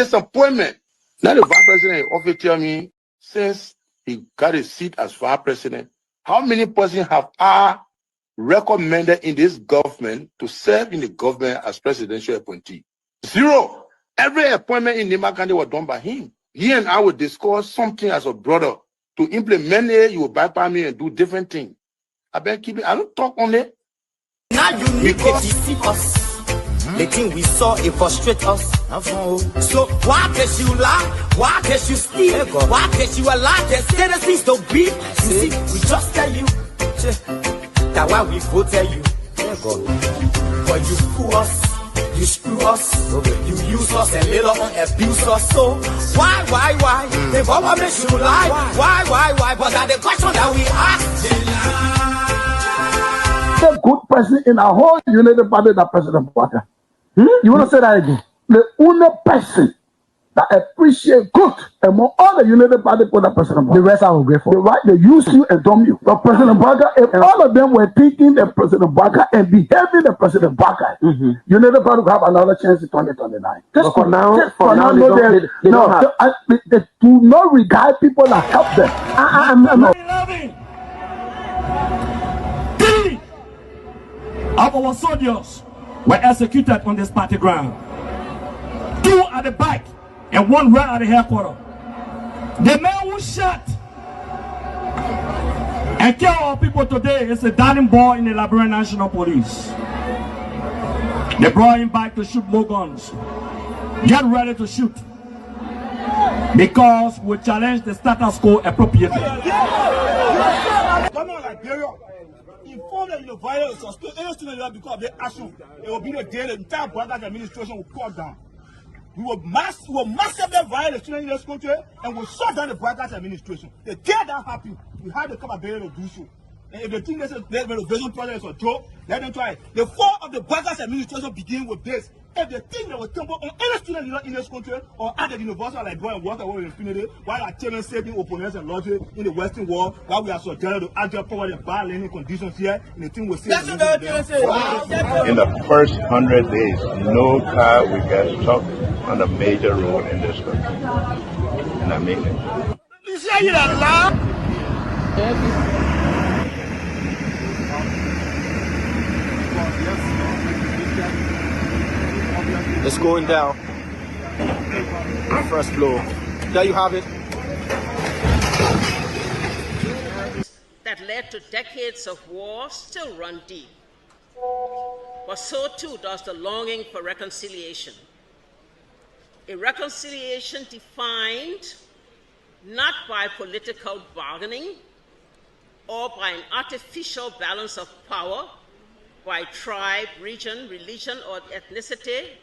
disappointment. Now the vice president often tell me, since he got a seat as vice president, how many persons have I recommended in this government to serve in the government as presidential appointee? 0. Every appointment in Nimba County was done by him. He and I would discuss something as a brother. To implement it, you will bypass me and do different things. I don't talk on it. Now you need to see us. The thing we saw, it frustrate us. So why can't you lie? Why can't you steal? Why can't you allow the citizens to be? You see, we just tell you that why we voted you. But you fool us. You screw us, you use us and later on abuse us. So why? The government should lie. Why? But that's the question that we ask. The good person in our whole United Party, that President Baka. You want to say that again? The only person that appreciate good among all the United Party for that President Baka. The rest are ungrateful. The right, they use you and dumb you. But President Baka, if all of them were taking the President Baka and behaving the President Baka, United Party will have another chance in 2029. Just for now, they do not regard people that help them. I'm not. 3 of our soldiers were executed on this party ground. 2 at the back and 1 right at the headquarters. The man who shot and killed our people today is a dining boy in the Liberia National Police. They brought him back to shoot more guns. Get ready to shoot. Because we challenge the status quo appropriately. Inform them in the violence, any student that because of their action, it will be the day the entire Garguah administration will cut down. We will massively violate the students in this country and we'll shut down the Garguah administration. The day that happens, we have the capability to do so. And if they think this is the renovation project is a joke, let them try. The fall of the Garguah administration begins with this. If they think they will temple on any student in this country or at the university like going and work away in impunity, while our children saving opponents and logic in the Western world, while we are subjected to actual poverty and bad learning conditions here, and the thing will say. In the first 100 days, no car will get stuck on a major road in this country. And I mean it. You say you're alive? It's going down. First blow. There you have it. That led to decades of war still run deep. But so too does the longing for reconciliation. A reconciliation defined not by political bargaining or by an artificial balance of power by tribe, region, religion, or ethnicity,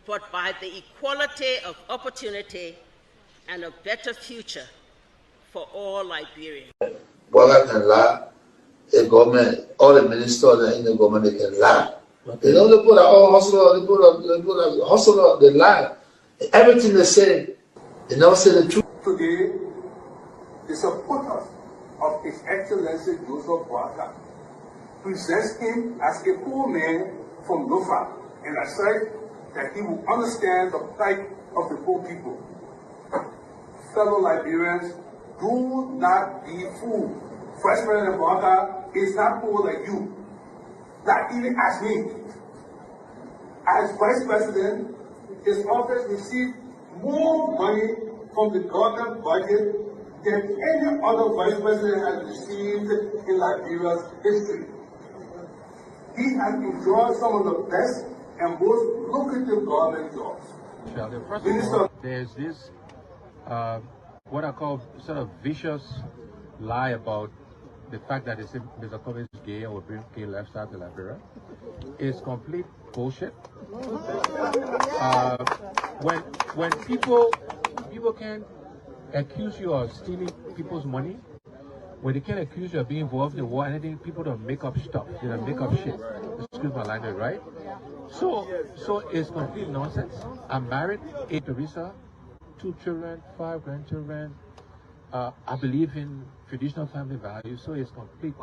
but by the equality of opportunity and a better future for all Liberians. Garguah can lie, the government, all the ministers in the government, they can lie. They don't put all hustle, they put hustle, they lie. Everything they say, they never say the truth. Today, the supporters of His Excellency Joseph Garguah presents him as a poor man from Lofa and asserts that he will understand the plight of the poor people. Fellow Liberians, do not be fooled. Vice President Garguah is not poor like you, not even as me. As Vice President, his office received more money from the government budget than any other Vice President has received in Liberia's history. He has enjoyed some of the best and most lucrative government jobs. There's this, what I call sort of vicious lie about the fact that Mr. Pewee is gay or bring gay lifestyle to Liberia. It's complete bullshit. When people can accuse you of stealing people's money, when they can accuse you of being involved in the war, anything, people don't make up stuff. They don't make up shit. Excuse my language, right? So it's complete nonsense. I'm married, 8 Teresa, 2 children, 5 grandchildren. I believe in traditional family values, so it's complete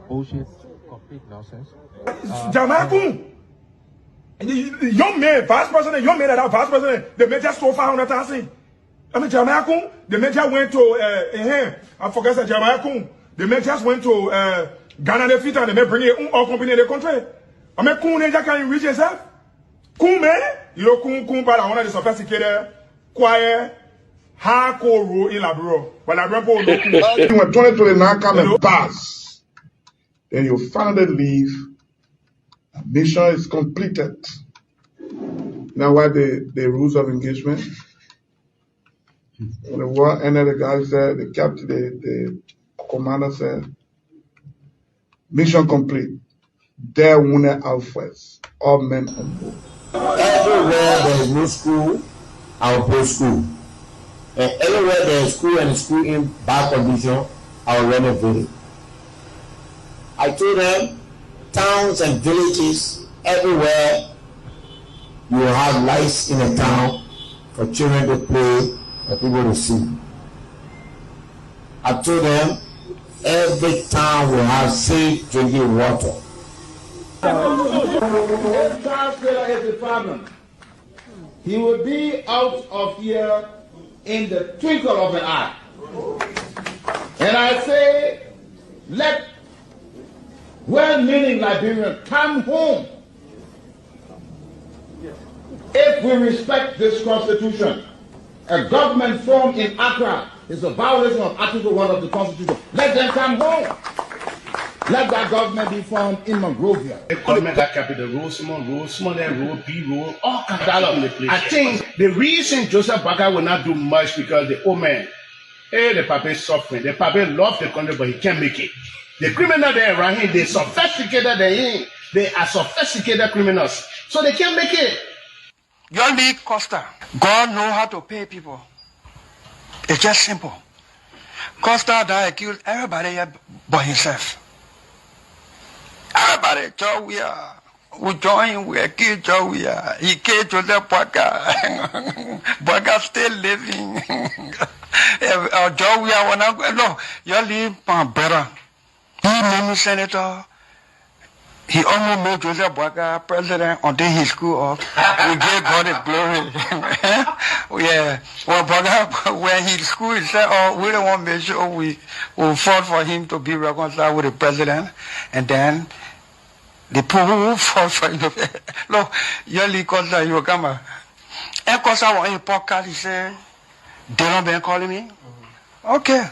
bullshit, complete nonsense. And the young man, vice president, young man that vice president, the man just stole 500,000. I mean, Jamaica, the man just went to, I forgot that Jamaica, the man just went to Ghana, the fit, and the man bring it all company in the country. I mean, Kun, they can't reach himself. Kun, man, you know, Kun, but I want to sophisticated, quiet, hardcore rule in Labro. But Labro, when 2029 come and pass, then you finally leave. Mission is completed. Now, what the rules of engagement? When the war ended, the guy said, the captain, the commander said, mission complete. There wounded outfits, all men on board. Everywhere there is no school, I will build school. And everywhere there is school and school in bad condition, I will renovate it. I told them, towns and villages, everywhere you will have lights in a town for children to play and people to see. I told them, every town will have safe drinking water. If Charles Taylor is the problem, he will be out of here in the twinkle of an eye. And I say, let well-meaning Liberians come home. If we respect this constitution, a government formed in Accra is a violation of Article 1 of the Constitution. Let them come home. Let that government be formed in Monrovia. The government that capital road, small, then road, B road, all kinds of place. I think the reason Joseph Boakai will not do much because the old man, the papa is suffering. The papa loves the country, but he can't make it. The criminal there around him, they sophisticated than him. They are sophisticated criminals, so they can't make it. Your league Costa, God know how to pay people. It's just simple. Costa that accused everybody here but himself. Everybody, we join, we kill Joe, he killed Joseph Boakai. Boakai still living. Joe, no, you leave my brother. He made me senator. He almost made Joseph Boakai president until he screwed up. We gave God the glory. Yeah. Well, Boakai, when he screwed, he said, oh, we don't want to make sure we will fought for him to be reconciled with the president. And then the people who fought for him. Look, Yoli Costa, you come. And Costa, on a podcast, he said, they don't been calling me. Okay.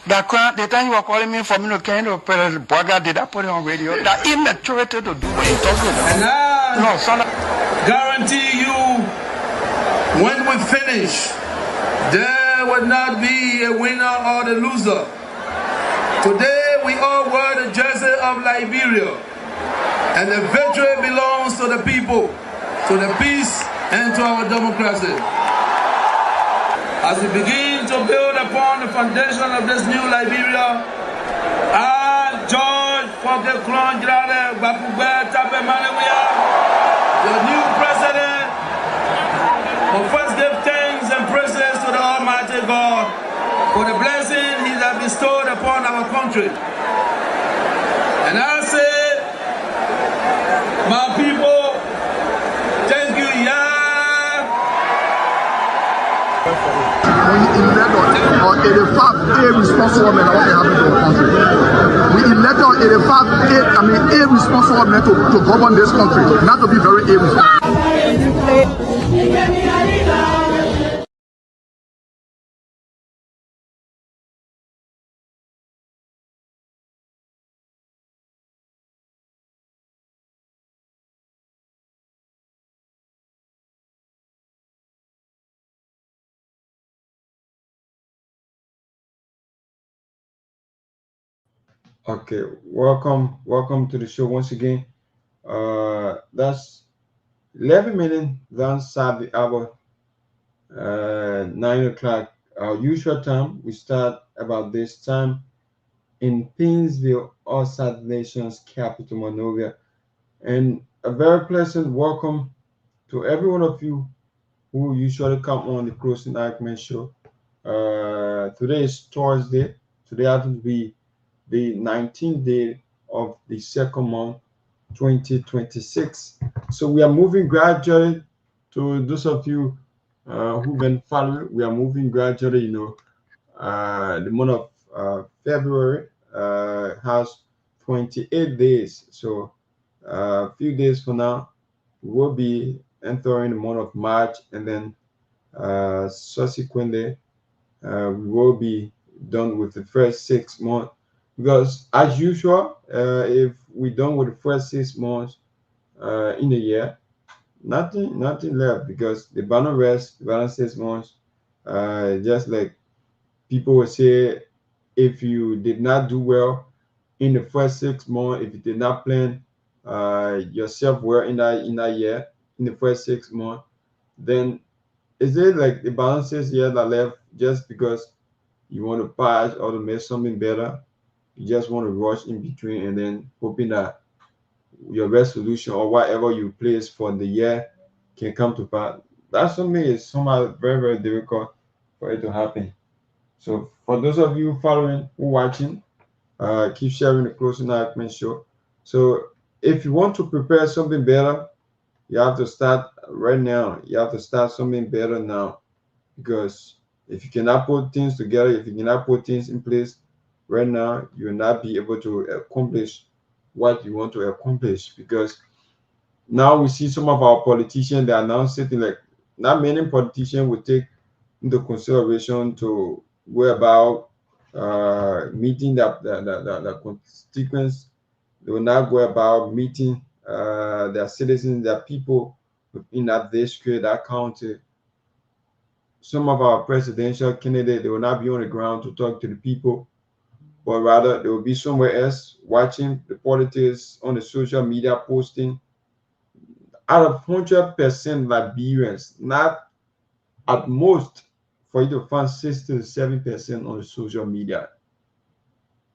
The time you were calling me for me to kind of Boakai, did I put it on radio? That immaturity to do what he talking about. And I guarantee you, when we finish, there will not be a winner or the loser. Today we all wear the jersey of Liberia, and the victory belongs to the people, to the peace and to our democracy. As we begin to build upon the foundation of this new Liberia, I, George Seleke Kromah, the new president, will first give thanks and praises to the Almighty God for the blessing He has bestowed upon our country. And I say, my people, thank you, When you elect on 85 irresponsible men, what happened to our country? We elect on 85 irresponsible men to govern this country, not to be very irresponsible. Okay, welcome to the show once again. That's 11 minutes down Saturday hour, 9 o'clock our usual time. We start about this time in Painesville, our South Nation's capital, Monrovia. And a very pleasant welcome to every one of you who usually come on the Closing Argument show. Today is Thursday. Today happens to be the 19th day of the second month 2026. So we are moving gradually. To those of you who've been following, we are moving gradually. The month of February has 28 days. So a few days from now, we will be entering the month of March, and then subsequently, we will be done with the first 6 months. Because as usual, if we're done with the first 6 months in a year, nothing left, because the balance rest, the balance 6 months, just like people will say, if you did not do well in the first 6 months, if you did not plan yourself well in that year, in the first 6 months, then is it like the balances here that left just because you want to pass or to make something better? You just want to rush in between and then hoping that your resolution or whatever you place for the year can come to pass. That's something is somehow very, very difficult for it to happen. So for those of you following who watching, keep sharing the Closing Argument Show. So if you want to prepare something better, you have to start right now. You have to start something better now, because if you cannot put things together, if you cannot put things in place right now, you will not be able to accomplish what you want to accomplish. Because now we see some of our politicians, they are now sitting like, not many politicians will take into consideration to go about meeting the constituents. They will not go about meeting their citizens, their people in that district, that county. Some of our presidential candidates, they will not be on the ground to talk to the people, but rather they will be somewhere else watching the politics on the social media, posting. Out of 100% Liberians, not at most for you to find 6 to 7% on the social media.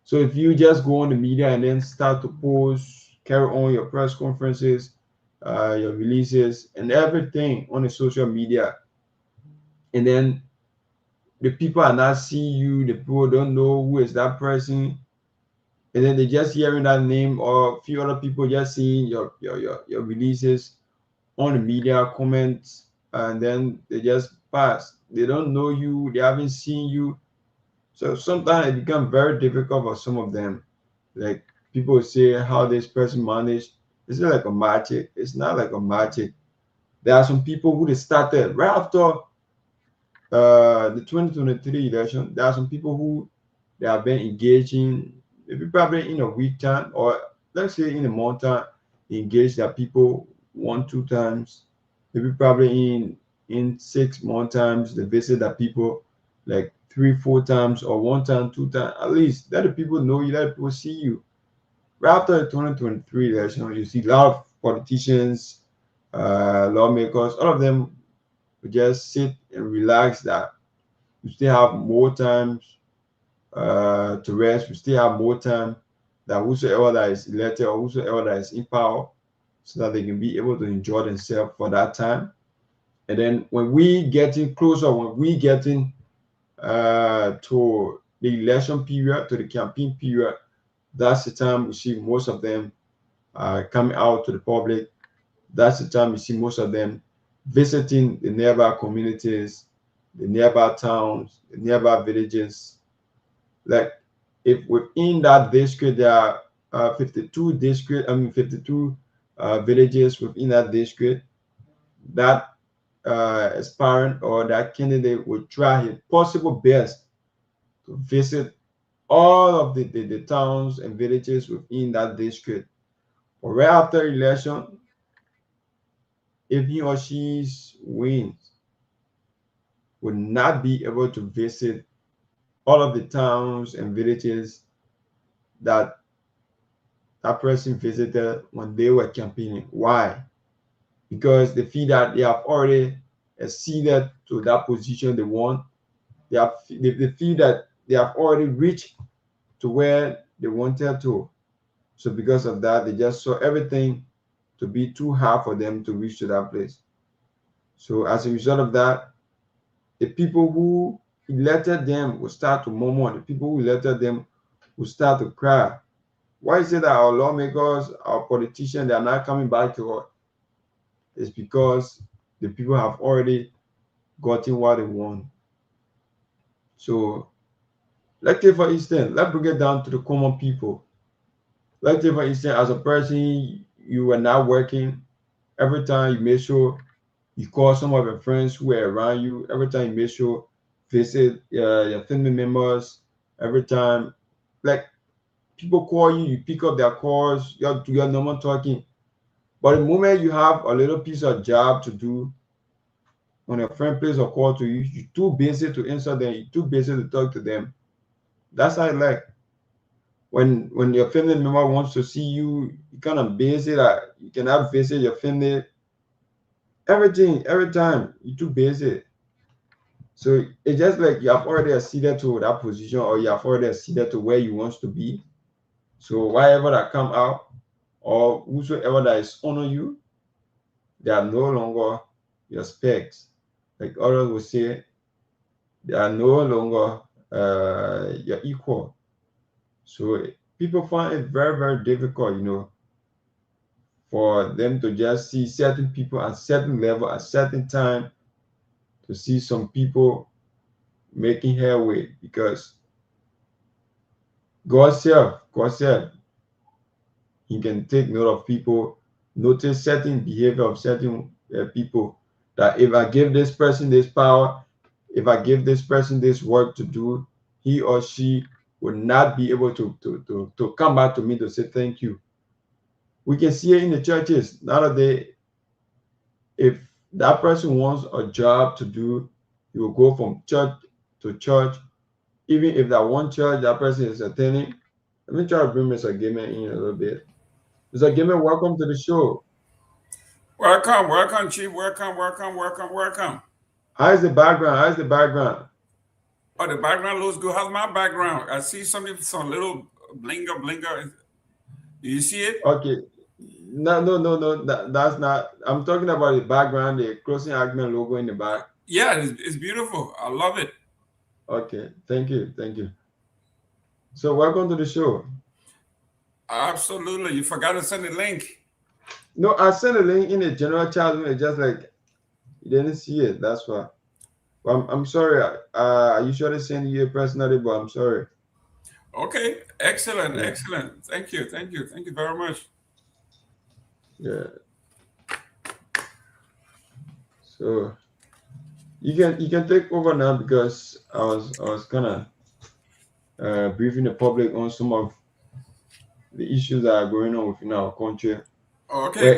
So if you just go on the media and then start to post, carry on your press conferences, your releases, and everything on the social media, and then the people are not seeing you, the people don't know who is that person, and then they just hearing that name, or a few other people just seeing your releases on the media, comments, and then they just pass. They don't know you, they haven't seen you. So sometimes it becomes very difficult for some of them. Like people say how this person managed. It's not like a magic. It's not like a magic. There are some people who they started right after the 2023 election. There are some people who they have been engaging, maybe probably in a week time, or let's say in a month time, engage their people 1-2 times, maybe probably in 6 more times they visit their people like 3-4 times, or 1 time, 2 times, at least let the people know you, let the people see you. Right after the 2023 election, you see a lot of politicians, lawmakers, all of them will just sit and relax, that we still have more times to rest, we still have more time, that whosoever that is elected or whosoever that is in power, so that they can be able to enjoy themselves for that time. And then when we getting closer, when we getting to the election period, to the campaign period, that's the time we see most of them coming out to the public. That's the time we see most of them visiting the nearby communities, the nearby towns, the nearby villages. Like if within that district there are 52 villages within that district, that aspirant or that candidate will try his possible best to visit all of the towns and villages within that district. But right after election, if he or she wins, will not be able to visit all of the towns and villages that that person visited when they were campaigning. Why? Because they feel that they have already acceded to that position they want. They feel that they have already reached to where they wanted to. So because of that, they just saw everything to be too hard for them to reach to that place. So as a result of that, the people who elected them will start to murmur. The people who elected them will start to cry. Why is it that our lawmakers, our politicians, they are not coming back to us? It's because the people have already gotten what they want. So let's take for instance, let's bring it down to the common people. Let's take for instance, as a person, you were not working. Every time you make sure you call some of your friends who are around you. Every time you make sure visit your family members. Every time, like people call you, you pick up their calls. You're normal talking. But the moment you have a little piece of job to do, when a friend plays a call to you, you're too busy to answer them. You're too busy to talk to them. That's how I like. When your family member wants to see you, you kind of busy that you cannot visit your family. Everything, every time, you're too busy. So it's just like you have already acceded to that position, or you have already acceded to where you want to be. So whatever that come out, or whosoever that is honor you, they are no longer your specs. Like others will say, they are no longer your equal. So people find it very, very difficult, for them to just see certain people at certain level at certain time, to see some people making headway, because God said, He can take note of people, notice certain behavior of certain people, that if I give this person this power, if I give this person this work to do, he or she will not be able to come back to me to say thank you. We can see it in the churches nowadays. If that person wants a job to do, he will go from church to church, even if that one church that person is attending. Let me try to bring Mr. Gayman in a little bit. Mr. Gayman, welcome to the show. Welcome, Chief. Welcome. How's the background? Oh, the background looks good. How's my background? I see some little blinger. Do you see it? Okay. No. That's not. I'm talking about the background, the closing argument logo in the back. Yeah, it's beautiful. I love it. Okay. Thank you. So welcome to the show. Absolutely. You forgot to send the link. No, I sent a link in the general chat room. It's just like you didn't see it. That's why. Well, I'm sorry. I usually send you personally, but I'm sorry. Okay. Excellent. Thank you very much. Yeah. So you can take over now, because I was kind of briefing the public on some of the issues that are going on within our country. Okay,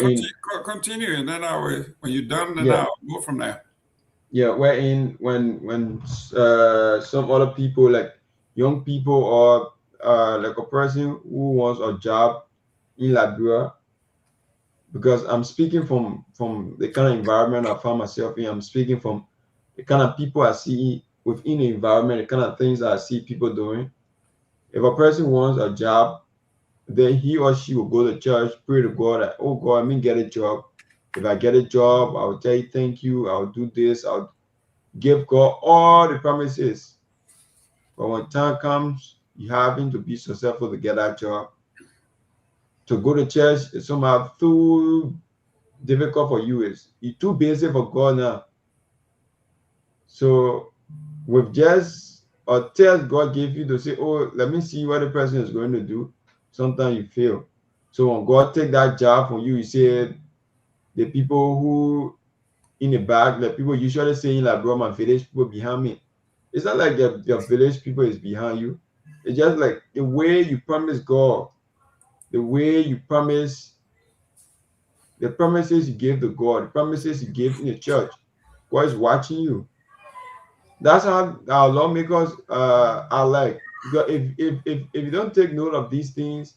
continue, and then when you're done, then I'll go from there. Yeah, when some other people, like young people, or like a person who wants a job in Liberia, because I'm speaking from the kind of environment I found myself in. I'm speaking from the kind of people I see within the environment, the kind of things I see people doing. If a person wants a job, then he or she will go to church, pray to God that, oh God, get a job. If I get a job, I'll tell you thank you, I'll do this, I'll give God all the promises. But when time comes, you having to be successful to get that job. To go to church is somehow too difficult for you. You're too busy for God now. So with just a test God gave you to say, oh, let me see what the person is going to do, sometimes you fail. So when God take that job from you, He said, the people who in the back, the people usually saying like, bro, my village people behind me. It's not like your village people is behind you. It's just like the way you promise God, the way you promise, the promises you give to God, the promises you give in the church. God is watching you. That's how our lawmakers are like. Because if you don't take note of these things,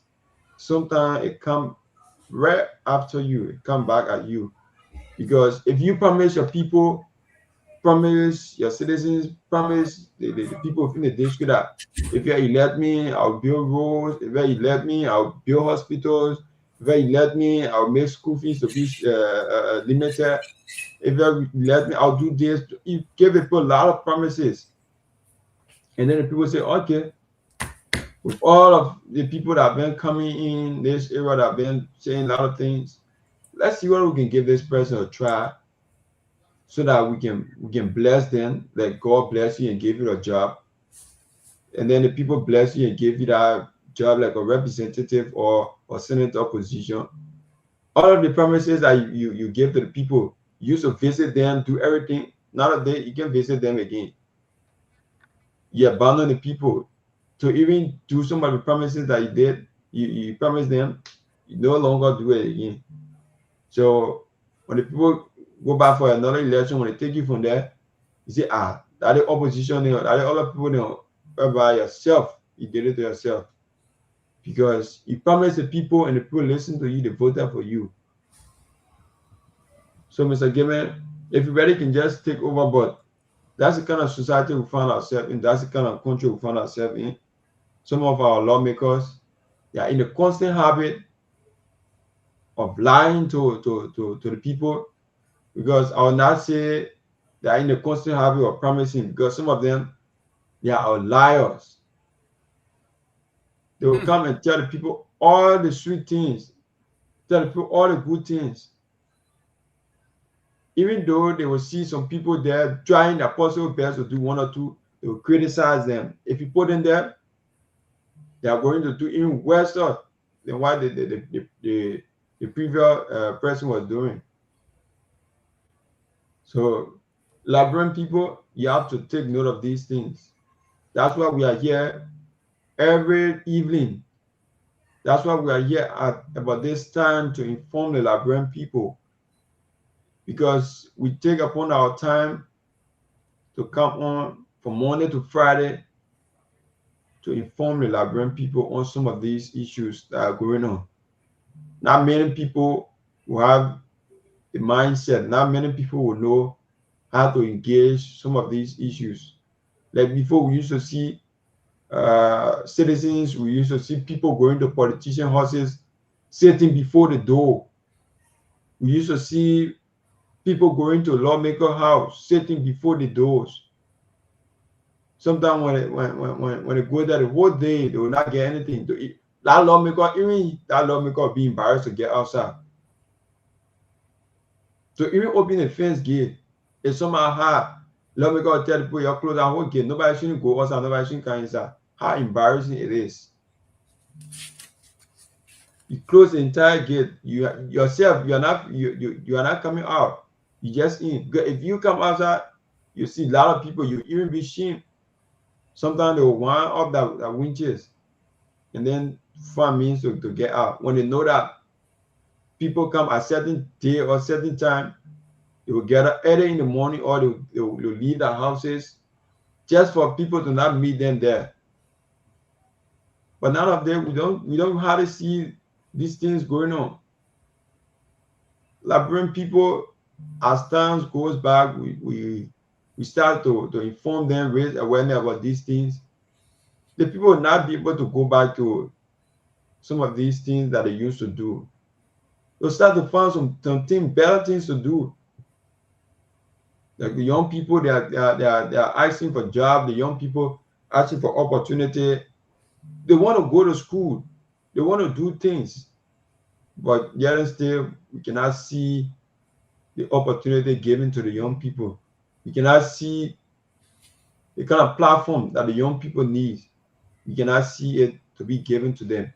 sometimes it come right after you. It come back at you. Because if you promise your people, promise your citizens, promise the people within the district that if you elect me, I'll build roads. If you elect me, I'll build hospitals. If you elect me, I'll make school fees to be limited. If you elect me, I'll do this. You give people a lot of promises. And then the people say, okay, with all of the people that have been coming in this area that have been saying a lot of things, let's see whether we can give this person a try so that we can bless them, that God bless you and give you a job. And then the people bless you and give you that job like a representative or senator position. All of the promises that you give to the people, you used to visit them, do everything. Now that you can visit them again. You abandon the people to even do some of the promises that you did. You promised them, you no longer do it again. So when the people go back for another election, when they take you from there, you say, that the opposition, that the other people, by yourself, you did it to yourself. Because you promised the people and the people listen to you, they voted for you. So Mr. Gayman, if you really can just take over, but that's the kind of society we find ourselves in, that's the kind of country we find ourselves in. Some of our lawmakers, they are in the constant habit of lying to the people, because I will not say they are in the constant habit of promising, because some of them, they are liars. They will come and tell the people all the sweet things, tell the people all the good things. Even though they will see some people there trying their possible best to do one or two, they will criticize them. If you put in there, they are going to do even worse than what the previous person was doing. So, Liberian people, you have to take note of these things. That's why we are here every evening. That's why we are here at about this time to inform the Liberian people, because we take upon our time to come on from Monday to Friday to inform the Liberian people on some of these issues that are going on. Not many people will have the mindset, not many people will know how to engage some of these issues. Like before, we used to see citizens, we used to see people going to politician houses, sitting before the door. We used to see people going to lawmaker house, sitting before the doors. Sometimes when they go there the whole day, they will not get anything to eat. That lawmaker will be embarrassed to get outside. So even open a fence gate, it's somehow hard. Lawmaker will tell people you close that whole gate. Nobody shouldn't go outside, nobody shouldn't come inside. How embarrassing it is. You close the entire gate. You are not coming out. You just in. If you come outside, you see a lot of people, you even be shamed. Sometimes they will wind up that winches and then find means to get out. When they know that people come at a certain day or certain time, they will gather early in the morning, or they will leave their houses just for people to not meet them there. But none of them, we don't hardly see these things going on. Liberian people, as time goes by, we start to inform them, raise awareness about these things. The people will not be able to go back to some of these things that they used to do. They'll start to find some better things to do. Like the young people, they are asking for jobs. The young people asking for opportunity. They want to go to school. They want to do things. But yet still, we cannot see the opportunity given to the young people. We cannot see the kind of platform that the young people need. We cannot see it to be given to them.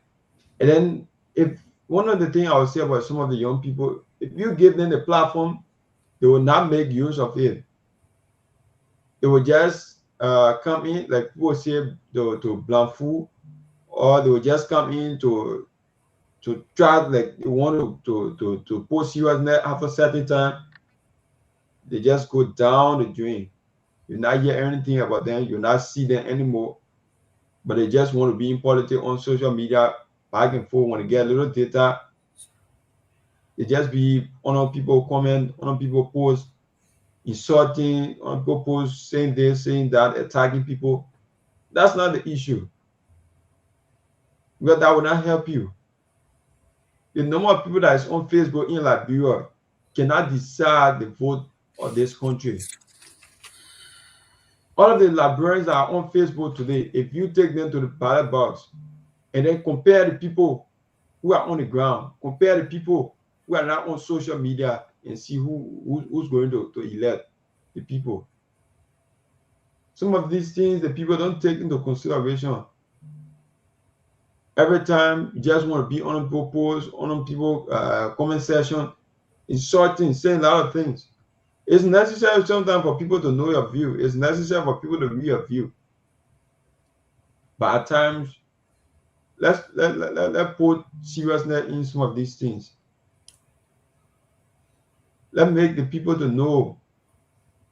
And then, if one of the things I would say about some of the young people, if you give them the platform, they will not make use of it. They will just come in, like people say, to blanfou, or they will just come in to try, like they want to post seriousness. After a certain time, they just go down the drain. You not hear anything about them. You not see them anymore. But they just want to be in politics on social media, back and forth. When they get a little data, they just be on people comment, on people post, insulting, on people post saying this, saying that, attacking people. That's not the issue. Because that will not help you. The number of people that is on Facebook in Liberia cannot decide the vote of this country. All of the Liberians that are on Facebook today, if you take them to the ballot box and then compare the people who are on the ground, compare the people who are not on social media and see who's going to elect the people. Some of these things the people don't take into consideration. Every time you just want to be on people posts, on people comment section, insulting, saying a lot of things. It's necessary sometimes for people to know your view. It's necessary for people to read your view. But at times, let's put seriousness in some of these things. Let's make the people to know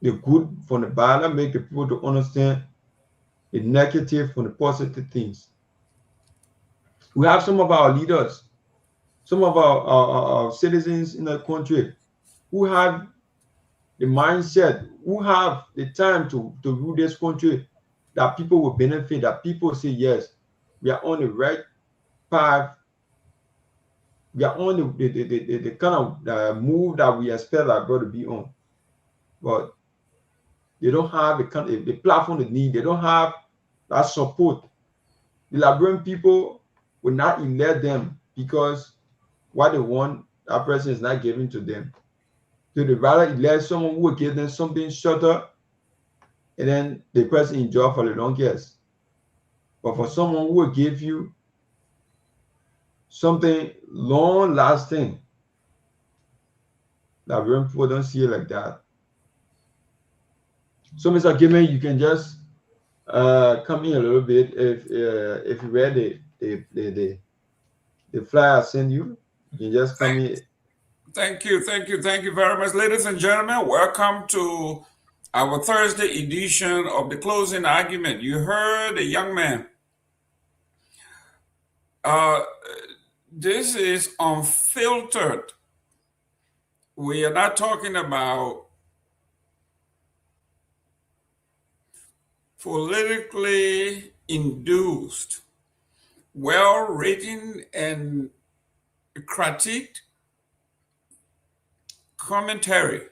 the good from the bad. Let's make the people to understand the negative from the positive things. We have some of our leaders, some of our citizens in the country who have the mindset, who have the time to rule this country, that people will benefit, that people say, yes, we are on the right path. We are on the kind of move that we expect our brother to be on. But they don't have the platform they need. They don't have that support. The Liberian people will not elect them because what they want, that person is not giving to them. So they rather elect someone who will give them something shorter, and then the person enjoy for the longest. But for someone who will give you something long lasting, Liberian people don't see it like that. So, Mr. Gayman, you can just come in a little bit if you read the flyer I sent you. You can just come in. Thank you very much, ladies and gentlemen. Welcome to our Thursday edition of the closing argument. You heard a young man. This is unfiltered. We are not talking about politically induced, well-written and critiqued commentary.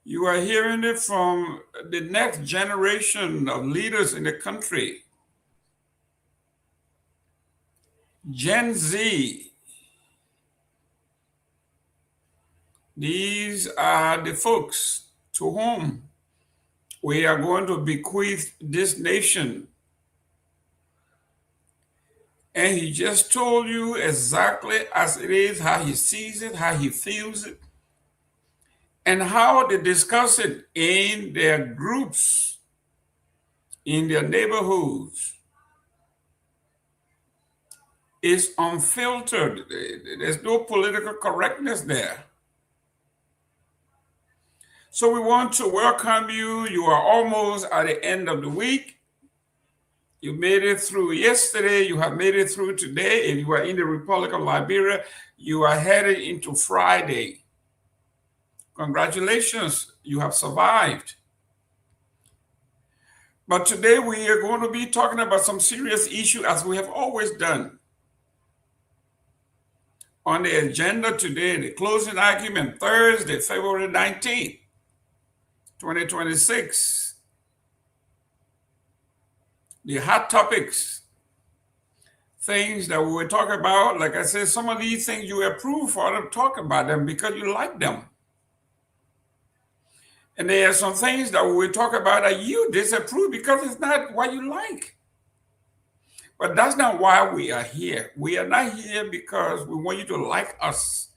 You are hearing it from the next generation of leaders in the country. Gen Z. These are the folks to whom we are going to bequeath this nation. And he just told you exactly as it is, how he sees it, how he feels it, and how they discuss it in their groups, in their neighborhoods. It's unfiltered. There's no political correctness there. So we want to welcome you. You are almost at the end of the week. You made it through yesterday. You have made it through today. If you are in the Republic of Liberia, you are headed into Friday. Congratulations, you have survived. But today we are going to be talking about some serious issue, as we have always done. On the agenda today, the closing argument, Thursday, February 19th, 2026. The hot topics, things that we will talk about. Like I said, some of these things you approve for them, talk about them because you like them. And there are some things that we will talk about that you disapprove because it's not what you like. But that's not why we are here. We are not here because we want you to like us.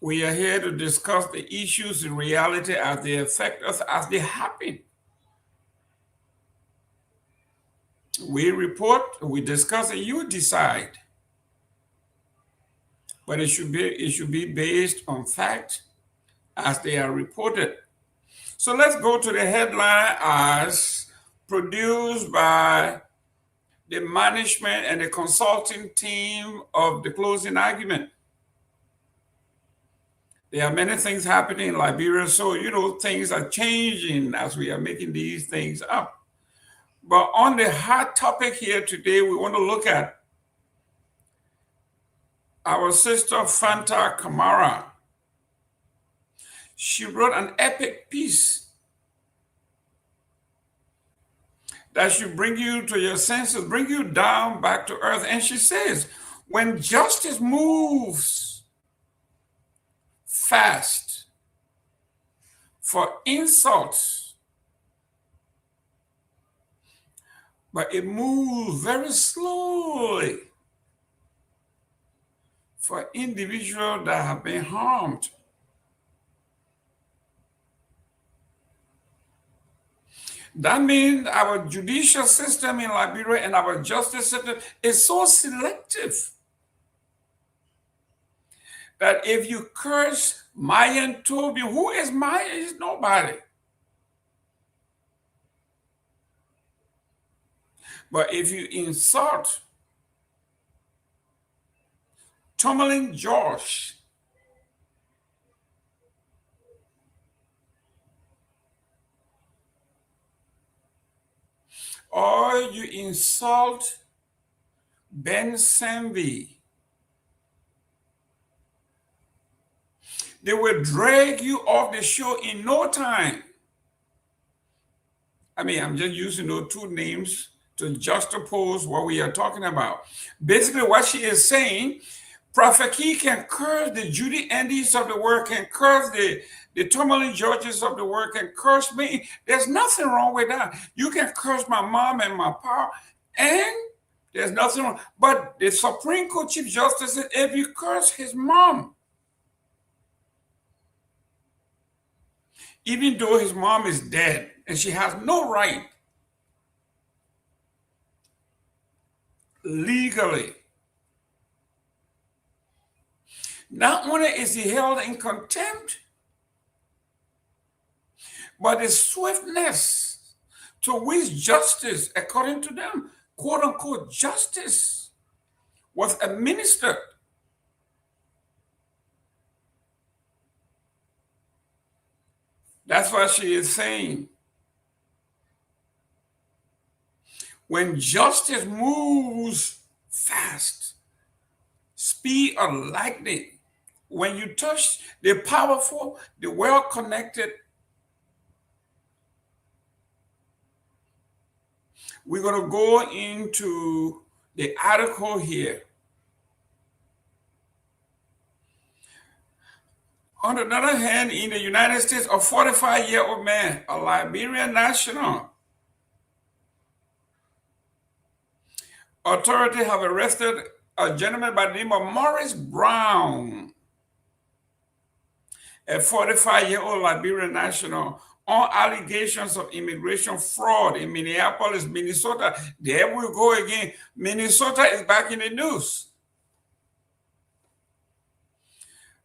We are here to discuss the issues in reality as they affect us, as they happen. We report, we discuss, and you decide. But it should be based on fact as they are reported. So let's go to the headline as produced by the management and the consulting team of the closing argument. There are many things happening in Liberia, so things are changing as we are making these things up. But on the hot topic here today, we want to look at our sister Fanta Kamara. She wrote an epic piece that should bring you to your senses, bring you down back to earth. And she says, when justice moves fast for insults, but it moves very slowly for individuals that have been harmed. That means our judicial system in Liberia and our justice system is so selective that if you curse Myean Torgbean, who is Myean? Is nobody. But if you insult Tomalin George, or you insult Ben Sanvee, they will drag you off the show in no time. I mean, I'm just using those two names to juxtapose what we are talking about. Basically, what she is saying, Prophet Key can curse the Judy Andes of the world, can curse the Tomalin Georges of the world, can curse me. There's nothing wrong with that. You can curse my mom and my pa, and there's nothing wrong. But the Supreme Court Chief Justice said, if you curse his mom, even though his mom is dead and she has no right legally, not only is he held in contempt, but the swiftness to which justice, according to them, quote unquote justice, was administered. That's what she is saying. When justice moves fast, speed of lightning, when you touch the powerful, the well-connected, we're going to go into the article here. On the other hand, in the United States, a 45-year-old man, a Liberian national, authorities have arrested a gentleman by the name of Morris Brown, a 45-year-old Liberian national, on allegations of immigration fraud in Minneapolis, Minnesota. There we go again. Minnesota is back in the news.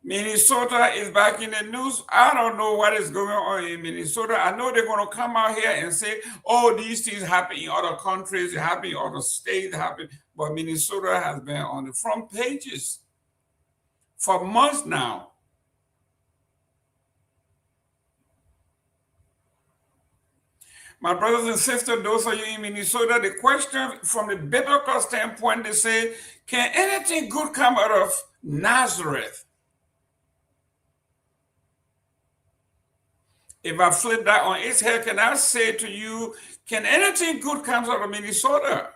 Minnesota is back in the news. I don't know what is going on in Minnesota. I know they're going to come out here and say, oh, these things happen in other countries, they happen in other states, happen. But Minnesota has been on the front pages for months now. My brothers and sisters, those of you in Minnesota, the question from the biblical standpoint, they say, can anything good come out of Nazareth? If I flip that on its head, can I say to you, can anything good come out of Minnesota?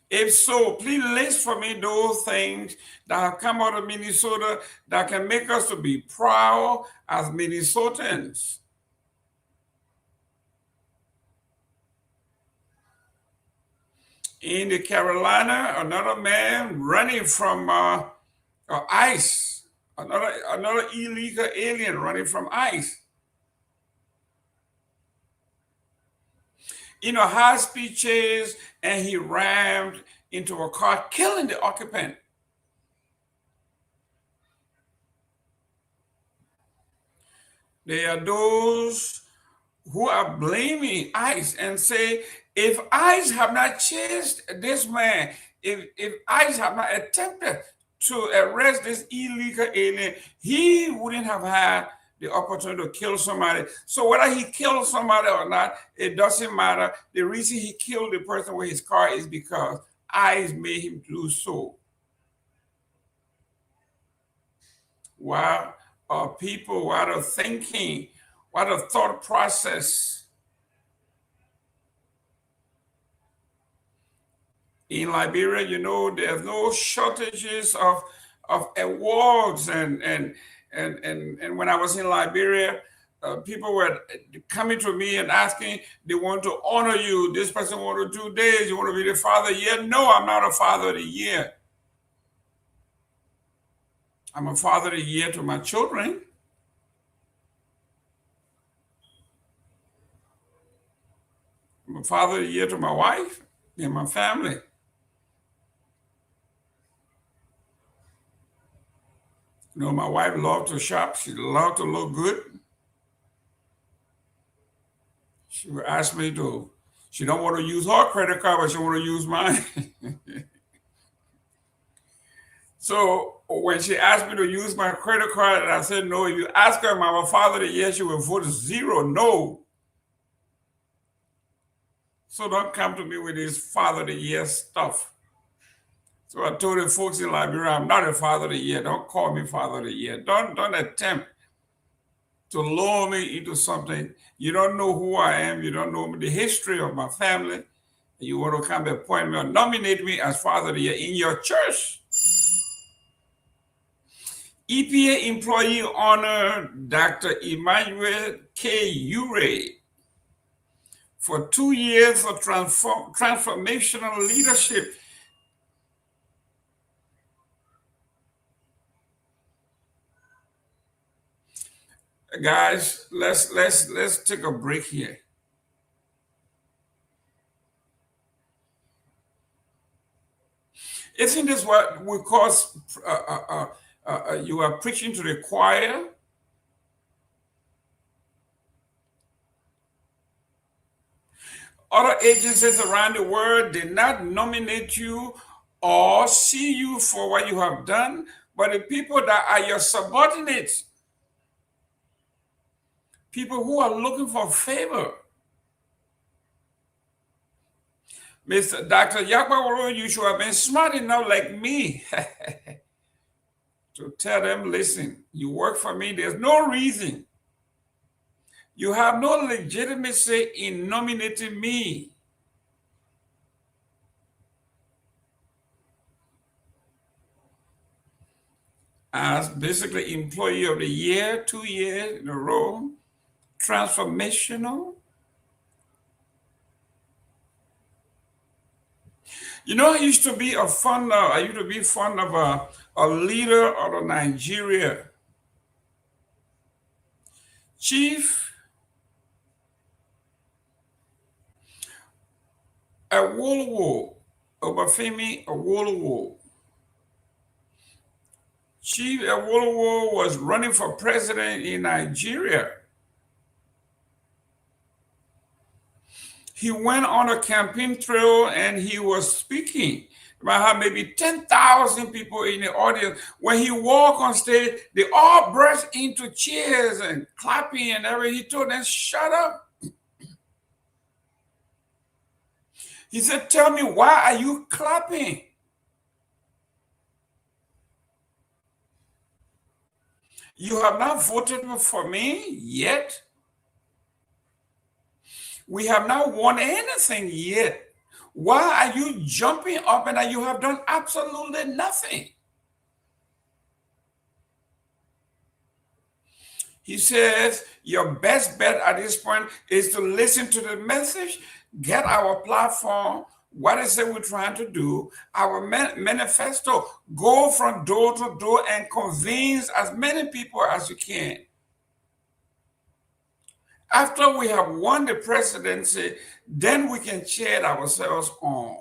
If so, please list for me those things that have come out of Minnesota that can make us to be proud as Minnesotans. In the Carolina, another man running from ICE. Another illegal alien running from ICE. In a high-speed chase, and he rammed into a car, killing the occupant. There are those who are blaming ICE and say, if ICE have not chased this man, if ICE have not attempted to arrest this illegal alien, he wouldn't have had the opportunity to kill somebody. So whether he killed somebody or not, it doesn't matter. The reason he killed the person with his car is because ICE made him do so. what are people, what are thinking, what a thought process. In Liberia, you know, there's no shortages of awards, and when I was in Liberia, people were coming to me and asking, they want to honor you. This person want to do this. You want to be the father of the year? No, I'm not a father of the year. I'm a father of the year to my children. I'm a father of the year to my wife and my family. You know, my wife loved to shop. She loved to look good. She would ask me to, she don't want to use her credit card, but she want to use mine. So when she asked me to use my credit card, and I said no, if you ask her, my father the year, she will vote 0, no. So don't come to me with this father of the year stuff. So I told the folks in Liberia, I'm not a father of the year. Don't call me father of the year. Don't attempt to lure me into something. You don't know who I am. You don't know the history of my family. You want to come and appoint me or nominate me as father of the year in your church. EPA employee honored Dr. Emmanuel K. Ure for 2 years for transformational leadership. Guys, let's take a break here. Isn't this what we call you are preaching to the choir? Other agencies around the world did not nominate you or see you for what you have done, but the people that are your subordinates, people who are looking for favor. Mr. Dr. Yakwaworo, you should have been smart enough like me to tell them, listen, you work for me, there's no reason. You have no legitimacy in nominating me. As basically employee of the year, 2 years in a row, transformational. You know, I used to be fond of a leader out of Nigeria. Chief Nyenwolo, Obafemi Awolowo. Chief Nyenwolo was running for president in Nigeria. He went on a campaign trail and he was speaking about how maybe 10,000 people in the audience. When he walked on stage, they all burst into cheers and clapping and everything. He told them, shut up. He said, tell me, why are you clapping? You have not voted for me yet. We have not won anything yet. Why are you jumping up and you have done absolutely nothing? He says, your best bet at this point is to listen to the message, get our platform, what is it we're trying to do, our manifesto, go from door to door and convince as many people as you can. After we have won the presidency, then we can cheer ourselves on.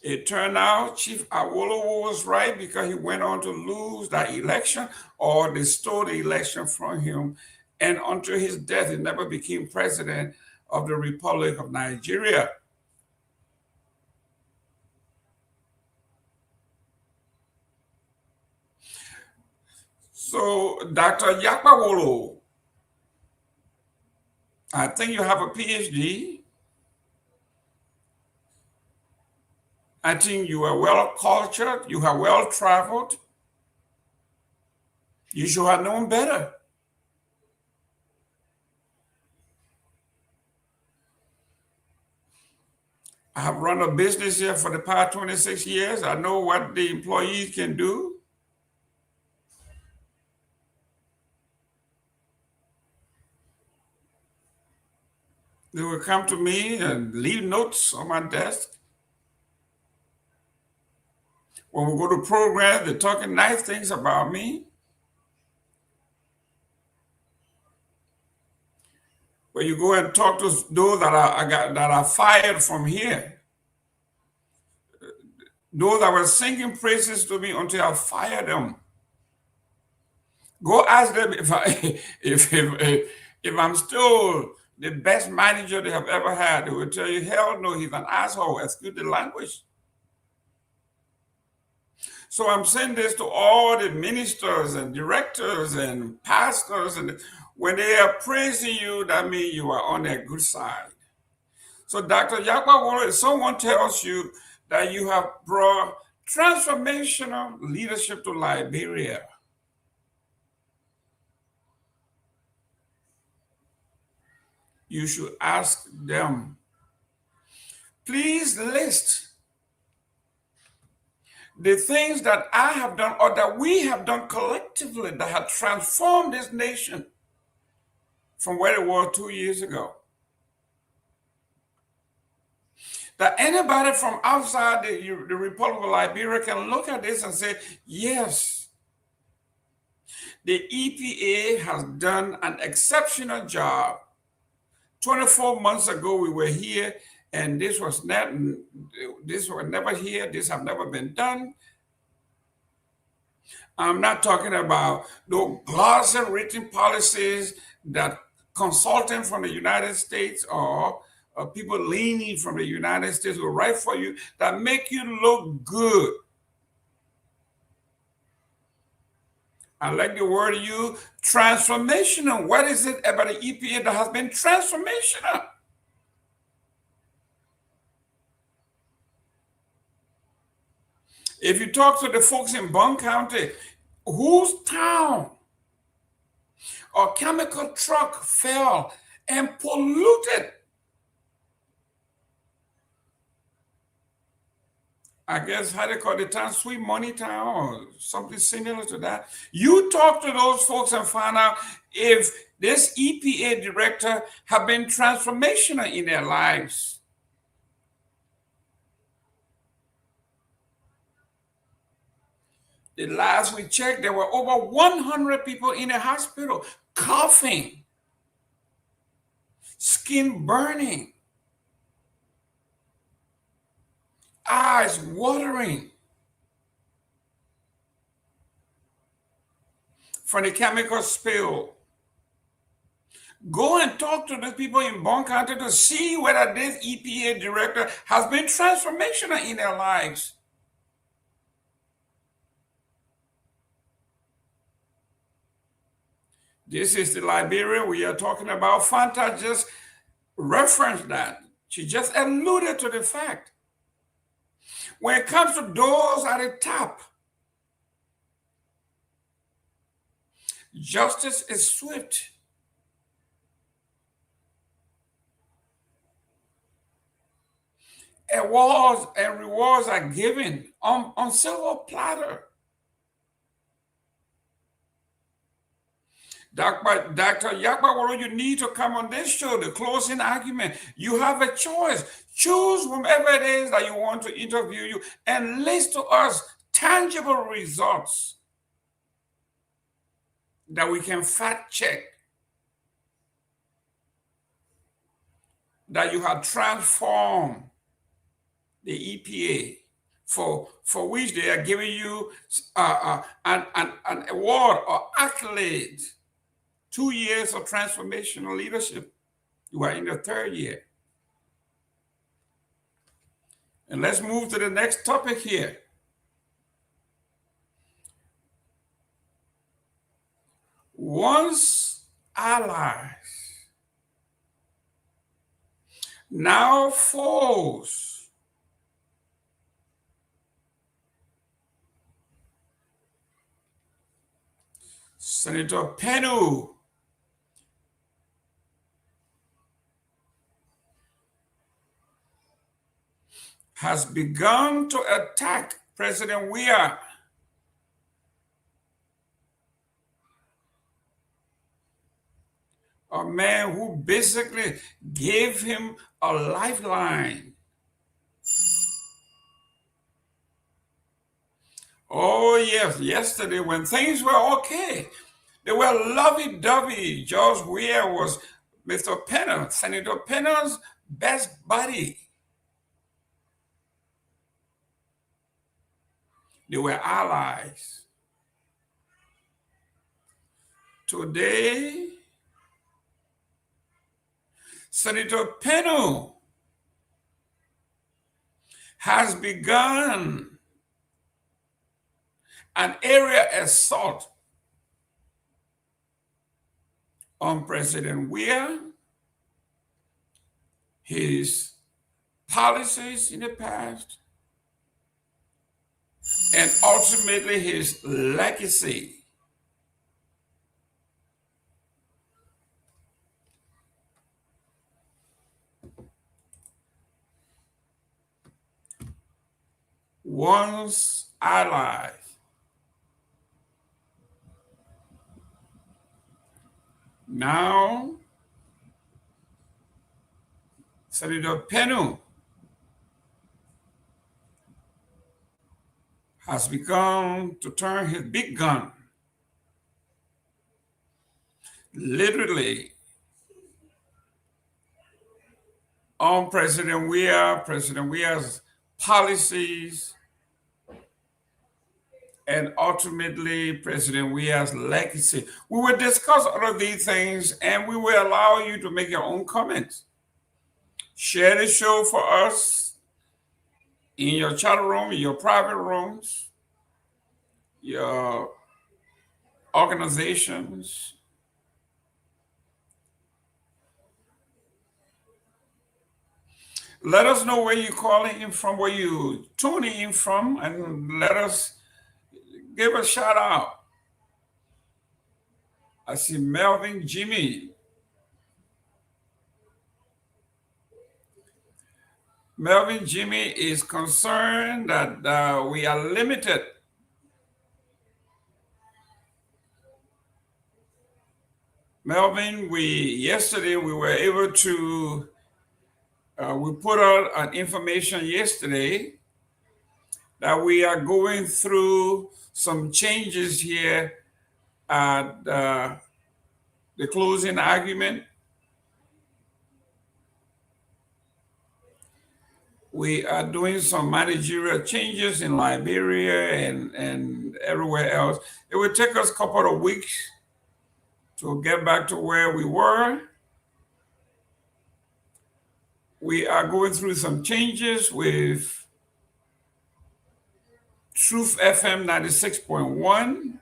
It turned out Chief Awolowo was right because he went on to lose that election, or they stole the election from him. And until his death, he never became president of the Republic of Nigeria. So, Dr. Yakwawolo, I think you have a PhD. I think you are well cultured, you are well traveled. You should have known better. I have run a business here for the past 26 years. I know what the employees can do. They will come to me and leave notes on my desk. When we go to programs, they're talking nice things about me. When you go and talk to those that are fired from here, those that were singing praises to me until I fired them. Go ask them if I'm still the best manager they have ever had. They will tell you, hell no, he's an asshole. Excuse the language. So I'm saying this to all the ministers and directors and pastors, and when they are praising you, that means you are on their good side. So Dr. Yagbaworo, if someone tells you that you have brought transformational leadership to Liberia, you should ask them, please list the things that I have done or that we have done collectively that have transformed this nation from where it was 2 years ago. That anybody from outside the Republic of Liberia can look at this and say, yes, the EPA has done an exceptional job. 24 months ago, we were here, and this was never here. This have never been done. I'm not talking about the glossy written policies that consultants from the United States or people leaning from the United States will write for you that make you look good. I like the word you, transformational. What is it about the EPA that has been transformational? If you talk to the folks in Bond County, whose town or chemical truck fell and polluted, I guess how they call the town, Sweet Money Town or something similar to that. You talk to those folks and find out if this EPA director have been transformational in their lives. The last we checked, there were over 100 people in the hospital coughing, skin burning, eyes watering from the chemical spill. Go and talk to the people in Bond County to see whether this EPA director has been transformational in their lives. This is the Liberia we are talking about. Fanta just referenced that. She just alluded to the fact. When it comes to those at the top, justice is swift. Awards and rewards are given on silver platter. Dr. Yagbaworo, you need to come on this show, the closing argument. You have a choice. Choose whomever it is that you want to interview you and list to us tangible results that we can fact check, that you have transformed the EPA, for which they are giving you an award or accolade. 2 years of transformational leadership. You are in the third year. And let's move to the next topic here. Once allies, now foes. Senator Pewee has begun to attack President Myean. A man who basically gave him a lifeline. Oh, yes, yesterday when things were okay, they were lovey-dovey. George Weah was Mr. Pewee, Senator Pewee's best buddy. They were allies. Today, Senator Pewee has begun an area assault on President Weah, his policies in the past, and ultimately his legacy. Once allies, now Senator Pewee has begun to turn his big gun, literally, on President Weah's policies, and ultimately President Weah's legacy. We will discuss all of these things and we will allow you to make your own comments. Share the show for us in your chat room, in your private rooms, your organizations. Let us know where you're calling in from, where you're tuning in from, and let us give a shout out. I see Melvin Jimmy. Melvin Jimmy is concerned that we are limited. Melvin, yesterday we were able to, we put out an information yesterday that we are going through some changes here at the closing argument. We are doing some managerial changes in Liberia and everywhere else. It will take us a couple of weeks to get back to where we were. We are going through some changes with Truth FM 96.1.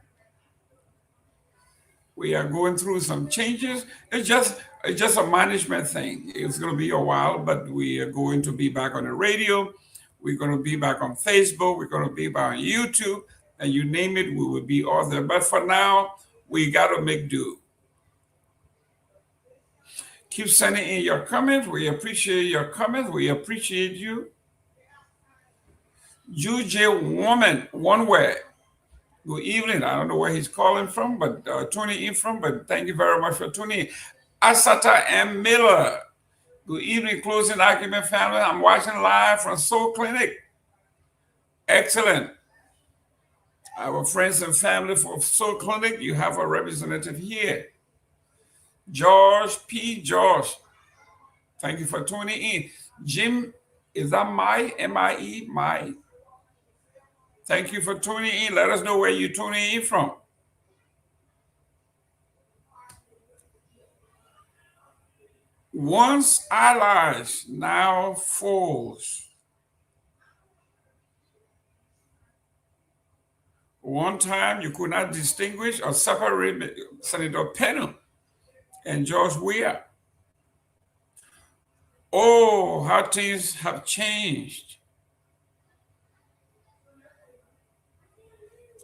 We are going through some changes. It's just a management thing. It's going to be a while, but we are going to be back on the radio. We're going to be back on Facebook. We're going to be back on YouTube, and you name it, we will be all there. But for now, we got to make do. Keep sending in your comments. We appreciate your comments. We appreciate you. UJ Woman, one word. Good evening. I don't know where he's calling from, but tuning in from, but thank you very much for tuning in. Asata M. Miller. Good evening, Closing Argument family. I'm watching live from Soul Clinic. Excellent. Our friends and family for Soul Clinic, you have a representative here. George P. George. Thank you for tuning in. Jim, is that M-I-E? My. Thank you for tuning in. Let us know where you're tuning in from. Once allies, now foes. One time you could not distinguish or separate Senator Pewee and George Weah. Oh, how things have changed.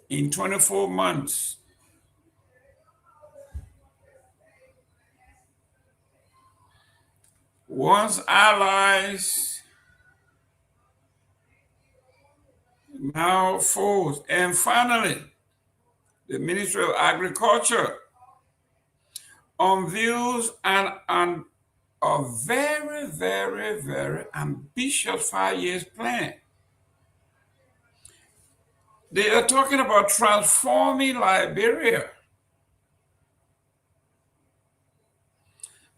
In 24 months, once allies, now foes. And finally, the Ministry of Agriculture unveils a very, very, very ambitious 5-year plan. They are talking about transforming Liberia,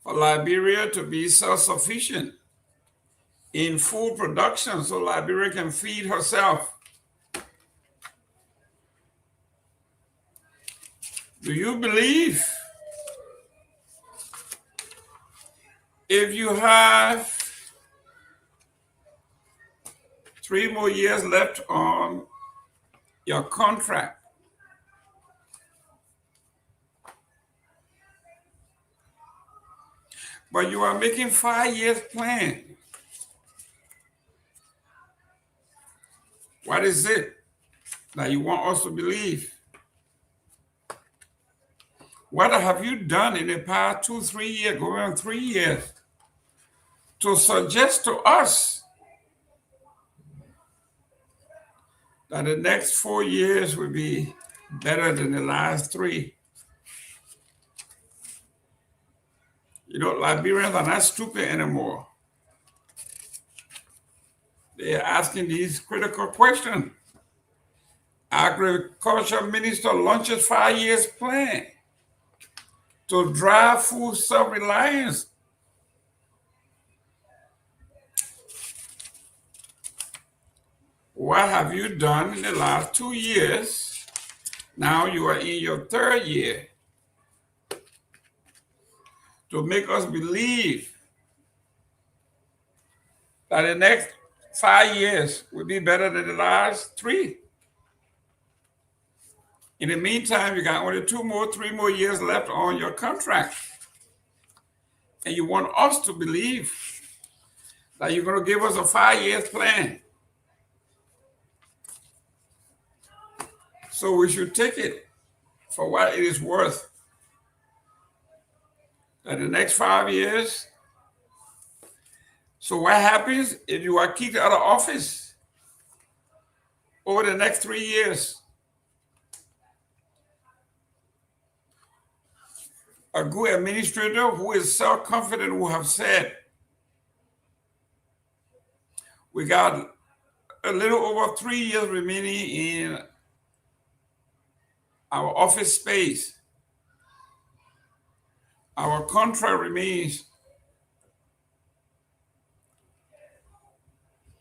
for Liberia to be self-sufficient in food production so Liberia can feed herself. Do you believe if you have 3 more years left on your contract, but you are making 5 years plan? What is it that you want us to believe? What have you done in the past 2-3 years, going on 3 years, to suggest to us that the next 4 years will be better than the last 3? You know, Liberians are not stupid anymore. They are asking these critical questions. Agriculture Minister launches 5 years plan to drive food self-reliance. What have you done in the last 2 years? Now you are in your 3rd year to make us believe that the next 5 years will be better than the last 3. In the meantime, you got only 3 more years left on your contract. And you want us to believe that you're going to give us a 5-year plan. So we should take it for what it is worth. That the next 5 years. So what happens if you are kicked out of office over the next 3 years? A good administrator who is self-confident will have said, we got a little over 3 years remaining in our office space. Our contract remains.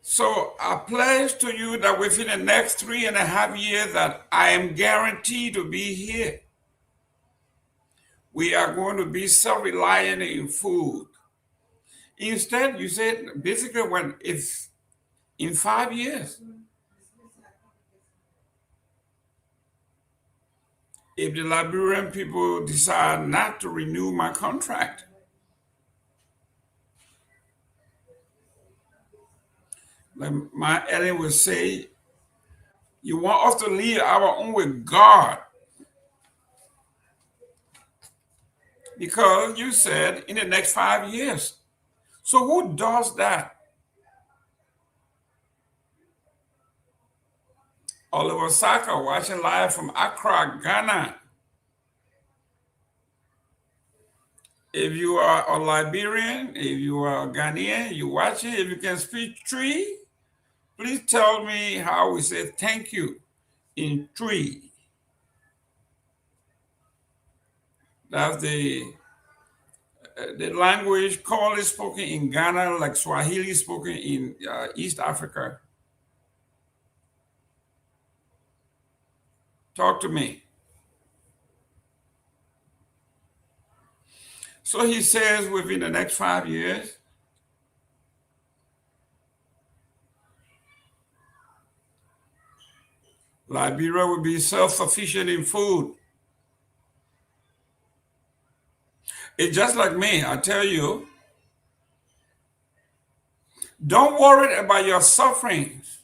So I pledge to you that within the next 3.5 years that I am guaranteed to be here, we are going to be self-reliant in food. Instead, you said basically if in 5 years, if the Liberian people decide not to renew my contract, like my Ellen would say, you want us to leave our own with God. Because you said in the next 5 years. So who does that? Oliver Saka watching live from Accra, Ghana. If you are a Liberian, if you are a Ghanaian, you watch it. If you can speak Twi, please tell me how we say thank you in Twi. That's the language commonly spoken in Ghana, like Swahili spoken in East Africa. Talk to me. So he says within the next 5 years, Liberia will be self-sufficient in food. It's just like me, I tell you, don't worry about your sufferings.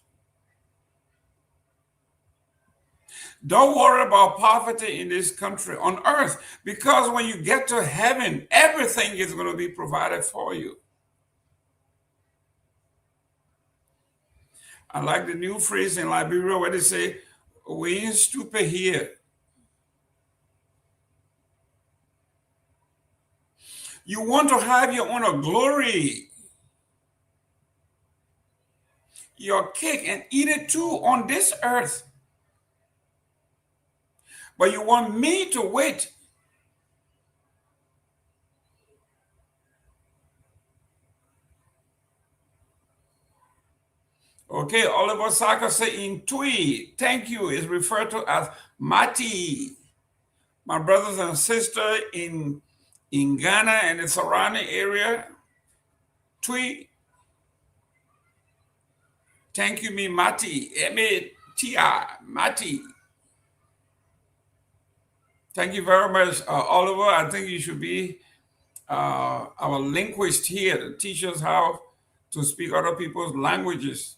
Don't worry about poverty in this country, on earth, because when you get to heaven, everything is going to be provided for you. I like the new phrase in Liberia where they say, we ain't stupid here. You want to have your own glory, your cake, and eat it too on this earth. But you want me to wait. Okay, Oliver Saka say in Twi, thank you, is referred to as Mati. My brothers and sisters in Ghana and the surrounding area, Twi, thank you, me Mati, M-A-T-I, Mati. Thank you very much, Oliver. I think you should be our linguist here to teach us how to speak other people's languages,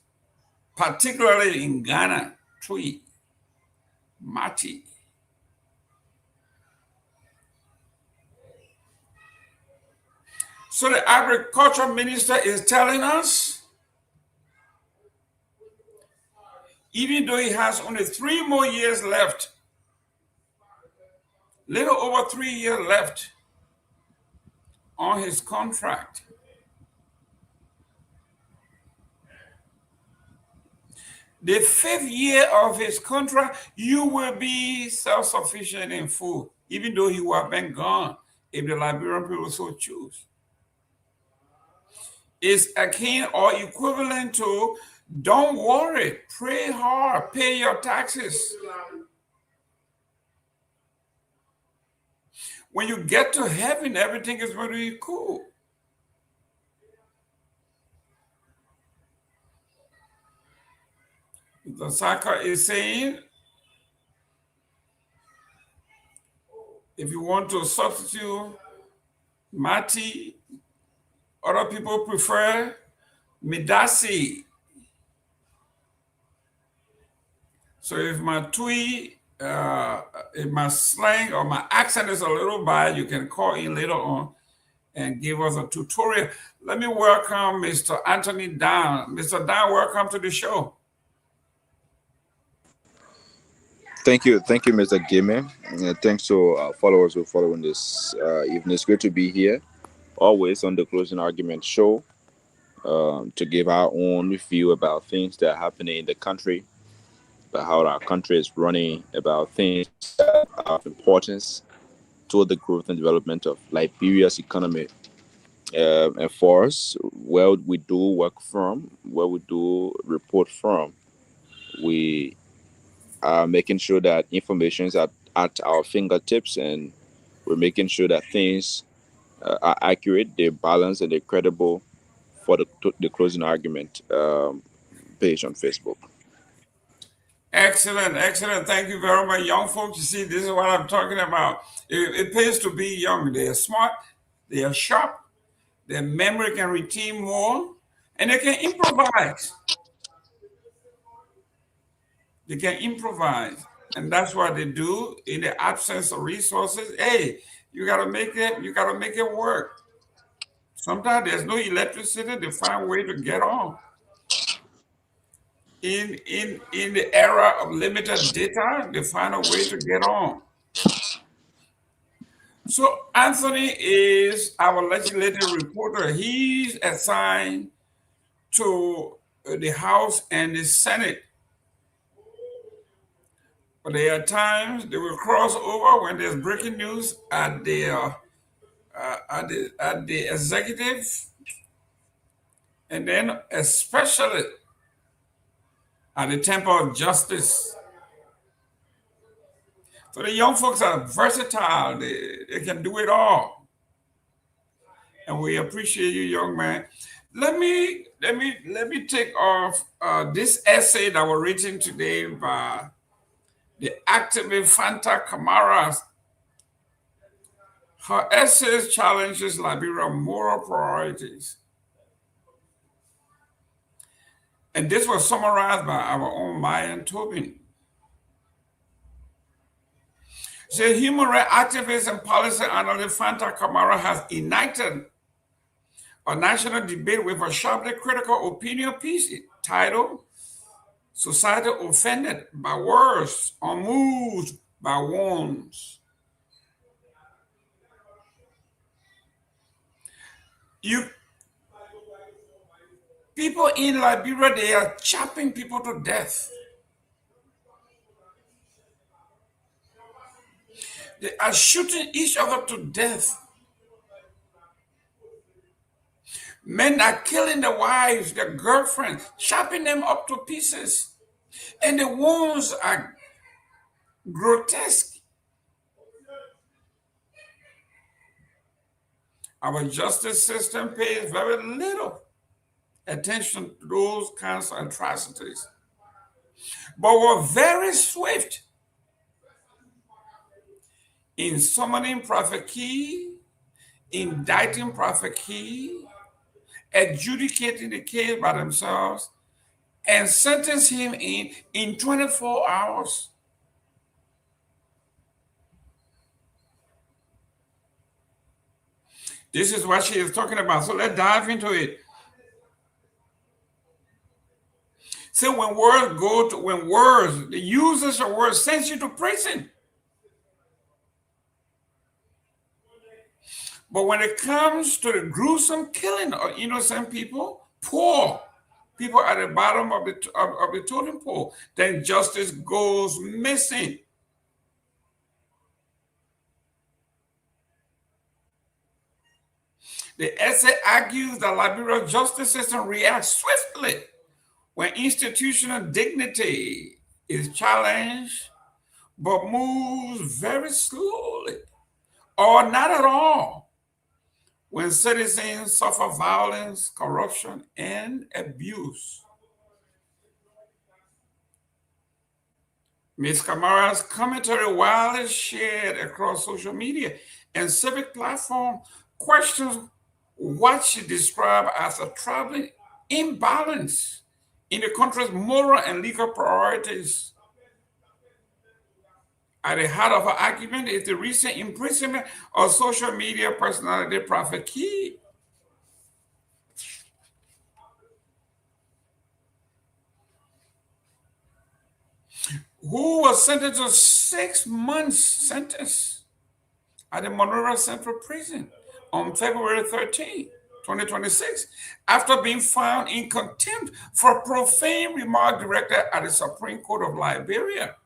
particularly in Ghana, Twi, Mati. So the agriculture minister is telling us, even though he has only 3 more years left, little over 3 years left on his contract, the 5th year of his contract, you will be self-sufficient in food, even though he would have been gone if the Liberian people so choose. It's akin or equivalent to, don't worry, pray hard, pay your taxes. When you get to heaven, everything is going to be cool. The Saka is saying, if you want to substitute Mati, other people prefer Midasi. So if my Twi, if my slang or my accent is a little bad, you can call in later on and give us a tutorial. Let me welcome Mr. Anthony Dan. Mr. Dan, welcome to the show. Thank you, Mr. Gayman. Thanks to our followers who are following this evening. It's great to be here, always on the Closing Argument show, to give our own view about things that are happening in the country, about how our country is running, about things of importance to the growth and development of Liberia's economy. And for us, where we do work from, where we do report from, we are making sure that information is at our fingertips, and we're making sure that things are accurate, they're balanced, and they're credible for the Closing Argument page on Facebook. Excellent, excellent. Thank you very much. Young folks, you see, this is what I'm talking about. It pays to be young. They are smart, they are sharp, their memory can retain more, and they can improvise. They can improvise. And that's what they do in the absence of resources. Hey, you gotta make it work. Sometimes there's no electricity, they find a way to get on. In the era of limited data, they find a way to get on. So Anthony is our legislative reporter. He's assigned to the House and the Senate. But there are times they will cross over when there's breaking news at the executive, and then especially at the Temple of Justice. So the young folks are versatile. They can do it all. And we appreciate you, young man. Let me take off this essay that was written today by the activist Fanta Kamara. Her essay challenges Liberia's moral priorities. And this was summarized by our own Myean Tobin. So human rights activist and policy analyst Fanta Kamara has ignited a national debate with a sharply critical opinion piece titled society offended by words or moved by wounds. People in Liberia, they are chopping people to death. They are shooting each other to death. Men are killing their wives, their girlfriends, chopping them up to pieces. And the wounds are grotesque. Our justice system pays very little attention to those kinds of atrocities. But we're very swift in summoning Prophet Key, indicting Prophet Key, adjudicating the case by themselves, and sentence him in 24 hours. This is what she is talking about. So let's dive into it. So when the users of words sends you to prison. But when it comes to the gruesome killing of innocent people, poor people at the bottom of the totem pole, then justice goes missing. The essay argues that Liberia's justice system reacts swiftly when institutional dignity is challenged, but moves very slowly or not at all when citizens suffer violence, corruption, and abuse. Ms. Kamara's commentary, widely shared across social media and civic platforms, questions what she described as a troubling imbalance in the country's moral and legal priorities. At the heart of her argument is the recent imprisonment of social media personality Prophet Key. Who was sentenced to 6 months sentence at the Monrovia Central Prison on February 13, 2026, after being found in contempt for profane remark directed at the Supreme Court of Liberia.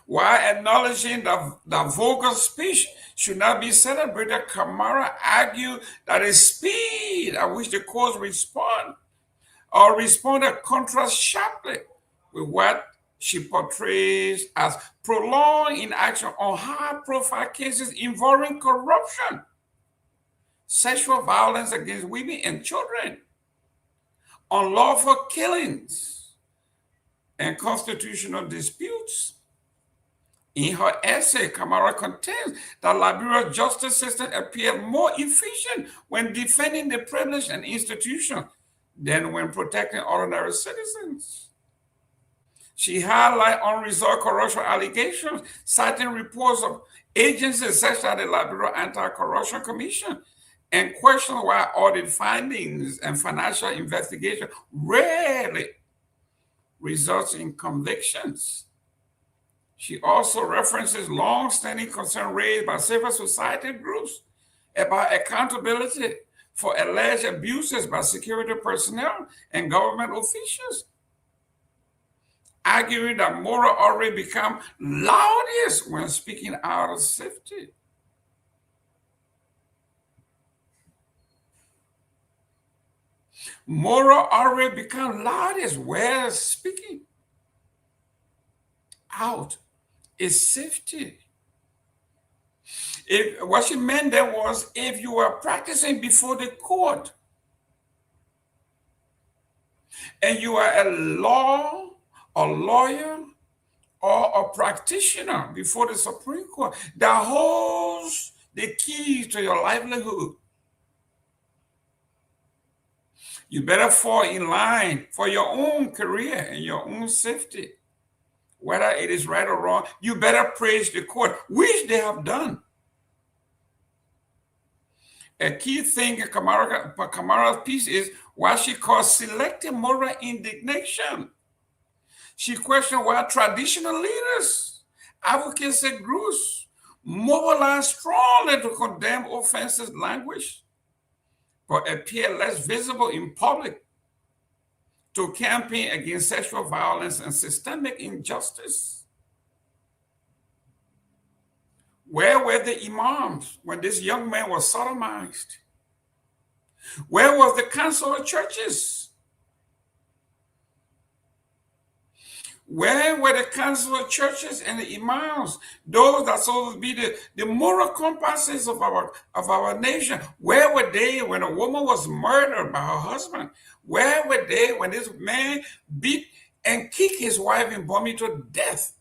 While acknowledging that vulgar speech should not be celebrated, Kamara argued that the speed at which the courts responded contrasts sharply with what she portrays as prolonged inaction on high-profile cases involving corruption, sexual violence against women and children, unlawful killings, and constitutional disputes. In her essay, Kamara contends that Liberia's justice system appeared more efficient when defending the privileged and institutions than when protecting ordinary citizens. She highlighted unresolved corruption allegations, citing reports of agencies such as the Liberia Anti-Corruption Commission, and questioned why audit findings and financial investigation rarely results in convictions. She also references long-standing concern raised by civil society groups about accountability for alleged abuses by security personnel and government officials, arguing that moral outrage become loudest when speaking out of safety. Moral outrage become loudest when speaking out is safety. What she meant there was if you were practicing before the court and you are a lawyer, or a practitioner before the Supreme Court that holds the keys to your livelihood, you better fall in line for your own career and your own safety. Whether it is right or wrong, you better praise the court, which they have done. A key thing in Kamara's piece is what she calls selective moral indignation. She questioned why traditional leaders, advocacy groups, mobilize strongly to condemn offensive language, but appear less visible in public to campaign against sexual violence and systemic injustice. Where were the imams when this young man was sodomized? Where was the council of churches? Where were the council of churches and the imams, those that supposed to be the moral compasses of our nation? Where were they when a woman was murdered by her husband? Where were they when this man beat and kicked his wife and bombed her to death?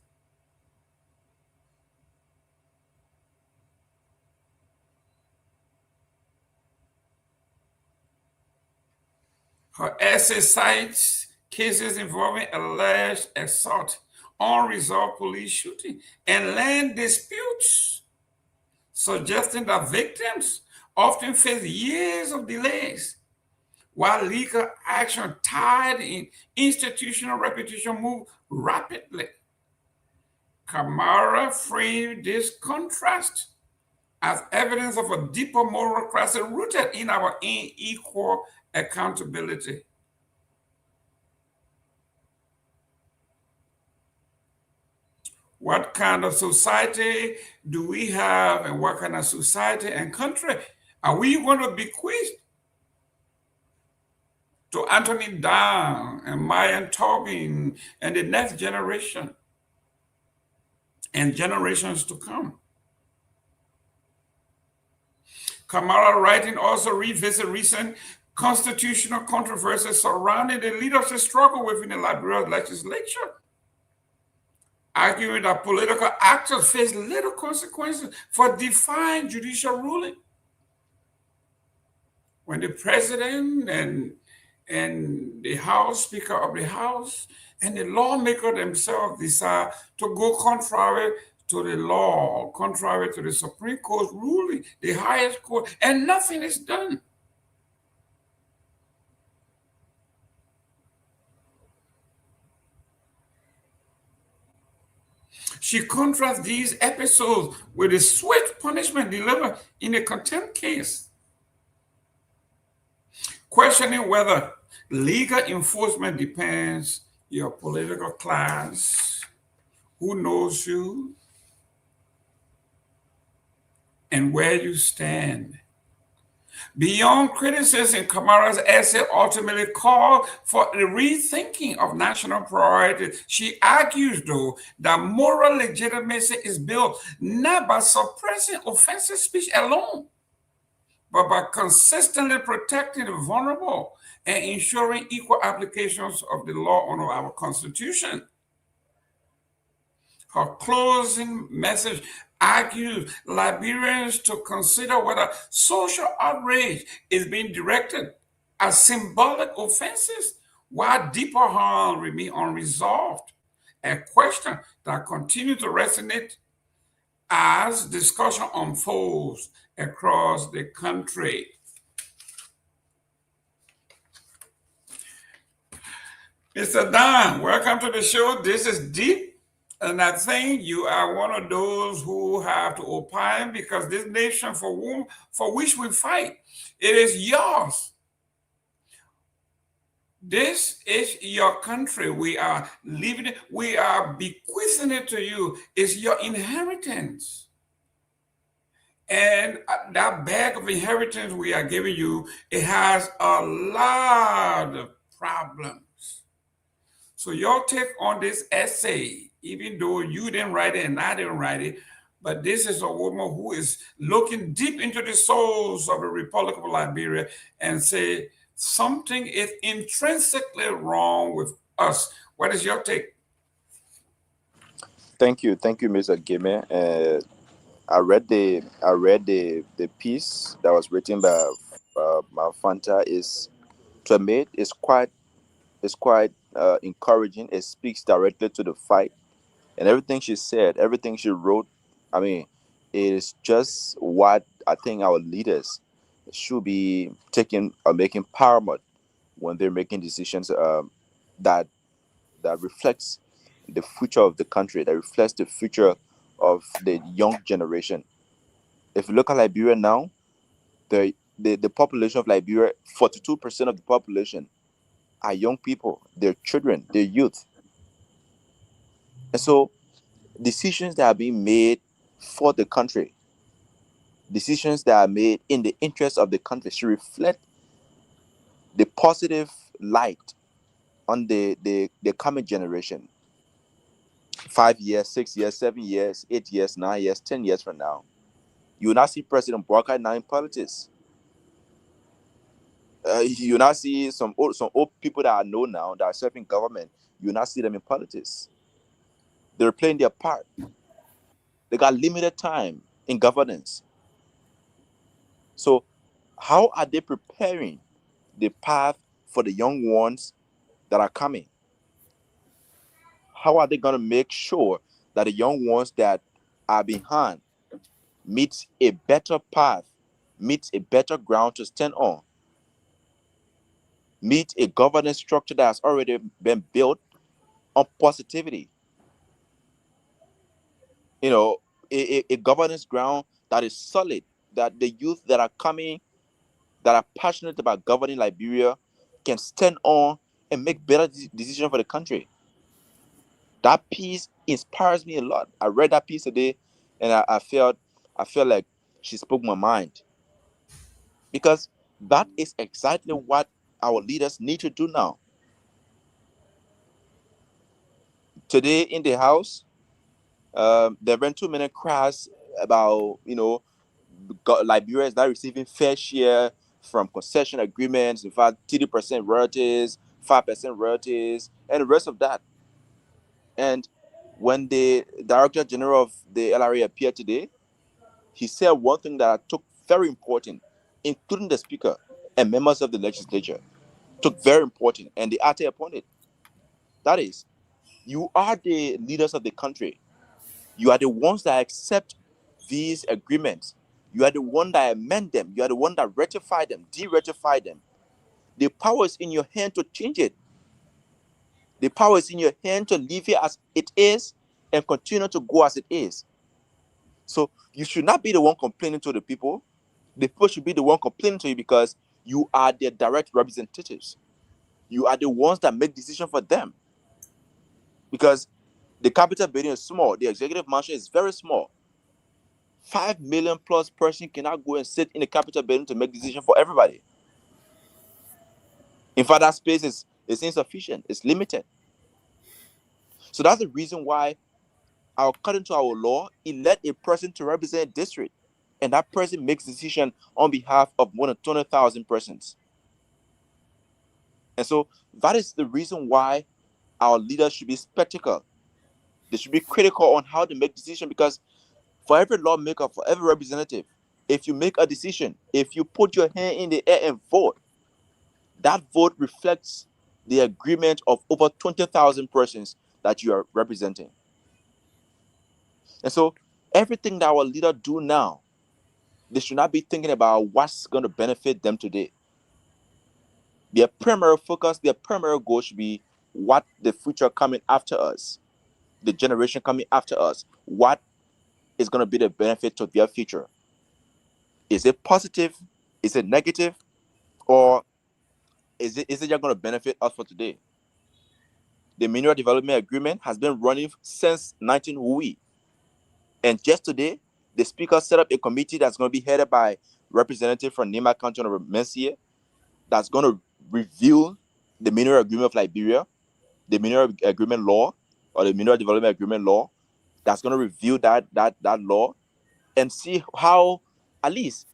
Her essay cites cases involving alleged assault, unresolved police shooting, and land disputes, suggesting that victims often face years of delays, while legal action tied in institutional reputation move rapidly. Kamara framed this contrast as evidence of a deeper moral crisis rooted in our unequal accountability. What kind of society do we have, and what kind of society and country are we going to bequeath to Anthony Down and Myean Torgbean and the next generation and generations to come? Kamara writing also revisit recent constitutional controversies surrounding the leadership struggle within the Liberia legislature, arguing that political actors face little consequences for defying judicial ruling. When the president and the House Speaker of the House and the lawmaker themselves decide to go contrary to the law, contrary to the Supreme Court ruling, the highest court, and nothing is done. She contrasts these episodes with the swift punishment delivered in a contempt case, questioning whether legal enforcement depends on your political class, who knows you, and where you stand. Beyond criticism, Kamara's essay ultimately called for the rethinking of national priorities. She argues, though, that moral legitimacy is built not by suppressing offensive speech alone, but by consistently protecting the vulnerable and ensuring equal applications of the law under our Constitution. Her closing message argues Liberians to consider whether social outrage is being directed at symbolic offenses while deeper harm remains unresolved, a question that continues to resonate as discussion unfolds across the country. Mr. Don, welcome to the show. This is deep. And I think you are one of those who have to opine, because this nation for which we fight, it is yours. This is your country. We are living it. We are bequeathing it to you. It's your inheritance. And that bag of inheritance we are giving you, it has a lot of problems. So your take on this essay, even though you didn't write it and I didn't write it, but this is a woman who is looking deep into the souls of the Republic of Liberia and say something is intrinsically wrong with us. What is your take? Thank you, Mr. Gayman. I read the piece that was written by Fanta. To me, it's quite encouraging. It speaks directly to the fight, and everything she said, everything she wrote, I mean, it is just what I think our leaders should be making paramount when they're making decisions that reflects the future of the country, that reflects the future of the young generation. If you look at Liberia now, the population of Liberia, 42% of the population are young people. They're children, they're youth. And so decisions that are being made for the country, decisions that are made in the interest of the country should reflect the positive light on the coming generation. 5 years, 6 years, 7 years, 8 years, 9 years, 10 years from now, you will not see President Boubacar now in politics. You will not see some old people that are known now that are serving government. You will not see them in politics. They're playing their part. They got limited time in governance. So how are they preparing the path for the young ones that are coming? How are they going to make sure that the young ones that are behind meet a better path, meet a better ground to stand on, meet a governance structure that has already been built on positivity? You know, a governance ground that is solid, that the youth that are coming, that are passionate about governing Liberia, can stand on and make better decisions for the country. That piece inspires me a lot. I read that piece today, and I felt like she spoke my mind, because that is exactly what our leaders need to do now. Today in the House, there have been too many cries about, Liberia is not receiving fair share from concession agreements. In fact, 30% royalties, 5% royalties, and the rest of that. And when the Director General of the LRA appeared today, he said one thing that I took very important, including the Speaker and members of the legislature, took very important, and they acted upon it. That is, you are the leaders of the country. You are the ones that accept these agreements. You are the one that amend them. You are the one that ratify them, de-ratify them. The power is in your hand to change it. The power is in your hand to leave it as it is and continue to go as it is. So you should not be the one complaining to the people. The people should be the one complaining to you, because you are their direct representatives. You are the ones that make decisions for them. Because the Capitol building is small. The executive mansion is very small. 5 million plus person cannot go and sit in the Capitol building to make decisions for everybody. In fact, that space is insufficient. It's limited. So that's the reason why, according to our law, elect a person to represent a district, and that person makes decision on behalf of more than 200,000 persons. And so that is the reason why our leaders should be spectacle. They should be critical on how they make decisions, because for every lawmaker, for every representative, if you make a decision, if you put your hand in the air and vote, that vote reflects the agreement of over 20,000 persons that you are representing. And so everything that our leaders do now, they should not be thinking about what's going to benefit them today. Their primary focus, their primary goal should be what the future coming after us, the generation coming after us, what is going to be the benefit to their future. Is it positive? Is it negative? Or is it just going to benefit us for today? The Mineral Development Agreement has been running since 1900. And just today, the Speaker set up a committee that's going to be headed by representative from Nema County of Myean, that's going to review the Mineral Agreement of Liberia, the Mineral Agreement Law, or the Mineral Development Agreement Law. That's going to review that law and see how, at least,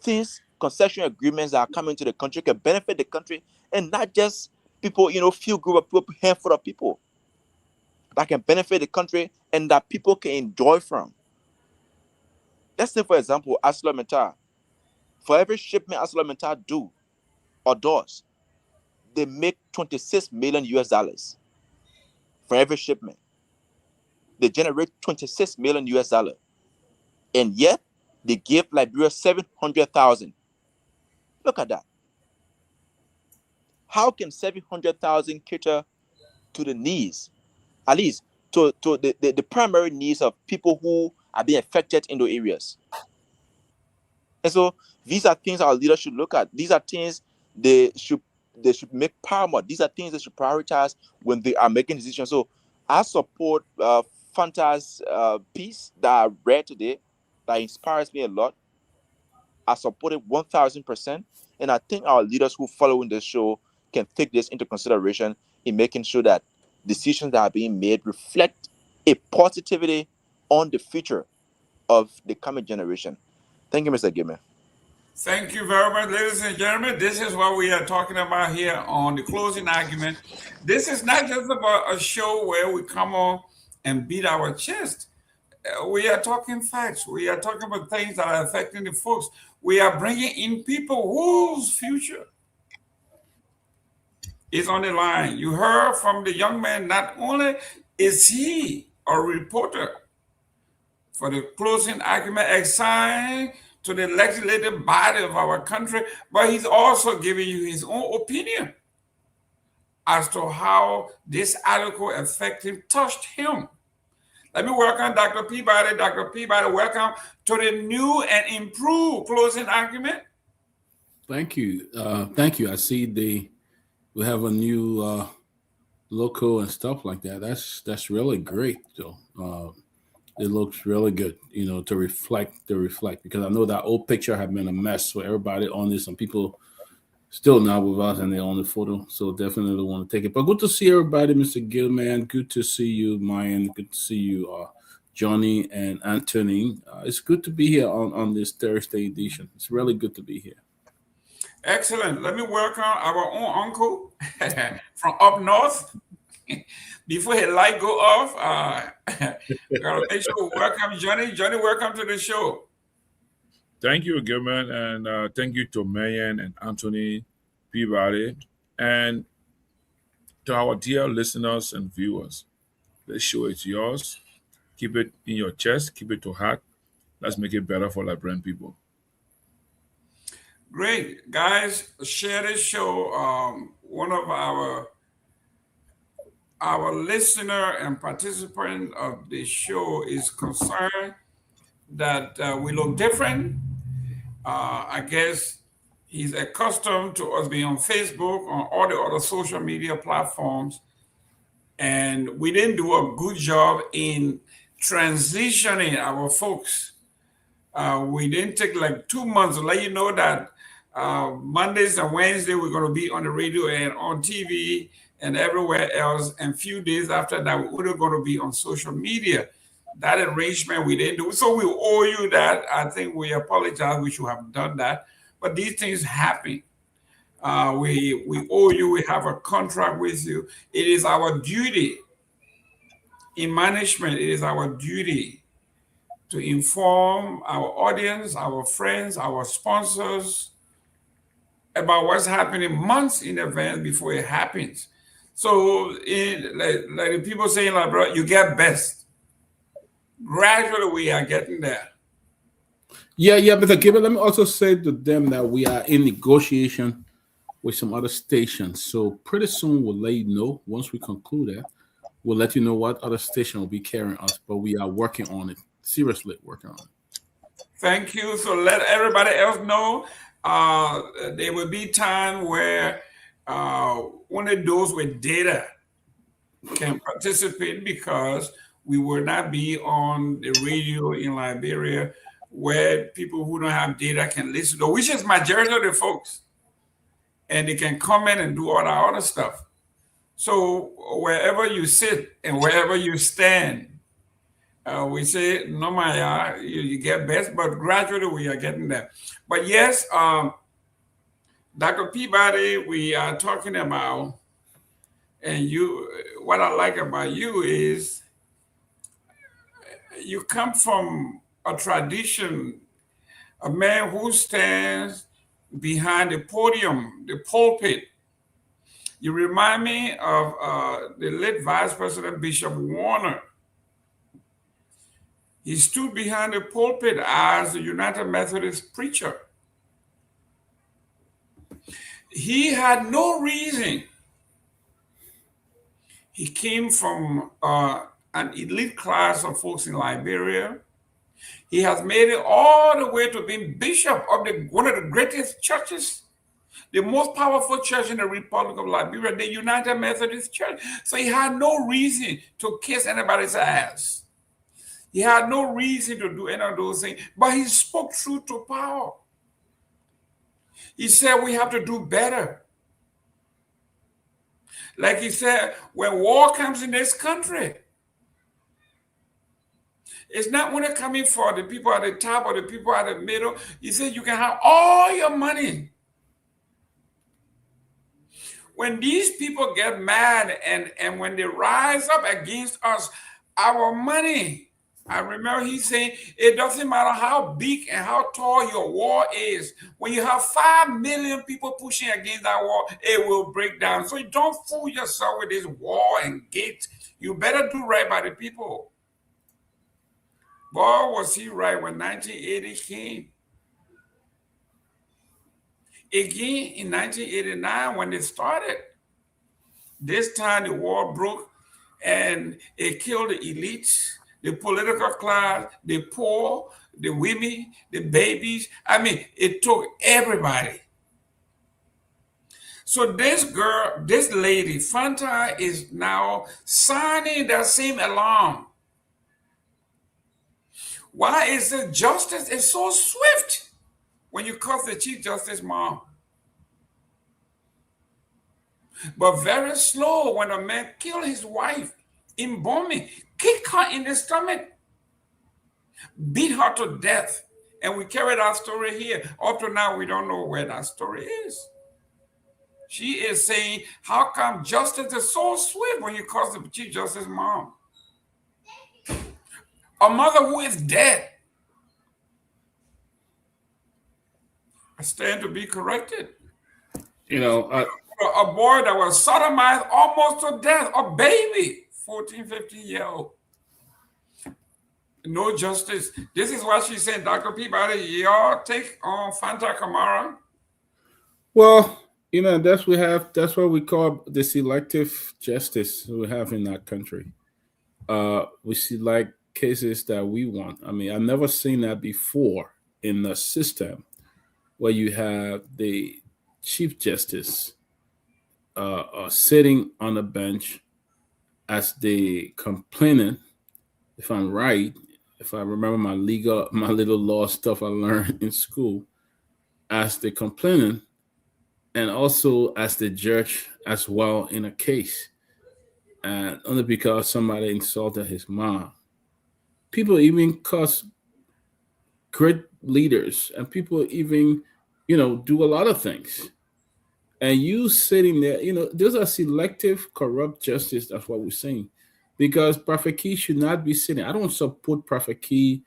these concession agreements that are coming to the country can benefit the country, and not just people, few group of people, handful of people that can benefit the country and that people can enjoy from. Let's say, for example, ArcelorMittal. For every shipment ArcelorMittal do or does, they make $26 million US. For every shipment, they generate $26 million US, and yet they give Liberia 700,000 Look at that. How can 700,000 cater to the needs, at least to the primary needs of people who are being affected in those areas? And so these are things our leaders should look at. These are things they should make paramount. These are things they should prioritize when they are making decisions. So I support Fanta's piece that I read today that inspires me a lot. I support it 1,000%. And I think our leaders who follow in the show can take this into consideration in making sure that decisions that are being made reflect a positivity on the future of the coming generation. Thank you, Mr. Gayman. Thank you very much, ladies and gentlemen. This is what we are talking about here on the closing argument. This is not just about a show where we come on and beat our chest. We are talking facts. We are talking about things that are affecting the folks. We are bringing in people whose future is on the line. You heard from the young man, not only is he a reporter for the closing argument assigned to the legislative body of our country, but he's also giving you his own opinion as to how this article affected him, touched him. Let me welcome Dr. Peabody. Dr. Peabody, welcome to the new and improved closing argument. Thank you. Thank you. I see we have a new logo and stuff like that. That's really great. So it looks really good, to reflect, because I know that old picture had been a mess. So everybody on this, some people still not with us and they're on the photo. So definitely want to take it. But good to see everybody, Mr. Gayman. Good to see you, Myean. Good to see you, Johnny and Anthony. It's good to be here on this Thursday edition. It's really good to be here. Excellent. Let me welcome our own uncle from up north. Before his light go off, gotta make sure welcome Johnny. Johnny, welcome to the show. Thank you, Gilman, and thank you to Myean and Anthony, Peabody, and to our dear listeners and viewers. This show is yours. Keep it in your chest. Keep it to heart. Let's make it better for Liberian people. Great. Guys, share this show. One of our listener and participant of the show is concerned that we look different. I guess he's accustomed to us being on Facebook, on all the other social media platforms, and we didn't do a good job in transitioning our folks. We didn't take like 2 months to let you know that Mondays and Wednesdays we're going to be on the radio and on TV and everywhere else, and a few days after that we're going to be on social media. That arrangement we didn't do, so we owe you that. I think we apologize. We should have done that, but these things happen. We owe you. We have a contract with you. It is our duty in management. It is our duty to inform our audience, our friends, our sponsors about what's happening months in advance before it happens. So, like the people saying, like, bro, you get best. Gradually, we are getting there. Yeah, but let me also say to them that we are in negotiation with some other stations. So pretty soon we'll let you know. Once we conclude that, we'll let you know what other station will be carrying us. But we are working on it. Seriously working on it. Thank you. So let everybody else know there will be time where one of those with data can participate, because we will not be on the radio in Liberia where people who don't have data can listen to, which is majority of the folks. And they can comment and do all that other stuff. So wherever you sit and wherever you stand, we say, no, Maya, you get best, but gradually we are getting there. But yes, Dr. Peabody, we are talking about, and what I like about you is you come from a tradition, a man who stands behind the podium, the pulpit. You remind me of the late Vice President Bishop Warner. He stood behind the pulpit as a United Methodist preacher. He had no reason. He came from an elite class of folks in Liberia. He has made it all the way to being bishop of one of the greatest churches, the most powerful church in the Republic of Liberia, the United Methodist Church. So he had no reason to kiss anybody's ass. He had no reason to do any of those things, but he spoke truth to power. He said we have to do better. Like he said, when war comes in this country, it's not only coming for the people at the top or the people at the middle. He said you can have all your money. When these people get mad and when they rise up against us, our money, I remember he saying, it doesn't matter how big and how tall your wall is. When you have 5 million people pushing against that wall, it will break down. So don't fool yourself with this wall and gate. You better do right by the people. Boy, was he right when 1980 came. Again, in 1989, when it started, this time the war broke and it killed the elites, the political class, the poor, the women, the babies. I mean, it took everybody. So this girl, this lady, Fanta, is now signing that same alarm. Why is the justice is so swift when you cuss the Chief Justice mom? But very slow when a man killed his wife in bombing, kicked her in the stomach, beat her to death. And we carry that story here. Up to now, we don't know where that story is. She is saying, how come justice is so swift when you cuss the Chief Justice mom? A mother who is dead. I stand to be corrected. You know, a boy that was sodomized almost to death, a baby, 14, 15-year-old. No justice. This is what she's saying, Dr. Peabody, y'all take on Fanta Kamara. Well, you know, that's what we call the selective justice we have in our country. We select cases that we want. I mean, I've never seen that before in the system where you have the Chief Justice sitting on the bench as the complainant, if I'm right, if I remember my little law stuff I learned in school, as the complainant and also as the judge as well in a case, and only because somebody insulted his mom. People even cuss great leaders, and people even, do a lot of things. And you sitting there, those are selective, corrupt justice. That's what we're saying. Because Prophet Key should not be sitting. I don't support Prophet Key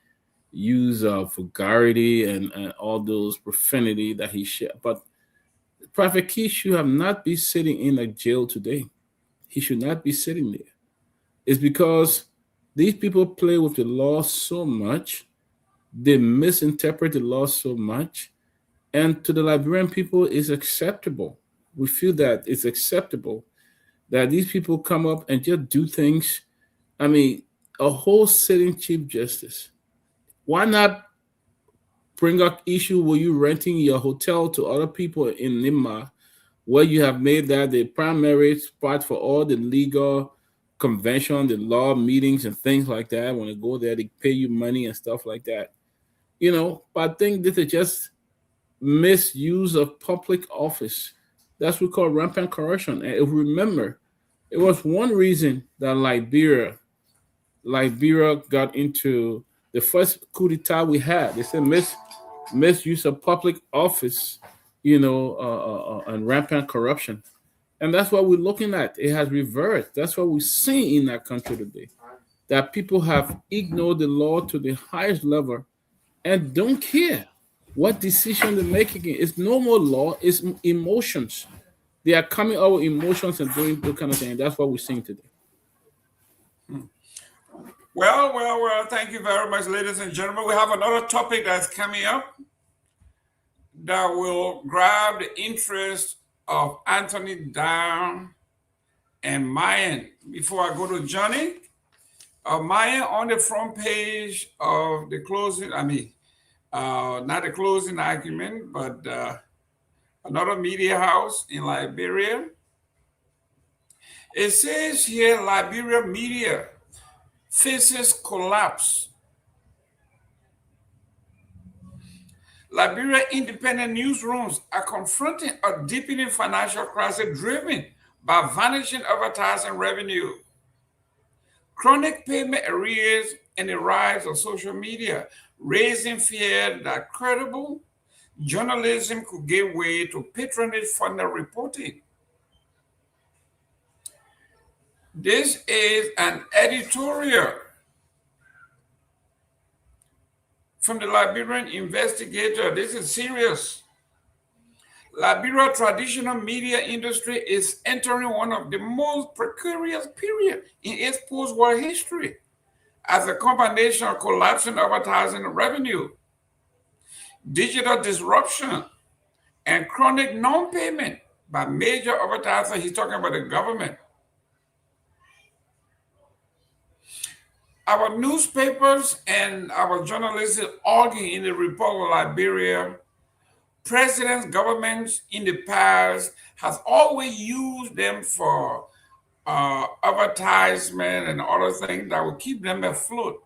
use of vulgarity and all those profanity that he shared. But Prophet Key should have not be sitting in a jail today. He should not be sitting there. It's because these people play with the law so much. They misinterpret the law so much. And to the Liberian people, it's acceptable. We feel that it's acceptable that these people come up and just do things. I mean, a whole sitting Chief Justice. Why not bring up issue where you renting your hotel to other people in Nima, where you have made that the primary spot for all the legal convention, the law meetings and things like that. When they go there, they pay you money and stuff like that. But I think this is just misuse of public office. That's what we call rampant corruption. And if we remember, it was one reason that Liberia got into the first coup d'etat we had. They said misuse of public office, and rampant corruption. And that's what we're looking at. It has reversed. That's what we're seeing in that country today. That people have ignored the law to the highest level and don't care what decision they're making. It's no more law, it's emotions. They are coming out with emotions and doing that kind of thing. That's what we're seeing today. Well, thank you very much, ladies and gentlemen. We have another topic that's coming up that will grab the interest of Anthony Down and Myean. Before I go to Johnny, Myean on the front page of the closing, not the closing argument, but another media house in Liberia. It says here, Liberia media faces collapse. Liberia independent newsrooms are confronting a deepening financial crisis driven by vanishing advertising revenue, chronic payment arrears, and the rise of social media, raising fear that credible journalism could give way to patronage-funded reporting. This is an editorial from the Liberian Investigator. This is serious. Liberia traditional media industry is entering one of the most precarious periods in its post-war history as a combination of collapsing advertising revenue, digital disruption, and chronic non-payment by major advertisers. He's talking about the government. Our newspapers and our journalists are arguing in the Republic of Liberia. Presidents, governments in the past has always used them for advertisement and other things that will keep them afloat.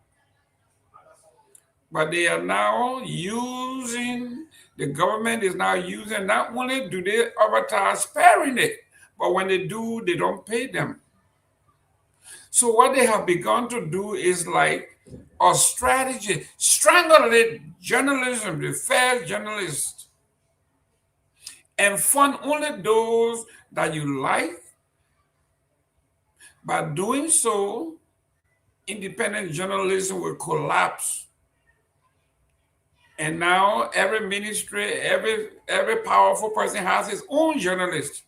But they are now using, the government is now using, not only do they advertise sparingly, but when they do, they don't pay them. So what they have begun to do is like a strategy, strangle the journalism, the fair journalists, and fund only those that you like. By doing so, independent journalism will collapse. And now every ministry, every powerful person has his own journalist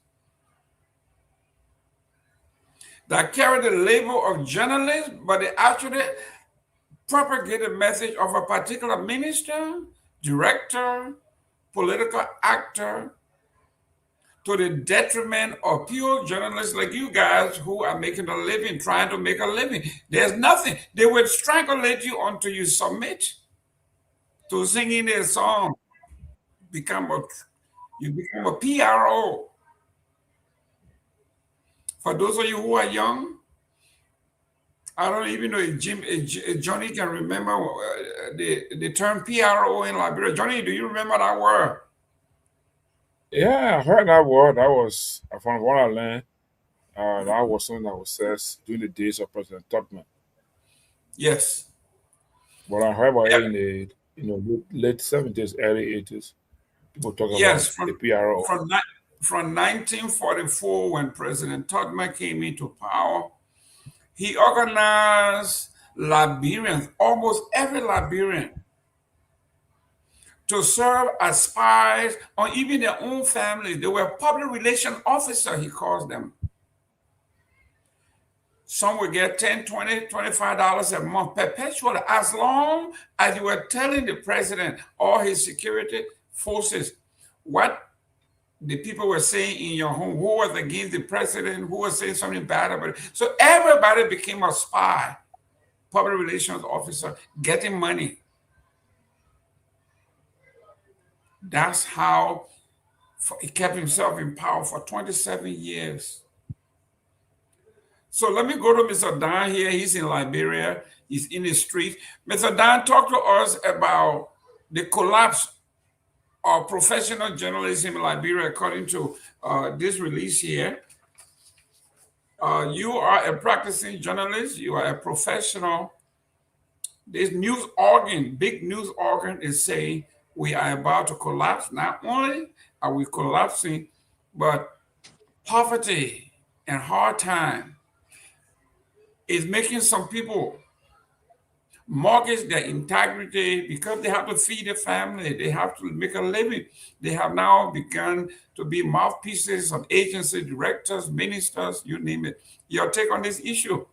that carry the label of journalist, but they actually propagate a message of a particular minister, director, political actor, to the detriment of pure journalists like you guys who are making a living, trying to make a living. There's nothing. They will strangulate you until you submit to singing their song. You become a PRO. For those of you who are young, I don't even know if Johnny can remember the term PRO in Liberia. Johnny, do you remember that word? Yeah, I heard that word. That was, from what I learned, that was something that was said during the days of President Torgbean. Yes. But I heard about it in the late 70s, early 80s. People talk about the PRO. From 1944, when President Torgbean came into power, he organized Liberians, almost every Liberian, to serve as spies on even their own families. They were public relations officers, he calls them. Some would get $10, $20, $25 a month perpetually, as long as you were telling the president or his security forces what the people were saying in your home, who was against the president, who was saying something bad about it. So everybody became a spy, public relations officer, getting money. That's how he kept himself in power for 27 years. So let me go to Mr. Dan here. He's in Liberia. He's in the street. Mr. Dan, talk to us about the collapse of professional journalism in Liberia, according to this release here. You are a practicing journalist. You are a professional. This news organ, big news organ, is saying we are about to collapse. Not only are we collapsing, but poverty and hard time is making some people mortgage their integrity because they have to feed their family. They have to make a living. They have now begun to be mouthpieces of agency directors, ministers, you name it. Your take on this issue?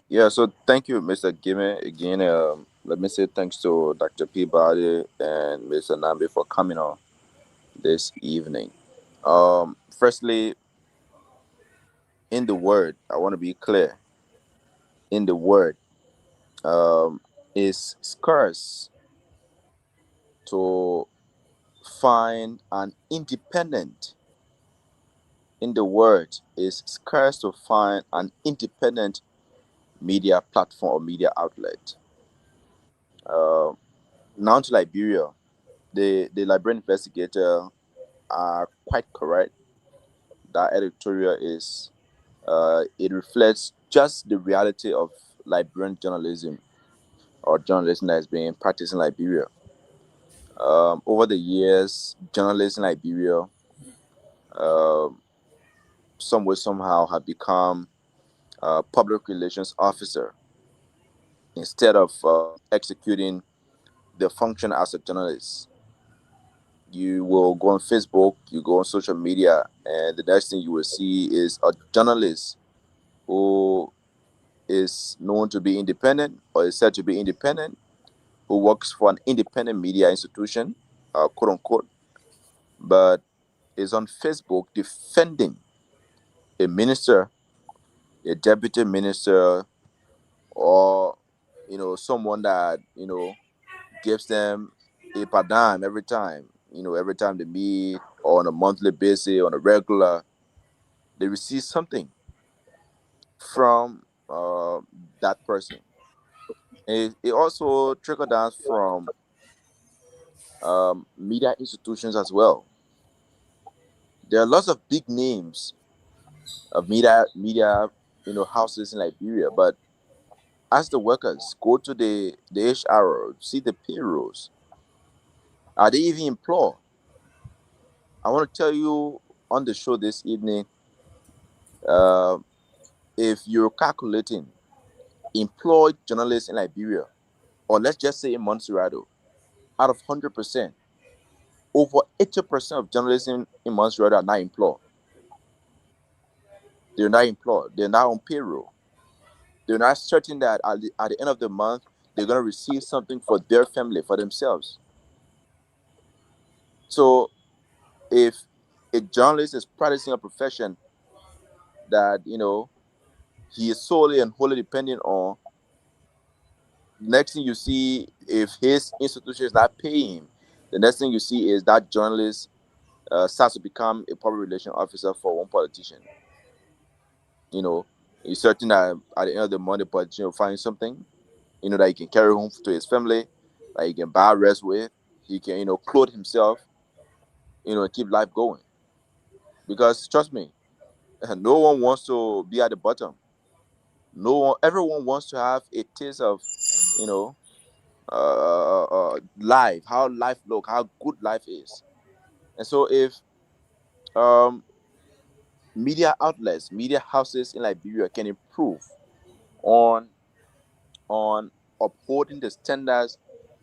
Yeah, so thank you, Mr. Gayman. Again, let me say thanks to Dr. Peabody and Mr. Nagbe for coming on this evening. Firstly, in the word, I want to be clear. In the word, is scarce to find an independent. In the word, is scarce to find an independent media platform or media outlet. Uh, Now to Liberia, the Liberian investigator are quite correct. That editorial is it reflects just the reality of Liberian journalism or journalism that is being practiced in Liberia. Over the years, journalists in Liberia, um some way somehow, have become public relations officer instead of executing their function as a journalist. You will go on Facebook, you go on social media, and the next thing you will see is a journalist who is known to be independent or is said to be independent, who works for an independent media institution, quote unquote, but is on Facebook defending a minister, a deputy minister, or someone that gives them a per dime every time. Every time they meet, or on a monthly basis, on a regular, they receive something from that person. It also trickled down from media institutions as well. There are lots of big names of media houses in Liberia, but as the workers go to the HR, see the payrolls, are they even employed? I want to tell you on the show this evening, uh, if you're calculating employed journalists in Liberia, or let's just say in Montserrado, out of 100%, over 80% of journalists in Montserrado are not employed. They're not employed. They're not on payroll. They're not certain that at the end of the month, they're going to receive something for their family, for themselves. So if a journalist is practicing a profession that, he is solely and wholly dependent on, next thing you see, if his institution is not paying him, the next thing you see is that journalist starts to become a public relation officer for one politician. He's certain that at the end of the month, the politician will find something, that he can carry home to his family, that he can buy rest with, he can, clothe himself, and keep life going. Because trust me, no one wants to be at the bottom. Everyone wants to have a taste of, you know, life, how life look, how good life is. And so if um, media outlets, media houses in Liberia can improve on upholding the standards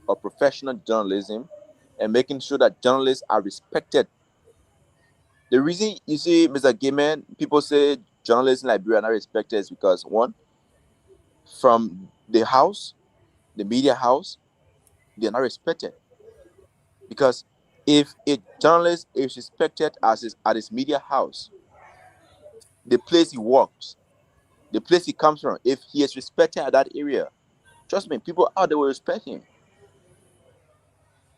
of professional journalism and making sure that journalists are respected. The reason you see, Mr. Gayman, people say journalists in Liberia are not respected is because, one, from the house, the media house, they're not respected. Because if a journalist is respected at his media house, the place he works, the place he comes from, if he is respected at that area, trust me, people out there will respect him.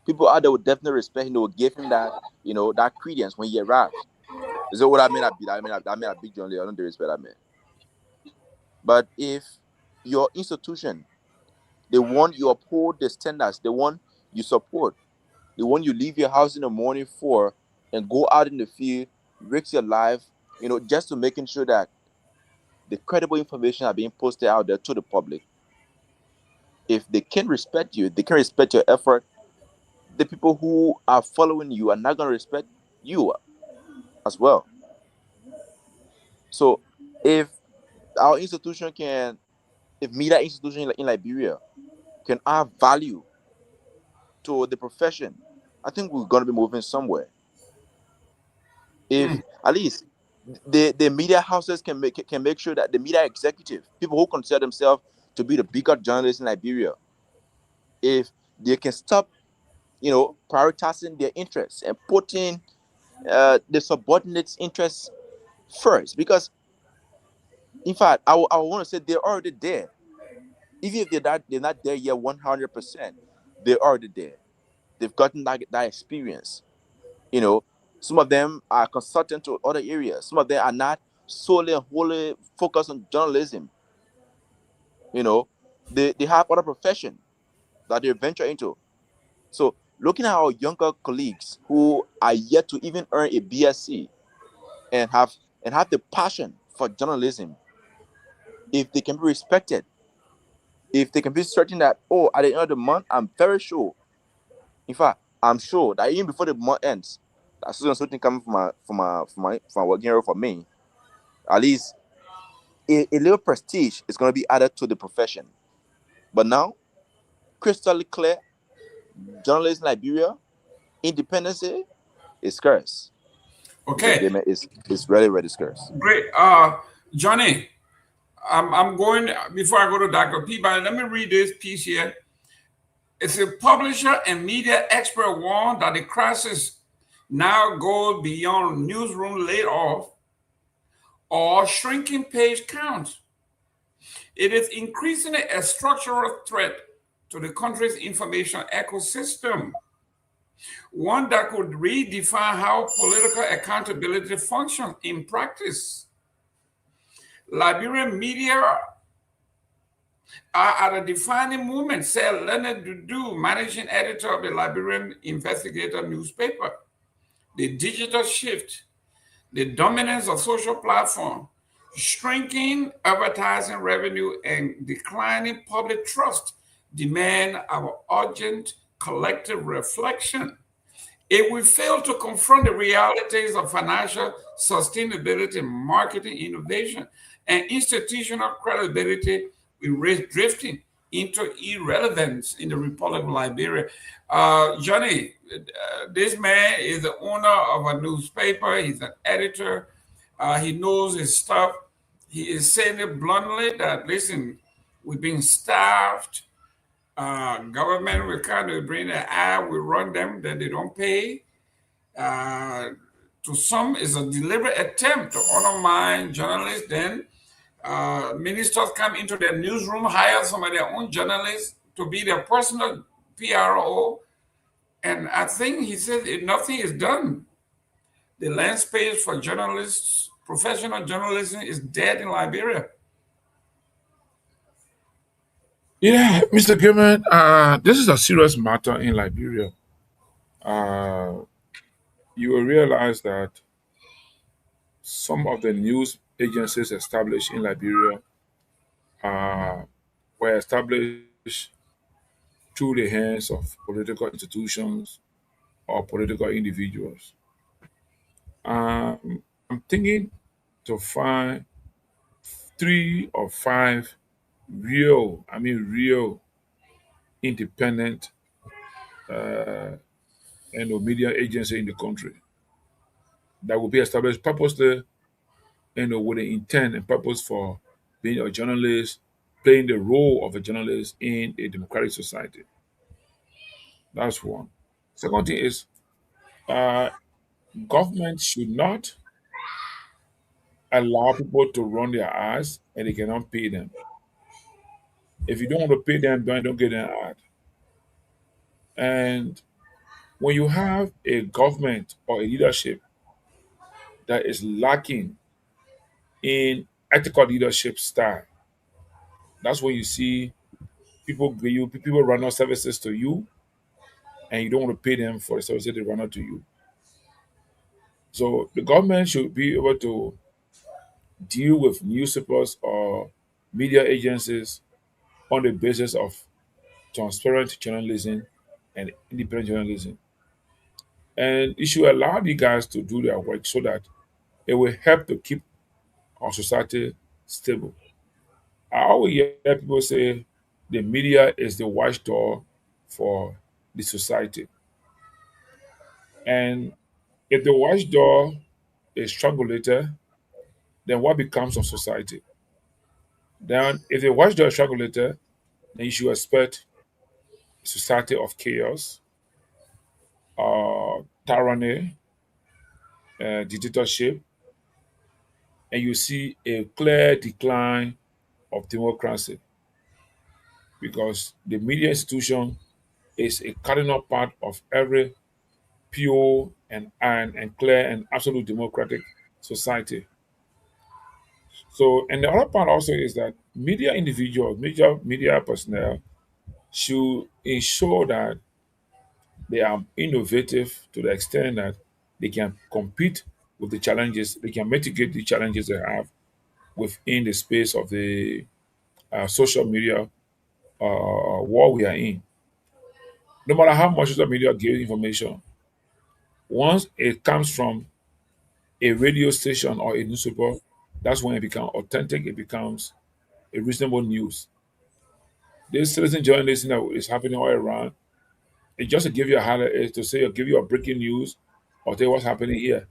People out there will definitely respect him. They will give him that, that credence when he arrives. Is that what I mean? I mean a big journalist. I don't respect that man. But if your institution, the one you uphold the standards, the one you support, the one you leave your house in the morning for and go out in the field, risk your life, just to making sure that the credible information are being posted out there to the public. If they can respect you, they can respect your effort, the people who are following you are not going to respect you as well. So if our institution if media institution in Liberia can add value to the profession, I think we're going to be moving somewhere. If at least the media houses can make sure that the media executive, people who consider themselves to be the bigger journalists in Liberia, if they can stop, prioritizing their interests and putting the subordinates' interests first. Because, in fact, I want to say they're already there. Even if they're not there yet 100%, they're already there. They've gotten that experience. You know, some of them are consultant to other areas. Some of them are not solely and wholly focused on journalism. You know, they have other profession that they venture into. So looking at our younger colleagues who are yet to even earn a BSc and have the passion for journalism, if they can be respected, if they can be certain that, oh, at the end of the month, I'm very sure. In fact, I'm sure that even before the month ends, that something coming from my working area for me, at least a little prestige is going to be added to the profession. But now, crystal clear, journalism in Liberia, independence is scarce. Okay, It's really, really scarce. great. Johnny, I'm going, before I go to Dr. Peabody, let me read this piece here. It's a publisher and media expert warned that the crisis now goes beyond newsroom layoff or shrinking page count. It is increasingly a structural threat to the country's information ecosystem, one that could redefine how political accountability functions in practice. Liberian media are at a defining moment, said Leonard Dudu, managing editor of the Liberian Investigator newspaper. The digital shift, the dominance of social platforms, shrinking advertising revenue, and declining public trust demand our urgent collective reflection. If we fail to confront the realities of financial sustainability, marketing innovation, and institutional credibility, we risk drifting into irrelevance in the Republic of Liberia. Johnny, this man is the owner of a newspaper. He's an editor. He knows his stuff. He is saying it bluntly that, listen, we've been starved. Government will kind of bring an eye, we run them, that they don't pay. To some, is a deliberate attempt to undermine journalists. Then ministers come into their newsroom, hire some of their own journalists to be their personal PRO. And I think he said nothing is done. The land space for journalists, professional journalism, is dead in Liberia. Yeah, Mr. Gayman, this is a serious matter in Liberia. You will realize that some of the news agencies established in Liberia were established through the hands of political institutions or political individuals. I'm thinking to find 3 or 5 real independent media agency in the country that will be established purposely, with the intent and purpose for being a journalist, playing the role of a journalist in a democratic society. That's one. Second thing is, government should not allow people to run their ads and they cannot pay them. If you don't want to pay them, don't get an ad. And when you have a government or a leadership that is lacking in ethical leadership style, that's when you see people run out services to you, and you don't want to pay them for the services they run out to you. So the government should be able to deal with newspapers or media agencies on the basis of transparent journalism and independent journalism. And it should allow the guys to do their work so that it will help to keep our society stable. I always hear people say the media is the watchdog for the society. And if the watchdog is strangulated, then what becomes of society? Then if the watchdog is strangulated, then you should expect a society of chaos, tyranny, dictatorship, and you see a clear decline of democracy because the media institution is a cardinal part of every pure and clear and absolute democratic society. So, and the other part also is that media individuals, media personnel should ensure that they are innovative to the extent that they can compete with the challenges, they can mitigate the challenges they have within the space of the social media war we are in. No matter how much social media gives information, once it comes from a radio station or a newspaper, that's when it becomes authentic, it becomes a reasonable news. This citizen journalism that is happening all around, it's just to give you a highlight, is to say or give you a breaking news or tell you what's happening here.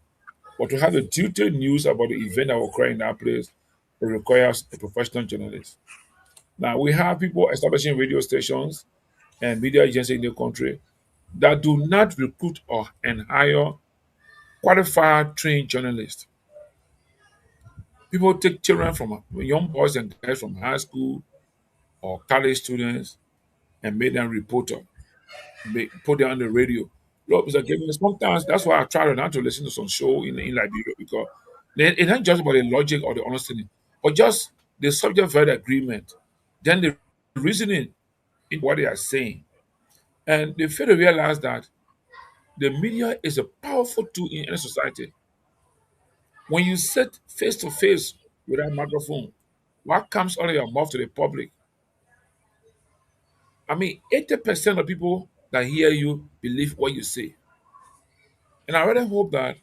But to have the detailed news about the event that will occur in that place, it requires a professional journalist. Now we have people establishing radio stations and media agencies in the country that do not recruit or and hire qualified trained journalists. People take children from young boys and girls from high school or college students and make them reporter, put them on the radio. Look, Mr. Gavin, sometimes that's why I try not to listen to some show in Liberia because it's not just about the logic or the understanding, but just the subject verb agreement, then the reasoning in what they are saying. And they fail to realize that the media is a powerful tool in any society. When you sit face to face with that microphone, what comes out of your mouth to the public? I mean, 80% of people that hear you believe what you say. And I really hope that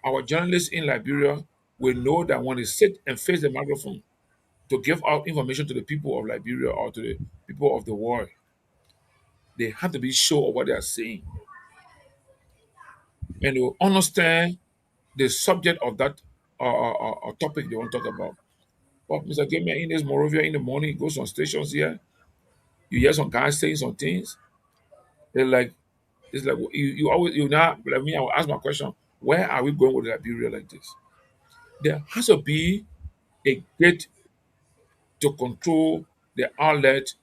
our journalists in Liberia will know that when they sit and face the microphone to give out information to the people of Liberia or to the people of the world, they have to be sure of what they are saying. And they will understand the subject of that topic they want to talk about. But Mr. Gayman, in this Morovia in the morning, he goes on stations here. You hear some guys saying some things. They're like, it's like you always you now. Like me, I will ask my question: where are we going with Liberia like this? There has to be a gate to control the outlet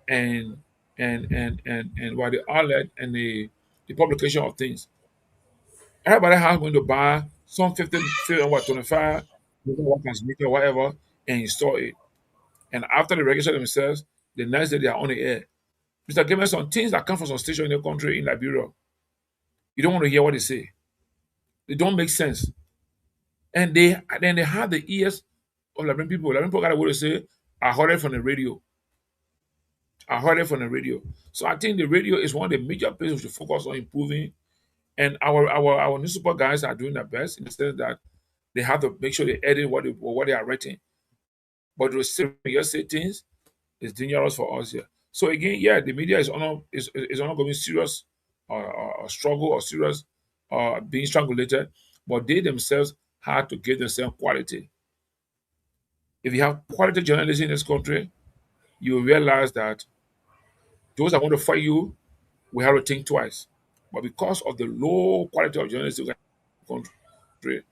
and by the outlet and the publication of things. Everybody has going to buy some 15, 25, transmitter, whatever, and install it. And after they register themselves, the next day they are on the air. Mr. Gayman, some things that come from some station in the country in Liberia, you don't want to hear what they say. They don't make sense. And then they have the ears of Liberian people. Liberian people got to say, I heard it from the radio. I heard it from the radio. So I think the radio is one of the major places to focus on improving. And our newspaper guys are doing their best in the sense that they have to make sure they edit what they are writing. But to say things is dangerous for us here. So again, yeah, the media is going serious struggle or serious being strangulated, but they themselves had to give themselves quality. If you have quality journalism in this country, you will realize that those that want to fight you, we have to think twice. But because of the low quality of journalism in the country,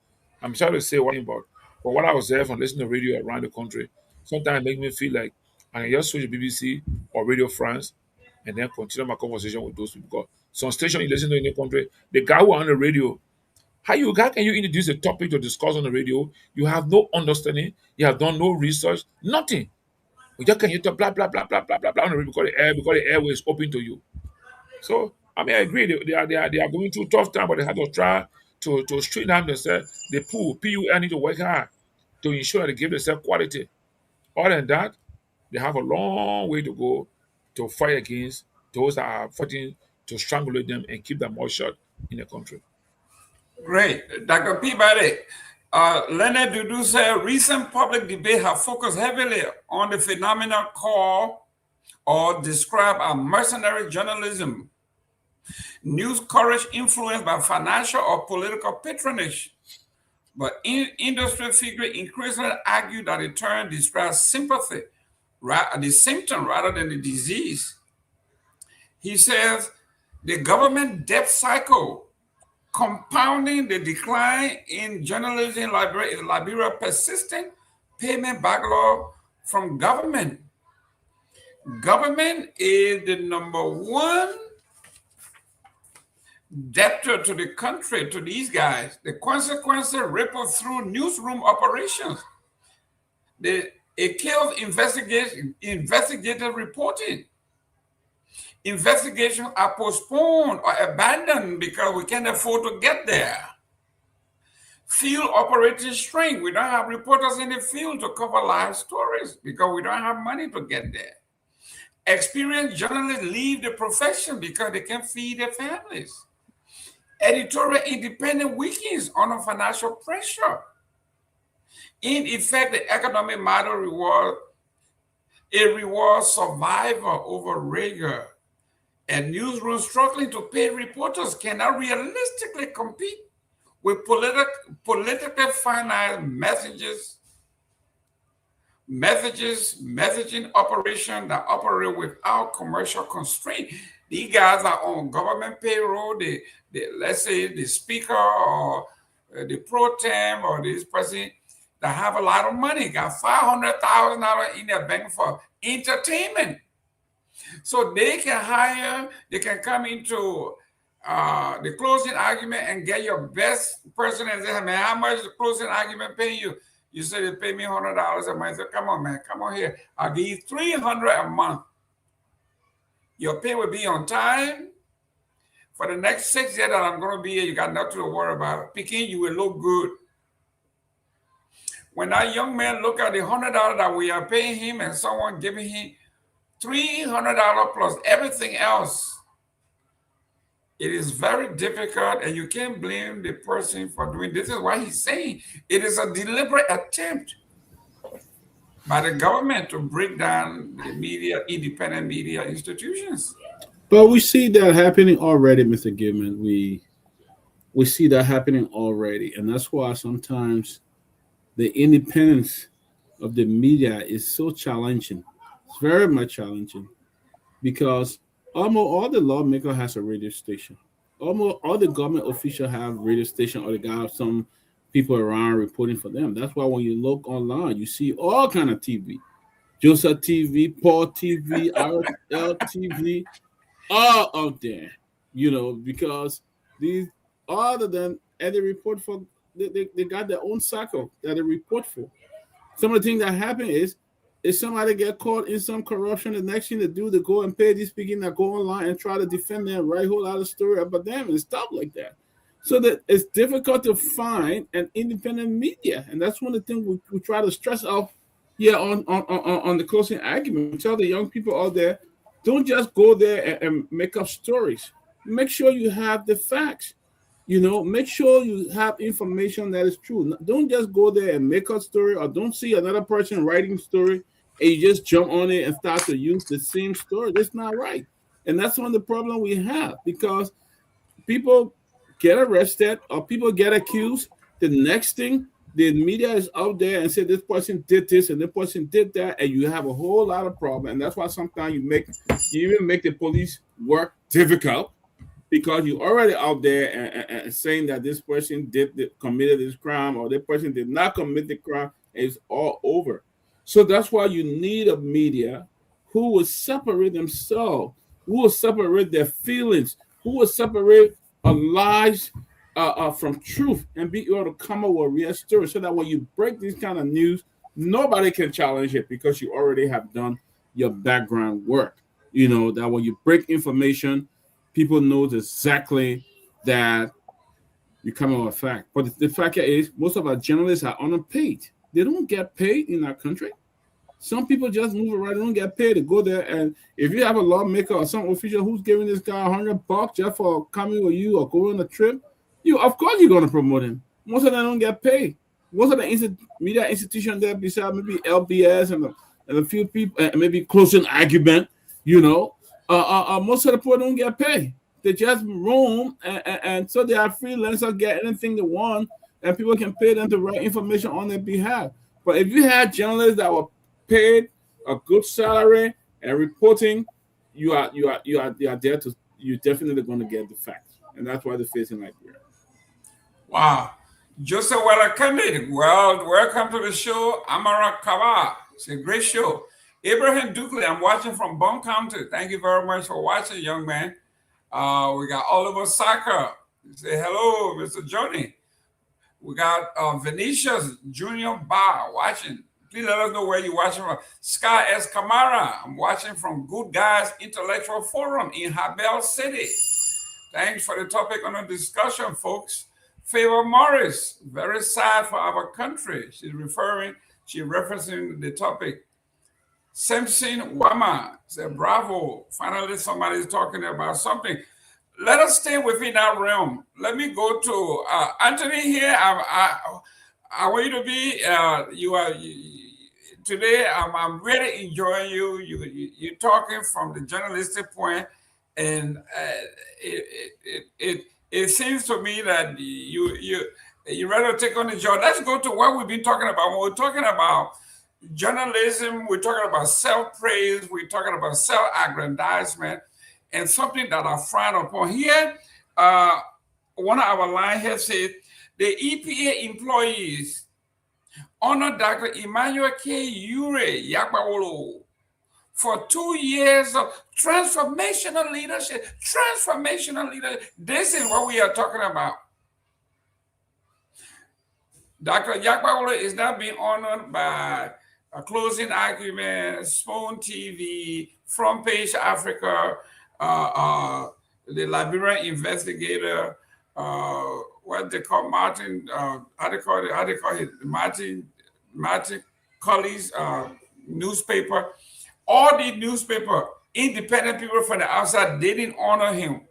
I'm sorry to say what about. But when I was there from listening to radio around the country, sometimes it makes me feel like I can just switch to BBC or Radio France and then continue my conversation with those people. Because some station you listen to in the country, the guy who on the radio, how can you introduce a topic to discuss on the radio? You have no understanding, you have done no research, nothing. You just can you talk blah blah blah blah blah blah blah on the radio because the airway is open to you. So I mean I agree they are going through tough time, but they have to try to straighten out themselves. The PUN need to work hard to ensure that they give themselves quality. Other than that, they have a long way to go to fight against those that are fighting to strangulate them and keep them all shut in the country. Great. Dr. Peabody, Leonard Dudu said recent public debate have focused heavily on the phenomenon called or described as mercenary journalism, news coverage influenced by financial or political patronage. But industry figures increasingly argue that the term describes sympathy, the symptom rather than the disease. He says the government debt cycle compounding the decline in journalism in Liberia, persistent payment backlog from government. Government is the number one debtor to the country, to these guys. The consequences ripple through newsroom operations. It kills investigative reporting. Investigations are postponed or abandoned because we can't afford to get there. Field operators shrink. We don't have reporters in the field to cover live stories because we don't have money to get there. Experienced journalists leave the profession because they can't feed their families. Editorial independence weakens under financial pressure. In effect, the economic model rewards survival over rigor. And newsrooms struggling to pay reporters cannot realistically compete with politically financed messaging operation that operate without commercial constraint. These guys are on government payroll. Let's say the speaker or the pro tem or this person that have a lot of money got $500,000 in their bank for entertainment. So they can come into the closing argument and get your best person and say, man, how much the closing argument pay you? You say they pay me $100 a month. I say, come on, man, come on here. I'll give you $300 a month. Your pay will be on time. For the next 6 years that I'm going to be here, you got nothing to worry about. Picking, you will look good. When that young man look at the $100 that we are paying him and someone giving him $300 plus everything else, it is very difficult, and you can't blame the person for doing this. This is why he's saying it is a deliberate attempt by the government to break down the media, independent media institutions. But we see that happening already, Mr. Gayman. We see that happening already, and that's why sometimes the independence of the media is so challenging. It's very much challenging because almost all the lawmaker has a radio station. Almost all the government officials have radio station, or they got some people around reporting for them. That's why when you look online, you see all kind of TV. Joseph TV, Paul TV, RL TV, all out there, because these other than and they report for they got their own cycle that they report for. Some of the things that happen is if somebody get caught in some corruption, the next thing they do, they go and pay these people that go online and try to defend them, write a whole lot of story about them and stuff like that. So that it's difficult to find an independent media. And that's one of the things we try to stress out here on the closing argument. Tell the young people out there, don't just go there and make up stories. Make sure you have the facts. Make sure you have information that is true. Don't just go there and make a story, or don't see another person writing story and you just jump on it and start to use the same story. That's not right. And that's one of the problems we have, because people get arrested or people get accused. The next thing, the media is out there and say this person did this and this person did that, and you have a whole lot of problems. And that's why sometimes you even make the police work difficult, because you're already out there and saying that this person committed this crime or this person did not commit the crime. It's all over. So that's why you need a media who will separate themselves, who will separate their feelings, who will separate lies from truth, and be able to come up with a real story, so that when you break this kind of news, nobody can challenge it, because you already have done your background work. That when you break information, people know exactly that you come up with a fact. But the fact is, most of our journalists are underpaid. They don't get paid in our country. Some people just move around, they don't get paid to go there. And if you have a lawmaker or some official who's giving this guy $100 just for coming with you or going on a trip, of course you're going to promote him. Most of them don't get paid. Most of the media institutions there, besides maybe LBS and a few people, and maybe closing argument, most of the people don't get paid. They just roam, and so they are freelancers, get anything they want, and people can pay them to write information on their behalf. But if you had journalists that were paid a good salary and reporting, you are there you're definitely going to get the facts, and that's why they're facing Liberia. Wow. Joseph Wellacandid, well, welcome to the show. Amara Kawa. It's a great show. Abraham Dukley, I'm watching from Bone County. Thank you very much for watching, young man. We got Oliver Saka. Say hello, Mr. Johnny. We got Venetia's Junior Bar watching. Please let us know where you're watching from. Sky S. Kamara, I'm watching from Good Guys Intellectual Forum in Habel City. Thanks for the topic on the discussion, folks. Favor Morris, very sad for our country. She's referencing the topic. Simpson Wama said, bravo. Finally, somebody's talking about something. Let us stay within that realm. Let me go to Anthony here. I want you to be, today I'm really enjoying you. You're talking from the journalistic point, and it seems to me that you rather take on the job. Let's go to what we've been talking about. When we're talking about journalism, we're talking about self-praise, we're talking about self-aggrandizement, and something that I frown upon. Here, one of our line here said, the EPA employees honor Dr. Emmanuel K. Ure Yakbawolo for 2 years of transformational leadership. Transformational leadership. This is what we are talking about. Dr. Yakbawolo is now being honored by a closing argument, Spoon TV, Front Page Africa, the Liberian investigator, what they call Martin, how they call it, Martin Colley's newspaper. All the newspaper, independent people from the outside, they didn't honor him.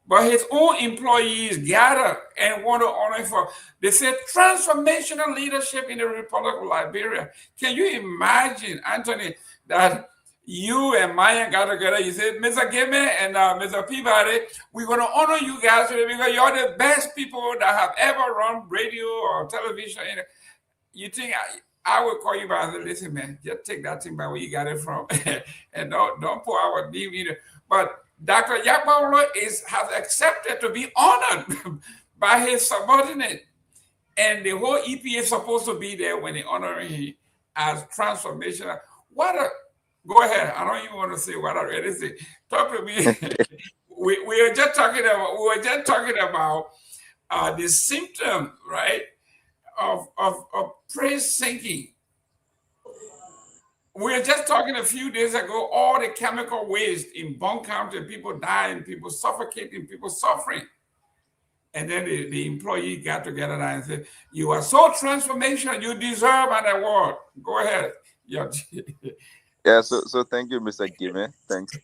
But his own employees gather and want to honor him for, they said, transformational leadership in the Republic of Liberia. Can you imagine, Anthony, that you and Myean got together? You said, Mr. Gayman and Mr. Peabody, we're going to honor you guys today because you're the best people that have ever run radio or television. You think I would call you back and say, listen, man, just take that thing back where you got it from and don't pull our name either. But Dr. Yakbawolo has accepted to be honored by his subordinate. And the whole EPA is supposed to be there when they honor him as transformational. Go ahead. I don't even want to say what I already say. Talk to me. we were just talking about the symptom, right, of praise sinking. We were just talking a few days ago, all the chemical waste in Bone County, people dying, people suffocating, people suffering. And then the employee got together and said, you are so transformational, you deserve an award. Go ahead. Yeah, so thank you, Mr. Gayman. Thanks.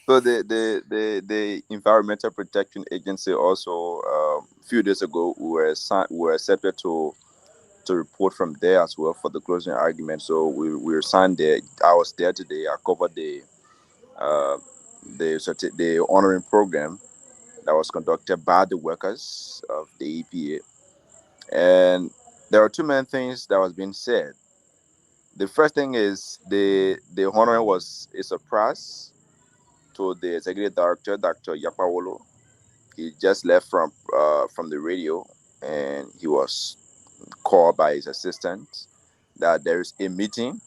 So the Environmental Protection Agency also, a few days ago, we were accepted to report from there as well for the closing argument. So we were signed there. I was there today. I covered the honoring program that was conducted by the workers of the EPA. And there are two main things that was being said. The first thing is the honoring was a surprise to the executive director, Dr. Yakbawolo. He just left from the radio, and he was called by his assistant that there is a meeting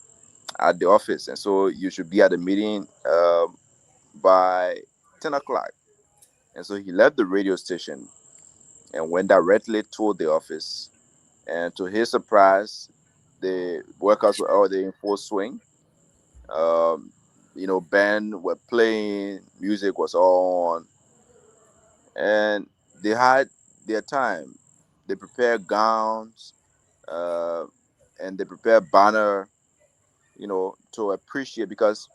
at the office, and so you should be at the meeting by 10 o'clock. And so he left the radio station and went directly to the office. And to his surprise, the workers were already in full swing. Band were playing, music was on, and they had their time. They prepared gowns, and they prepared banner, to appreciate, because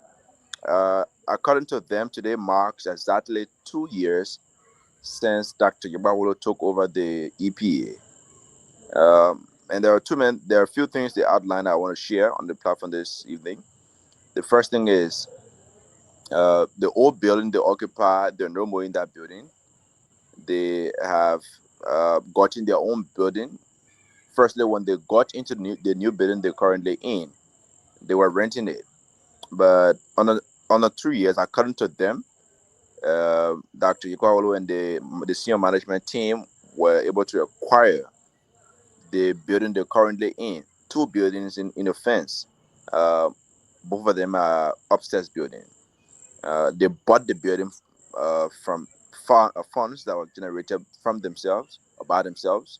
according to them, today marks exactly 2 years since Dr. Yakbawolo took over the EPA. And there are a few things they outlined I want to share on the platform this evening. The first thing is the old building they occupy, they're no more in that building. They have gotten their own building. Firstly, when they got into the new building they're currently in, they were renting it. But on the 3 years, according to them, Dr. Nyenwolo and the senior management team were able to acquire the building they're currently in. 2 buildings in a fence. Both of them are upstairs building. They bought the building from funds that were generated from themselves or by themselves,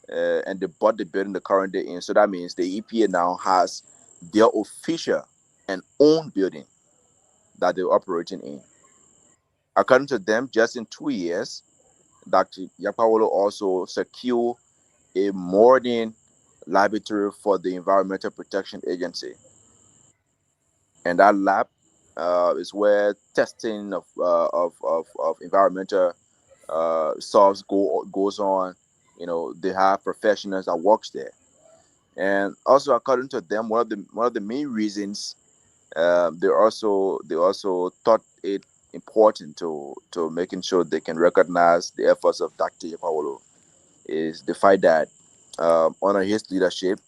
and they bought the building they're currently in. So that means the EPA now has their official and own building that they're operating in. According to them, just in 2 years, Dr. Nyenwolo also secured a modern laboratory for the Environmental Protection Agency. And that lab is where testing of environmental solves goes on. They have professionals that works there. And also, according to them, one of the main reasons they also thought it important to making sure they can recognize the efforts of Dr. Nyenwolo is the fact that under his leadership,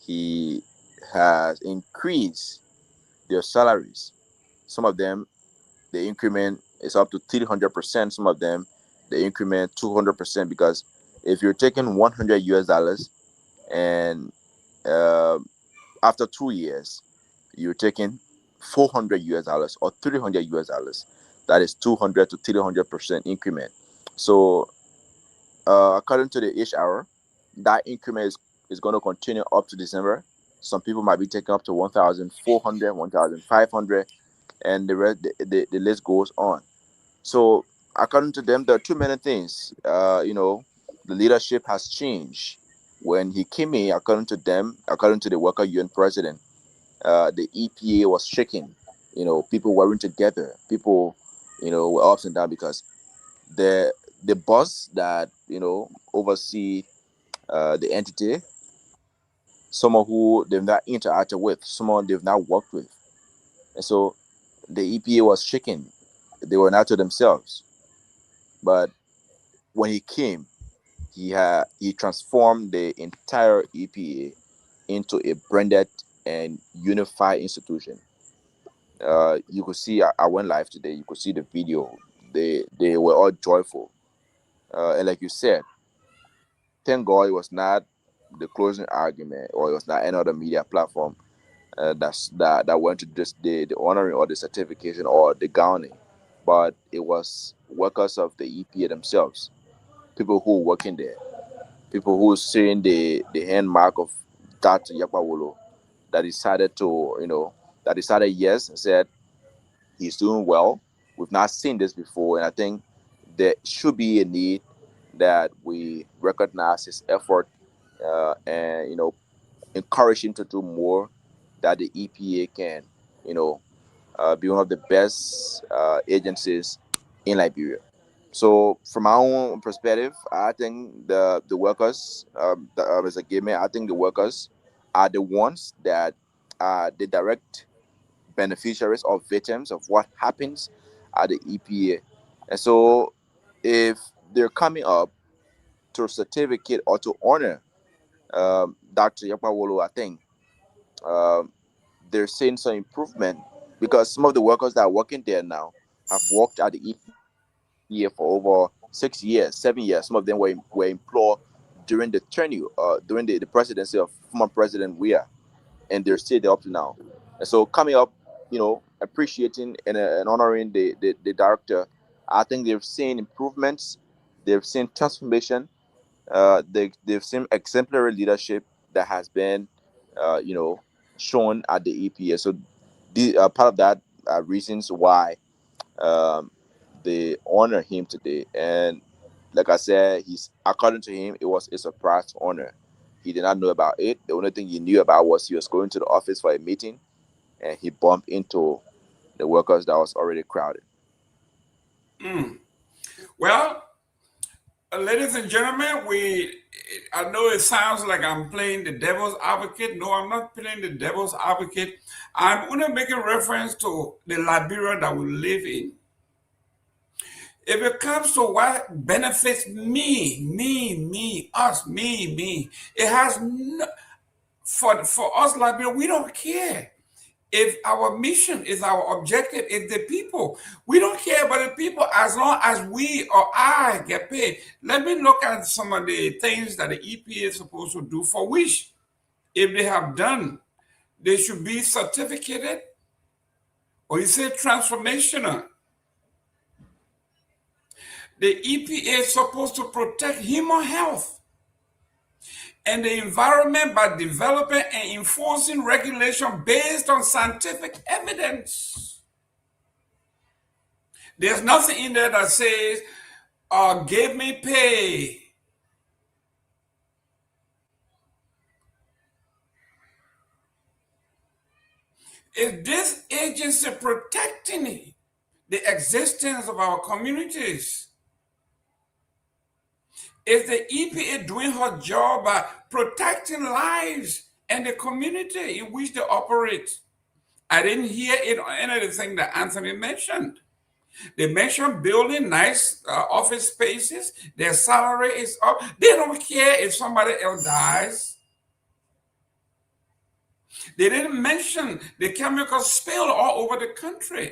he has increased their salaries. Some of them, the increment is up to 300%. Some of them, the increment 200%. Because if you're taking $100 and after 2 years, you're taking $400 or $300, that is 200 to 300% increment. So, according to the HR, that increment is going to continue up to December. Some people might be taking up to 1,400, 1,500, and the rest, the list goes on. So, according to them, there are too many things. The leadership has changed. When he came in, according to them, according to the Worker Union president, the EPA was shaking. People weren't together. People, were ups and down because the boss that oversee the entity, someone who they've not interacted with, someone they've not worked with, and so the EPA was shaking. They were not to themselves. But when he came, he transformed the entire EPA into a branded and unified institution. You could see, I went live today. You could see the video. They were all joyful, and like you said, thank God it was not the closing argument, or it was not any other media platform that went to just the honoring or the certification or the gowning, but it was workers of the EPA themselves, people who were working there, people who seeing the hand mark of Dr. Nyenwolo, that decided yes, and said he's doing well. We've not seen this before, and I think there should be a need that we recognize his effort, and encourage him to do more, that the EPA can be one of the best agencies in Liberia. So from my own perspective, I think the workers, as a gamer, I think the workers are the ones that are the direct beneficiaries or victims of what happens at the EPA. And so if they're coming up to certificate or to honor Dr. Nyenwolo, I think they're seeing some improvement, because some of the workers that are working there now have worked at the EPA for over 6 years, 7 years. Some of them were employed during the tenure, during the presidency of former President Weah, and they're still there up to now. And so coming up, appreciating and honoring the director, I think they've seen improvements, they've seen transformation, they've seen exemplary leadership that has been, shown at the EPA. So the part of that reasons why they honor him today. And like I said, according to him, it was a surprise honor. He did not know about it. The only thing he knew about was he was going to the office for a meeting, and he bumped into the workers that was already crowded. Well, ladies and gentlemen, I know it sounds like I'm playing the devil's advocate. No, I'm not playing the devil's advocate. I'm going to make a reference to the Liberia that we live in. If it comes to what benefits me, us, me, it has for us Liberia, we don't care. if our mission, is our objective, is the people. We don't care about the people as long as we or I get paid. Let me look at some of the things that the EPA is supposed to do, for which, if they have done, they should be certificated, or you say transformational. The EPA is supposed to protect human health and the environment by developing and enforcing regulation based on scientific evidence. There's nothing in there that says, give me pay. Is this agency protecting the existence of our communities? Is the EPA doing her job by protecting lives and the community in which they operate? I didn't hear it on any of the things that Anthony mentioned. They mentioned building nice office spaces. Their salary is up. They don't care if somebody else dies. They didn't mention the chemical spill all over the country.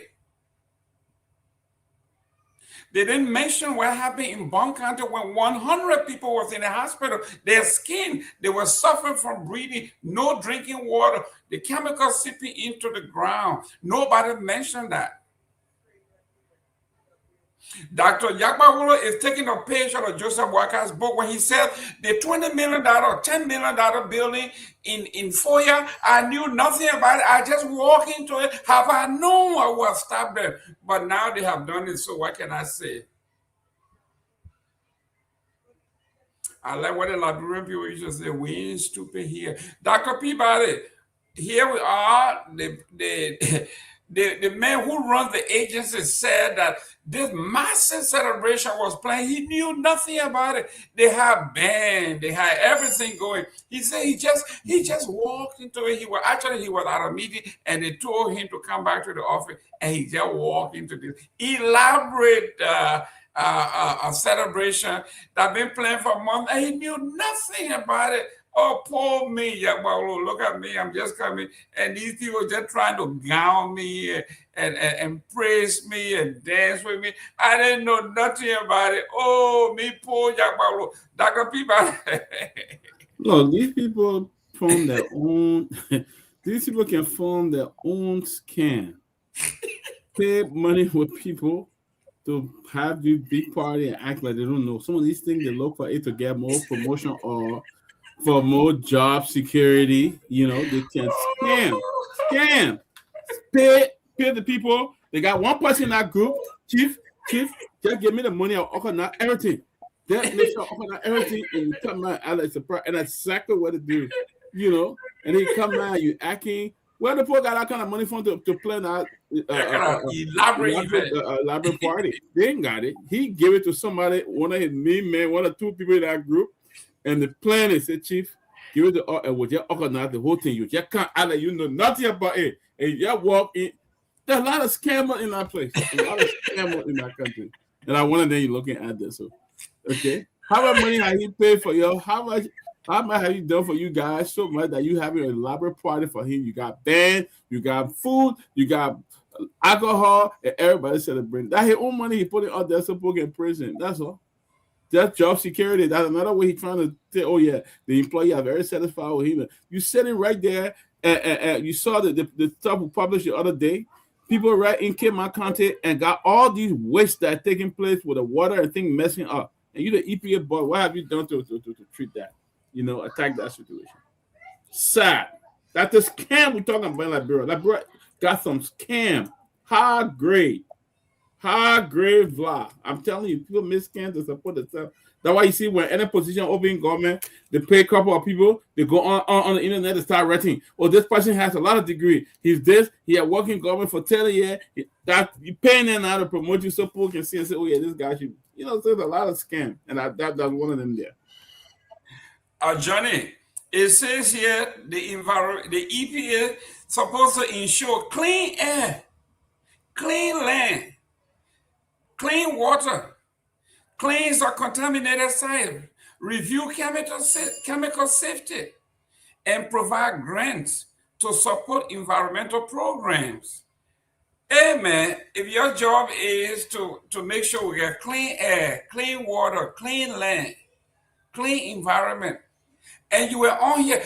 They didn't mention what happened in Bond County when 100 people was in the hospital. Their skin, they were suffering from breathing, no drinking water, the chemicals seeping into the ground. Nobody mentioned that. Dr. Nyenwolo is taking a page out of Joseph Boakar's book when he said the $20 million or $10 million building in Foya, I knew nothing about it. I just walked into it. Have I known I would have stopped there? But now they have done it, so what can I say? I like what the Liberian people used to say, we ain't stupid here. Dr. Peabody, here we are. The man who runs the agency said that this massive celebration was planned. He knew nothing about it. They had band, they had everything going. He said he just walked into it. He was at a meeting and they told him to come back to the office, and he just walked into this elaborate a celebration that been planned for months, and he knew nothing about it. Oh, poor me, Nyenwolo, look at me, I'm just coming. And these people just trying to gown me and praise me and dance with me. I didn't know nothing about it. Oh, me, poor Nyenwolo. Dr. Peabody. No, these people form their own, these people can form their own scam. Pay money with people to have you big party and act like they don't know. Some of these things, they look for it to get more promotion or for more job security. You know, they can scam, pay the people. They got one person in that group, chief, just give me the money, I'll organize everything. That makes sure organize everything, and you come out as a surprise, and that's exactly what it do, you know. And then you come out, you acting. Where the poor got that kind of money from to plan that elaborate party? They ain't got it. He gave it to somebody, one of his main men, one or two people in that group. And the plan is, chief, give it to us and we'll just organize the whole thing. You just can't add you know nothing about it. And you just walk in. There's a lot of scammers in that place. A lot of scammers in that country. And I wonder then you're looking at this. So, okay. How much money have you paid for you? How much have you done for you guys so much that you having an elaborate party for him? You got band, you got food, you got alcohol, and everybody celebrating. That's his own money he put it out there so people in prison. That's all. That's job security. That's another way he's trying to say, oh, yeah, the employee are very satisfied with him. You sitting right there, and you saw the stuff we published the other day. People right in Kehleboe County and got all these wastes that are taking place with the water and things messing up. And you the EPA boy, what have you done to treat that? You know, attack that situation. Sad. That's the scam we're talking about in Liberia. Liberia got some scam. High grade vlog. I'm telling you, people miss scams to support themselves. That's why you see when any position open in government, they pay a couple of people, they go on the internet and start writing. Oh, this person has a lot of degree. He's this, he had worked in government for 10 years. That you paying them now to promote you so people can see and say, oh yeah, this guy should, you know, there's a lot of scam. And that's one of them there. Johnny, it says here the EPA supposed to ensure clean air, clean land, clean water, cleans or contaminated site, review chemical safety, and provide grants to support environmental programs. Amen. If your job is to make sure we get clean air, clean water, clean land, clean environment, and you were on here,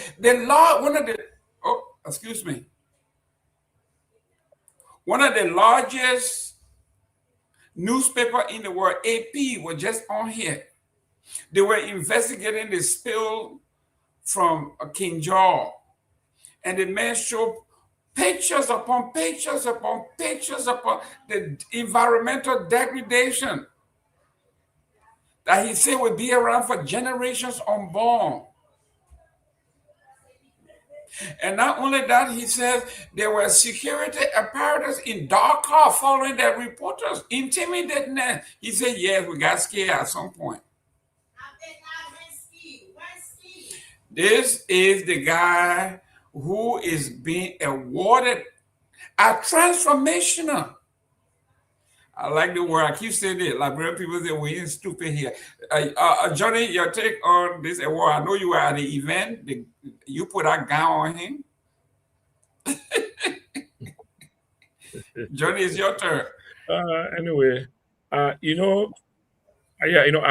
one of the largest newspaper in the world, AP, was just on here. They were investigating the spill from King George, and the man showed pictures upon pictures upon pictures upon the environmental degradation that he said would be around for generations unborn. And not only that, he said there were security apparatus in Dakar following their reporters, intimidating them. He said, yes, we got scared at some point. This is the guy who is being awarded a transformational. I like the word. I keep saying it. Liberian people say we ain't stupid here. Johnny, your take on this award? I know you were at the event. You put that gown on him. Johnny, it's your turn. Anyway, I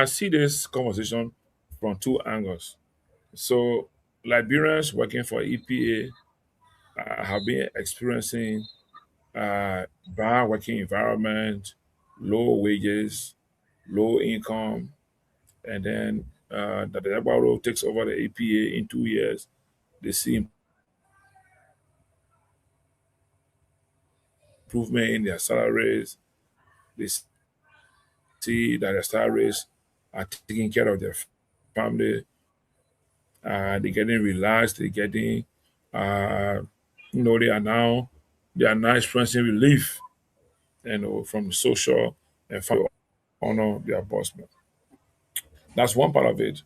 see this conversation from two angles. So Liberians working for EPA have been experiencing bad working environment, low wages, low income, and then that the Nagbe takes over the EPA in 2 years. They see improvement in their salaries. They see that their salaries are taking care of their family. They're getting relaxed. They're getting, they are now experiencing relief, from the social and family honor their boss man. That's one part of it.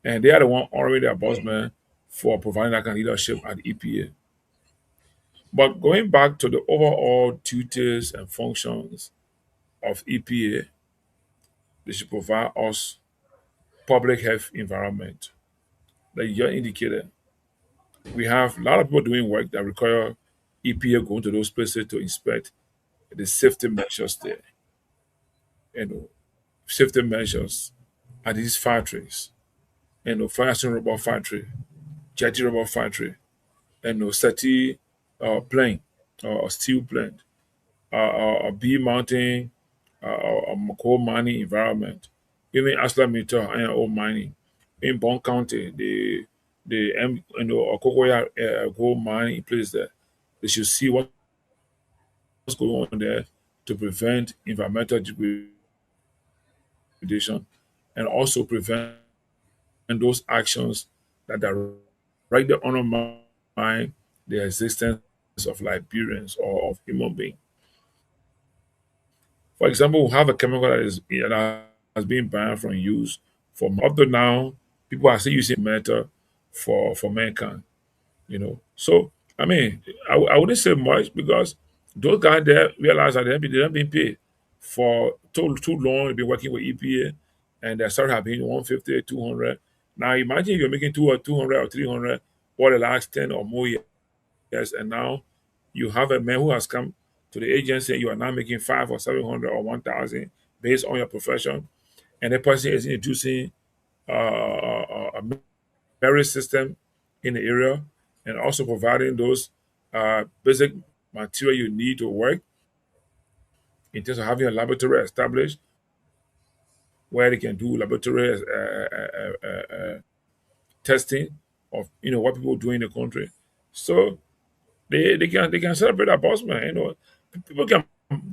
And they are the one honoring their boss man for providing that kind of leadership at the EPA. But going back to the overall duties and functions of EPA, they should provide us public health environment. Like you indicated, we have a lot of people doing work that require EPA going to those places to inspect the safety measures there. Safety measures at these factories. Fire robot factory, jetty robot factory, SETI plane or steel plant, a bee mounting, coal mining environment, even ArcelorMittal iron ore mining in Bond County, Okokoya gold mining place there. They should see what's going on there to prevent environmental degradation and also prevent those actions that directly undermine the existence of Liberians or of human beings. For example, we have a chemical that has been banned from use for up to now. People are still using metal for mankind. So I mean, I wouldn't say much because those guys there realize that they haven't been paid for too long. They've been working with EPA, and their salary have been 150, 200. Now imagine you're making 200 or 300 for the last 10 or more years, and now you have a man who has come to the agency and you are now making 500 or 700 or 1,000 based on your profession, and the person is introducing a merit system in the area and also providing those basic material you need to work in terms of having a laboratory established where they can do laboratory testing of what people do in the country. So they can celebrate our boss man. People can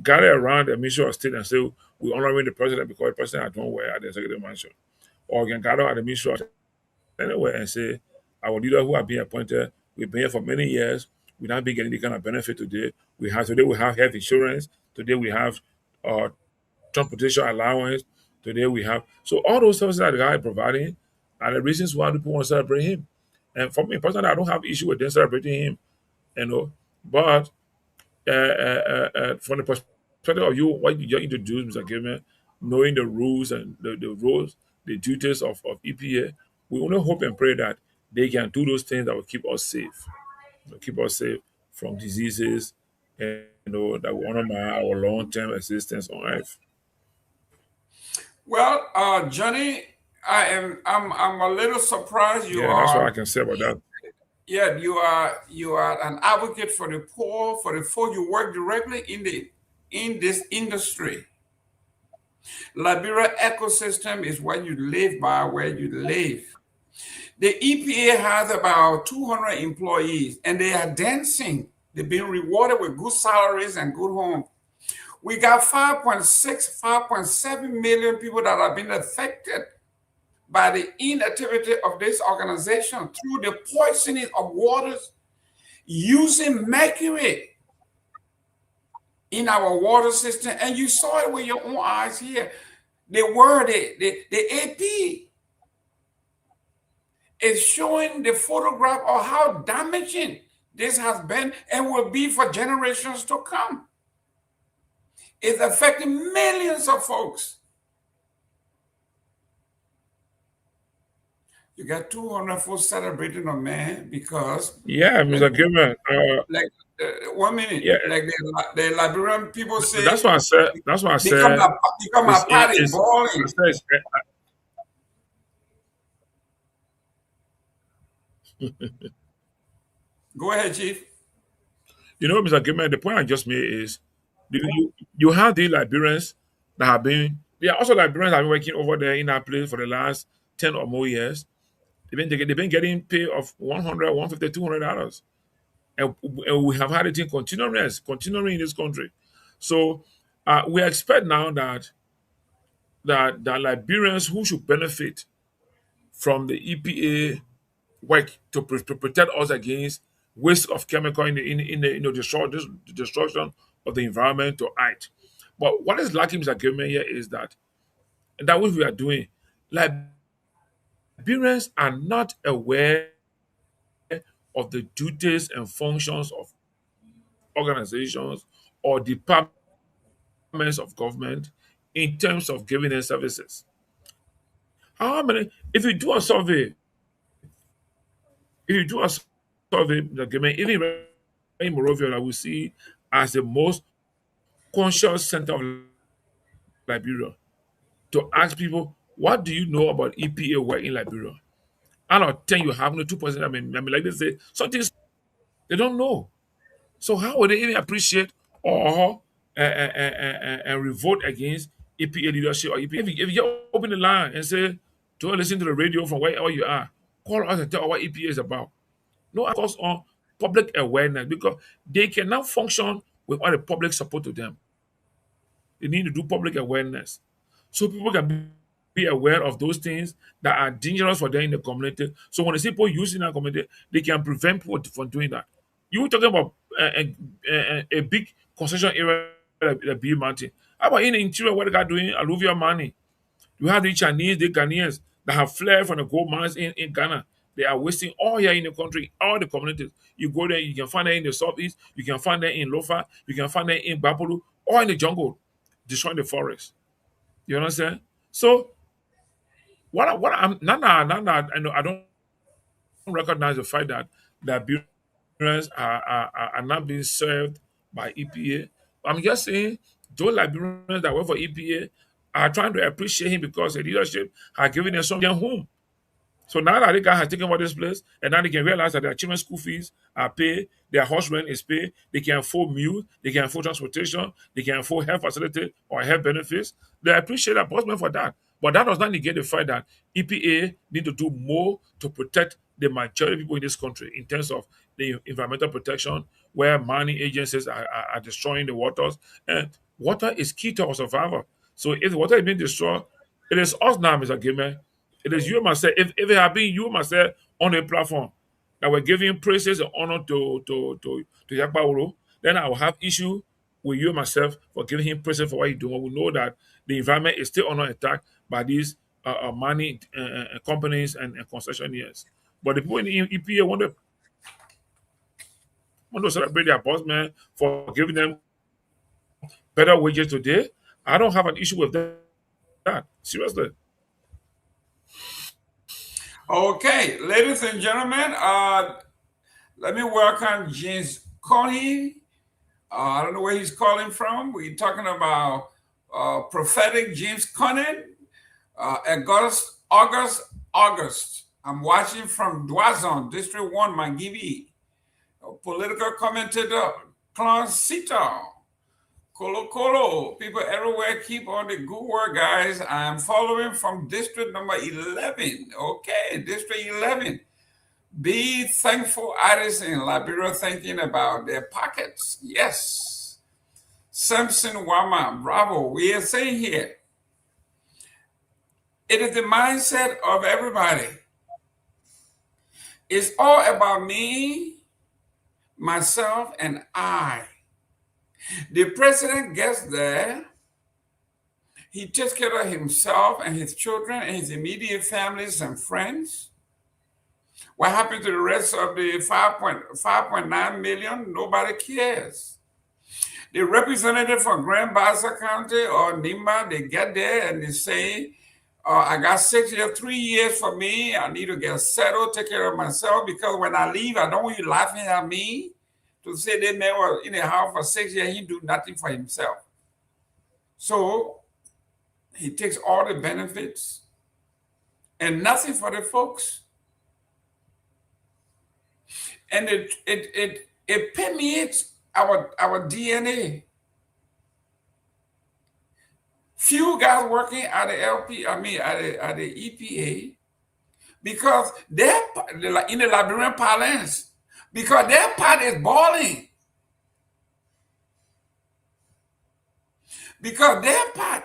gather around the Ministry of State and say we honoring the president because the president has done well at the executive mansion, or we can gather at the Ministry of State anywhere and say our leader who have been appointed, we've been here for many years, we're not been getting the kind of benefit today. Today we have health insurance, today we have transportation allowance, today we have all those services that the guy is providing are the reasons why people want to celebrate him. And for me personally, I don't have issue with them celebrating him, but from the perspective of what you introduced, Mr. Gayman, knowing the rules and the roles, the duties of EPA, we only hope and pray that they can do those things that will keep us safe. keep us safe from diseases, and that will honor our long-term existence on Earth. Well, Johnny, I'm a little surprised you Yeah, are. that's what I can say about that. Yeah, you are an advocate for the poor, for the folk. You work directly in this industry. Liberia ecosystem is what you live by, where you live. The EPA has about 200 employees, and they are dancing. They're being rewarded with good salaries and good homes. We got 5.6, 5.7 million people that have been affected by the inactivity of this organization through the poisoning of waters using mercury in our water system. And you saw it with your own eyes here. The AP is showing the photograph of how damaging this has been and will be for generations to come. It's affecting millions of folks. You got 200 folks celebrating a man because... Yeah, Mr. Gayman. 1 minute. Yeah. Like the Liberian people say... That's what I said. That's what I said. Become a party balling. Go ahead, Chief. Mr. Gayman, the point I just made is you have the Liberians that have been... There are also Liberians that have been working over there in our place for the last 10 or more years. They've been getting pay of $100, $150, $200. And we have had it in continuing in this country. So we expect now that Liberians who should benefit from the EPA work to protect us against waste of chemical in the destruction of the environment to act. But what is lacking, Mr. Gayman, here is that what we are doing, Liberians are not aware of the duties and functions of organizations or departments of government in terms of giving them services. How many? If you do a survey, even in Morovia, that we see as the most conscious center of Liberia, to ask people, what do you know about EPA work in Liberia? Out of 10, you have no 2%. I mean, like they say, something they don't know. So how would they even appreciate or revolt against EPA leadership or EPA? If you open the line and say, don't listen to the radio from wherever you are, call us and tell us what EPA is about. No, of course, on public awareness, because they cannot function without the public support to them. They need to do public awareness so people can be aware of those things that are dangerous for them in the community. So when they see people using that community, they can prevent people from doing that. You were talking about a big concession area like Bill Mountain. How about in the interior where they are doing alluvial mining? You have the Chinese, the Ghanaians that have fled from the gold mines in Ghana. They are wasting all here in the country, all the communities. You go there, you can find them in the southeast, you can find them in Lofa, you can find them in Bapolu, or in the jungle, destroying the forest. You understand? So, I don't recognize the fact that Liberians are not being served by EPA. I'm just saying those Liberians that work for EPA are trying to appreciate him because the leadership has given them something home. So now that the guy has taken over this place, and now they can realize that their children's school fees are paid, their house rent is paid, they can afford meals, they can afford transportation, they can afford health facility or health benefits. They appreciate that postman for that. But that does not negate the fact that EPA need to do more to protect the majority of people in this country in terms of the environmental protection, where mining agencies are destroying the waters. And water is key to our survival. So if the water is being destroyed, it is us now, Mr. Gayman. It is you and myself. If it had been you and myself on the platform that were giving praises and honor to Yakpaolo, then I will have issue with you and myself for giving him praises for what he's doing. We know that the environment is still under attack by these mining companies and concessionaires. But the people in the EPA want to celebrate their boss man for giving them better wages today. I don't have an issue with that. Seriously. Okay, ladies and gentlemen, Let me welcome James Coney. I don't know where he's calling from. We're talking about prophetic James Coney. August. I'm watching from Dwazon, District 1, Mangibi. Political commentator, Clarence Sita. Kolo. People everywhere, keep on the good work, guys. I'm following from District number 11. Okay, District 11. Be thankful artists in Liberia thinking about their pockets. Yes. Samson Wama, bravo. We are saying here, it is the mindset of everybody. It's all about me, myself, and I. The president gets there. He takes care of himself and his children and his immediate families and friends. What happened to the rest of the 5.9 million? Nobody cares. The representative from Grand Bassa County or Nimba, they get there and they say, I got 6 years, 3 years for me. I need to get settled, take care of myself, because when I leave, I don't want you laughing at me to say that man was in a house for 6 years, he do nothing for himself. So he takes all the benefits and nothing for the folks. And it permeates our DNA. Few guys working at the at the EPA, because they're in the Liberian parlance, because their pot is boiling. Because their pot,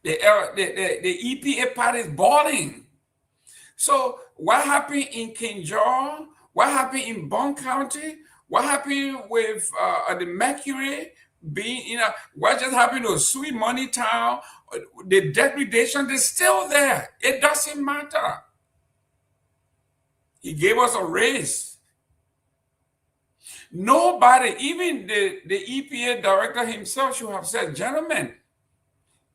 the EPA pot is boiling. So what happened in King George? What happened in Bond County? What happened with the Mercury being, what just happened to Sweet Money Town? The degradation is still there. It doesn't matter. He gave us a raise. Nobody, even the EPA director himself should have said, gentlemen,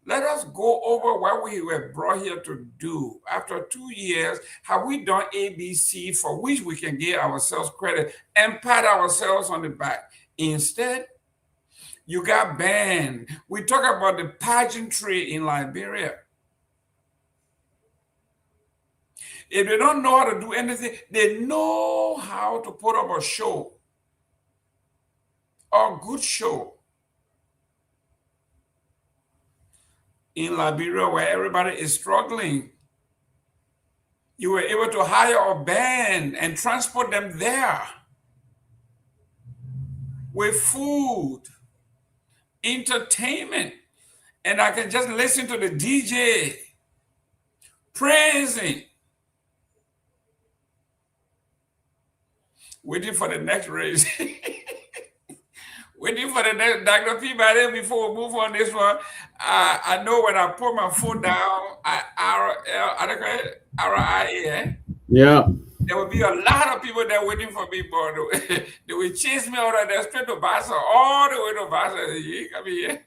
let us go over what we were brought here to do. After 2 years, have we done ABC for which we can give ourselves credit and pat ourselves on the back? Instead, you got banned. We talk about the pageantry in Liberia. If they don't know how to do anything, they know how to put up a show, a good show. In Liberia, where everybody is struggling, you were able to hire a band and transport them there with food, entertainment, and I can just listen to the DJ praising, waiting for the next race. Waiting for the next Dr. Peabody before we move on this one. I know when I put my foot down, RIA, yeah, there will be a lot of people there waiting for me, but they will chase me out of there straight to Bassa, all the way to Bassa. Come here.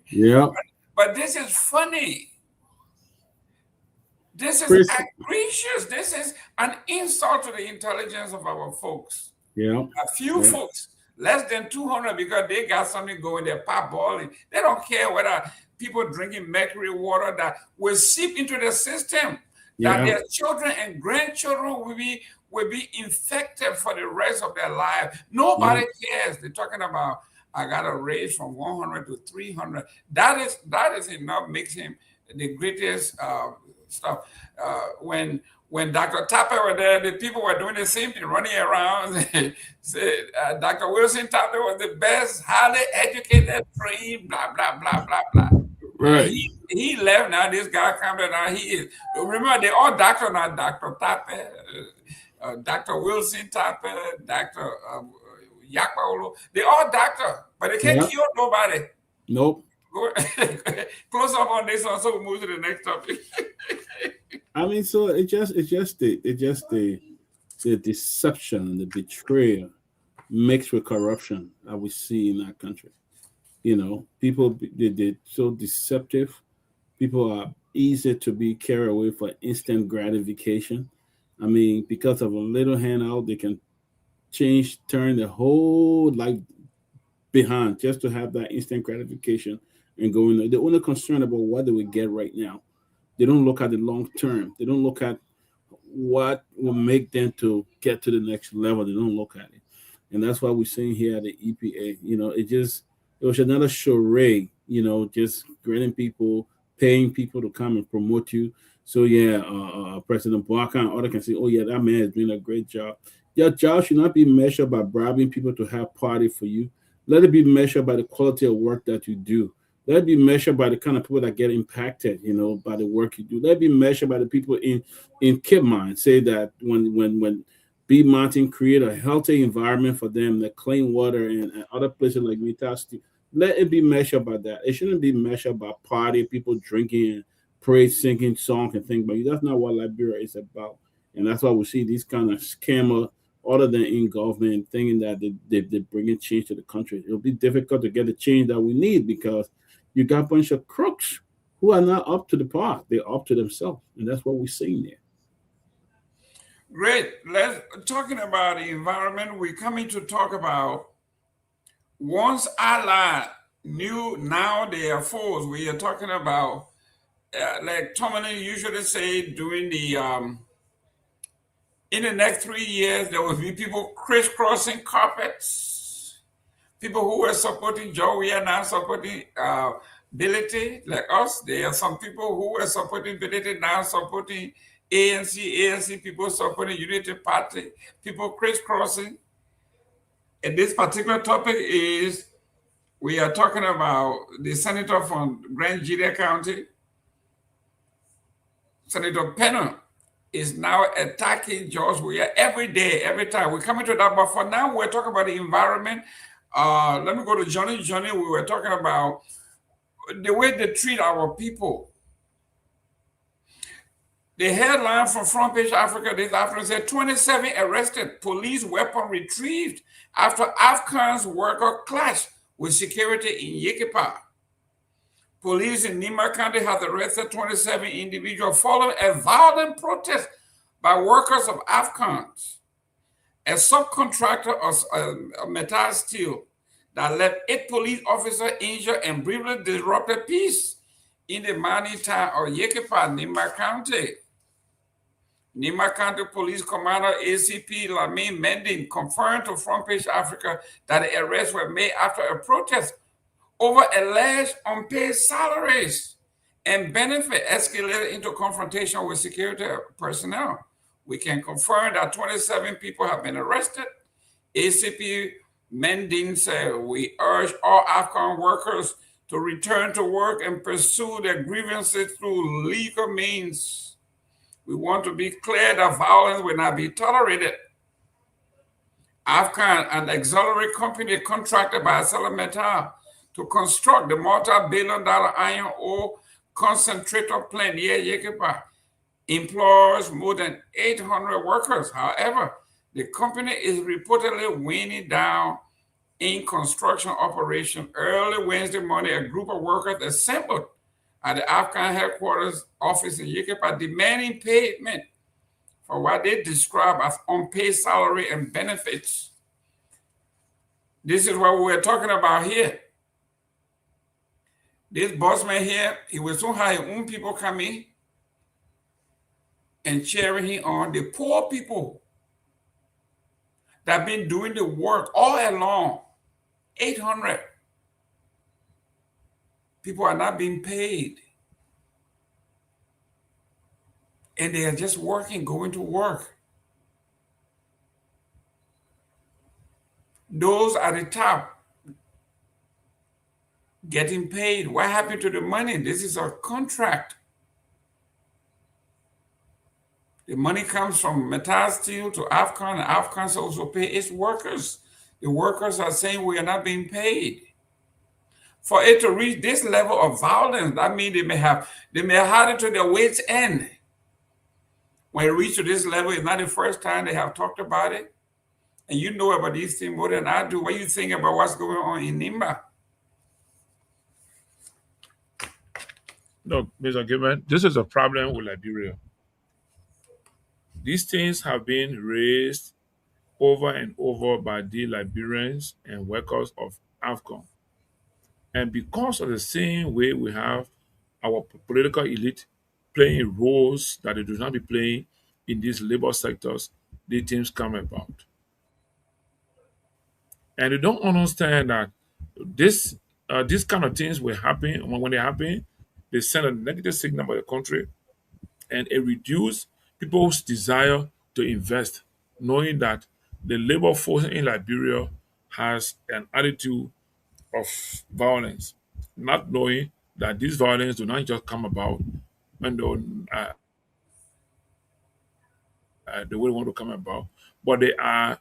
Yeah. But this is funny. This is egregious. This is an insult to the intelligence of our folks. Yeah. A few folks. Less than 200 because they got something going, they're pot boiling. They don't care whether people drinking mercury water that will seep into the system, that their children and grandchildren will be infected for the rest of their life. Nobody cares. They're talking about, I got a raise from 100 to 300. That is enough, makes him the greatest stuff. When Dr. Tapper was there, the people were doing the same thing, running around. Said, Dr. Wilson Tapper was the best, highly educated, trained, blah, blah, blah, blah, blah. Right. He left now. This guy comes now. He is. Remember, they're all doctor now. Dr. Tapper, Dr. Wilson Tapper, Dr. Yakpaolo. They're all doctor, but they can't cure nobody. Nope. Close up on this one, so we move to the next topic. I mean, so it's just the deception and the betrayal mixed with corruption that we see in our country. People they're so deceptive. People are easy to be carried away for instant gratification. I mean, because of a little handout, they can turn the whole life behind just to have that instant gratification and go in. They're only concerned about what they will get right now. They don't look at the long term. They don't look at what will make them to get to the next level. They don't look at it. And that's why we're seeing here at the EPA. It was another charade, just grading people, paying people to come and promote you. So President Boaka and others can say, oh yeah, that man has doing a great job. Your job should not be measured by bribing people to have party for you. Let it be measured by the quality of work that you do. Let it be measured by the kind of people that get impacted, by the work you do. Let it be measured by the people in Cape Mine. Say that when B Mountain create a healthy environment for them, the clean water and other places like Mitasti, let it be measured by that. It shouldn't be measured by party, people drinking and praise, singing songs and things. But that's not what Liberia is about. And that's why we see these kind of scammers other than in government thinking that they're bringing change to the country. It'll be difficult to get the change that we need because you got a bunch of crooks who are not up to the par. They're up to themselves. And that's what we're seeing there. Great. Talking about the environment, we're coming to talk about once ally knew, now they are foes. We are talking about, like Tomalin usually say, during the in the next 3 years, there will be people crisscrossing carpets. People who were supporting Joe, we are now supporting Ability, like us. There are some people who were supporting Ability, now supporting ANC people supporting Unity Party, people crisscrossing. And this particular topic is, we are talking about the senator from Grand Judea County, Senator Pena, is now attacking George Weah every day, every time. We're coming to that, but for now, we're talking about the environment. Let me go to Johnny. Johnny, we were talking about the way they treat our people. The headline from Front Page Africa this afternoon said 27 arrested, police weapon retrieved after Afghans worker clash with security in Yekepa. Police in Nima County have arrested 27 individuals following a violent protest by workers of Afghans, a subcontractor of Metal Steel that left 8 police officers injured and briefly disrupted peace in the mining town of Yekepa, Nima County. Nima County Police Commander ACP Lamin Mending confirmed to Front Page Africa that the arrests were made after a protest over alleged unpaid salaries and benefit escalated into confrontation with security personnel. We can confirm that 27 people have been arrested. ACP Mending said, we urge all Afghan workers to return to work and pursue their grievances through legal means. We want to be clear that violence will not be tolerated. Afghan, an auxiliary company contracted by ArcelorMittal to construct the multi-billion-dollar iron ore concentrator plant near Yekepa, employs more than 800 workers. However, the company is reportedly winding down in construction operation. Early Wednesday morning, a group of workers assembled at the Afghan headquarters office in Yekepa demanding payment for what they describe as unpaid salary and benefits. This is what we were talking about here. This bossman here, he will soon have his own people come in and cheering him on. The poor people that have been doing the work all along, 800 people are not being paid. And they are just working, going to work. Those at the top getting paid. What happened to the money? This is a contract. The money comes from Metal Steel to Afghan, and Afghans also pay its workers. The workers are saying we are not being paid. For it to reach this level of violence, that means they may have had it to their wits' end. When it reaches to this level, it's not the first time they have talked about it. And you know about these things more than I do. What do you think about what's going on in Nimba? No, Mr. Gayman, this is a problem with Liberia. These things have been raised over and over by the Liberians and workers of AFCON. And because of the same way we have our political elite playing roles that they do not be playing in these labor sectors, these things come about. And they don't understand that this these kind of things will happen. When they happen, they send a negative signal about the country, and it reduces people's desire to invest, knowing that the labor force in Liberia has an attitude of violence, not knowing that this violence do not just come about when the way they want to come about, but they are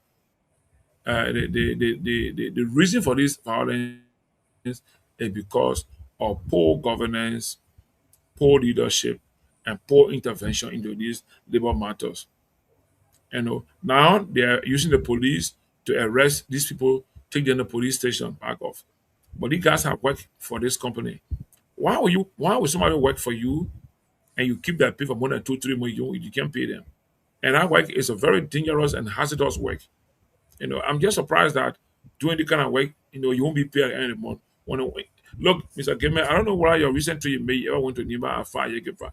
the reason for this violence is because of poor governance, poor leadership, and poor intervention into these labor matters. Now they are using the police to arrest these people, take them to the police station, back off. But these guys have worked for this company. Why would somebody work for you and you keep that pay for more than 2, 3 months, you can't pay them? And that work is a very dangerous and hazardous work. I'm just surprised that doing the kind of work, you won't be paid at the end of the month. Look, Mr. Gayman, I don't know why your recent trip you ever went to Nima or Far Yekepa.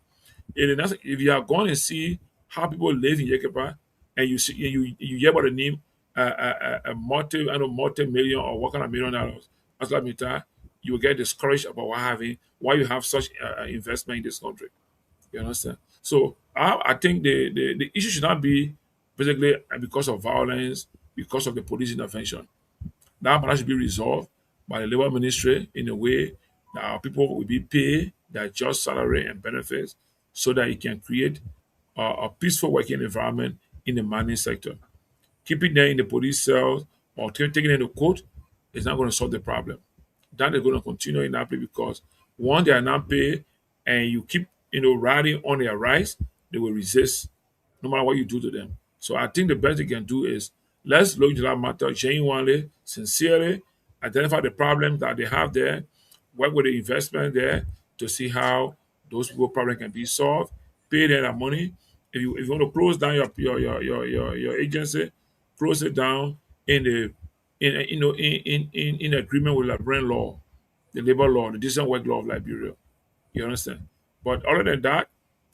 If you are going and see how people live in Yekepa, and you see you hear about the name a multi-million or what kind of $1 million as like you will get discouraged about why you have such investment in this country. You understand? So I think the issue should not be basically because of violence, because of the police intervention. That matter should be resolved by the labor ministry in a way that our people will be paid their just salary and benefits so that it can create a peaceful working environment in the mining sector. Keeping them in the police cells or taking them to court is not going to solve the problem. That is going to continue in that place because once they are not paid and you keep riding on their rights, they will resist no matter what you do to them. So I think the best they can do is let's look into that matter genuinely, sincerely, identify the problems that they have there, work with the investment there to see how those people problems can be solved, pay them their money. If you want to close down your agency, close it down in agreement with Liberian law, the labor law, the decent work law of Liberia. You understand? But other than that,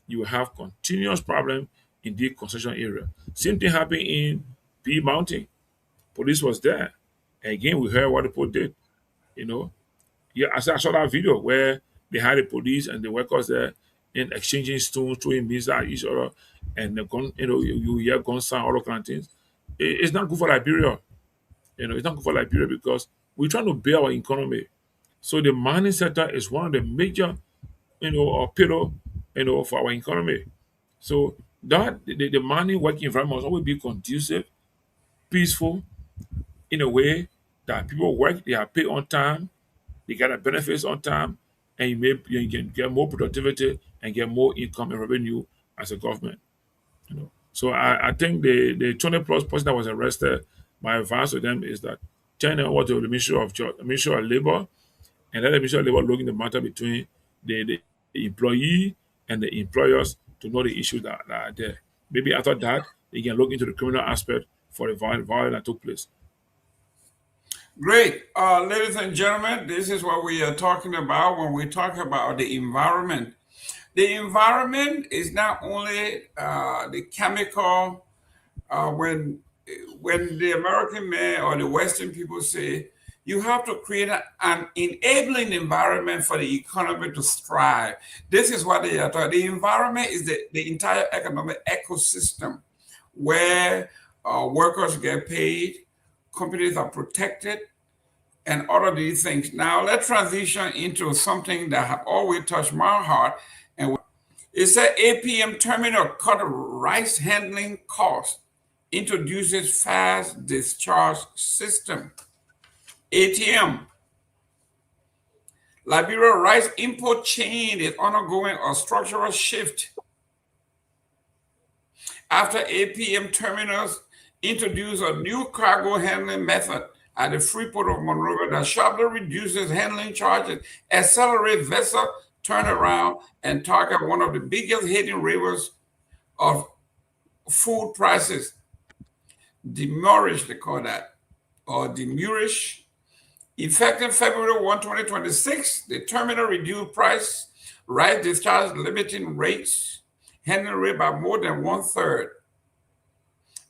you will have continuous problem in the construction area. Same thing happened in P Mountain. Police was there. And again, we heard what the police did. Yeah, I saw that video where they had the police and the workers there in exchanging stones, throwing missiles at each other, and the gun, you hear gun sound, all those kind of things. It's not good for Liberia. It's not good for Liberia because we're trying to build our economy. So the mining sector is one of the major, pillar, for our economy. So that the mining working environment must always be conducive, peaceful, in a way that people work, they are paid on time, they get their benefits on time, and you can get more productivity and get more income and revenue as a government. So I think the 20+ person that was arrested, my advice to them is that turn them over to the Ministry of Labor, and let the Ministry of Labor look in the matter between the employee and the employers to know the issues that are there. Maybe after that, they can look into the criminal aspect for the violence that took place. Great. Ladies and gentlemen, this is what we are talking about when we talk about the environment. The environment is not only the chemical, when the American man or the Western people say, you have to create an enabling environment for the economy to thrive. This is what they are talking. The environment is the entire economic ecosystem where workers get paid, companies are protected, and all of these things. Now let's transition into something that have always touched my heart. And it said APM terminal cut rice handling cost, introduces fast discharge system. ATM. Liberia rice import chain is undergoing a structural shift after APM terminals introduce a new cargo handling method at the Freeport of Monrovia that sharply reduces handling charges, accelerates vessel turnaround, and target one of the biggest hidden rivers of food prices, demurrage, they call that, or demurrage. Effective February 1, 2026, the terminal reduced price rice discharge limiting rates handling rate by more than 1/3.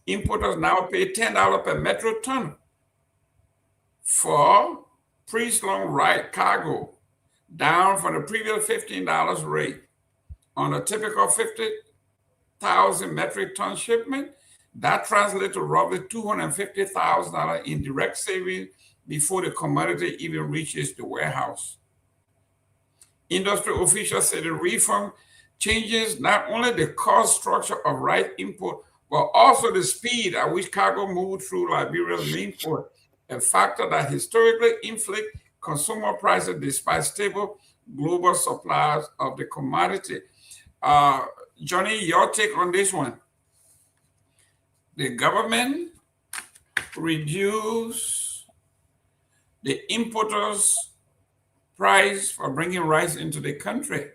Importers now pay $10 per metric ton for pre-slung rice cargo, down from the previous $15 rate. On a typical 50,000 metric ton shipment, that translates to roughly $250,000 in direct savings before the commodity even reaches the warehouse. Industry officials say the reform changes not only the cost structure of rice import, but also the speed at which cargo moved through Liberia's main port, a factor that historically inflicts consumer prices despite stable global supplies of the commodity. Johnny, your take on this one? The government reduced the importers' price for bringing rice into the country.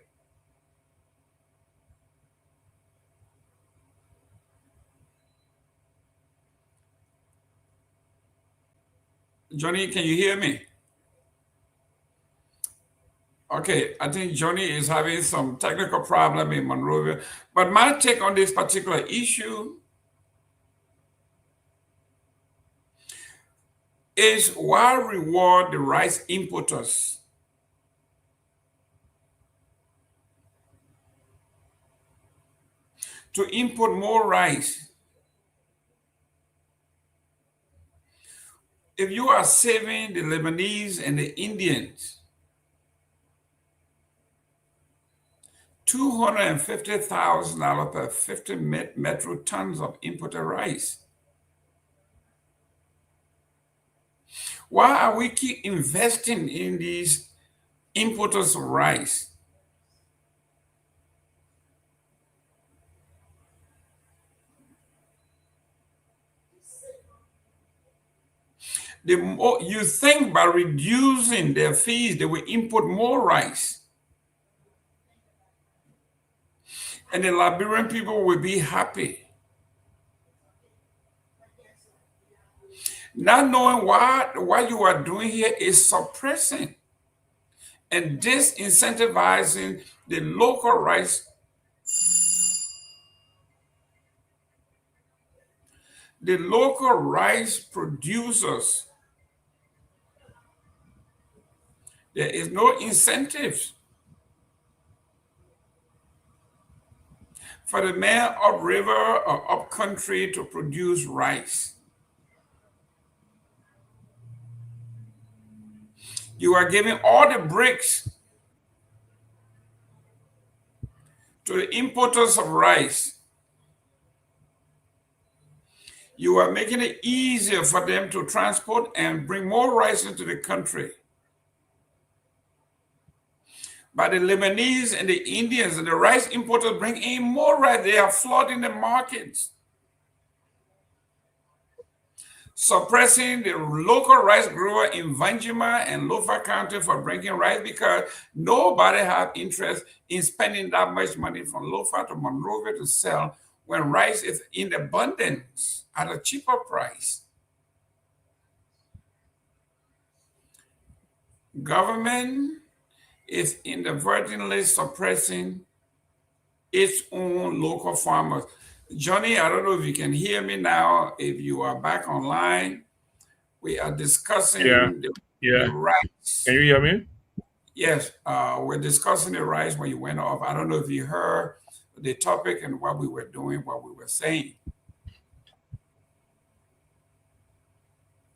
Johnny, can you hear me? Okay, I think Johnny is having some technical problem in Monrovia. But my take on this particular issue is why reward the rice importers? To import more rice. If you are saving the Lebanese and the Indians $250,000 per 50 metric tons of imported rice, why are we keep investing in these importers of rice? The more you think by reducing their fees, they will import more rice. And the Liberian people will be happy. Not knowing what you are doing here is suppressing and disincentivizing the local rice. The local rice producers. There is no incentives for the man upriver or upcountry to produce rice. You are giving all the bricks to the importers of rice. You are making it easier for them to transport and bring more rice into the country. But the Lebanese and the Indians and the rice importers bring in more rice. They are flooding the markets, suppressing the local rice grower in Vanjima and Lofa County for bringing rice because nobody has interest in spending that much money from Lofa to Monrovia to sell when rice is in abundance at a cheaper price. Government is inadvertently suppressing its own local farmers. Johnny, I don't know if you can hear me now. If you are back online, we are discussing the rice. Can you hear me? Yes, we're discussing the rice when you went off. I don't know if you heard the topic and what we were doing, what we were saying.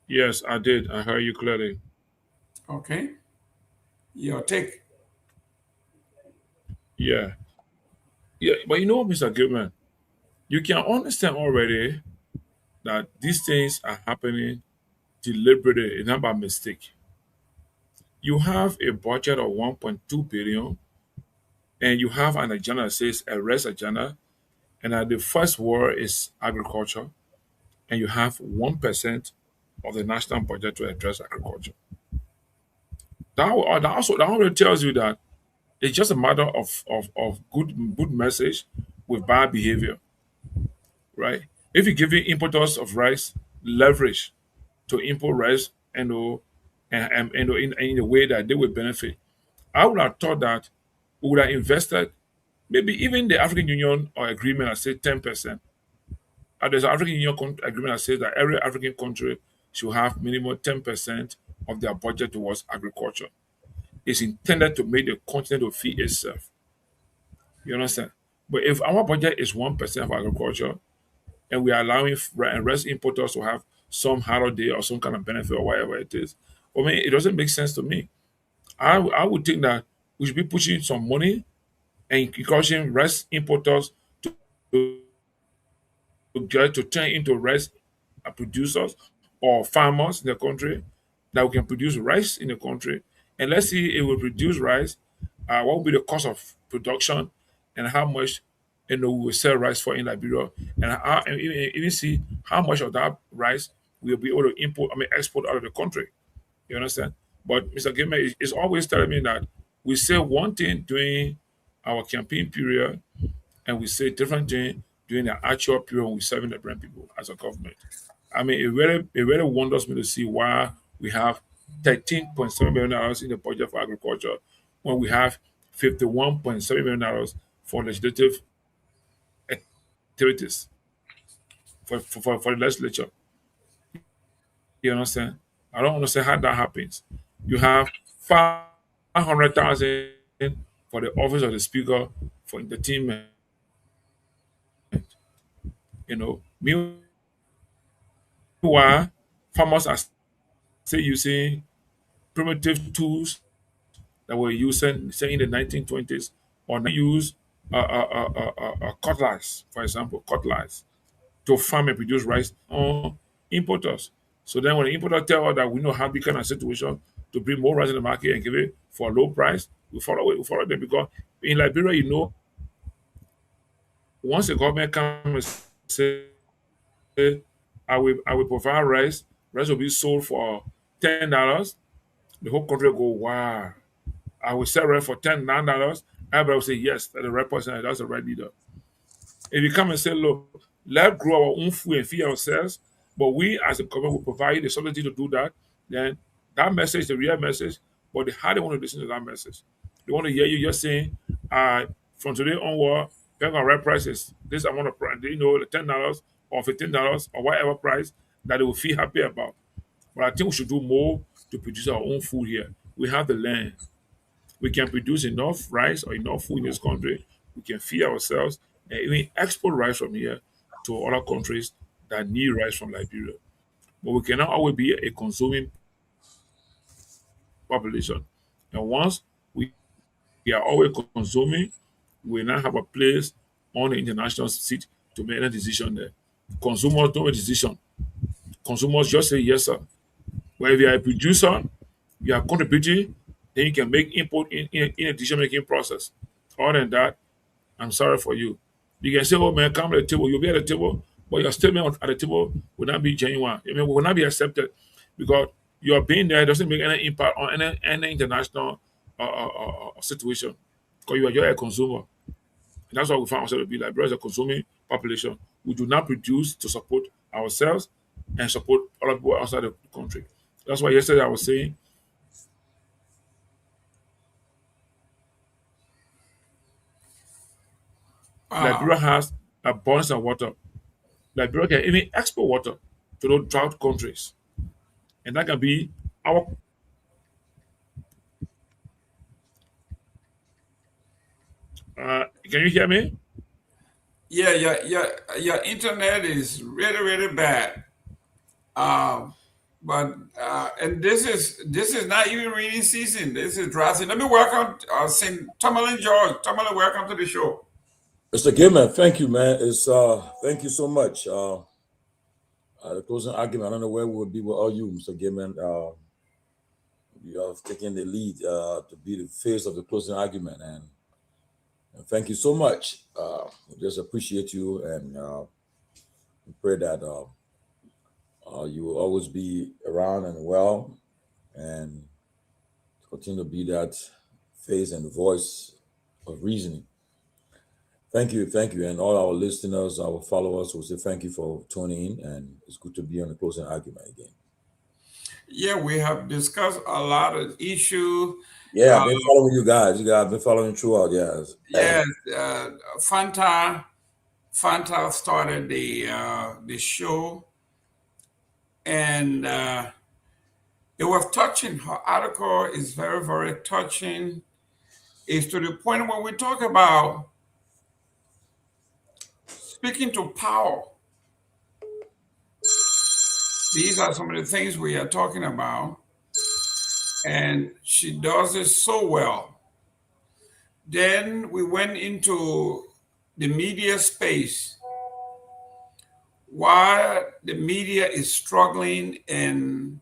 Yes, I did. I heard you clearly. Okay. Your take. Yeah. But you know what, Mr. Gayman? You can understand already that these things are happening deliberately. It's not by mistake. You have a budget of 1.2 billion, and you have an agenda that says arrest agenda, and that the first word is agriculture, and you have 1% of the national budget to address agriculture. That already tells you that it's just a matter of good message with bad behavior. right? If you give importers of rice leverage to import rice and in a way that they would benefit, I would have thought that we would have invested maybe even the African Union or agreement, I say 10%. There's an African Union agreement that says that every African country should have minimum 10% of their budget towards agriculture. It's intended to make the continent to feed itself. You understand? But if our budget is 1% of agriculture and we are allowing rest importers to have some holiday or some kind of benefit or whatever it is, I mean, it doesn't make sense to me. I would think that we should be pushing some money and encouraging rice importers to get to turn into rice producers or farmers in the country that we can produce rice in the country. And let's see if we produce rice, what will be the cost of production and how much we will sell rice for in Liberia, and even see how much of that rice we'll be able to export out of the country. You understand? But Mr. Gayman is always telling me that we say one thing during our campaign period and we say different thing during the actual period when we're serving the brand people as a government. I mean, it really wonders me to see why we have $13.7 million in the budget for agriculture when we have $51.7 million for legislative activities for the legislature. You understand? I don't understand how that happens. You have 500,000 for the office of the speaker for entertainment. Meanwhile, farmers are still using primitive tools that were using, say, in the 1920s, or now use cutlass, for example, cutlass, to farm and produce rice on importers. So then when the importer tell us that we know how we kind of situation to bring more rice in the market and give it for a low price, we follow it, we follow them, because in Liberia, once the government comes and say, I will provide rice will be sold for $10, the whole country will go, wow. I will sell rice for $9. Everybody will say, yes, that's the right person, that's the right leader. If you come and say, look, let's grow our own food and feed ourselves, but we as a government will provide the subsidy to do that, then that message is the real message, but how they want to listen to that message. They want to hear you just saying, from today onward, we're going to raise prices, this amount of price, the $10 or $15 or whatever price that they will feel happy about. But I think we should do more to produce our own food here. We have the land. We can produce enough rice or enough food in this country. We can feed ourselves and even export rice from here to other countries that need rice from Liberia. But we cannot always be a consuming population. And once we are always consuming, we now have a place on the international seat to make a decision there. Consumers don't make a decision. Consumers just say yes, sir. But if you are a producer, you are contributing, then you can make input in a decision-making process. Other than that, I'm sorry for you. You can say, oh man, come to the table. You'll be at the table, but your statement at the table will not be genuine. Will not be accepted, because your being there doesn't make any impact on any international situation, because you are just a consumer. And that's why we found ourselves to be like, as a consuming population. We do not produce to support ourselves and support other people outside the country. That's why yesterday I was saying, Liberia has abundance of water. Liberia can even export water to those drought countries. And that can be our... can you hear me? Yeah, your internet is really, really bad. But and this is not even rainy season. This is dry season. Let me welcome Tomalin George. Tomalin, welcome to the show. Mr. Gayman, thank you, man. Thank you so much. The closing argument, I don't know where we would be without you, Mr. Gayman. You have taken the lead to be the face of the closing argument, and thank you so much. We just appreciate you, and we pray that you will always be around and well, and continue to be that face and voice of reasoning. Thank you, and all our listeners, our followers, will say thank you for tuning in, and it's good to be on the closing argument again. Yeah, we have discussed a lot of issues. Yeah, I've been following you guys. I've been following throughout. Yes. Yes, Fanta started the show, and it was touching. Her article is very, very touching. It's to the point where we talk about speaking to power. These are some of the things we are talking about, and she does it so well. Then we went into the media space, why the media is struggling, and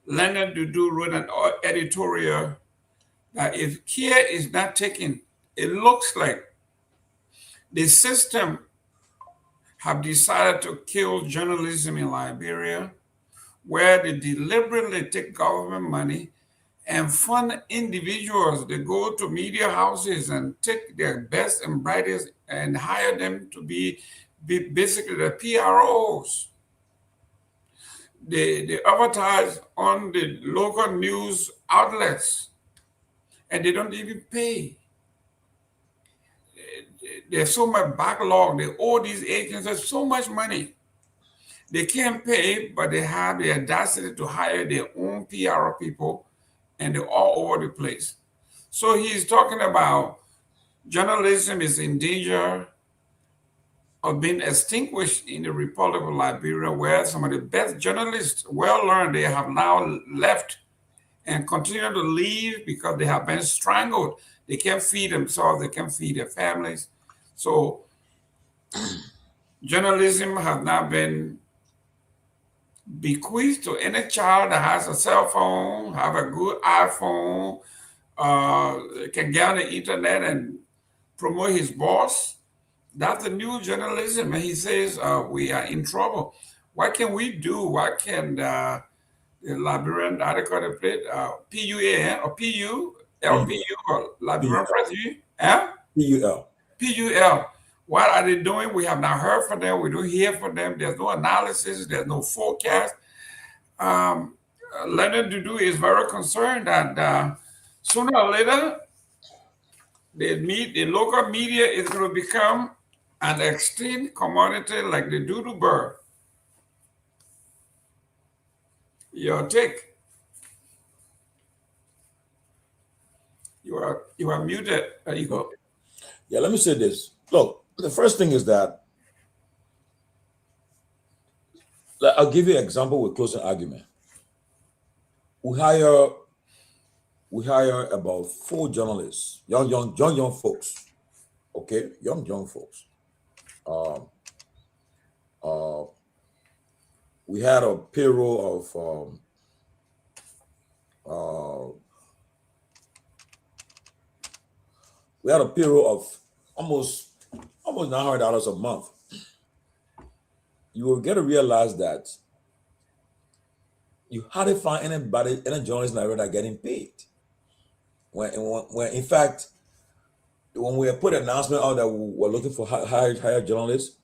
Leonard Dudu wrote an editorial that if care is not taken, it looks like the system have decided to kill journalism in Liberia, where they deliberately take government money and fund individuals. They go to media houses and take their best and brightest and hire them to be basically the PROs. They advertise on the local news outlets, and they don't even pay. There's so much backlog. They owe these agencies so much money. They can't pay, but they have the audacity to hire their own PR people, and they're all over the place. So he's talking about journalism is in danger of being extinguished in the Republic of Liberia, where some of the best journalists, well learned, they have now left and continue to leave because they have been strangled. They can't feed themselves, they can't feed their families. So journalism has now been bequeathed to any child that has a cell phone, have a good iPhone, can get on the internet and promote his boss. That's the new journalism. And he says we are in trouble. What can we do? What can the Liberian article they played, PUA or PU, LPU or Liberian President? PUL. PUL. What are they doing? We have not heard from them. We don't hear from them. There's no analysis. There's no forecast. Leonard Dudu is very concerned that sooner or later, the local media is going to become an extinct commodity like the doodoo bird. Your take. You are muted. There you go. Yeah, let me say this. Look, the first thing is that I'll give you an example with closing argument. We hire about 4 journalists, young folks. Okay, young folks. We had a payroll of almost $900 a month. You will get to realize that you hardly find any journalist in Liberia getting paid. When in fact, when we put an announcement out that we were looking for higher journalists,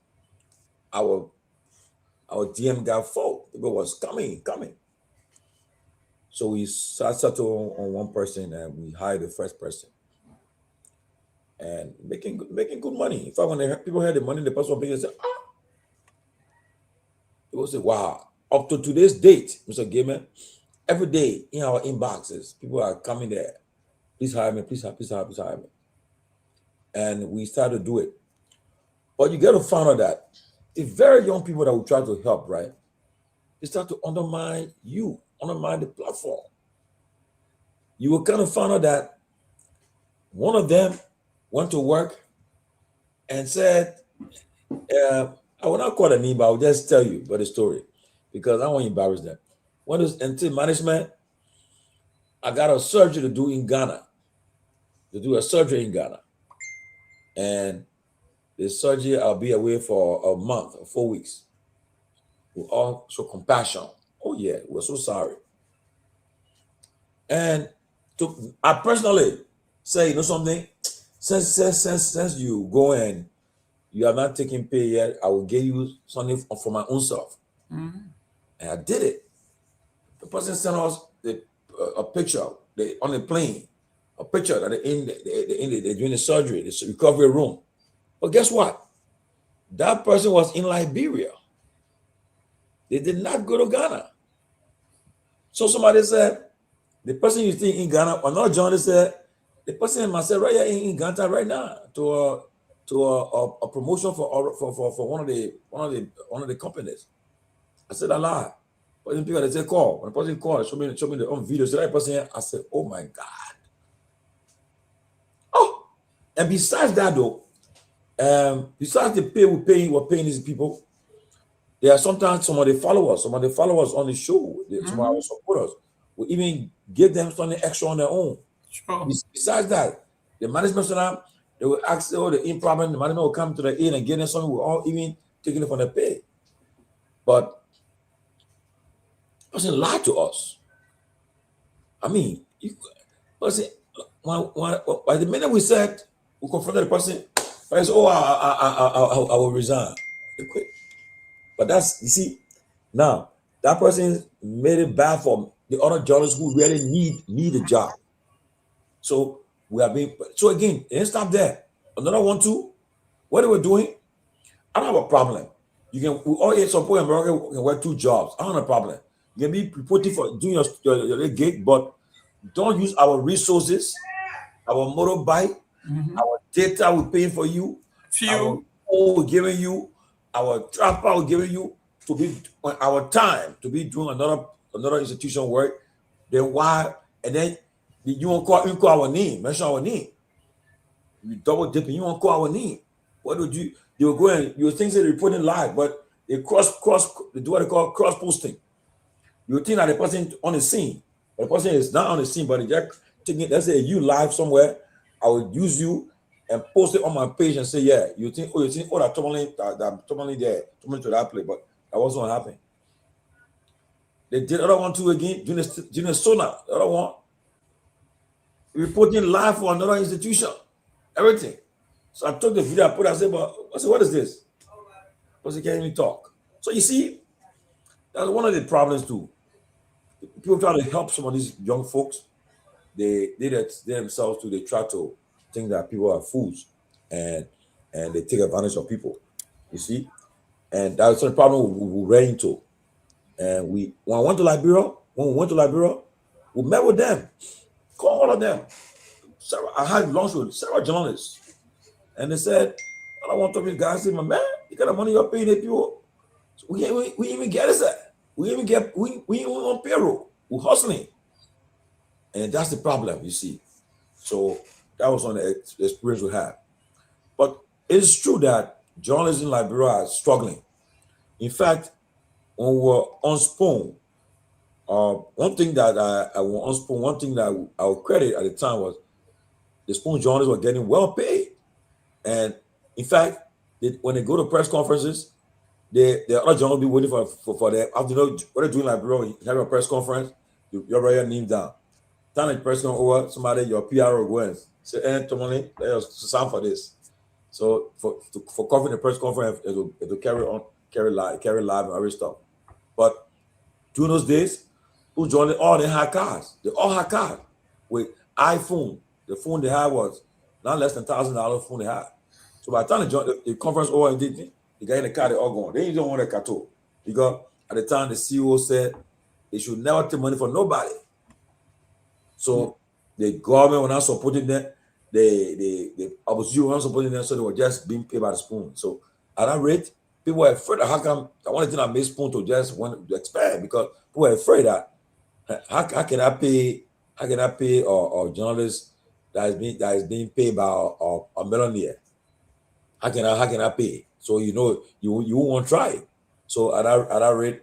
our DM got full. People was coming. So we settled on one person and we hired the first person. And making good money. In fact, when people had the money, the person they said, it was a wow. Up to today's date, Mr. Gayman, every day in our inboxes, people are coming there. Please hire me, please hire me. And we started to do it. But you got to find out that the very young people that we try to help, right, they start to undermine the platform. You will kind of find out that one of them went to work and said, I will not call the name, but I'll just tell you about the story because I don't want to embarrass them. When it was until management, I got a surgery to do in Ghana, And the surgery, I'll be away for a month or 4 weeks. We all show compassion. Oh yeah, we're so sorry. And I personally say, you know something? Since you go and you have not taken pay yet. I will give you something for my own self. Mm-hmm. And I did it. The person sent us a picture on the plane, a picture that they're doing the surgery, the recovery room. But guess what? That person was in Liberia. They did not go to Ghana. So somebody said, the person you think in Ghana, another journalist said, the person in myself right here in Ghana right now to a promotion for one of the companies. I said, Allah. But then people, they say, call. When the person called, show me the own video. So that person here, I said, oh my God. Oh, and besides that though, besides the pay we're paying these people, there are sometimes some of the followers on the show, some of our supporters, we even give them something extra on their own. Sure. Besides that, the management sometimes they will ask all the improper, the management will come to the aid and give them something, we're all even taking it from the pay. But the person lied to us. I mean, by the minute we said, we confronted the person, I said, oh, I will resign. They quit. But that's, you see, now, that person made it bad for the other journalists who really need a job. So we are being, so again, it didn't stop there. Another one too, what they were doing, I don't have a problem. We all support America can work 2 jobs. I don't have a problem. You can be reporting for doing your gig, but don't use our resources, our motorbike, our data we're paying for you, our phone we're giving you, our trapper we're giving you to be on our time to be doing another institution work. Then why? And then you won't call our name, mention our name. You double dipping, you won't call our name. What would you? You were going. You were thinking they're reporting live, but they do what they call cross posting. You would think that the person on the scene, but the person is not on the scene, but they're taking. Let's say you live somewhere. I would use you and post it on my page and say, yeah, you think that Tomalin there, Tomalin to that place, but that wasn't what happened. They did other one too again, doing the sonar, the other one, reporting live for another institution, everything. So I took the video, I said, what is this? Because he can't even talk. So you see, that's one of the problems too. People try to help some of these young folks. They themselves too. They try to think that people are fools, and they take advantage of people. You see, and that's the problem we ran into. And when we went to Liberia, we met with them, called all of them. I had lunch with several journalists, and they said, "I don't want to be guys." I said, "My man, you got the money you're paying the people. So we even get us that. We even on payroll. We're hustling." And that's the problem, you see. So that was one of the experience we had. But it's true that journalists in Liberia are struggling. In fact, when we were on Spoon, one thing that I would credit at the time was the Spoon journalists were getting well paid. And in fact, when they go to press conferences, the other journalists be waiting for them. After what they're doing in Liberia, you have a press conference, you write your name down. Time the press conference over, somebody, your PR will go and say, Tomalin, let us sign for this. So for covering the press conference, it will carry live and every stuff. But during those days, who joined it? All they had cars. They all had cars with iPhone. The phone they had was not less than $1,000 phone they had. So by the time they joined the conference over and they got in the car, they all gone. They didn't want a car too. Because at the time the CEO said they should never take money from nobody. So the government were not supporting them. The opposition were not supporting them, so they were just being paid by the Spoon. So at that rate, people were afraid that how come I wanted to make Spoon to just want to expand, because people were afraid that how can I pay a journalist that is being paid by a millionaire? How can I pay? So you won't try it. So at that rate,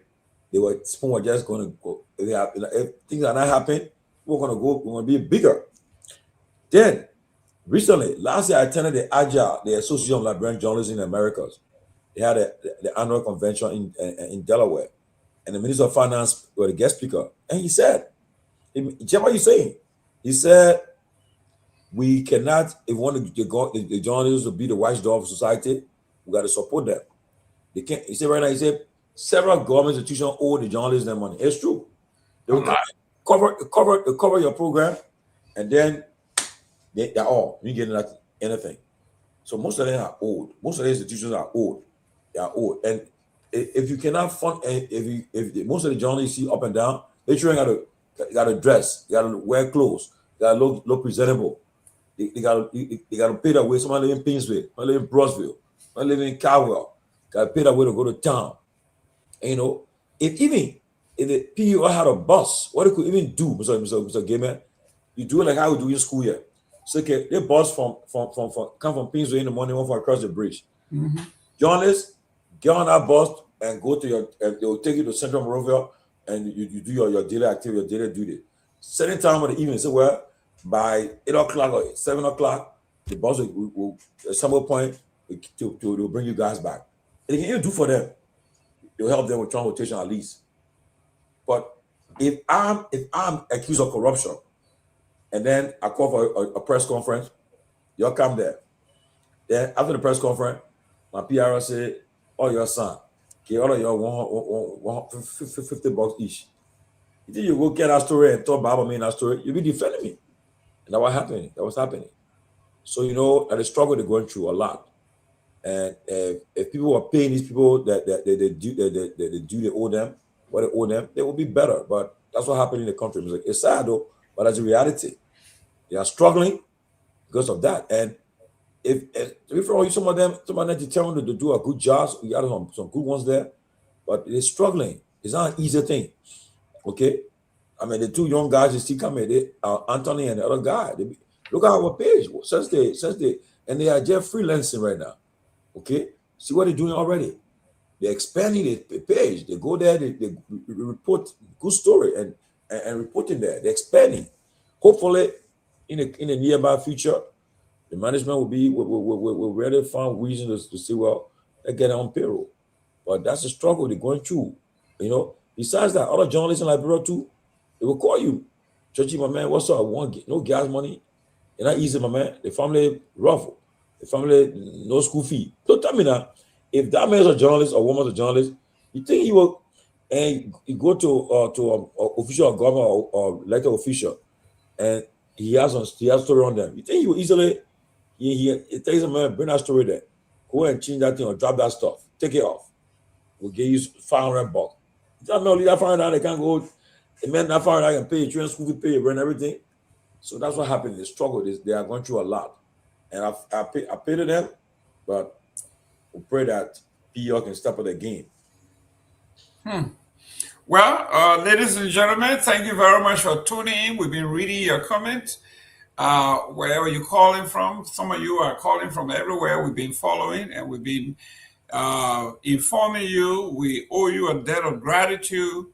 Spoon were just going to go. If things are not happening, we're going to be bigger. Then, recently, last year, I attended the Association of Liberian Journalists in the Americas. They had the annual convention in Delaware, and the Minister of Finance was the guest speaker. And he said, what you saying? He said, we cannot, if we want the journalists to be the watchdog of society, We got to support them. They can't. He said right now. He said several government institutions owe the journalists their money. It's true. They will cover your program, and then they're all you get anything. So most of them are old. Most of the institutions are old. They are old, and if you cannot fund, if most of the journalists you see up and down, they got to dress, got to wear clothes, got to look presentable. They got to pay their way. Somebody live in Pinsville, somebody live in Brussville, somebody live in Garguah, got to pay their way to go to town. And, you know, if the PUI had a bus, what it could even do, Mr. Gayman, you do it like how we do in school here. So okay, they bus come from Pinsville in the morning, one from across the bridge. Mm-hmm. Journalists, get on that bus and go to they will take you to Central Monrovia and you do your daily activity, your daily duty. Certain time of the evening, so where by 8 o'clock or 7 o'clock, the bus will at some point to bring you guys back. And they can even do for them. They'll help them with transportation at least. But if I'm accused of corruption, and then I call for a press conference, you'll come there. Then after the press conference, my PR say, "Oh, your son, okay, all of y'all $50 each." You think you go get that story and talk about me in that story? You'll be defending me. And that was happening. That was happening. So you know that the struggle they're going through a lot. And if people are paying these people that they owe them, what they owe them, they will be better. But that's what happened in the country. It's sad though, but that's the reality. They are struggling because of that. And if some of them determined to do a good job, we got some good ones there, but they're struggling. It's not an easy thing. Okay, I mean the two young guys you see coming, Anthony and the other guy. Look at our page since they and they are just freelancing right now. Okay, see what they're doing already. They're expanding the page. They go there, they report good story and reporting there. They're expanding. Hopefully, in the nearby future, the management will really find reasons to say, well, they get on payroll. But that's a struggle they're going through. You know, besides that, other journalists in Liberia too, they will call you. Churchy, my man, what's up? No gas money. It's not easy, my man. The family rough. The family, no school fee. Don't tell me now. If that man is a journalist or woman is a journalist, you think he will, and you go to an official government or elected official, and he has story on them. You think he will easily, he takes a man, bring that story there, go and change that thing or drop that stuff, take it off. We'll give you $500. That man leave that $500, they can't go. The man that $500 can pay your train, school fee, pay your rent, everything. So that's what happened. The struggle is they are going through a lot. And I pay to them, but we pray that PO can step up the game. Well, ladies and gentlemen, thank you very much for tuning in. We've been reading your comments. Wherever you're calling from, some of you are calling from everywhere. We've been following and we've been informing you. We owe you a debt of gratitude.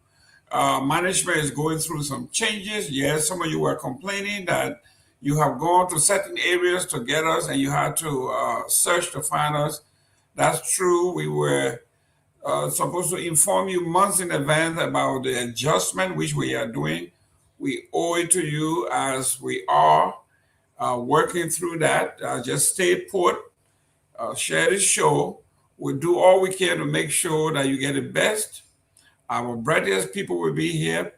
Management is going through some changes. Yes, some of you were complaining that you have gone to certain areas to get us and you had to search to find us. That's true. We were supposed to inform you months in advance about the adjustment which we are doing. We owe it to you as we are working through that. Just stay put, share the show. We'll do all we can to make sure that you get the best. Our brightest people will be here.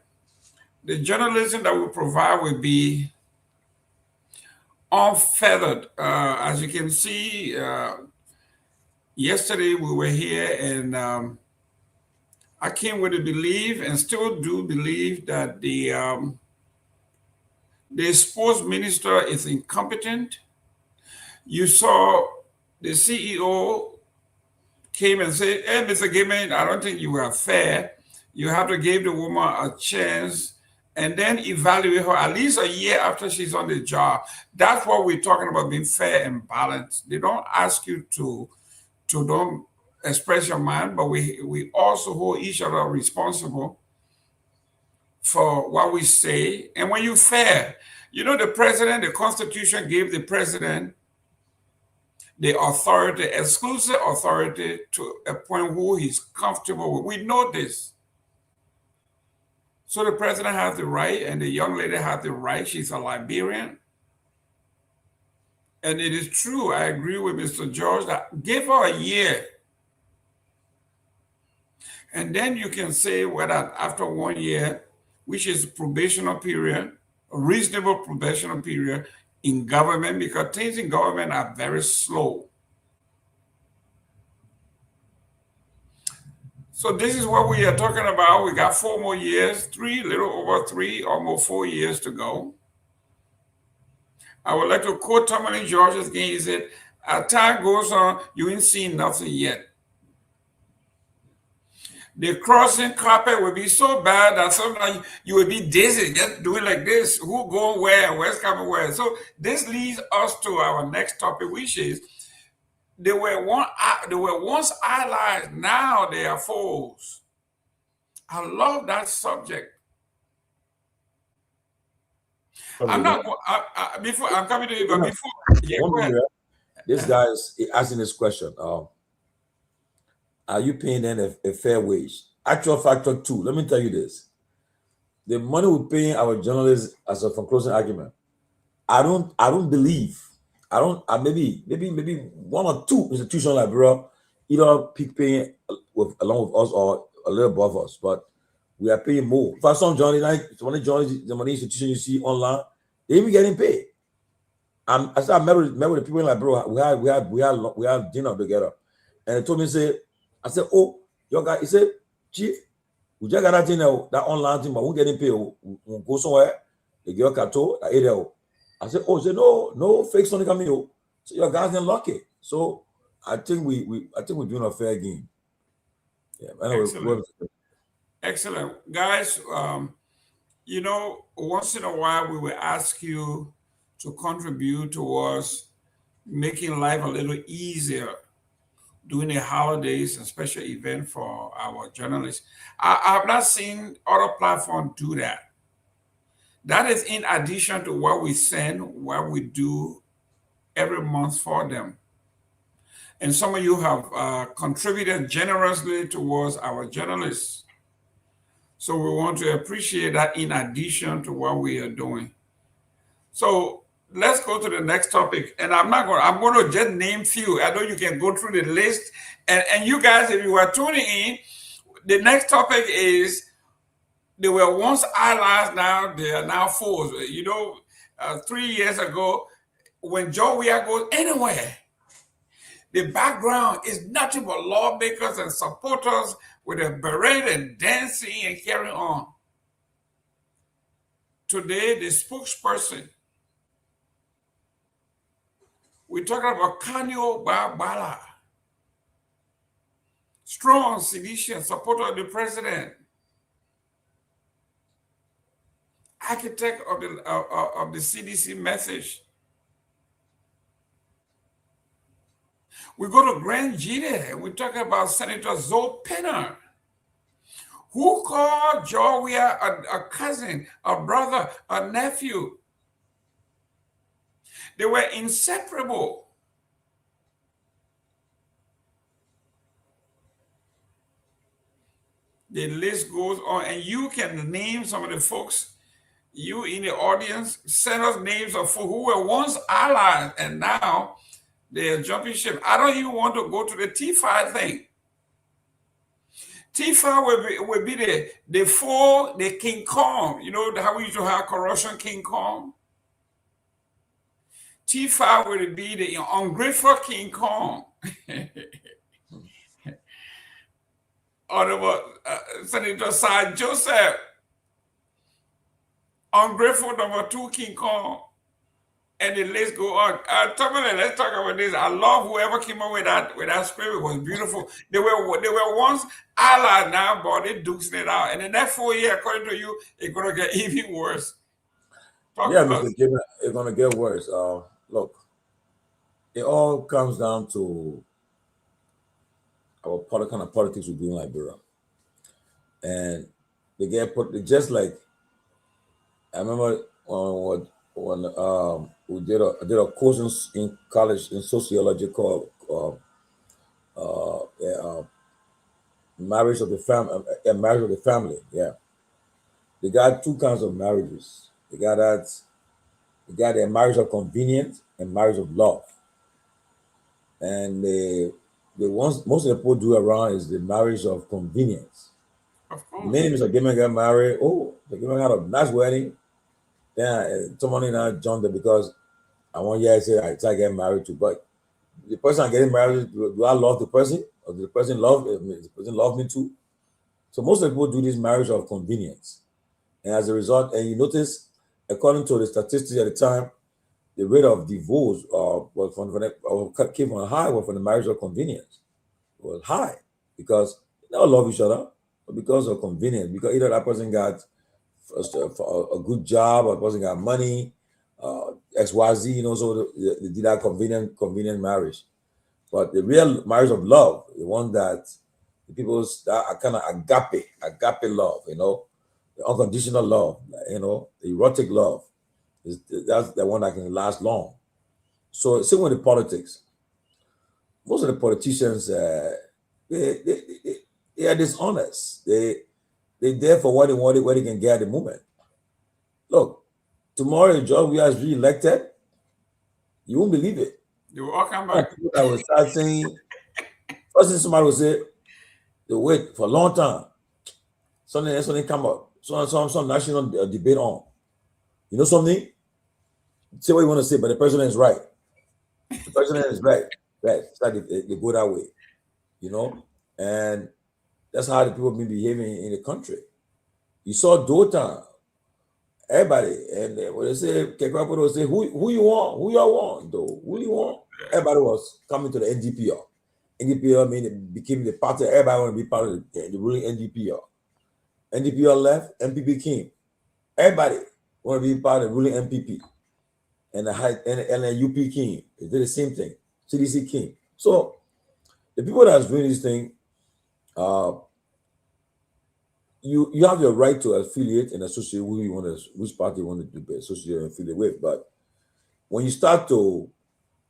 The journalism that we provide will be unfeathered. As you can see, yesterday we were here and I came with a belief and still do believe that the sports minister is incompetent. You saw the CEO came and said, "Hey, Mr. Gayman, I don't think you were fair. You have to give the woman a chance and then evaluate her at least a year after she's on the job." That's what we're talking about, being fair and balanced. They don't ask you to don't express your mind, but we also hold each other responsible for what we say. And when you're fair, you know, the president, the Constitution gave the president the authority, exclusive authority to appoint who he's comfortable with. We know this. So the president has the right and the young lady has the right. She's a Liberian. And it is true, I agree with Mr. George, that give her a year. And then you can say whether after 1 year, which is a probational period, a reasonable probational period in government, because things in government are very slow. So this is what we are talking about. We got 4 more years, little over 3, almost 4 years to go. I would like to quote Tomalin George again. He said, as time goes on, you ain't seen nothing yet. The crossing carpet will be so bad that sometimes you will be dizzy, just doing like this. Who going where? Where's coming where? So this leads us to our next topic, which is they were once allies, now they are foes. I love that subject. I'm not before I'm coming to you, but before go ahead. This guy is asking this question. Are you paying them a fair wage? Actual factor 2. Let me tell you this. The money we're paying our journalists as a closing argument, I don't believe. Maybe 1 or 2 institutions like Liberia either paying along with us or a little above us, but we are paying more. For some journalists, the money institution you see online, they even getting paid. I started met with the people in Liberia. We had dinner together, and they told me, I said, oh, your guy, he said, Chief, we just got that thing, that online thing, but we're getting paid. We'll go somewhere, they get a kato, that area. I said, oh, he said, no fake something coming. So your guys are lucky. So I think we're doing a fair game. Yeah. Anyway, Excellent. Guys, once in a while we will ask you to contribute towards making life a little easier during the holidays and special event for our journalists. I've not seen other platforms do that. That is in addition to what we send, what we do every month for them. And some of you have contributed generously towards our journalists. So we want to appreciate that in addition to what we are doing. So let's go to the next topic. And I'm going to just name few. I know you can go through the list. And you guys, if you are tuning in, the next topic is they were once allies, now they are now foes. 3 years ago, when Joe Weah goes anywhere, the background is nothing but lawmakers and supporters with a beret and dancing and carrying on. Today, the spokesperson, we're talking about Kanyo Bala, strong Silesian supporter of the president, architect of the CDC message. We go to Grand Gide, and we talk about Senator Zoe Penner, who called Joe Weah a cousin, a brother, a nephew. They were inseparable. The list goes on, and you can name some of the folks, you in the audience, send us names of folks who were once allies and now they're jumping ship. I don't even want to go to the T5 thing. T5 will be the four, the King Kong. You know how we used to have corruption King Kong? T5 will be the ungrateful King Kong. Honorable Senator Sir Joseph, ungrateful number 2 King Kong. And the list go on. Tomalin, let's talk about this. I love whoever came up with that spirit. It was beautiful. They were once allies, now, but they dukes it out. And in that 4 year, according to you, it's gonna get even worse. Mr. Gayman, it's gonna get worse. Look, it all comes down to our kind of politics we do in Liberia, and they get put just like I remember when we did a course in college in sociology called marriage of the family. Yeah, they got 2 kinds of marriages. They got a marriage of convenience and marriage of love. And the ones most of the people do around is the marriage of convenience. Of course. Many Mr. Gayman got married. Oh, the Gayman had a nice wedding. Then someone now jumped there because I want you to say I try to get married to, but the person I'm getting married to, do I love the person? Or does the person love me too? So most of the people do this marriage of convenience. And as a result, and you notice, according to the statistics at the time, the rate of divorce came from high was from the marriage of convenience. It was high because they don't love each other, but because of convenience, because either that person got a good job, or the person got money, XYZ, so they did that convenient marriage. But the real marriage of love, the one that the people that are kind of agape love, the unconditional love, the erotic love, that's the one that can last long. So same with the politics. Most of the politicians, they are dishonest. They're there for what they want, what they can get at the moment. Look, tomorrow if George Weah is re-elected, you won't believe it. They will all come back. I will start saying, first thing somebody will say, they wait for a long time. Something come up. Some national debate on. You know something? Say what you want to say, but the president is right. The president is right. Right. It's like they go that way. And that's how the people been behaving in the country. You saw Dota, everybody, and when they say Kehleboe will say, who you want? Who y'all want though? Who you want? Everybody was coming to the NDPR. NDPR it became the party. Everybody want to be part of the ruling NDPR. NDPR left, MPP came. Everybody want to be part of the ruling MPP. And the UP came. They did the same thing. CDC came. So the people that's doing this thing, you have your right to affiliate and associate which party you want to be associated and affiliate with. But when you start to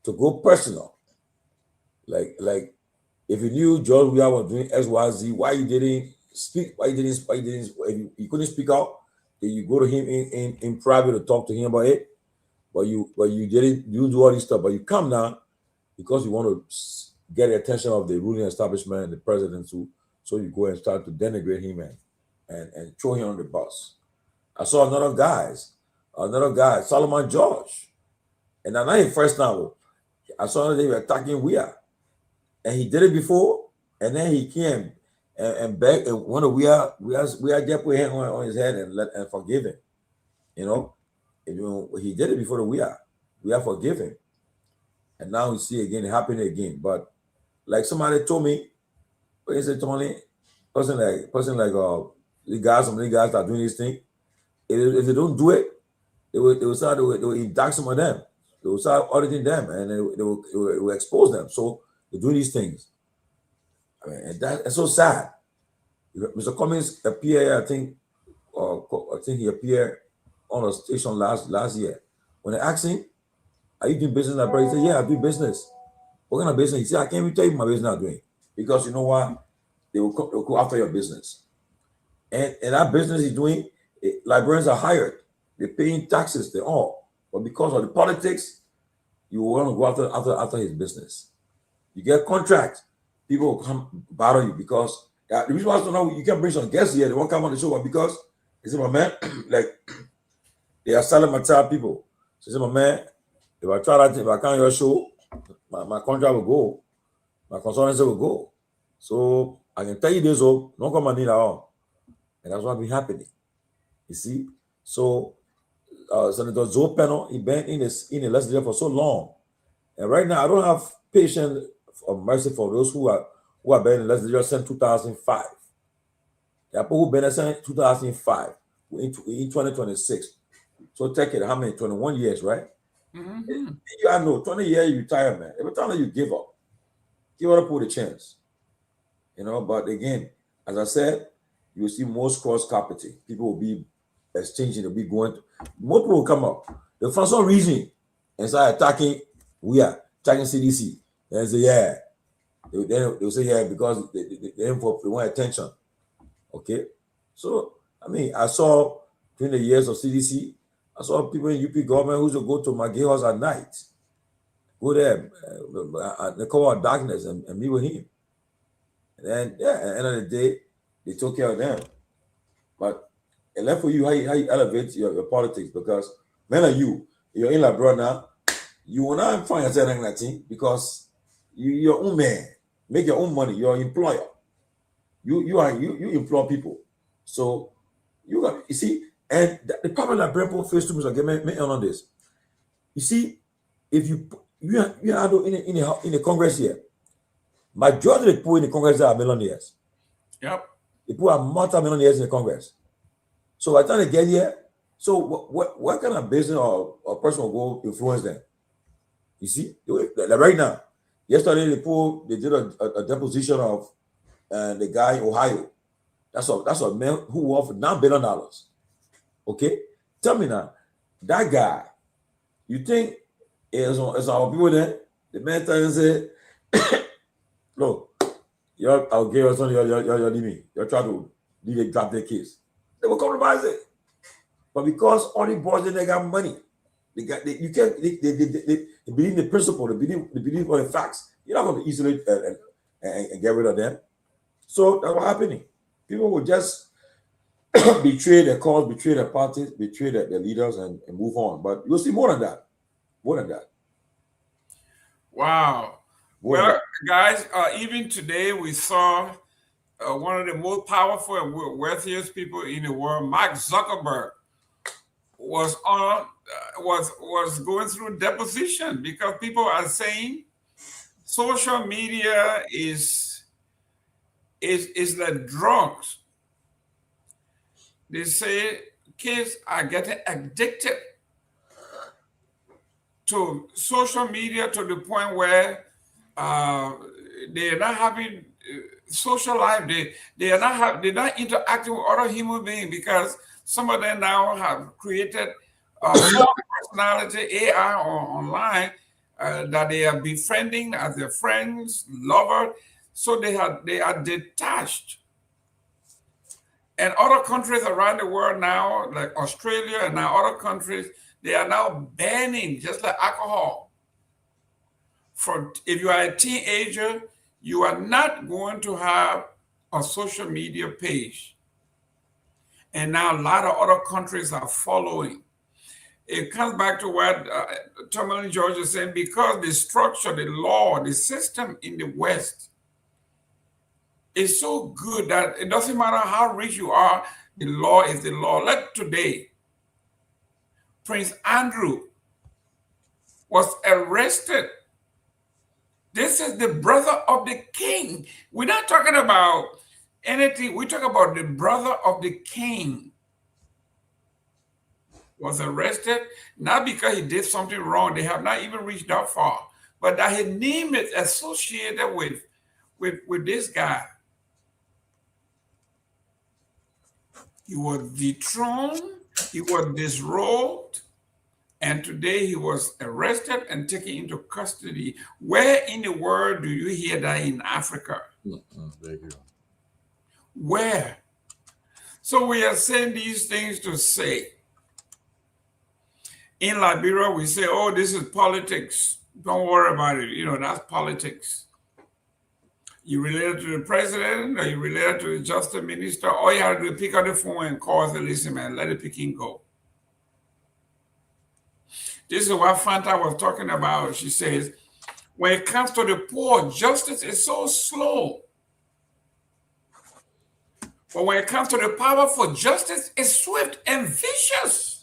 go personal, like if you knew George Weah was doing XYZ, why you didn't speak? Why you you couldn't speak out? Then you go to him in private to talk to him about it. But you didn't do all this stuff. But you come now because you want to get the attention of the ruling establishment and the president too. So you go and start to denigrate him and throw him on the bus. I saw another guy, Solomon George. And now he first now, I saw they were attacking Weah. And he did it before, and then he came and begged and one of Weah just put him on his head and forgive him. He did it before the Weah forgive him. And now we see again it happening again. But like somebody told me, when he said Tomalin, person like some of the guys that are doing this thing, if they don't do it, they will indict some of them. They will start auditing them and they will expose them. So they're doing these things. And that's so sad. Mr. Cummings appeared, I think he appeared on a station last year. When they asked him, are you doing business? He said, yeah, I do business. What kind of business? He said, I can't even tell you my business I'm doing. Because you know what? They will go after your business. And that business he's doing, librarians are hired. They're paying taxes, they all. But because of the politics, you want to go after his business. You get contracts, people will come bother you because the reason why I don't know you can bring some guests here, they won't come on the show, but because they say, my man, like they are selling material people. So say, my man, if I try that, if I come on your show, my contract will go, my consultancy will go. So I can tell you this, don't come and need at all. And that's what been happening. You see? So Senator Zoe Penno, he been in the legislature for so long. And right now I don't have patience or mercy for those who have been in the legislature since 2005. The people who've been there since 2005, in 2026. So take it, how many? 21 years, right? Mm-hmm. I know, 20 years you retire, man. Every time you give up a chance. But again, as I said, you will see most cross-carpeting. People will be exchanging, they'll be going. More people will come up. They'll find some reason and start attacking attacking CDC. And they say, yeah. They'll say, yeah, because they want attention. Okay? So, I saw during the years of CDC, I saw people in UP government who used to go to my house at night Go there, they call out darkness and meet with him. And then, yeah, at the end of the day, they took care of them. But it left for you how you elevate your politics, because men like you're in Liberia now, you will not find yourself in that thing because you're your own man, make your own money, you're an employer. You employ people. So you see, and the problem that people face too much again, on this. You see, if you handle in the Congress here, majority of the people in the Congress are millionaires. Yep. The people are multi-millionaires in the Congress. So by the time they get here, so what kind of business or person will go influence them? You see, like right now, yesterday they did a deposition of the guy in Ohio. That's a man who won for $9 billion. Okay, tell me now, that guy, you think is our people there? The man tells you, look, I'll give you something. You're leaving. You're trying to leave a drop their case. They will compromise it, but because all the boys they got money, they believe in the principle, they believe on the facts. You're not going to easily and get rid of them. So that's what's happening. People will just betray their cause, betray their parties, betray their leaders, and move on. But you'll see more than that. More than that. Wow. Well, guys, even today we saw one of the most powerful and wealthiest people in the world, Mark Zuckerberg, was going through deposition because people are saying social media is like drugs. They say kids are getting addicted to social media to the point where they're not having social life. They're not interacting with other human beings because some of them now have created personality AI or online that they are befriending as their friends, lovers. So they are detached. And other countries around the world now, like Australia and now other countries, they are now banning, just like alcohol. If you are a teenager, you are not going to have a social media page. And now a lot of other countries are following. It comes back to what Tomalin George is saying, because the structure, the law, the system in the West is so good that it doesn't matter how rich you are, the law is the law. Like today, Prince Andrew was arrested. This is the brother of the king. We're not talking about anything. We talk about the brother of the king was arrested, not because he did something wrong. They have not even reached that far, but that his name is associated with this guy. He was dethroned, he was disrobed, and today he was arrested and taken into custody. Where in the world do you hear that in Africa? Where? So we are saying these things to say, in Liberia, we say, oh, this is politics. Don't worry about it. That's politics. You related to the president, or you related to the justice minister, all you have to do is pick up the phone and call and listen, man, let the picking go. This is what Fanta was talking about. She says, when it comes to the poor, justice is so slow. But when it comes to the powerful, justice is swift and vicious.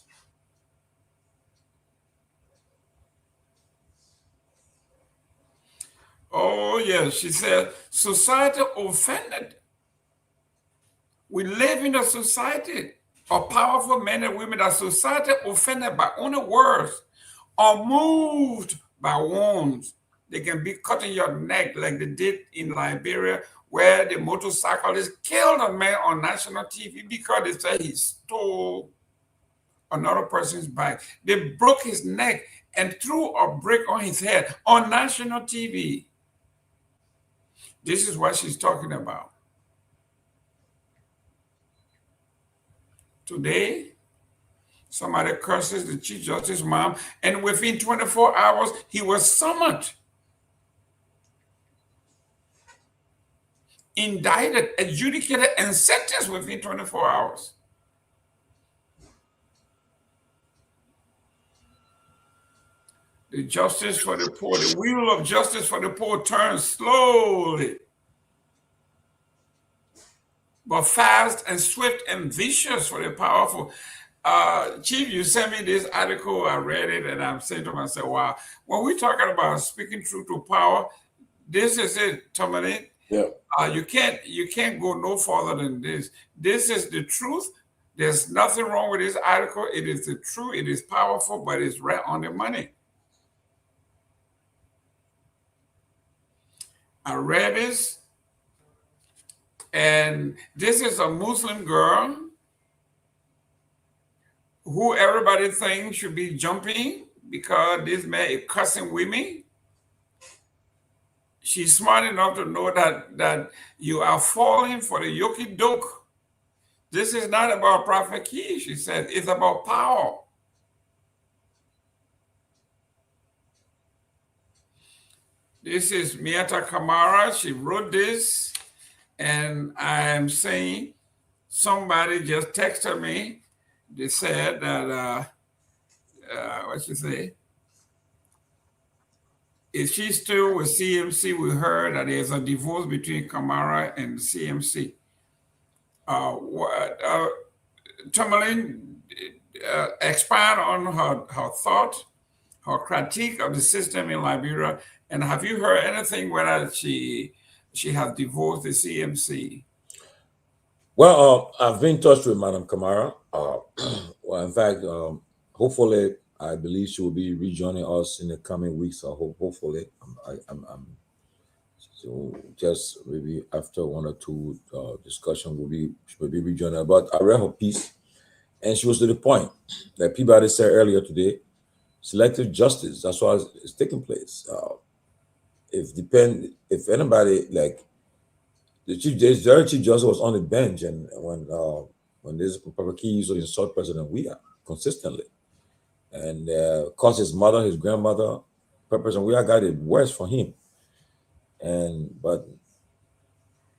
Oh, yes, she said, society offended. We live in a society of powerful men and women that society offended by only words or moved by wounds. They can be cutting your neck like they did in Liberia, where the motorcyclist killed a man on national TV because they said he stole another person's bike. They broke his neck and threw a brick on his head on national TV. This is what she's talking about. Today, Somebody curses the Chief Justice's mom, and within 24 hours, he was summoned, indicted, adjudicated, and sentenced within 24 hours. The justice for the poor, the wheel of justice for the poor turns slowly, but fast and swift and vicious for the powerful. Chief, you sent me this article, I read it, and I'm saying to myself, wow, when we're talking about speaking truth to power, this is it, Tomalin. Yeah. You can't go no further than this. This is the truth. There's nothing wrong with this article. It is the truth. It is powerful, but it's right on the money. I read this, and this is a Muslim girl who everybody thinks should be jumping because this man is cussing women. She's smart enough to know that you are falling for the yoki doke. This is not about Prophet Key, she said. It's about power. This is Myean Kamara. She wrote this, and I am saying somebody just texted me. They said that, what she say? Is she still with CMC? We heard that there's a divorce between Kamara and CMC. Tomalin, expand on her thought, her critique of the system in Liberia, and have you heard anything whether she has divorced the CMC? Well, I've been in touch with Madam Kamara. Well, in fact, hopefully, I believe she will be rejoining us in the coming weeks. Hopefully, so just maybe after one or two discussion, she will be rejoining. But I read her piece, and she was to the point that Peabody said earlier today: selective justice. That's why it's taking place. If anybody like the chief justice was on the bench, and when this Prophet Key used to insult President Weah consistently, and caused his mother, his grandmother, President Weah got it worse for him. But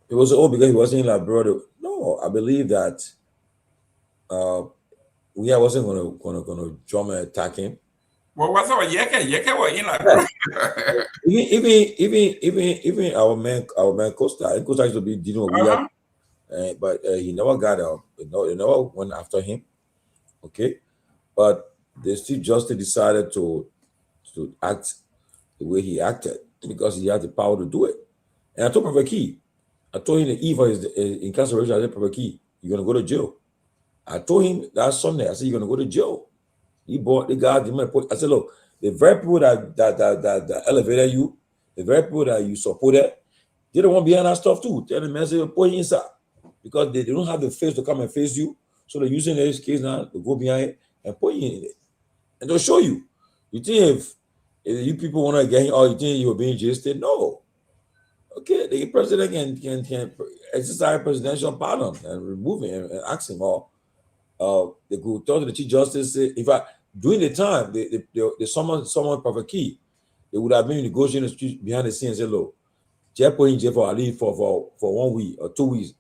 it was because he wasn't in Liberia. No, I believe that Weah wasn't gonna drum and attack him. Well, what's our Yeke were in Liberia. even our man Costa used to be dealing with Weah, but he never got he never went after him. Okay, but the Chief Justice decided to act the way he acted because he had the power to do it. And I told Prophet Key, I told him the eve of his incarceration, I said, Prophet Key, you're gonna go to jail. I told him that Sunday, I said, you're gonna go to jail. He bought the guy, I said, look, the very people that elevated you, the very people that you supported, they don't want behind that stuff too. Tell them, man, say, put it inside. Because they don't have the face to come and face you. So they're using this case now to go behind it and put you in it. And they'll show you. You think if you people want to get him, or you think you were being jailed? No. Okay, the president can exercise presidential pardon and remove him and ask him, or they could talk to the Chief Justice. In fact, during the time they someone Prophet Key, they would have been negotiating behind the scenes and say, look, just put him in jail for at least for 1 week or 2 weeks.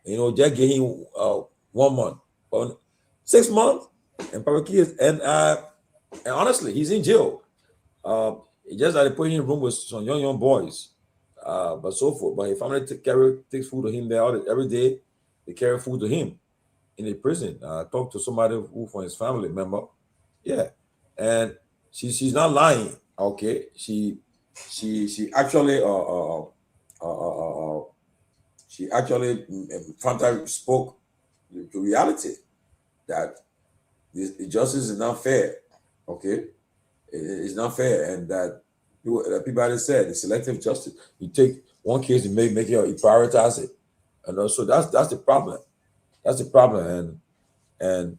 Just get him 1 month or 6 months, and Prophet Key is and honestly, he's in jail. It's just that they put him in a room with some young boys, but so forth. But his family takes food to him there every day. They carry food to him in the prison. I talked to somebody who from his family member, yeah, and she's not lying. Okay, she actually frontally spoke to reality that the justice is not fair. Okay, it's not fair, and that Peabody said the selective justice. You take one case and make it, you prioritize it, and also that's the problem. That's the problem, and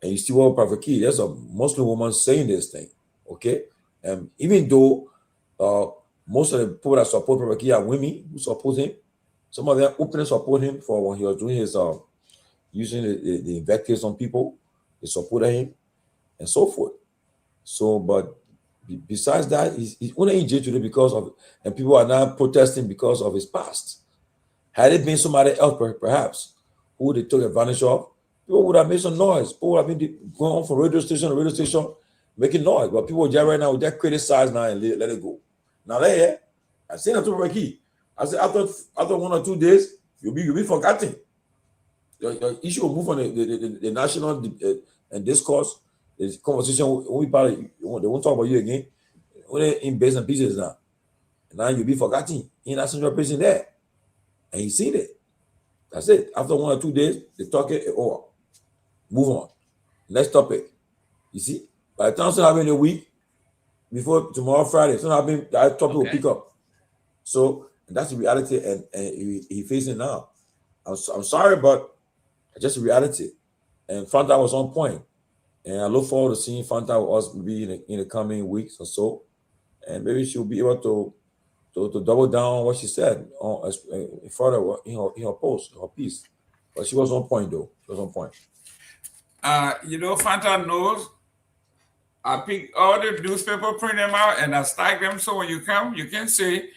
you see what Prophet Key. There's a Muslim woman saying this thing, okay, and even though most of the people that support Prophet Key are women who support him, some of them openly support him for when he was doing his using the invectives on people. They supported him. and so forth. So, but besides that, he's only in jail today because of, and people are now protesting because of his past. Had it been somebody else, perhaps, who they took advantage of, people would have made some noise. People would have been going on from radio station to radio station, making noise. But people just right now, they're criticized now and let it go. Now they're here. I seen that to Ricky. I said after 1 or 2 days, you'll be forgotten. Your issue will move on the national and discourse. The conversation won't be part of, they won't talk about you again. Only in bits and pieces now. And now you'll be forgotten. You're not central person there. And he seen it. That's it. After 1 or 2 days, they talk it over. Move on. Next topic. You see? By the time it's happening a week, before tomorrow, Friday, it's not happening, that topic will pick up. So that's the reality, and he facing now. I'm sorry, but just reality. And Fanta was on point. And I look forward to seeing Fanta with us be in the coming weeks or so. And maybe she'll be able to double down on what she said further in her post, her piece. But she was on point, though. She was on point. Fanta knows. I pick all the newspaper, print them out, and I stack them. So when you come, you can see.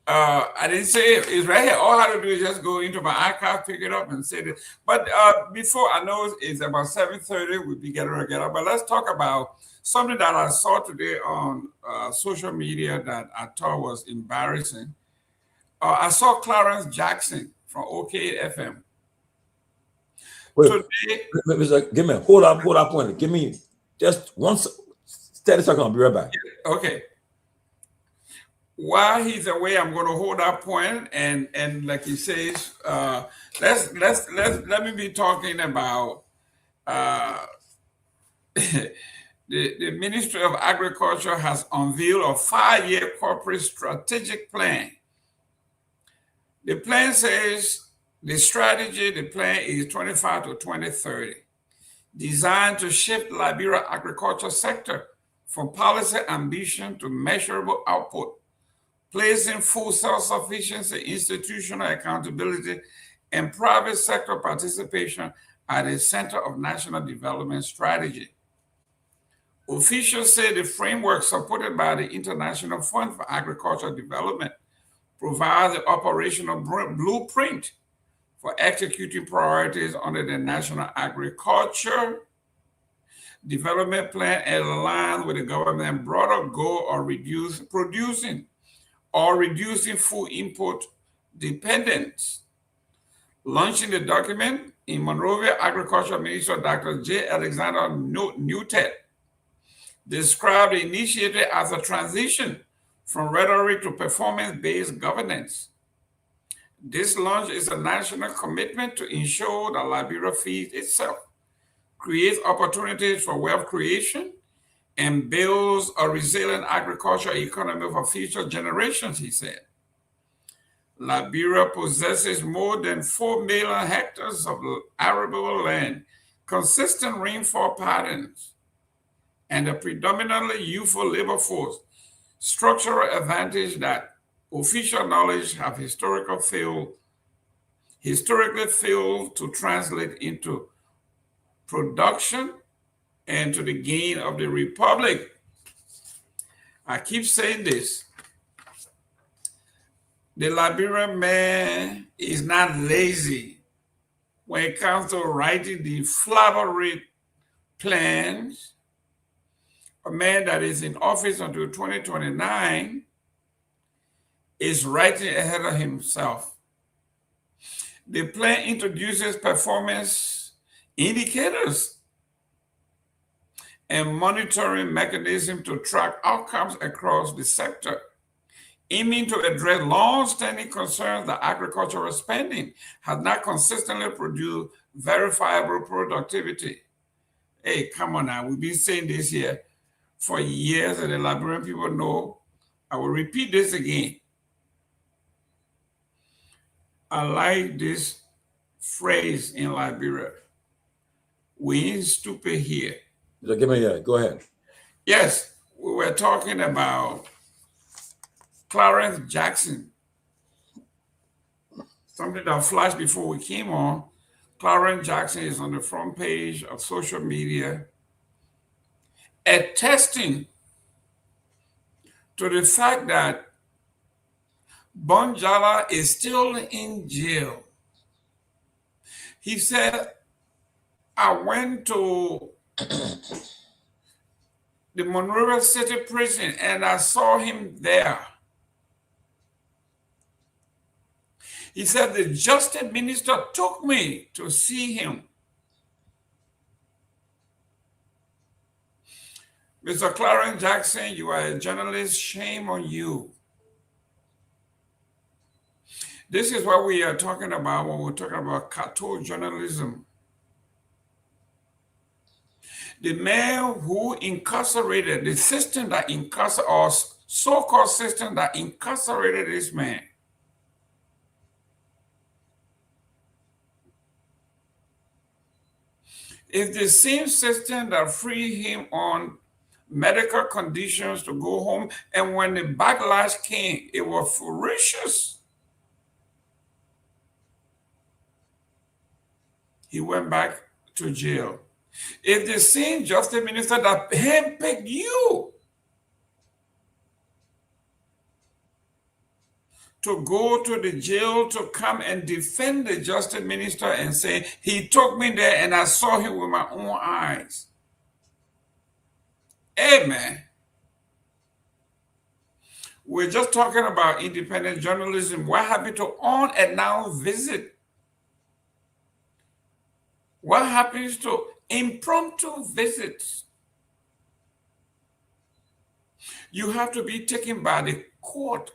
I didn't say it. It's right here. All I have to do is just go into my archive, pick it up, and say it. But before, I know it's about 7:30. We'll be getting together. But let's talk about something that I saw today on social media that I thought was embarrassing. I saw Clarence Jackson from OKFM. Wait, Mr. Gayman, hold up, point. Give me just 30 seconds. I'll be right back. Okay. While he's away, I'm going to hold that point, and like he says, let me be talking about the Ministry of Agriculture has unveiled a 5-year corporate strategic plan. The plan says the plan is 25 to 2030, designed to shift Liberia agriculture sector from policy ambition to measurable output, placing food self-sufficiency, institutional accountability, and private sector participation at the center of national development strategy. Officials say the framework supported by the International Fund for Agricultural Development provides the operational blueprint for executing priorities under the National Agriculture Development Plan and aligns with the government's broader goal of reducing food import dependence. Launching the document in Monrovia, Agriculture Minister Dr. J. Alexander Newtet described the initiative as a transition from rhetoric to performance-based governance. This launch is a national commitment to ensure that Liberia feeds itself, creates opportunities for wealth creation, and builds a resilient agricultural economy for future generations, he said. Liberia possesses more than 4 million hectares of arable land, consistent rainfall patterns, and a predominantly youthful labor force, structural advantage that official knowledge have historically failed to translate into production and to the gain of the republic. I keep saying this. The Liberian man is not lazy when it comes to writing the flowery plans. A man that is in office until 2029 is writing ahead of himself. The plan introduces performance indicators and monitoring mechanism to track outcomes across the sector, aiming to address long-standing concerns that agricultural spending has not consistently produced verifiable productivity. Hey, come on now, we've been saying this here for years, and the Liberian people know. I will repeat this again. I like this phrase in Liberia. We ain't stupid here. Go ahead. Yes, we were talking about Clarence Jackson. Something that flashed before we came on. Clarence Jackson is on the front page of social media. attesting to the fact that Bonjala is still in jail. He said, I went to the Monrovia City prison and I saw him there. He said the justice minister took me to see him. Mr. Clarence Jackson, you are a journalist. Shame on you. This is what we are talking about when we're talking about cartoon journalism. The man who incarcerated, the system that incarcerated, or so-called system that incarcerated this man, if the same system that freed him on medical conditions to go home, and when the backlash came, it was ferocious. He went back to jail. If the same justice minister that handpicked you to go to the jail to come and defend the justice minister and say, he took me there and I saw him with my own eyes. Amen. We're just talking about independent journalism. What happened to on and now visit? What happens to impromptu visits? You have to be taken by the court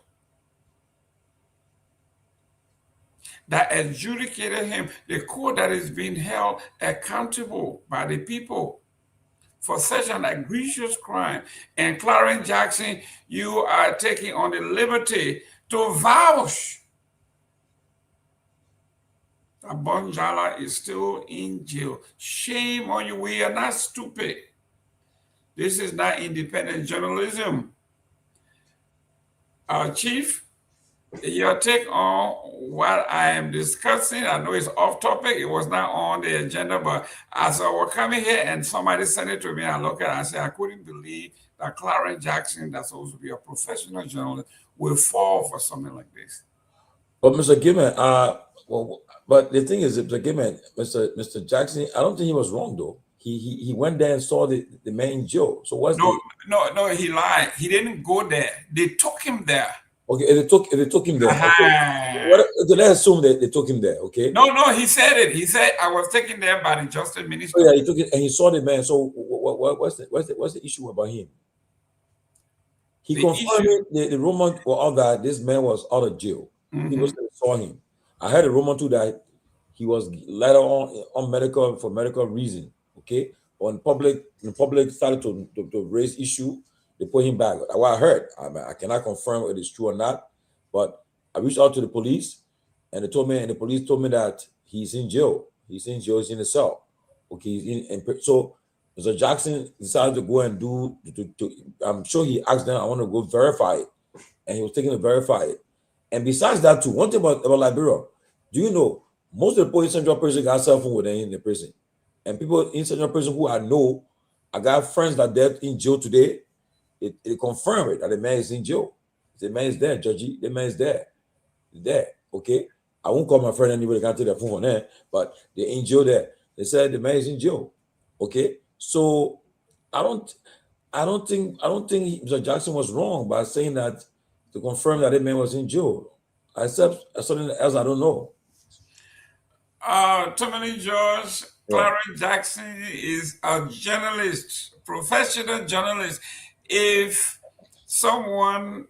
that adjudicated him, the court that is being held accountable by the people for such an egregious crime. And Clarence Jackson, you are taking on the liberty to vouch that Bonjala is still in jail. Shame on you. We are not stupid. This is not independent journalism. Chief, your take on what I am discussing, I know it's off topic, it was not on the agenda, but as I was coming here and somebody sent it to me, I looked at it and I said, I couldn't believe that Clarence Jackson, that's supposed to be a professional journalist, will fall for something like this. But Mr. Gayman, but the thing is, Mr. Gayman, Mr. Jackson, I don't think he was wrong though. He went there and saw the man in jail. So what's No, he lied. He didn't go there. They took him there. Okay, if they took him there. Okay. Let's assume that they took him there, okay? No, he said it. He said, I was taken there by the justice minister. Oh, yeah, he took it and he saw the man. So what's the issue about him? He confirmed the rumor or that this man was out of jail. People saw him. I heard a rumor too that he was later on medical reason. Okay, when public started to raise issue, they put him back. That's what I heard. I cannot confirm whether it's true or not, but I reached out to the police, and they told me, and the police told me that he's in jail. He's in jail. He's in a cell. Okay, so Mr. Jackson decided to go and do. I'm sure he asked them, I want to go verify it, and he was taking to verify it. And besides that, too, one thing about Liberia, do you know most of the people in Central Prison got cell phone with them in the prison, and people in Central Prison who I got friends that they're in jail today. It confirmed it that the man is in jail. The man is there, Judgy. The man is there. He's there. Okay. I won't call my friend anybody can't take their phone from there, but they're in jail there. They said the man is in jail. Okay. So I don't think Mr. Jackson was wrong by saying that to confirm that the man was in jail. Except something else I don't know. Tomalin George, Clarence Jackson is a journalist, professional journalist. If someone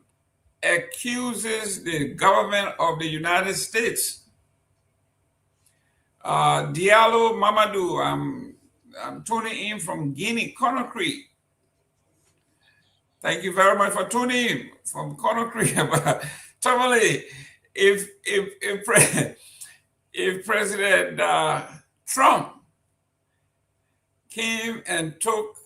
accuses the government of the United States, Diallo Mamadou, I'm tuning in from Guinea, Conakry. Thank you very much for tuning in from Conakry. Tomalin, if President Trump came and took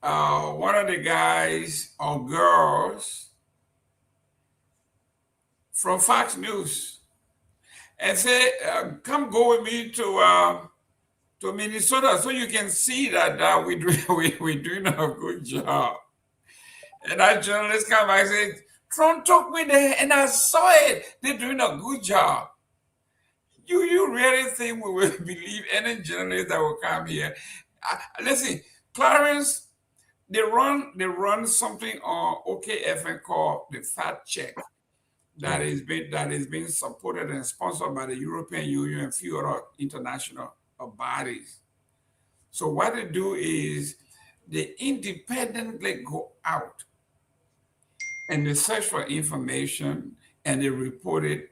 one of the guys or girls from Fox News and say, come go with me to to Minnesota, so you can see that we're doing a good job. And that journalist come back and said, Trump took me there and I saw it. They're doing a good job. You really think we will believe any journalist that will come here? Listen, Clarence, they run something on OKFN called the Fact Check that is being supported and sponsored by the European Union and a few other international bodies. So what they do is they independently go out and they search for information and they report it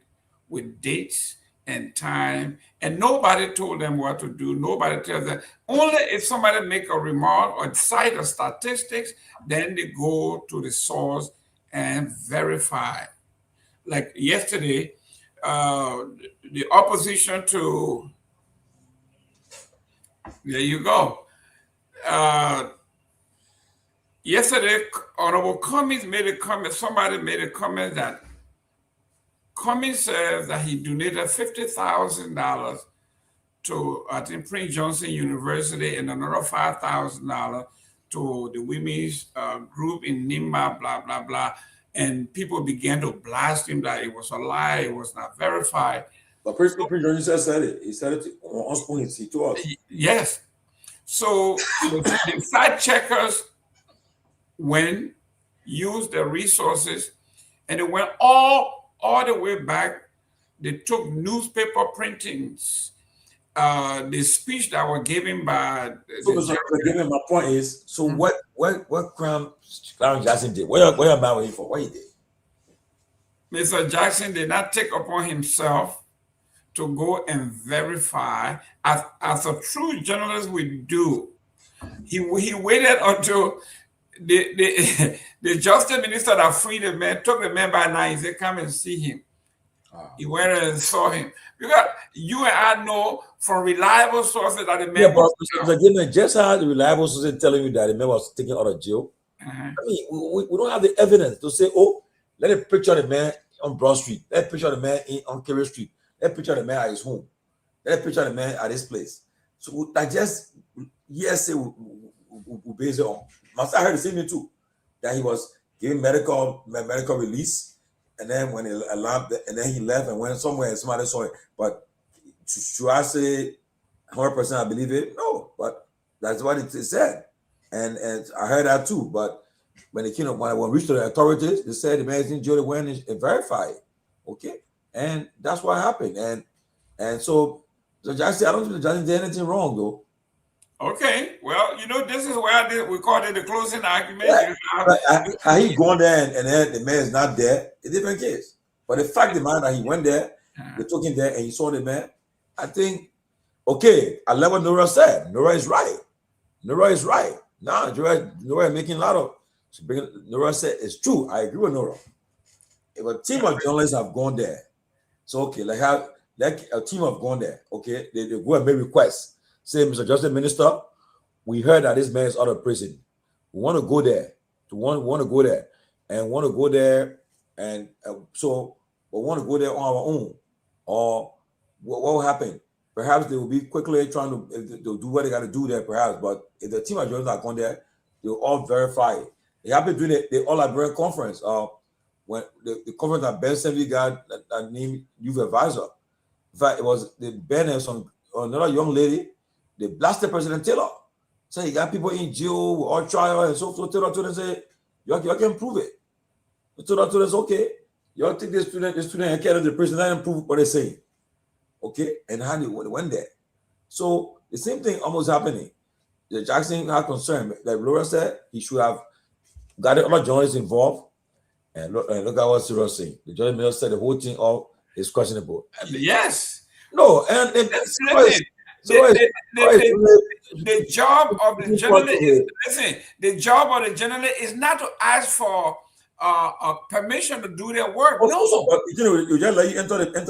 with dates and time, and nobody told them what to do. Nobody tells them. Only if somebody make a remark or cite a statistics, then they go to the source and verify. Like yesterday, the opposition to, there you go. Yesterday, Honorable Cummings made a comment. Somebody made a comment that Cummings says that he donated $50,000 to, I think, Prince Johnson University and another $5,000 to the women's group in Nimba, blah, blah, blah. And people began to blast him that it was a lie, it was not verified. But Prince Johnson said it. He said it on Spoon, to us. Yes. So the fact checkers went, used the resources, and it went all the way back. They took newspaper printings, the speech that were given by. My point is, so what Crown Jackson did? What am I waiting for? What he did? Mr. Jackson did not take upon himself to go and verify, as a true journalist would do. He waited until the justice minister that freed the man took the man by night. He said, "Come and see him." He went and saw him. Because you and I know from reliable sources that the man was just how the reliable sources telling you that the man was taken out of jail. I mean, we don't have the evidence to say, oh, let it picture the man on Broad Street. Let it picture the man on Kerry Street. Let it picture the man at his home. Let it picture the man at his place. So I just, yes, we base it on. I heard the same thing too, that he was given medical release, and then when he allowed, and then he left and went somewhere and somebody saw it. But should I say 100% I believe it? No, but that's what it said, and I heard that too. But when it came up, when we reached to the authorities, they said the man is in jail. They went and verified, okay, and that's what happened. And so Jackson, I don't think Jackson did anything wrong though. Okay, well, this is where we call it the closing argument. Yeah. How he gone there and then the man is not there, a different case. But the fact the man that he went there, they took him there and he saw the man, I think, okay, I love what Nora said. Nora is right. Nora is right. Now, Nora is making a lot of, Nora said it's true. I agree with Nora. If a team of journalists have gone there, so okay, like a team have gone there, okay, they go and make requests. Say, Mr. Justice Minister, we heard that this man is out of prison. We want to go there. Want to go there, and so we want to go there on our own. Or what will happen? Perhaps they will be quickly trying to do what they got to do there. Perhaps, but if the team of journalists are gone there, they will all verify it. They have been doing the All Liberian Conference. When the conference that Ben Sanvee got that named youth advisor. In fact, it was the Ben and another young lady. They blasted President Taylor. So he got people in jail with all trial and so forth. Taylor told them, say, you can prove it. Taylor told us, okay, y'all take the student and carry the prison and prove what they're saying. Okay, and how they went there. So the same thing almost happening. The Jackson had concern, like Laura said, he should have got the other journalists involved. And look at what Cyril saying. The journalist said the whole thing all is questionable. Yes. No, and the job of the journalist is, listen, the job of the journalist is not to ask for permission to do their work. No, but you just let you enter the place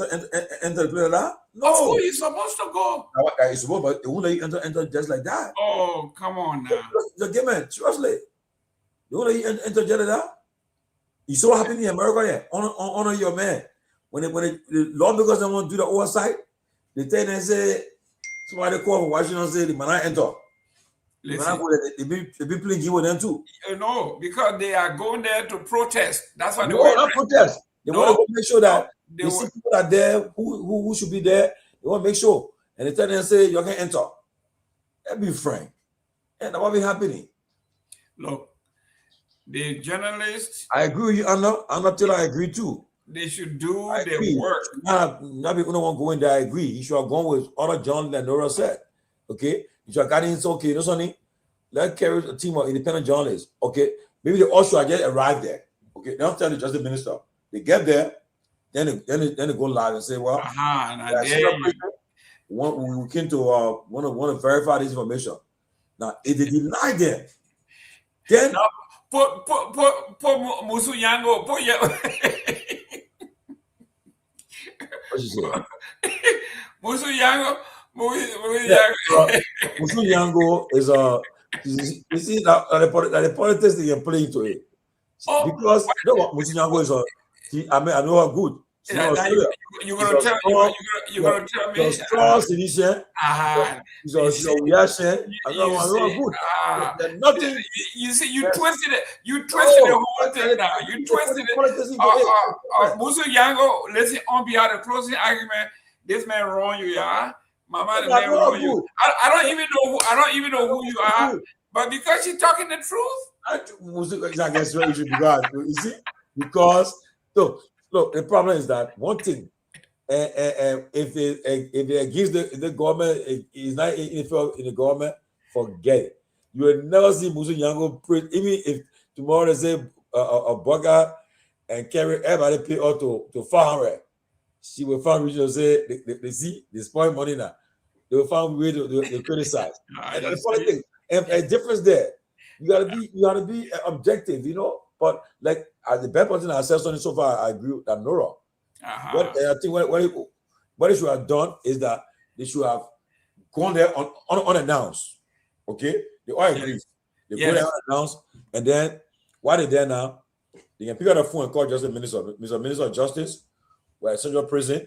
like that. No, of course you're supposed to go. It's supposed, but they won't let you enter just like that. Oh, come on now. The Gayman, seriously, they won't let you enter just like that. You saw what happened in America, yeah. Honor your man. When the lawmakers don't want to do the oversight, they tell them and say, Somebody call from Washington say the man enter. They be playing game with them too. No, because they are going there to protest. That's why they No, not protest. They want to make sure that they see people are there who should be there. They want to make sure. And they tell them say you can enter. That be frank. And that will be happening. Look, the journalists. I agree with you, Anna. Anna Taylor, I agree too. They should do their work. Not people don't want to go in there. I agree. You should have gone with other John and Nora said. Okay? You should have gotten in, okay, you know something? Let's carry a team of independent journalists. Okay? Maybe they also have just arrived there. Okay? They don't tell the Justice Minister. They get there, then they go live and say, well, we came to want to verify this information. Now, if they deny them, then put Musu Yango, put what you say? Musu Yango, Musu Yango is you see that the politics they can play into it. Because you know what Musu Yango is I know her good. You're gonna tell me. Strong solution. She's a reaction. I know her good. Nothing. You see, you twisted it. You twisted the whole thing now. You twisted it. Musu Yango, listen, on behalf of the closing argument, this man wrong you, yeah. Mama, the man wrong you. I don't even know who you are. But because you're talking the truth. I guess what you should be glad. You see? Because look, the problem is that one thing, if they against the government, is not in the government, forget it. You will never see Musu Yango print, even if tomorrow they say a burger and carry everybody pay out to 500. She will find reason to say they see they spoil money now. They will find way to criticize. And the funny thing, and a difference there. You gotta be objective, you know. But like the best person I said something so far, I agree with that Nora. What I think what they should have done is that they should have gone there unannounced. Okay, they all agree. They go there unannounced, and then while they're there now, they can pick up the phone and call Justice Minister of Justice. We're at Central Prison.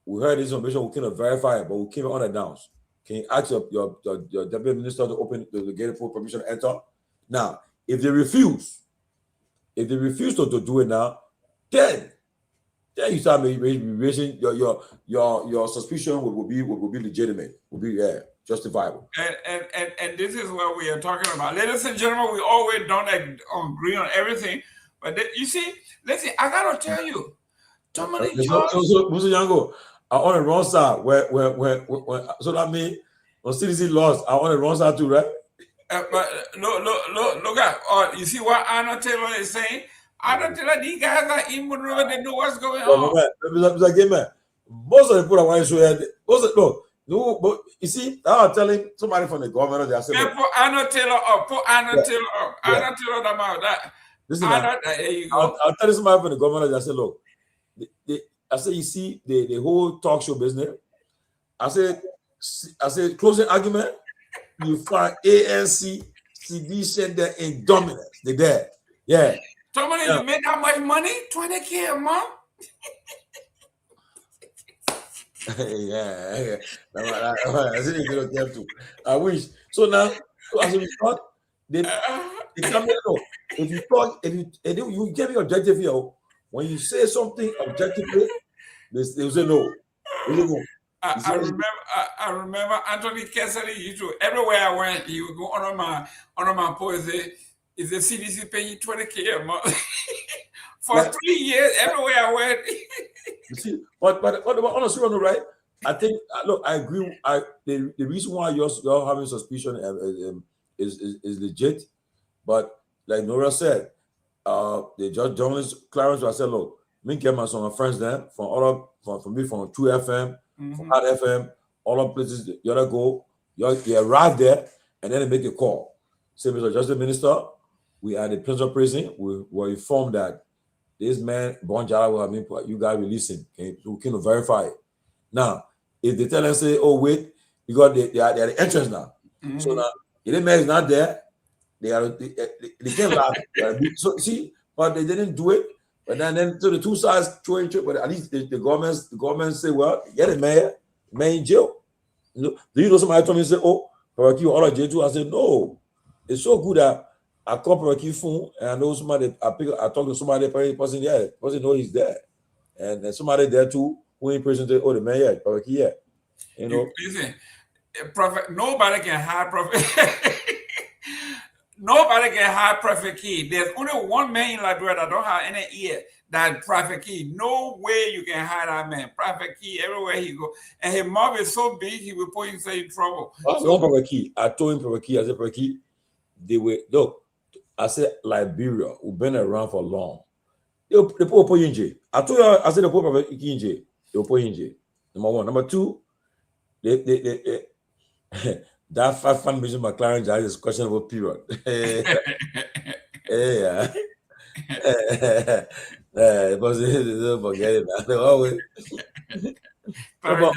We heard this information. We cannot verify it, but we came unannounced. Can you ask your deputy minister to open the gate for permission to enter? Now, if they refuse to do it now, then you start raising your suspicion will be legitimate, will be justifiable. And this is what we are talking about, ladies and gentlemen. We always don't agree on everything, but you see, listen, I gotta tell you, Tomalin. So Musu Yango, I on the wrong side. Where so that means when CDC lost, I on the wrong side too, right? But look at you see what Anna Taylor is saying. Anna Taylor, these guys are in Monroe, they know what's going on. Most of the people that want to show you, but you see, I was telling somebody from the government, they are saying, put Anna Taylor up, Anna Taylor about that. Listen, there you go. I'll tell somebody from the government, I said, look, I said, you see the whole talk show business. I said, closing argument. You find ANC, sedition, they're in dominance. They're there. Yeah. Tomalin, you make that much money? 20K a month? Yeah. I wish. So now, as a result, they come here. If you talk, if you get me objective here, when you say something objectively, they say no. I remember Anthony Cassidy used to, everywhere I went, he would go under my post, is the CDC paying you 20K a month? For 3 years, everywhere I went. You see, but honestly, right? I think, look, I agree. The reason why you're having suspicion is legit, but like Nora said, the journalist Clarence, I said, look, me and Gayman, some of my friends there from me from 2FM, from Hot FM, all the places you gotta go. You arrive there and then they make a call. Say, Mr. Justice Minister, we are at the Prince of Prison. We were informed that this man, Bonjala, you guys release him. Okay? So we can verify it. Now, if they tell them, say, oh, wait, because they are at the entrance now. So now, if the man is not there, they can't lie. So see, but they didn't do it. But then so the two sides throw into it, but at least the government say, well, get it, man in jail. Do you know somebody told me, say, oh, Peraki all of J2? I said, no. It's so good that I call Peraki phone and I know somebody, I talk to somebody, person, yeah, person know he's there. And somebody there too, who in person say, oh, the man, yeah, Peraki, yeah. You know. Listen, Prophet, nobody can hide Prophet. Nobody can hide Prophet Key. There's only one man in Liberia that don't have any ear. That Prophet Key. No way you can hide that man. Prophet Key, everywhere he go. And his mouth is so big, he will put himself in trouble. So Prophet Key, I told him Prophet Key, I said, Prophet Key, they were, look, I said, Liberia, we've been around for long. They put in jail. I told you, I said, they put Prophet Key in jail. They will put in jail. Number one. Number two, they that 5 million McLaren judge is questionable period. Yeah. But they forget it. They always. But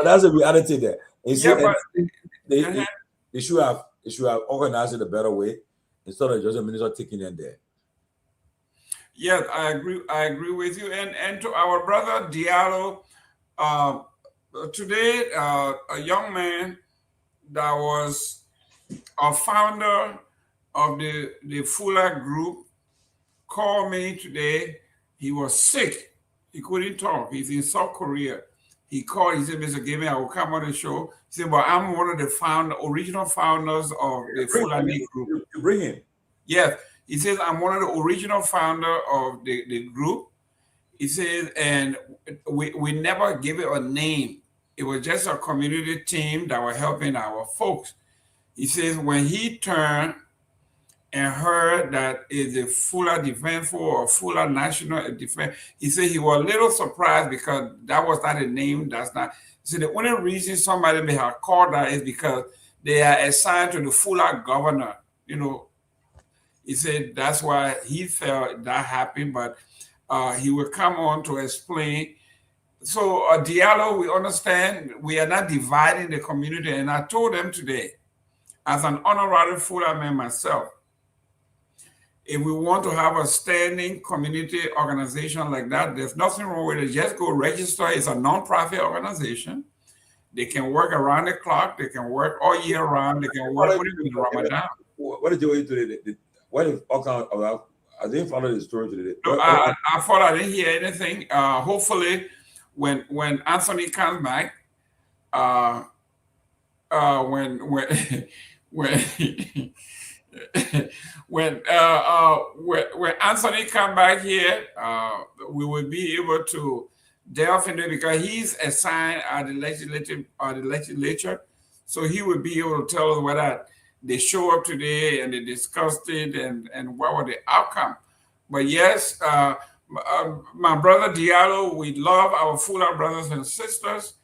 that's a reality there. And Yeah, but they should have organized it a better way instead of just a minister taking them there. Yes, I agree with you. And to our brother Diallo, today a young man that was a founder of the Fuller group called me today. He was sick. He couldn't talk. He's in South Korea. He called. He said, Mr. Gayman, I will come on the show. He said, well, I'm one of the original founders of the Fuller group. You bring him. Yes. He says, I'm one of the original founder of the group. He says, and we never gave it a name. It was just a community team that were helping our folks. He says, when he turned and heard that it's a Fuller Defense Force or Fuller National Defense, he said he was a little surprised because that was not a name. That's not. He said the only reason somebody may have called that is because they are assigned to the Fuller governor, you know. He said that's why he felt that happened, but he will come on to explain. So Diallo, we understand we are not dividing the community, and I told them today, as an honorary Fuller man myself, if we want to have a standing community organization like that, there's nothing wrong with it. Just go register. It's a non-profit organization. They can work around the clock. They can work all year round. They can work in Ramadan. What did you do today? What if I didn't follow the story today? No, I thought I didn't hear anything. Hopefully, when Anthony comes back, when Anthony come back here, we will be able to delve into it because he's assigned at the legislature, so he will be able to tell us whether they show up today and they discussed it and what were the outcome. But yes, my brother Diallo, we love our Fuller brothers and sisters.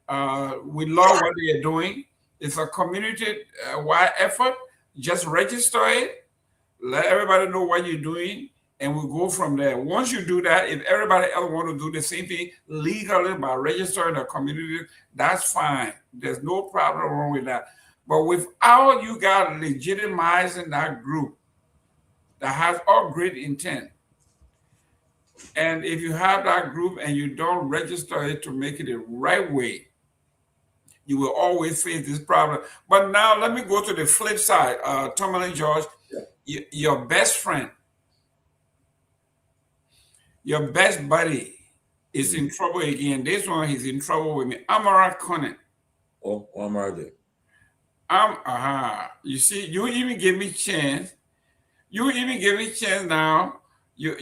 We love what they are doing. It's a community-wide effort. Just register it, let everybody know what you're doing, and we'll go from there. Once you do that, if everybody else want to do the same thing legally by registering a community, that's fine. There's no problem wrong with that. But without you guys legitimizing that group that has all great intent, and if you have that group and you don't register it to make it the right way, you will always face this problem. But now let me go to the flip side. Tomalin George, your best friend, your best buddy is in trouble again. This one, he's in trouble with me. Kamara Conan. Oh, Kamara did. You see, you even give me chance. You even give me chance now. You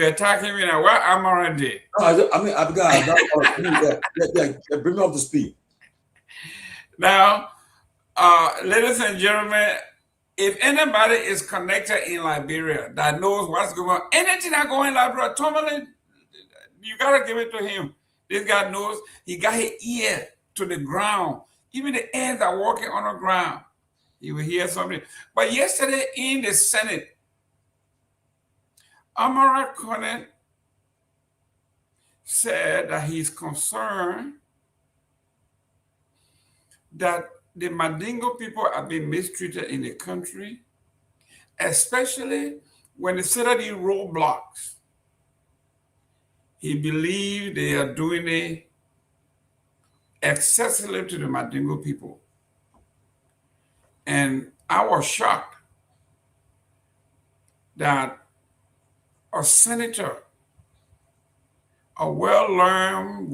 attacking me now. What Kamara did? No, I've got bring me up to speed. Now, ladies and gentlemen, if anybody is connected in Liberia that knows what's going on, anything that going in Liberia, Tomalin, you gotta give it to him. This guy knows. He got his ear to the ground. Even the ants are walking on the ground. He will hear something. But yesterday in the Senate, Kamara Conan said that he's concerned that the Mandingo people are being mistreated in the country, especially when they set up these roadblocks. He believes they are doing it excessively to the Mandingo people. And I was shocked that a senator, a well-learned,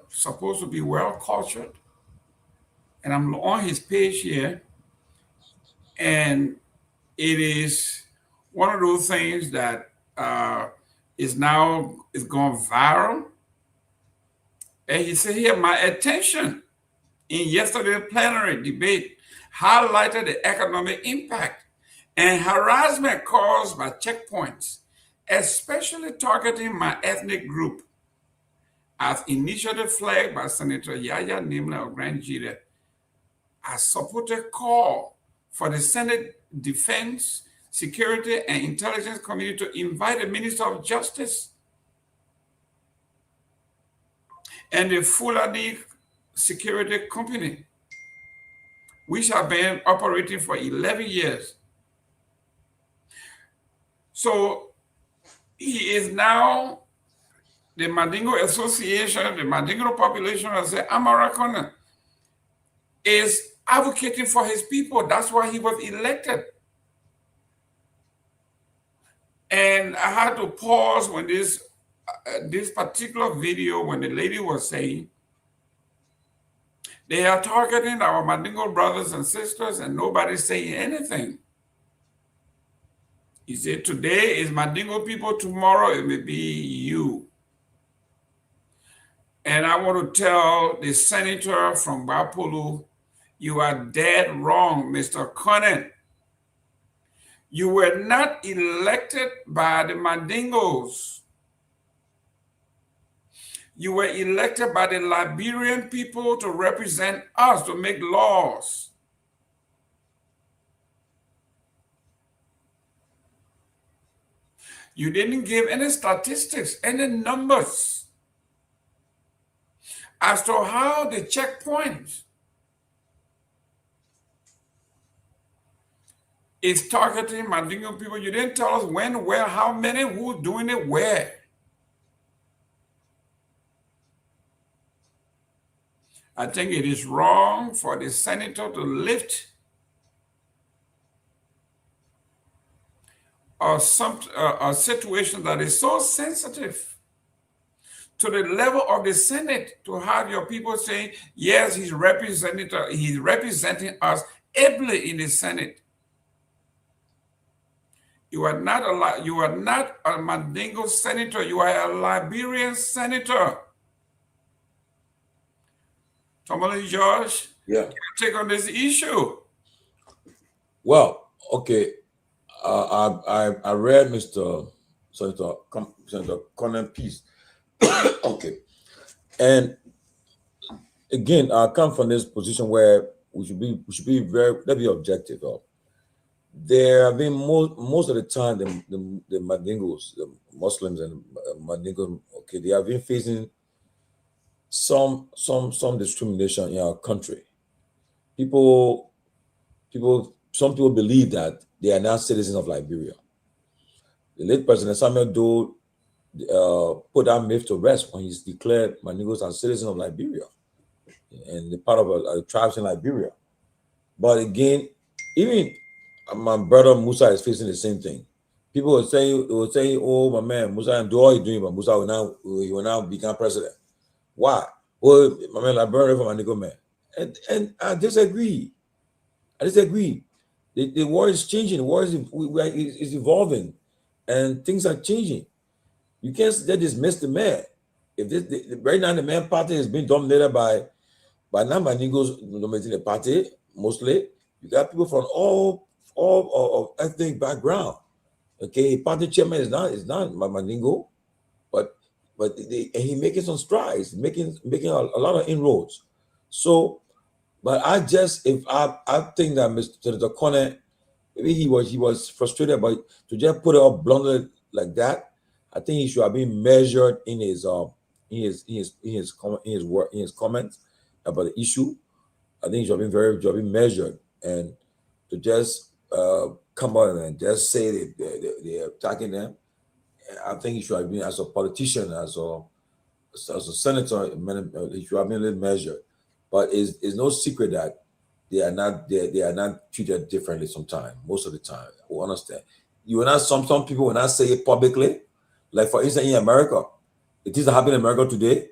supposed to be well-cultured, and I'm on his page here, and it is one of those things that is gone viral. And he said here, my attention in yesterday's plenary debate highlighted the economic impact and harassment caused by checkpoints, especially targeting my ethnic group, as initially flagged by Senator Yaya Nimla of Grand Jira. I support a call for the Senate Defense, Security, and Intelligence Committee to invite the Minister of Justice and the Fulani Security Company, which have been operating for 11 years. So he is now the Mandingo Association, the Mandingo population, as the Amarakona, is advocating for his people. That's why he was elected. And I had to pause when this particular video, when the lady was saying, they are targeting our Mandingo brothers and sisters and nobody's saying anything. He said, today is Mandingo people, tomorrow it may be you. And I want to tell the senator from Bapulu, you are dead wrong, Mr. Conan. You were not elected by the Mandingos. You were elected by the Liberian people to represent us, to make laws. You didn't give any statistics, any numbers as to how the checkpoints is targeting Mandingo people. You didn't tell us when, where, how many, who's doing it, where. I think it is wrong for the senator to lift a situation that is so sensitive to the level of the Senate, to have your people saying, yes, he's representing us ably in the Senate. You are not a Mandingo senator, you are a Liberian senator. Tomalin, George, yeah, take on this issue. Well, okay. I read Mr. Senator Conan piece. Okay. And again, I come from this position where we should be very objective. There have been most of the time the Mandingos, the Muslims and Mandingos, okay, they have been facing some discrimination in our country. Some people believe that they are now citizens of Liberia. The late President Samuel Doe put that myth to rest when he declared Mandingos as citizens of Liberia and the part of the tribes in Liberia. But again, even my brother Musa is facing the same thing. People were saying, "Oh, my man, Musa, and do all he's doing, but Musa will now become president." Why? Well, my man, Liberia from Mandingo man, and I disagree. The war is changing. The war is evolving, and things are changing. You can't dismiss the man. If right now the man party is being dominated by non-Mandingos dominating the party mostly, you got people from all ethnic background. Okay, party chairman is not Mandingo, but he making some strides, making a lot of inroads. So, but I think that Mr. Conan, maybe he was frustrated by to just put it up bluntly like that. I think he should have been measured in his comments about the issue. I think he should have been measured, and to just come out and just say they're attacking them. I think he should have been, as a politician, as a senator, he should have been a little measured. But it's no secret that they are not treated differently sometimes, most of the time. We understand. You will not, some people will not say it publicly. Like for instance, in America, it is happening in America today.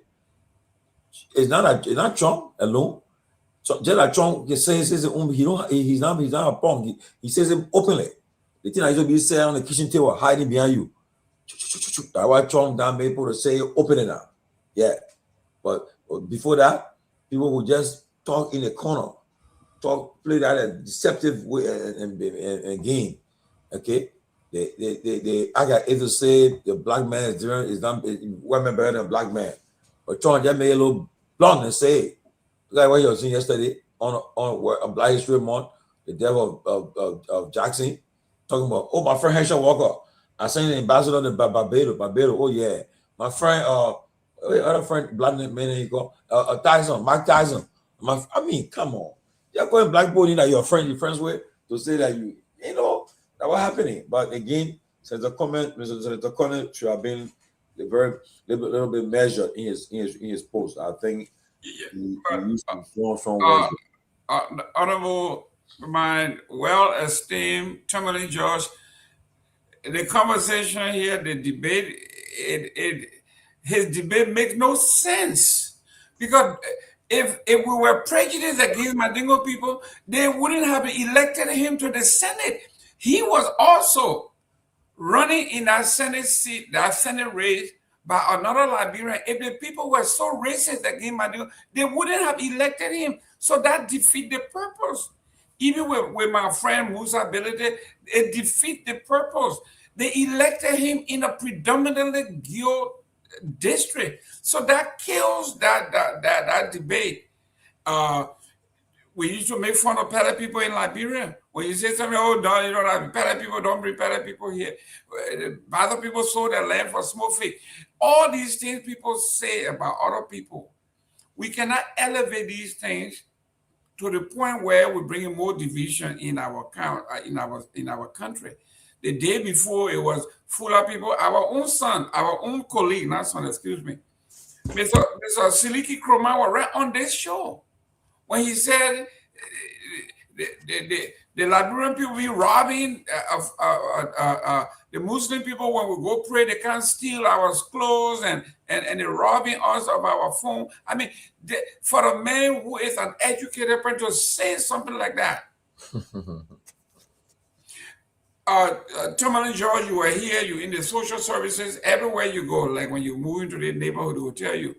It's not Trump alone. So just like Trump he says he's not a punk. He says it openly. The thing that be said on the kitchen table, hiding behind you. That's why Trump not be able to say it openly now. Yeah. But before that, people would just talk in the corner, play that a deceptive way and game. Okay. They I got to say the black man is different, white man better than black man. But Trump just made a little blunt and say, like what you were saying yesterday on Black History Month, the death of Jackson, talking about, oh, my friend Herschel Walker. I seen the ambassador to Barbados. Oh yeah. My friend other friend, black man, he go Tyson, Mike Tyson. I mean, come on. You're going black boy that you're friends with to say that you know that what happening. But again, since the comment should have been a little bit measured in his post. I think he used to strong Honorable, my well-esteemed Tomalin George, the conversation here, the debate, his debate makes no sense, because if we were prejudiced against Mandingo people, they wouldn't have elected him to the Senate. He was also running in that Senate seat, that Senate race, by another Liberian. If the people were so racist against Mandingo, they wouldn't have elected him. So that defeats the purpose. Even with my friend Musa Belete, it defeats the purpose. They elected him in a predominantly Gyo district. So that kills that debate. We used to make fun of Pele people in Liberia. When you say something, oh, no, you don't have Pele people, don't bring Pele people here. Other people sold their land for small fish. All these things people say about other people, we cannot elevate these things to the point where we bring more division in our country. The day before, it was full of people. Our own son, our own colleague, not son, excuse me, Mr. Seleke Kromah was right on this show when he said the Liberian people be robbing the Muslim people. When we go pray, they can't steal our clothes and they're robbing us of our phone. I mean, for a man who is an educated person to say something like that. Tomalin George, you were here, you in the social services, everywhere you go, like when you move into the neighborhood, they will tell you.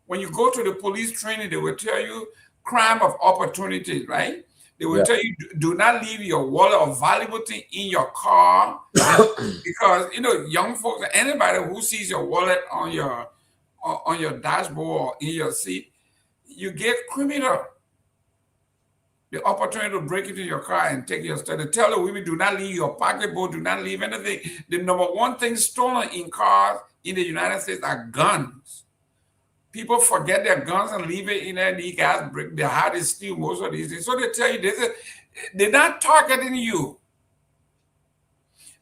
When you go to the police training, they will tell you crime of opportunity, right? They will tell you, do not leave your wallet or valuable thing in your car because, you know, young folks, anybody who sees your wallet on your dashboard or in your seat, you get criminal. The opportunity to break into your car and take your stuff. They tell the women, do not leave your pocketbook, do not leave anything. The number one thing stolen in cars in the United States are guns. People forget their guns and leave it in there. These guys break their heart is steal most of these things. So they tell you they're not targeting you.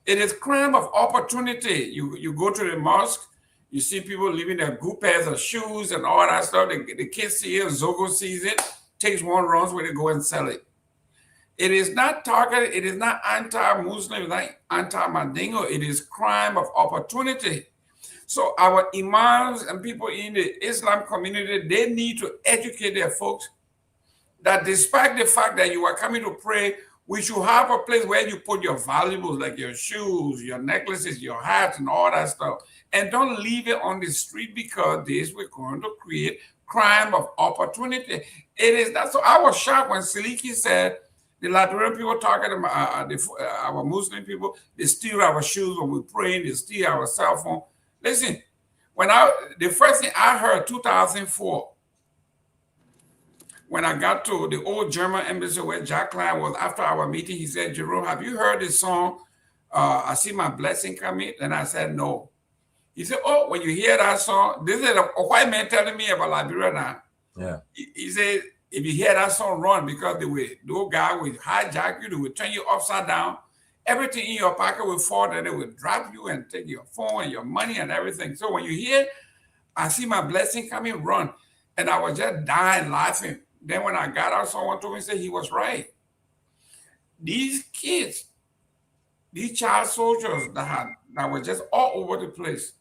It is crime of opportunity. You go to the mosque, you see people leaving their good pairs of shoes and all that stuff. The kids see it, Zogo sees it, takes one, runs where they go and sell it. It is not targeted. It is not anti-Muslim. It's not anti-Mandingo. It is crime of opportunity. So our imams and people in the Islam community, they need to educate their folks that despite the fact that you are coming to pray, we should have a place where you put your valuables, like your shoes, your necklaces, your hats, and all that stuff. And don't leave it on the street, because this we're going to create crime of opportunity. It is that. So I was shocked when Seleke said the Liberian people talking about our Muslim people, they steal our shoes when we're praying, they steal our cell phone. Listen, the first thing I heard, 2004, when I got to the old German embassy where Jack Klein was, after our meeting, he said, Jerome, have you heard this song, I See My Blessing Coming? And I said, no. He said, oh, when you hear that song, this is a white man telling me about Liberia now. Yeah. He said, if you hear that song, run, because those guys will hijack you, they will turn you upside down. Everything in your pocket will fall, and they will drop you and take your phone and your money and everything. So when you hear, I see my blessing coming, run. And I was just dying laughing. Then when I got out, someone told me, say he was right. These kids, these child soldiers that were just all over the place.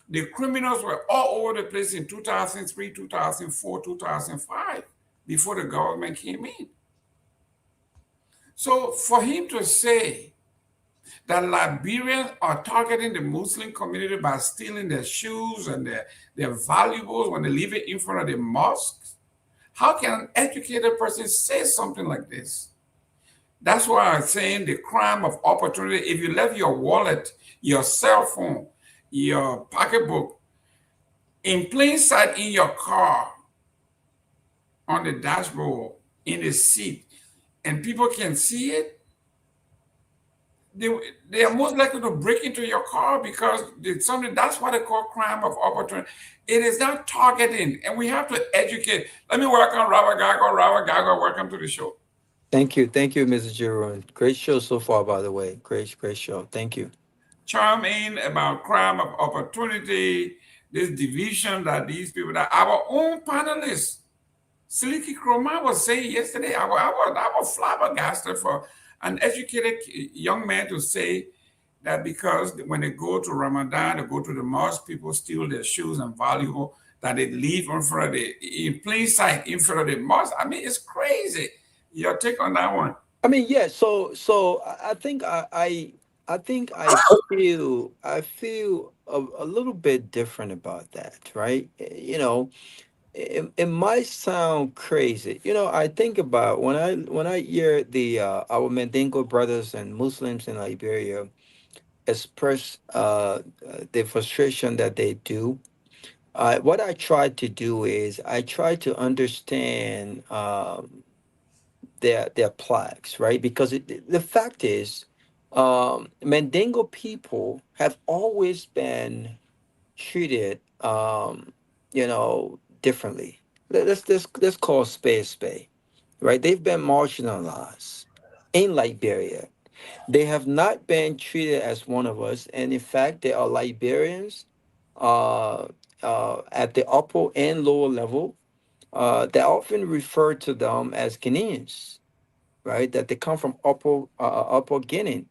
The criminals were all over the place in 2003, 2004, 2005, before the government came in. So for him to say that Liberians are targeting the Muslim community by stealing their shoes and their valuables when they leave it in front of the mosques, how can an educated person say something like this? That's why I'm saying the crime of opportunity. If you left your wallet, your cell phone, your pocketbook in plain sight in your car, on the dashboard, in the seat, and people can see it, they are most likely to break into your car because it's something. That's what they call crime of opportunity. It is not targeting, and we have to educate. Let me welcome Robert Garguah. Robert Garguah, welcome to the show. Thank you, Mrs. Jerome. Great show so far, by the way. Great show. Thank you. Chime in about crime of opportunity, this division that these people, that our own panelists, Seleke Kromah was saying yesterday, I was flabbergasted for an educated young man to say that because when they go to Ramadan, they go to the mosque, people steal their shoes and valuable that they leave in front of in plain sight in front of the mosque. I mean, it's crazy. Your take on that one? I mean, yeah. So I think I feel a little bit different about that, right? You know, it might sound crazy. You know, I think about when I hear the our Mandingo brothers and Muslims in Liberia express the frustration that they do. What I try to do is I try to understand their plaques, right? Because the fact is, Mandingo people have always been treated, differently. Let's call a spade a spade, right? They've been marginalized in Liberia. They have not been treated as one of us, and in fact, there are Liberians at the upper and lower level that often refer to them as Guineans, right? That they come from Upper Guinea.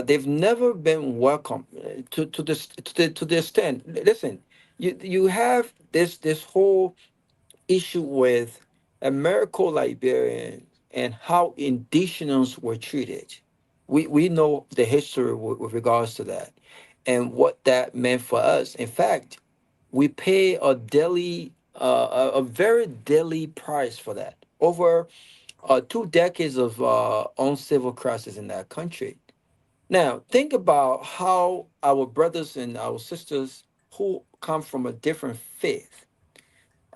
They've never been welcome to the extent. Listen, you have this whole issue with Americo-Liberian and how indigenous were treated. We know the history with regards to that and what that meant for us. In fact, we pay a very deadly price for that. Over 2 decades of own civil crisis in that country. Now, think about how our brothers and our sisters who come from a different faith,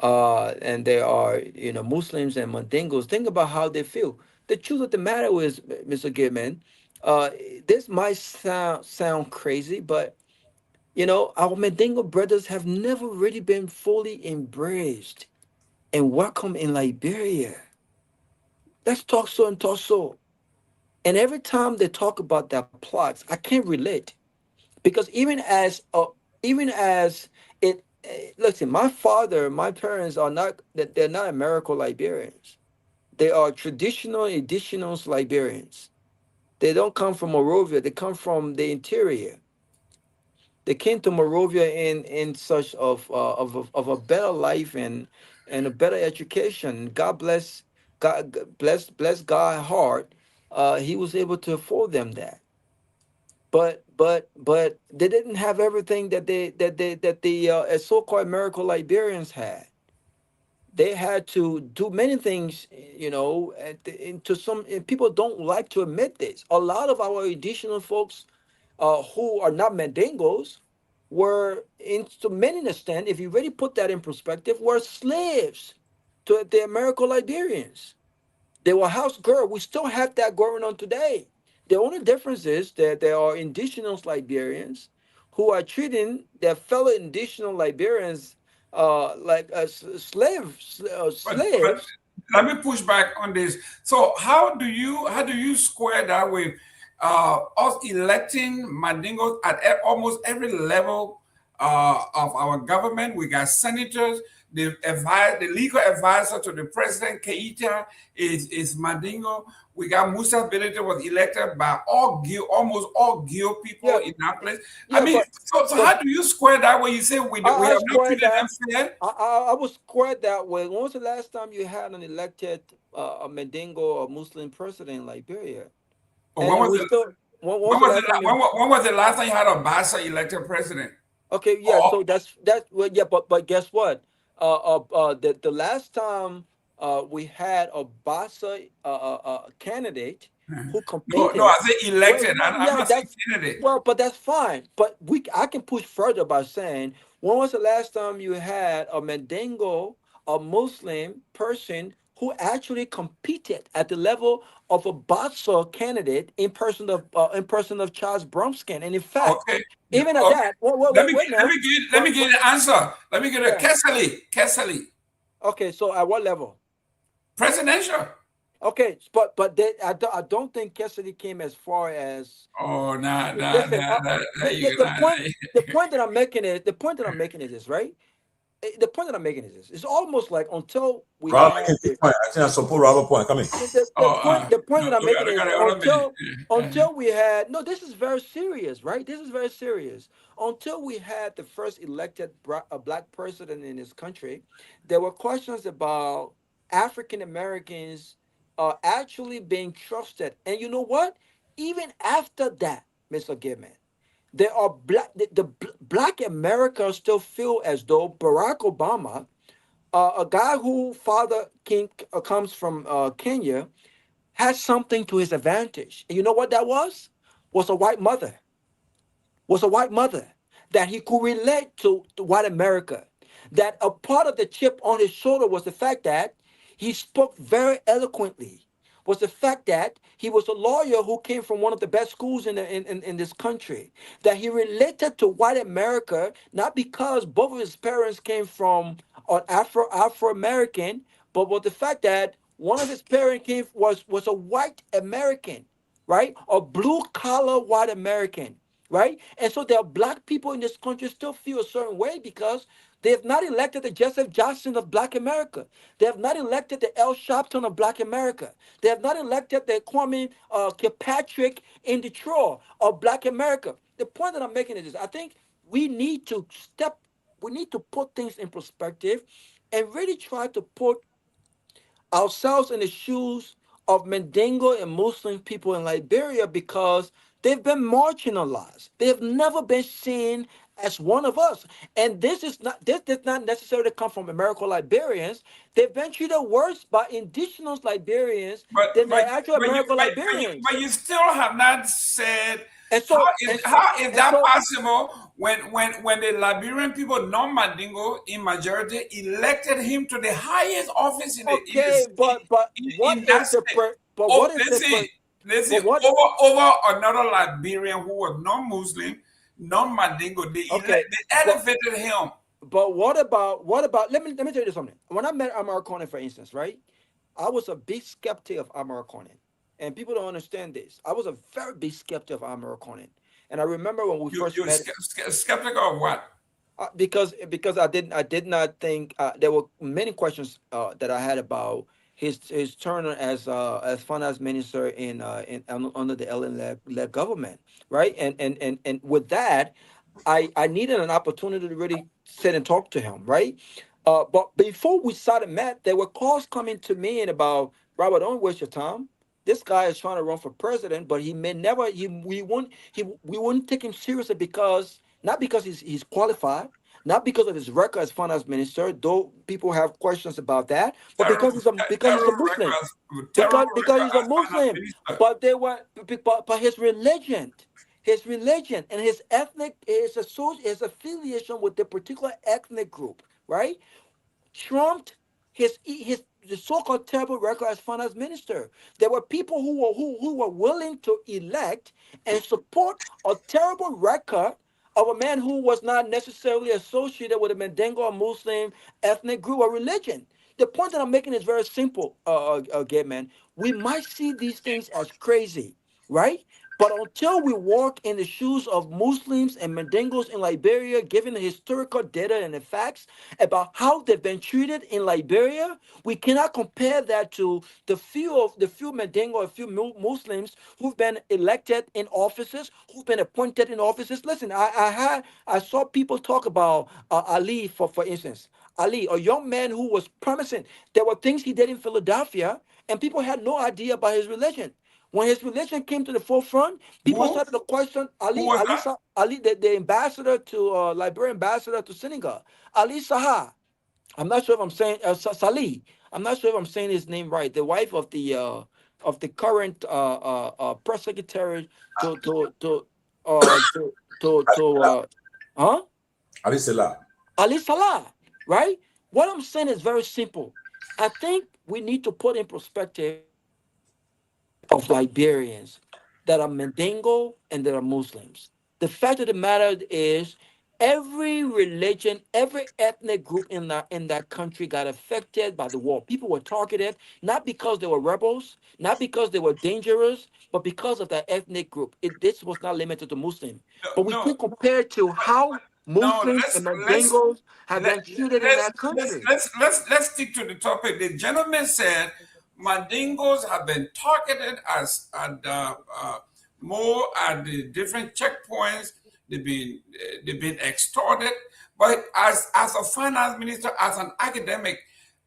and they are, Muslims and Mandingos, think about how they feel. The truth of the matter is, Mr. Gayman, uh, this might sound crazy, but, our Mandingo brothers have never really been fully embraced and welcomed in Liberia. Let's talk so and talk so. And every time they talk about their plots, I can't relate because even as it, listen, my parents are not they're not American Liberians. They are traditional indigenous Liberians. They don't come from Morovia. They come from the interior. They came to Morovia in search of a better life and a better education. God bless God's heart. He was able to afford them that. But they didn't have everything that the so-called American Liberians had. They had to do many things, and people don't like to admit this. A lot of our additional folks who are not Mandingos were, to many extent, if you really put that in perspective, were slaves to the American Liberians. They were house girl. We still have that going on today. The only difference is that there are indigenous Liberians who are treating their fellow indigenous Liberians like slaves. But let me push back on this. So how do you square that with us electing Mandingos at almost every level of our government? We got senators the legal advisor to the president, Keita, is Mandingo. We got Musa Benedict was elected by almost all Gil people in that place. Yeah, I mean, so how do you square that when you say we have not treated them fair? I would square that way. When was the last time you had an elected a Mandingo or Muslim president in Liberia? When was the last time you had a Bassa elected president? Okay, yeah. So that's well, yeah. But guess what? The last time we had a Bassa candidate who competed. No, I say elected. I'm not saying that's candidate. well, but that's fine. But I can push further by saying, when was the last time you had a Mandingo, a Muslim person who actually competed at the level of a Bassa candidate in person of Charles Brumskin? And in fact, even at that, let me get the answer. Let me get a Kesali. Okay, so at what level? Presidential. Okay, but I don't think Cassidy came as far as. Oh, the point that I'm making is this, right? The point that I'm making is this. It's almost like until we I think I support Robert point. Come in. The point that I'm making is until we had this is very serious, right? This is very serious. Until we had the first elected black president in this country, there were questions about African Americans actually being trusted. And you know what? Even after that, Mr. Gayman, there are black Americans still feel as though Barack Obama, a guy who father comes from Kenya, has something to his advantage. And you know what that was? Was a white mother. That he could relate to white America. That a part of the chip on his shoulder was the fact that he spoke very eloquently. Was the fact that he was a lawyer who came from one of the best schools in this country. That he related to white America, not because both of his parents came from an Afro-American, but with the fact that one of his parents was a white American, right? A blue-collar white American, right? And so there are black people in this country still feel a certain way because they have not elected the Joseph Johnson of Black America. They have not elected the Al Sharpton of Black America. They have not elected the Kwame Kilpatrick in Detroit of Black America. The point that I'm making is this. I think we need to put things in perspective and really try to put ourselves in the shoes of Mandingo and Muslim people in Liberia because they've been marginalized. They have never been seen as one of us. And this does not necessarily come from American Liberians. They've been treated worse by indigenous Liberians than the actual American Liberians. But you still have not said how is that possible when the Liberian people, non-Mandingo in majority, elected him to the highest office in over another Liberian who was non-Muslim, non-Mandingo, they elevated him. But what about let me tell you something. When I met Amarcone, for instance, right? I was a big skeptic of Amarcone. And people don't understand this. I was a very big skeptic of Amarcone. And I remember when we first met. Skeptical of what? Because I did not think there were many questions that I had about his turn as finance minister in under the Ellen-led government, right? And with that, I needed an opportunity to really sit and talk to him, right? But before we started met, there were calls coming to me and about, Robert, don't waste your time. This guy is trying to run for president, but we wouldn't take him seriously not because he's qualified, not because of his record as finance minister, though people have questions about that, but because he's a Muslim. Because he's a Muslim. But his religion and his affiliation with the particular ethnic group, right, trumped the so-called terrible record as finance minister. There were people who were willing to elect and support a terrible record of a man who was not necessarily associated with a Mandingo or Muslim ethnic group or religion. The point that I'm making is very simple, Gayman. We might see these things as crazy, right? But until we walk in the shoes of Muslims and Mandingos in Liberia, given the historical data and the facts about how they've been treated in Liberia, we cannot compare that to the few Mandingo, a few Muslims who've been elected in offices, who've been appointed in offices. Listen, I saw people talk about Ali, for instance. Ali, a young man who was promising. There were things he did in Philadelphia, and people had no idea about his religion. When his religion came to the forefront, people started to question Ali, the ambassador to Liberian ambassador to Senegal, Ali Saha. I'm not sure if I'm saying Salih. I'm not sure if I'm saying his name right. The wife of the current press secretary Ali Salah. Ali Salah, right? What I'm saying is very simple. I think we need to put in perspective of Liberians that are Mandingo and that are Muslims. The fact of the matter is, every religion, every ethnic group in that country got affected by the war. People were targeted not because they were rebels, not because they were dangerous, but because of that ethnic group. This was not limited to Muslim. But we can compare to how Muslims and Mandingos have been treated in that country. Let's stick to the topic. The gentleman said Mandingos have been targeted more at the different checkpoints. They've been extorted. But as a finance minister, as an academic,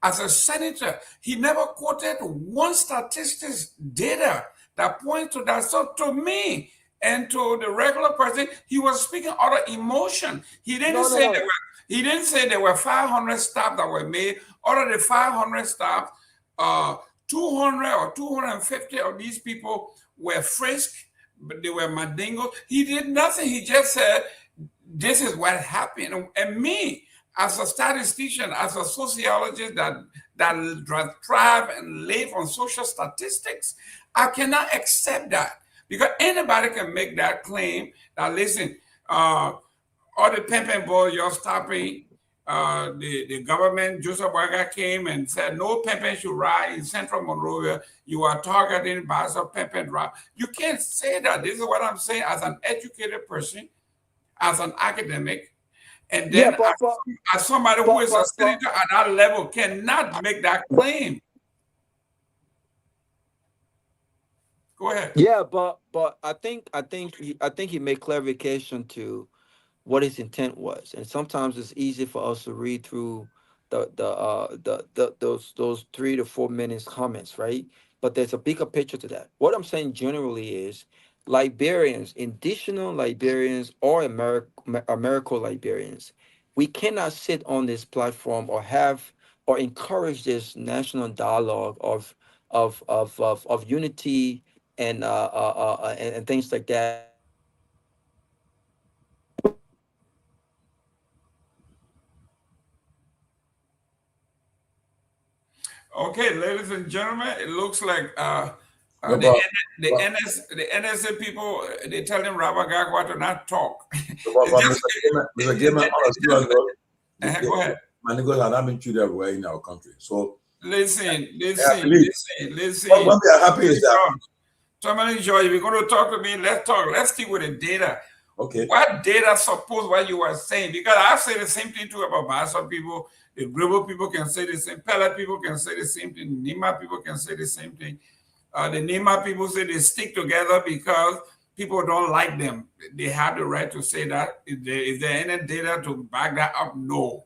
as a senator, he never quoted one statistics data that points to that. So to me and to the regular person, he was speaking out of emotion. He didn't say there were 500 stops that were made. Out of the 500 stops, 200 or 250 of these people were frisked, but they were Mandingo. He did nothing. He just said, this is what happened. And me, as a statistician, as a sociologist that thrive and live on social statistics, I cannot accept that. Because anybody can make that claim that, listen, all the pimping boys you're stopping, the government, Joseph Boaga came and said, no pimping should ride in Central Monrovia. You are targeting by some pimping route. You can't say that. This is what I'm saying as an educated person, as an academic, and then as somebody who is a senator at that level cannot make that claim. Go ahead. Yeah, but I think he made clarification to what his intent was, and sometimes it's easy for us to read through those 3 to 4 minutes comments, right? But there's a bigger picture to that. What I'm saying generally is, Liberians, additional Liberians, or American Liberians, we cannot sit on this platform or have or encourage this national dialogue of unity and things like that. Okay, ladies and gentlemen, it looks like the NSA people, they tell him Rabbi Garguah to not talk. Mr. Gayman, go ahead. Mandingos have not been treated everywhere in our country. So listen. What we are happy is that Tomalin, George, if you're going to talk to me, let's talk. Let's stick with the data. Okay. What data supports what you are saying? Because I've said the same thing too about Bassa people. The Gribble people can say the same. Pella people can say the same thing. Nima people can say the same thing. The Nima people say they stick together because people don't like them. They have the right to say that. Is there any data to back that up? No.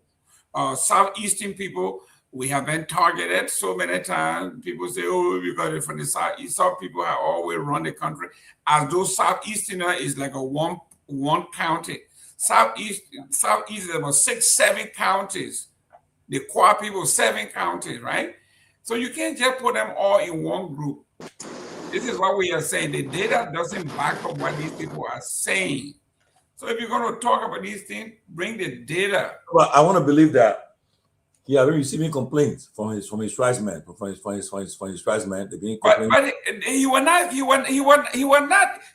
Southeastern people, we have been targeted so many times. People say, oh, because from the Southeast, South people have always run the country. As though Southeasterner is like a one county. Southeast is about 6, 7 counties. The Kwa people, 7 counties, right? So you can't just put them all in one group. This is what we are saying. The data doesn't back up what these people are saying. So if you're going to talk about these things, bring the data. Well, I want to believe that he has been receiving complaints from his tribesmen, They've been complaining. But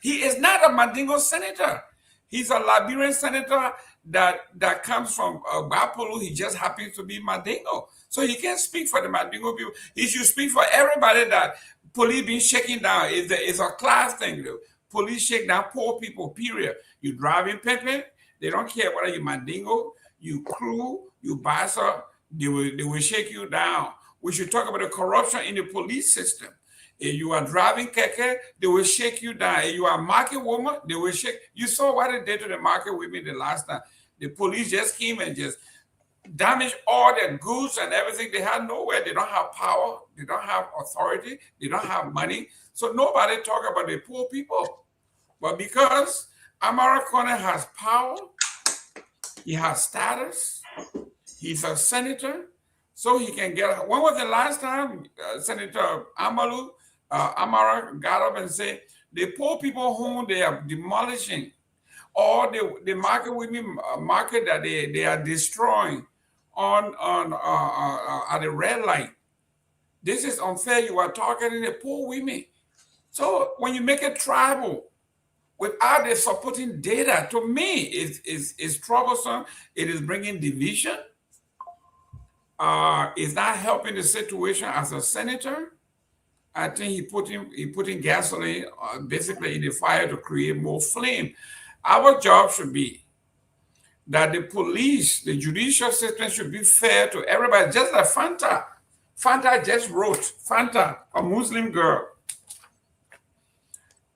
he is not a Mandingo senator. He's a Liberian senator that comes from Bapolu. He just happens to be Mandingo. So he can't speak for the Mandingo people. He should speak for everybody that police being shaken down. It's a class thing. Police shake down poor people, period. You driving pimping, they don't care whether you Mandingo, you crew, you Bassa, they will shake you down. We should talk about the corruption in the police system. If you are driving keke, they will shake you down. If you are a market woman, they will shake. You saw what they did to the market women the last time. The police just came and just damaged all their goods and everything. They had nowhere. They don't have power. They don't have authority. They don't have money. So nobody talk about the poor people. But because Kamara has power, he has status, he's a senator, so he can get. When was the last time Senator Kamara got up and said, the poor people whom they are demolishing, or the market women market that they are destroying on at the red light. This is unfair. You are targeting the poor women. So when you make it tribal without the supporting data, to me is troublesome. It is bringing division. It's not helping the situation as a senator. I think he putting gasoline basically in the fire to create more flame. Our job should be that the police, the judicial system should be fair to everybody, just like Fanta. Fanta just wrote, Fanta, a Muslim girl.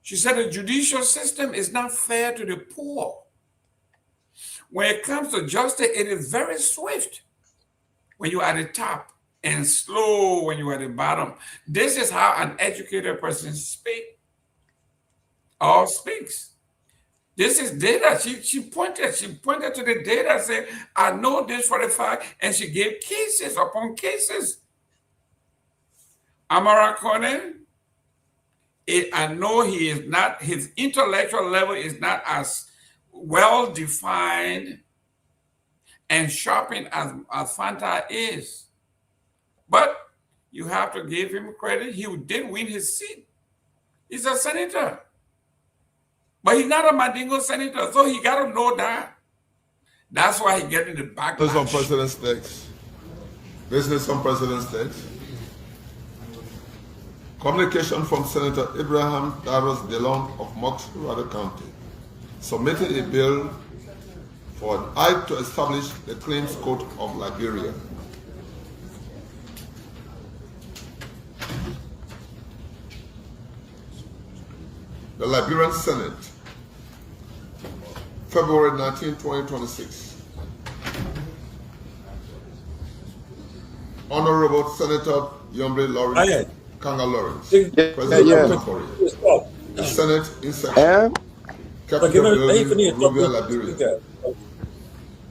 She said the judicial system is not fair to the poor. When it comes to justice, it is very swift when you're at the top and slow when you're at the bottom. This is how an educated person speaks or speaks. This is data. She pointed to the data and said, I know this for a fact, and she gave cases upon cases. Kamara Kone, I know he is not, his intellectual level is not as well defined and sharpened as Fanta is. But you have to give him credit. He did win his seat. He's a senator. But he's not a Mandingo senator, so he got to know that. That's why he getting the backlash. Business on President's text. Business on President's text. Communication from Senator Abraham Daros DeLong of Moxie County, submitting a bill for an act to establish the Claims Court of Liberia. The Liberian Senate, February 19, 2026. Honorable Senator Yombre Lawrence, Kanga Lawrence, President of the Senate in section, Capital Building, Rubia, Liberia.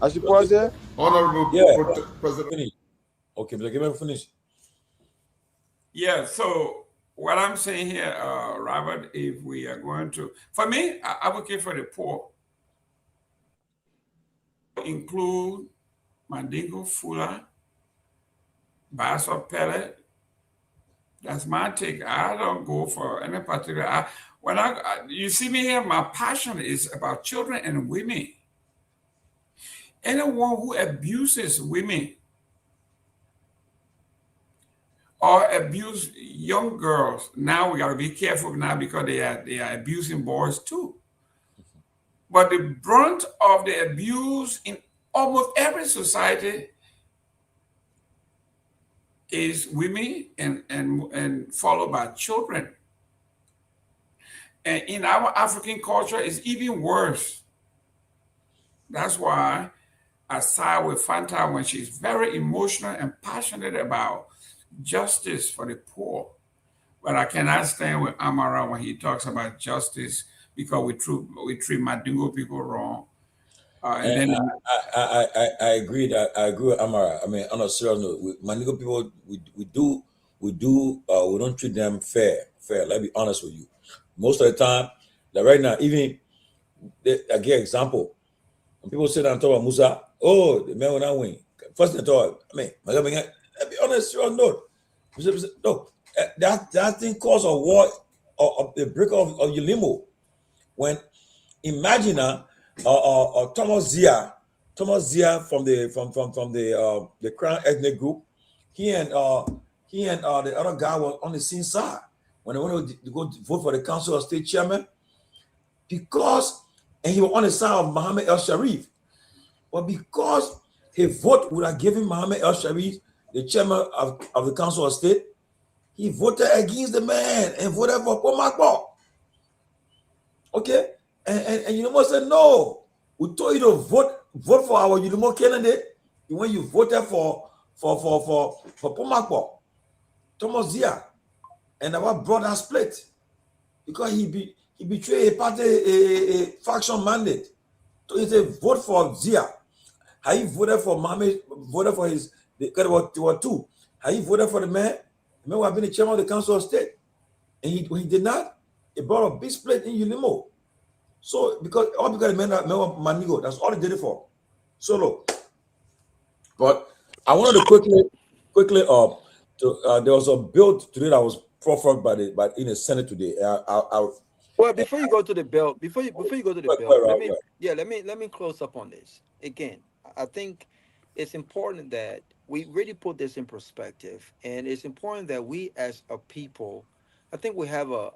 I suppose it. Honorable President. Okay, but give me finish. Yeah, so what I'm saying here, Robert, if we are going to, for me, I advocate for the poor. Include Mandingo, Fula, Basso Pellet. That's my take. I don't go for any particular. You see me here, my passion is about children and women. Anyone who abuses women or abuse young girls, now we got to be careful now because they are abusing boys too. But the brunt of the abuse in almost every society is women and followed by children. And in our African culture, it's even worse. That's why I side with Fanta when she's very emotional and passionate about justice for the poor. But I cannot stand with Kamara when he talks about justice because we treat Mandingo people wrong. And then I agree. I agree with Kamara. I mean, on a serious note, Mandingo people, we don't treat them fair. Let's be honest with you. Most of the time, like right now, even I give an example. When people sit down and talk about Musa, oh, the man will not win. First they talk, I mean, let's be honest, serious note. No, that thing caused a war of the break of Yelimo. When imagine Thomas Zia from the Crown ethnic group, he and the other guy was on the same side when they wanted to go vote for the council of state chairman. because, and he was on the side of Muhammad El Sharif, but because his vote would have given Muhammad El Sharif, the chairman of the Council of State, he voted against the man and voted for Pomakbo. Okay? And Unimo said, no, we told you to vote for our Unimo candidate when you voted for Pomakbo, Thomas Zia, and our brother split because he betrayed a party, a faction mandate. So he said, vote for Zia. How he voted for Mohammed, voted for his, there were two. How he voted for the man who had been the chairman of the Council of State. And when he did not, it brought a big split in Unimo. So, because the man Manigo, that's all he did it for. Solo. But I wanted to quickly there was a bill today that was proffered in the Senate today. Well, before you go to the bill, let me close up on this. Again, I think it's important that we really put this in perspective, and it's important that we as a people, I think we have a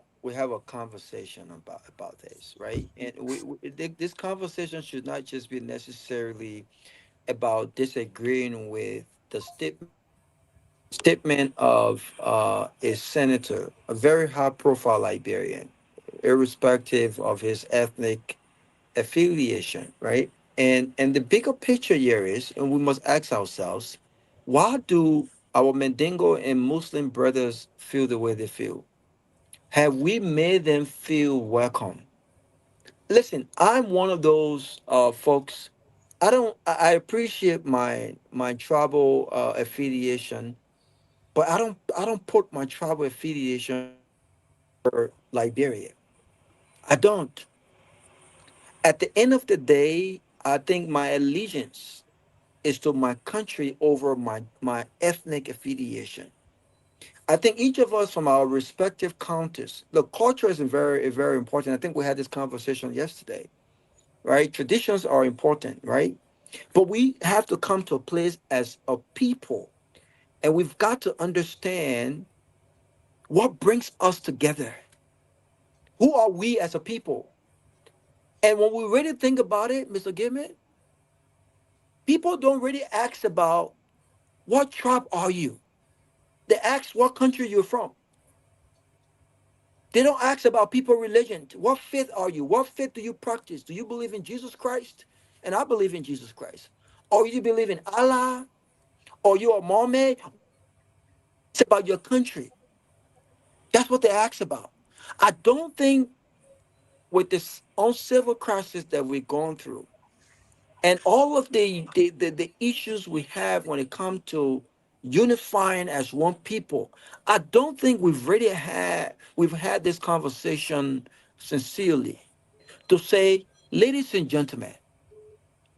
conversation about this, right? And this conversation should not just be necessarily about disagreeing with the statement of a senator, a very high-profile Liberian, irrespective of his ethnic affiliation, right? And the bigger picture here is, and we must ask ourselves, why do our Mandingo and Muslim brothers feel the way they feel? Have we made them feel welcome? Listen, I'm one of those folks. I appreciate my tribal affiliation, but I don't put my tribal affiliation for Liberia. I don't. At the end of the day, I think my allegiance is to my country over my ethnic affiliation. I think each of us from our respective counties, look, culture is very important. I think we had this conversation yesterday, right? Traditions are important, right? But we have to come to a place as a people, and we've got to understand what brings us together. Who are we as a people? And when we really think about it, Mr. Gimmet, people don't really ask about what tribe are you. They ask what country you're from. They don't ask about people religion. What faith are you? What faith do you practice? Do you believe in Jesus Christ? And I believe in Jesus Christ. Or you believe in Allah? Or you're a Mohammed? It's about your country. That's what they ask about. I don't think with this uncivil crisis that we're going through, and all of the issues we have when it comes to unifying as one people, I don't think we've had this conversation sincerely to say, ladies and gentlemen,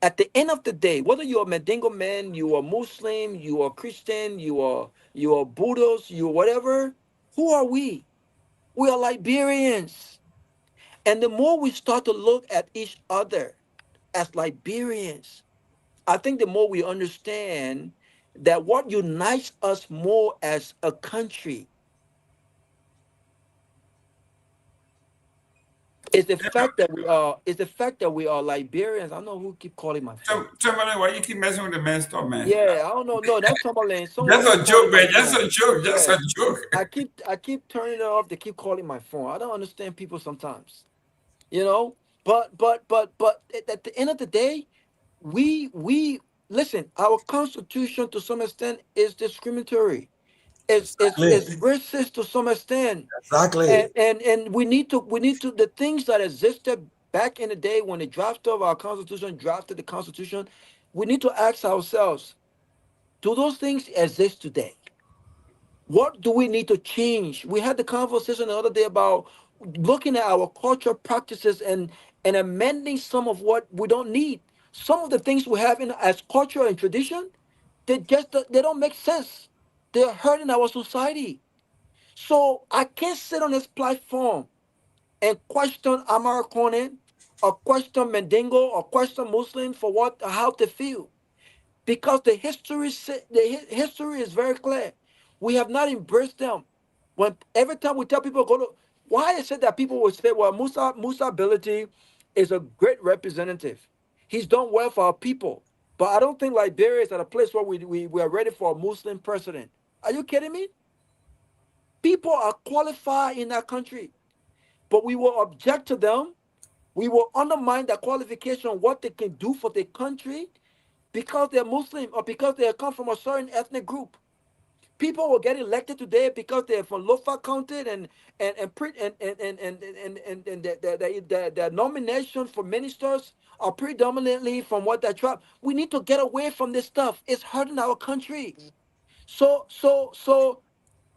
at the end of the day, whether you're a Mandingo man, you are Muslim, you are Christian, you are Buddhist, you whatever, who are we? We are Liberians. And the more we start to look at each other as Liberians, I think the more we understand that what unites us more as a country is the fact that we are Liberians. I don't know who keep calling my phone. Tomalin, why you keep messing with the man stuff, man? Yeah, I don't know. No, that's Tomalin. That's a joke, man. That's a joke. That's a joke. I keep turning it off. They keep calling my phone. I don't understand people sometimes. You know? But at the end of the day, we listen, our constitution to some extent is discriminatory. It's racist to some extent. Exactly. And we need to the things that existed back in the day when the draft of our constitution drafted the constitution, we need to ask ourselves, do those things exist today? What do we need to change? We had the conversation the other day about looking at our cultural practices and amending some of what we don't need. Some of the things we have in as culture and tradition, they don't make sense. They're hurting our society. So I can't sit on this platform and question American or question Mandingo or question Muslim for how they feel, because the history is very clear. We have not embraced them. When every time we tell people go to Why is it that people will say, well, Musa Ability is a great representative. He's done well for our people. But I don't think Liberia is at a place where we are ready for a Muslim president. Are you kidding me? People are qualified in that country, but we will object to them. We will undermine their qualification, what they can do for their country because they're Muslim or because they come from a certain ethnic group. People will get elected today because they're from Lofa County and the nomination for ministers are predominantly from what that tribe. We need to get away from this stuff. It's hurting our country. So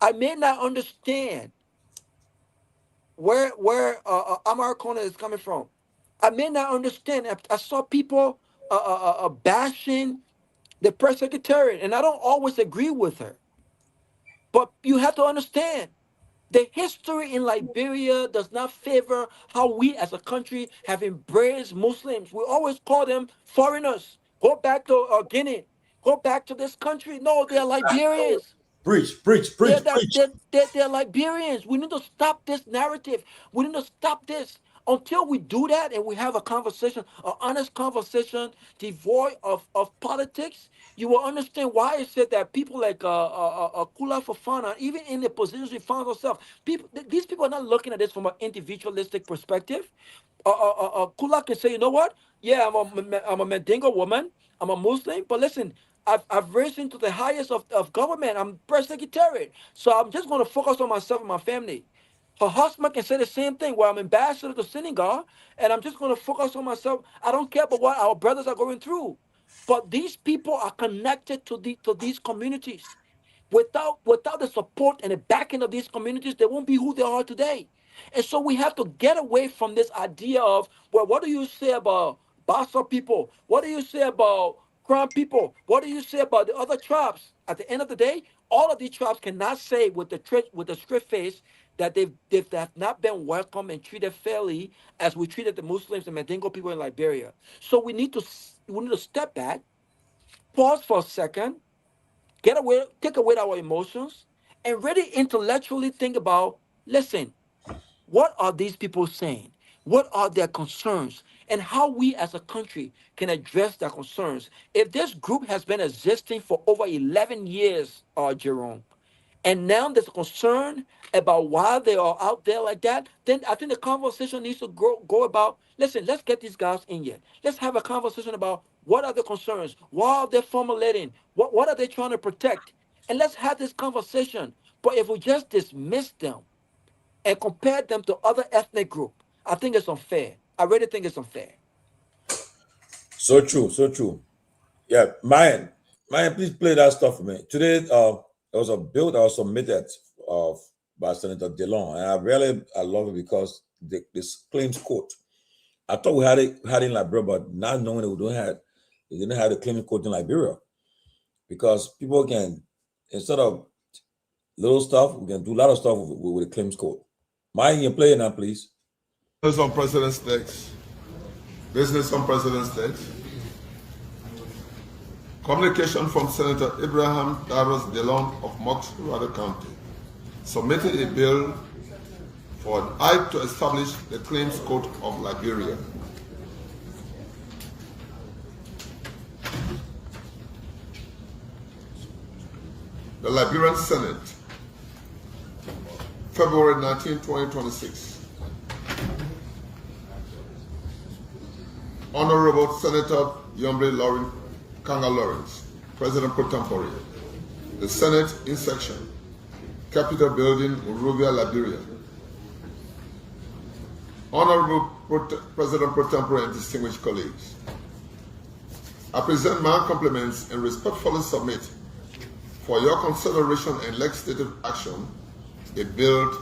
I may not understand where Amar Kona is coming from. I may not understand. I saw people bashing the press secretary, and I don't always agree with her. But you have to understand, the history in Liberia does not favor how we as a country have embraced Muslims. We always call them foreigners. Go back to Guinea. Go back to this country. No, they're Liberians. Preach. They're Liberians. We need to stop this narrative. We need to stop this. Until we do that and we have a conversation, an honest conversation, devoid of politics, you will understand why I said that people like Kula Fofana, even in the positions we found ourselves, these people are not looking at this from an individualistic perspective. Kula can say, you know what? Yeah, I'm a Mandingo woman. I'm a Muslim. But listen, I've risen to the highest of government. I'm press secretary. So I'm just going to focus on myself and my family. Her husband can say the same thing. Well, I'm ambassador to Senegal, and I'm just going to focus on myself. I don't care about what our brothers are going through. But these people are connected to these communities. Without the support and the backing of these communities, they won't be who they are today. And so we have to get away from this idea of, well, what do you say about Bassa people? What do you say about Crown people? What do you say about the other tribes? At the end of the day, all of these tribes cannot say with the straight face that they have not been welcomed and treated fairly as we treated the Muslims and Mandingo people in Liberia. So we need to step back, pause for a second, take away our emotions, and really intellectually think about, listen, what are these people saying? What are their concerns? And how we as a country can address their concerns. If this group has been existing for over 11 years, Jerome, and now there's a concern about why they are out there like that, then I think the conversation needs to go about, listen, let's get these guys in here. Let's have a conversation about what are the concerns, what are they formulating, what are they trying to protect, and let's have this conversation. But if we just dismiss them and compare them to other ethnic groups, I think it's unfair. I really think it's unfair. So true. Yeah, Myean, please play that stuff for me. Today, there was a bill that was submitted by Senator DeLong, and I love it because this claims court. I thought we had it in Liberia, but not knowing that we didn't have the claims court in Liberia, because people can, instead of little stuff, we can do a lot of stuff with the claims court. Myean, you play it now, please. Business on President's text. Business on President's text. Communication from Senator Abraham Daros DeLong of Moxie County, submitting a bill for an act to establish the Claims Court of Liberia. The Liberian Senate, February 19, 2026. Honorable Senator Yombre Lauren Kanga Lawrence, President Pro Tempore, the Senate in section, Capitol Building, Monrovia, Liberia. Honorable President Pro Tempore and distinguished colleagues, I present my compliments and respectfully submit for your consideration and legislative action a bill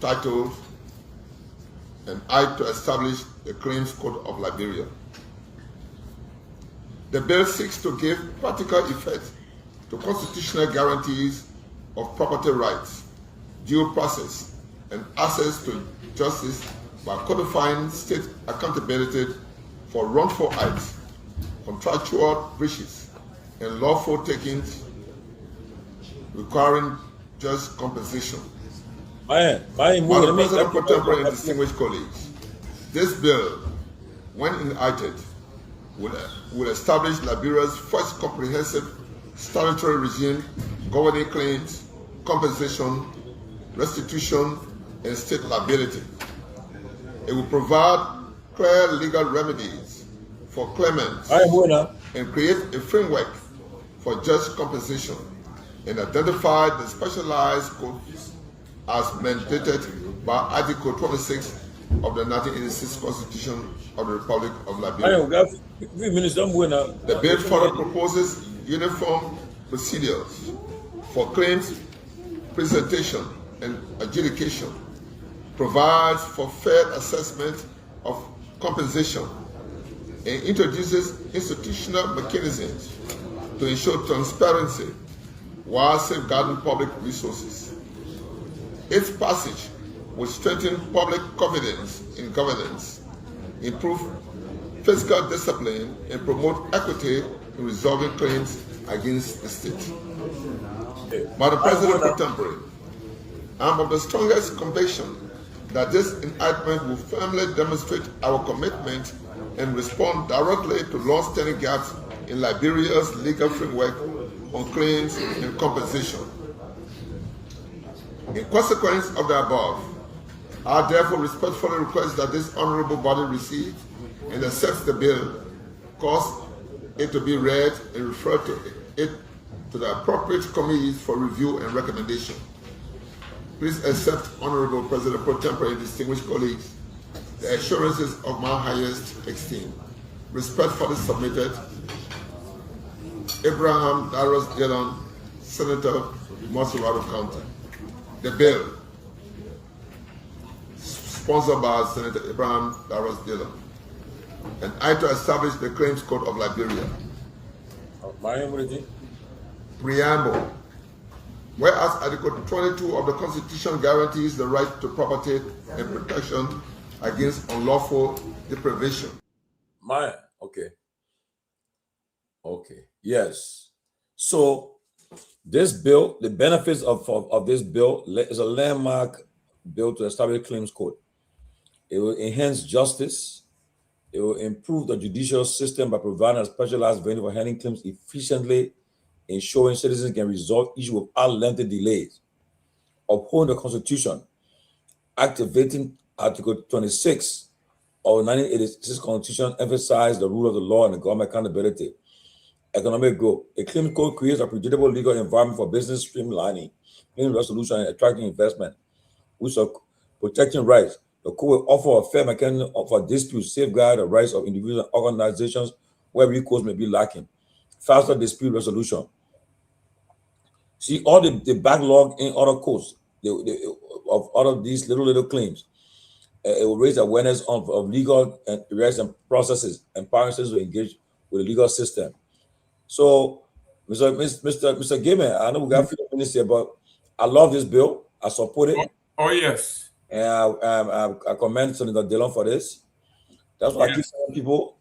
titled An Act to Establish the Claims Court of Liberia. The bill seeks to give practical effect to constitutional guarantees of property rights, due process, and access to justice by codifying state accountability for wrongful acts, contractual breaches, and lawful takings requiring just compensation. Madam President Pro Tempore and distinguished colleagues, this bill, when enacted, will establish Liberia's first comprehensive statutory regime governing claims, compensation, restitution, and state liability. It will provide clear legal remedies for claimants and create a framework for just compensation and identify the specialized codes as mandated by Article 26 of the 1986 Constitution of the Republic of Liberia. The bill further proposes uniform procedures for claims presentation and adjudication, provides for fair assessment of compensation, and introduces institutional mechanisms to ensure transparency while safeguarding public resources. Its passage will strengthen public confidence in governance, improve fiscal discipline, and promote equity in resolving claims against the state. Madam President Pro Tempore, I am of the strongest conviction that this enactment will firmly demonstrate our commitment and respond directly to long-standing gaps in Liberia's legal framework on claims and compensation. In consequence of the above, I therefore respectfully request that this honorable body receive and accept the bill, cause it to be read and refer to the appropriate committees for review and recommendation. Please accept, Honorable President Pro Tempore and distinguished colleagues, the assurances of my highest esteem. Respectfully submitted, Abraham Darius Dillon, Senator, Mosurado County. The bill, sponsored by Senator Abraham Darius Dillon, and I to establish the Claims Code of Liberia. Preamble. Whereas Article 22 of the Constitution guarantees the right to property and protection against unlawful deprivation. Okay. Yes. So this bill, the benefits of this bill is a landmark bill to establish claims code. It will enhance justice. It will improve the judicial system by providing a specialized venue for handling claims efficiently, ensuring citizens can resolve issues without lengthy delays. Upholding the Constitution, activating Article 26 of the 1986 Constitution emphasized the rule of the law and the government accountability. Economic growth. A claims code creates a predictable legal environment for business streamlining, claim resolution, and attracting investment, which are protecting rights. The code will offer a fair mechanism for disputes, safeguard the rights of individuals and organizations where recourse may be lacking. Faster dispute resolution. See, all the backlog in other courts of all of these little claims. It will raise awareness of legal and rights and processes, empowering citizens to engage with the legal system. So, Mr. Gayman, I know we got a few minutes here, but I love this bill. I support it. Oh yes. And I commend Senator Dillon for this. That's why I keep telling people,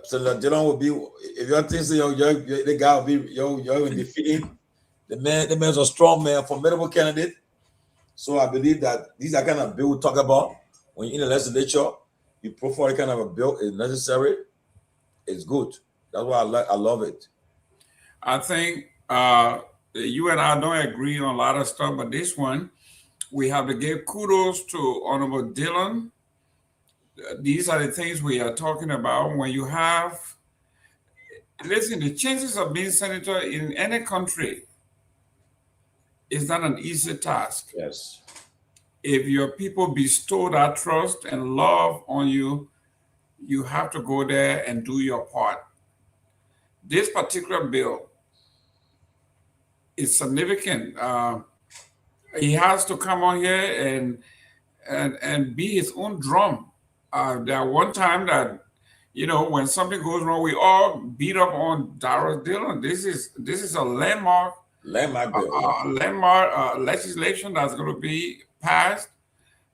Senator Dillon will be, if you're thinking the guy will be you're defeating, the man's a strong man, formidable candidate. So I believe that these are kind of bill we talk about. When you're in the legislature, you prefer kind of a bill is necessary. It's good. That's why I love it. I think you and I don't agree on a lot of stuff, but this one, we have to give kudos to Honorable Dillon. These are the things we are talking about. When you have, listen, the chances of being senator in any country is not an easy task. Yes. If your people bestow that trust and love on you, you have to go there and do your part. This particular bill is significant. He has to come on here and be his own drum. There one time that, when something goes wrong, we all beat up on Darius Dillon. This is a landmark bill. Landmark legislation that's going to be passed.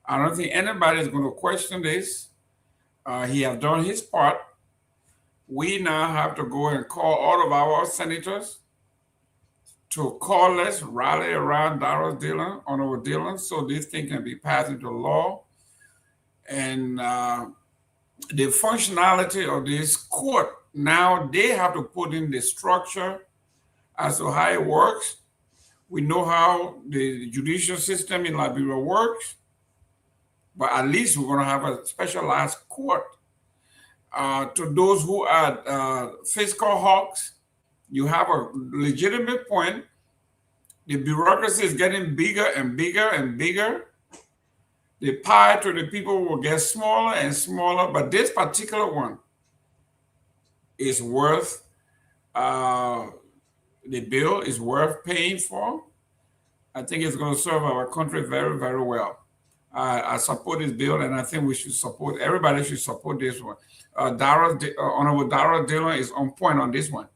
I don't think anybody is going to question this. He has done his part. We now have to go and call all of our senators to coalesce, rally around Darrell Dillon, Honorable Dillon, so this thing can be passed into law. And the functionality of this court, now they have to put in the structure as to how it works. We know how the judicial system in Liberia works, but at least we're going to have a specialized court. To those who are fiscal hawks, you have a legitimate point. The bureaucracy is getting bigger and bigger and bigger. The pie to the people will get smaller and smaller, but this particular one is worth, the bill is worth paying for. I think it's going to serve our country very, very well. I support this bill, and I think we should support, everybody should support this one. Honorable Darrell Dillon is on point on this one.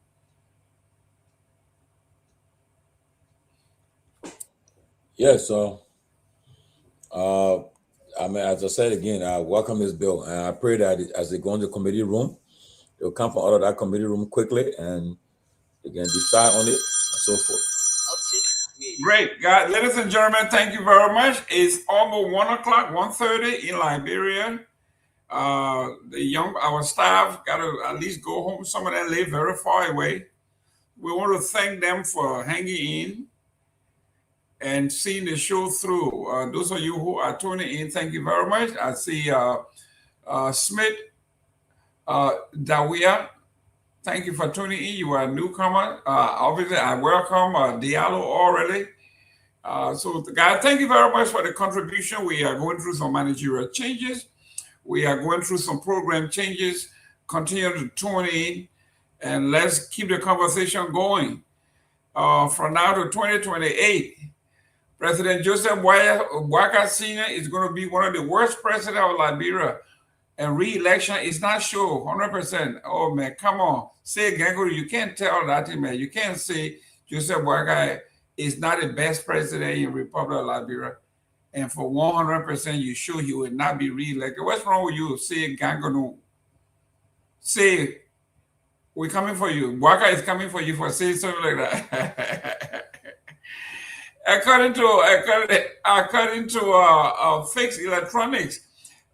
Yes, I mean, as I said again, I welcome this bill, and I pray that as they go into the committee room, they'll come from out of that committee room quickly, and they can decide on it and so forth. Great, guys, ladies and gentlemen, thank you very much. It's almost 1 o'clock, 1:30 in Liberia. Our staff got to at least go home. Some of them live very far away. We want to thank them for hanging in and seeing the show through. Those of you who are tuning in, thank you very much. I see Smith, Dawia, thank you for tuning in. You are a newcomer. Obviously, I welcome Diallo already. So, guys, thank you very much for the contribution. We are going through some managerial changes. We are going through some program changes. Continue to tune in, and let's keep the conversation going. From now to 2028, President Joseph Boakai Sr. is going to be one of the worst presidents of Liberia, and re-election is not sure, 100%. Oh, man, come on. Say, Gango, you can't tell that, man. You can't say Joseph Boakai is not the best president in the Republic of Liberia, and for 100% you sure he will not be re-elected. What's wrong with you? Say, Gango, say, we're coming for you. Boakai is coming for you for saying something like that. According to Fixed Electronics,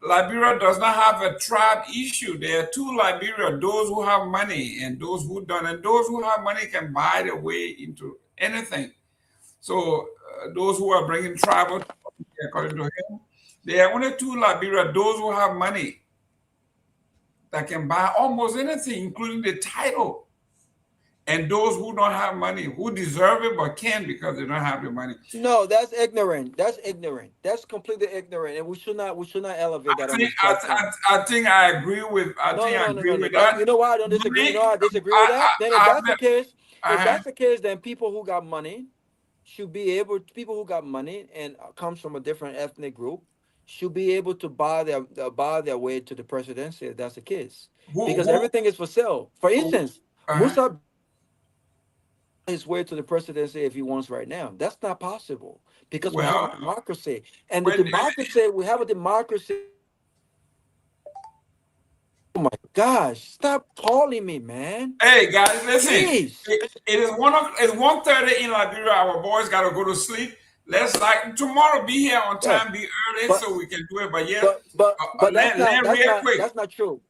Liberia does not have a tribe issue. There are two Liberia, those who have money and those who don't. And those who have money can buy their way into anything. So those who are bringing tribal, according to him, there are only two Liberia, those who have money that can buy almost anything, including the title. And those who don't have money, who deserve it but can't because they don't have the money. No, that's ignorant. That's ignorant. That's completely ignorant, and we should not elevate that. I think I agree with. I agree with that. You know why I don't disagree? You know why I disagree with that? Then if that's the case, then people who got money should be able. People who got money and comes from a different ethnic group should be able to buy their way to the presidency. If that's the case, because everything is for sale. For instance, Musa his way to the presidency if he wants right now. That's not possible because we have a democracy. And the democracy, we have a democracy. Oh my gosh, stop calling me, man. Hey guys, listen. It is 1:30 in Liberia. Our boys gotta go to sleep. Let's tomorrow be here on time, be early so we can do it. But yes, but that's not true.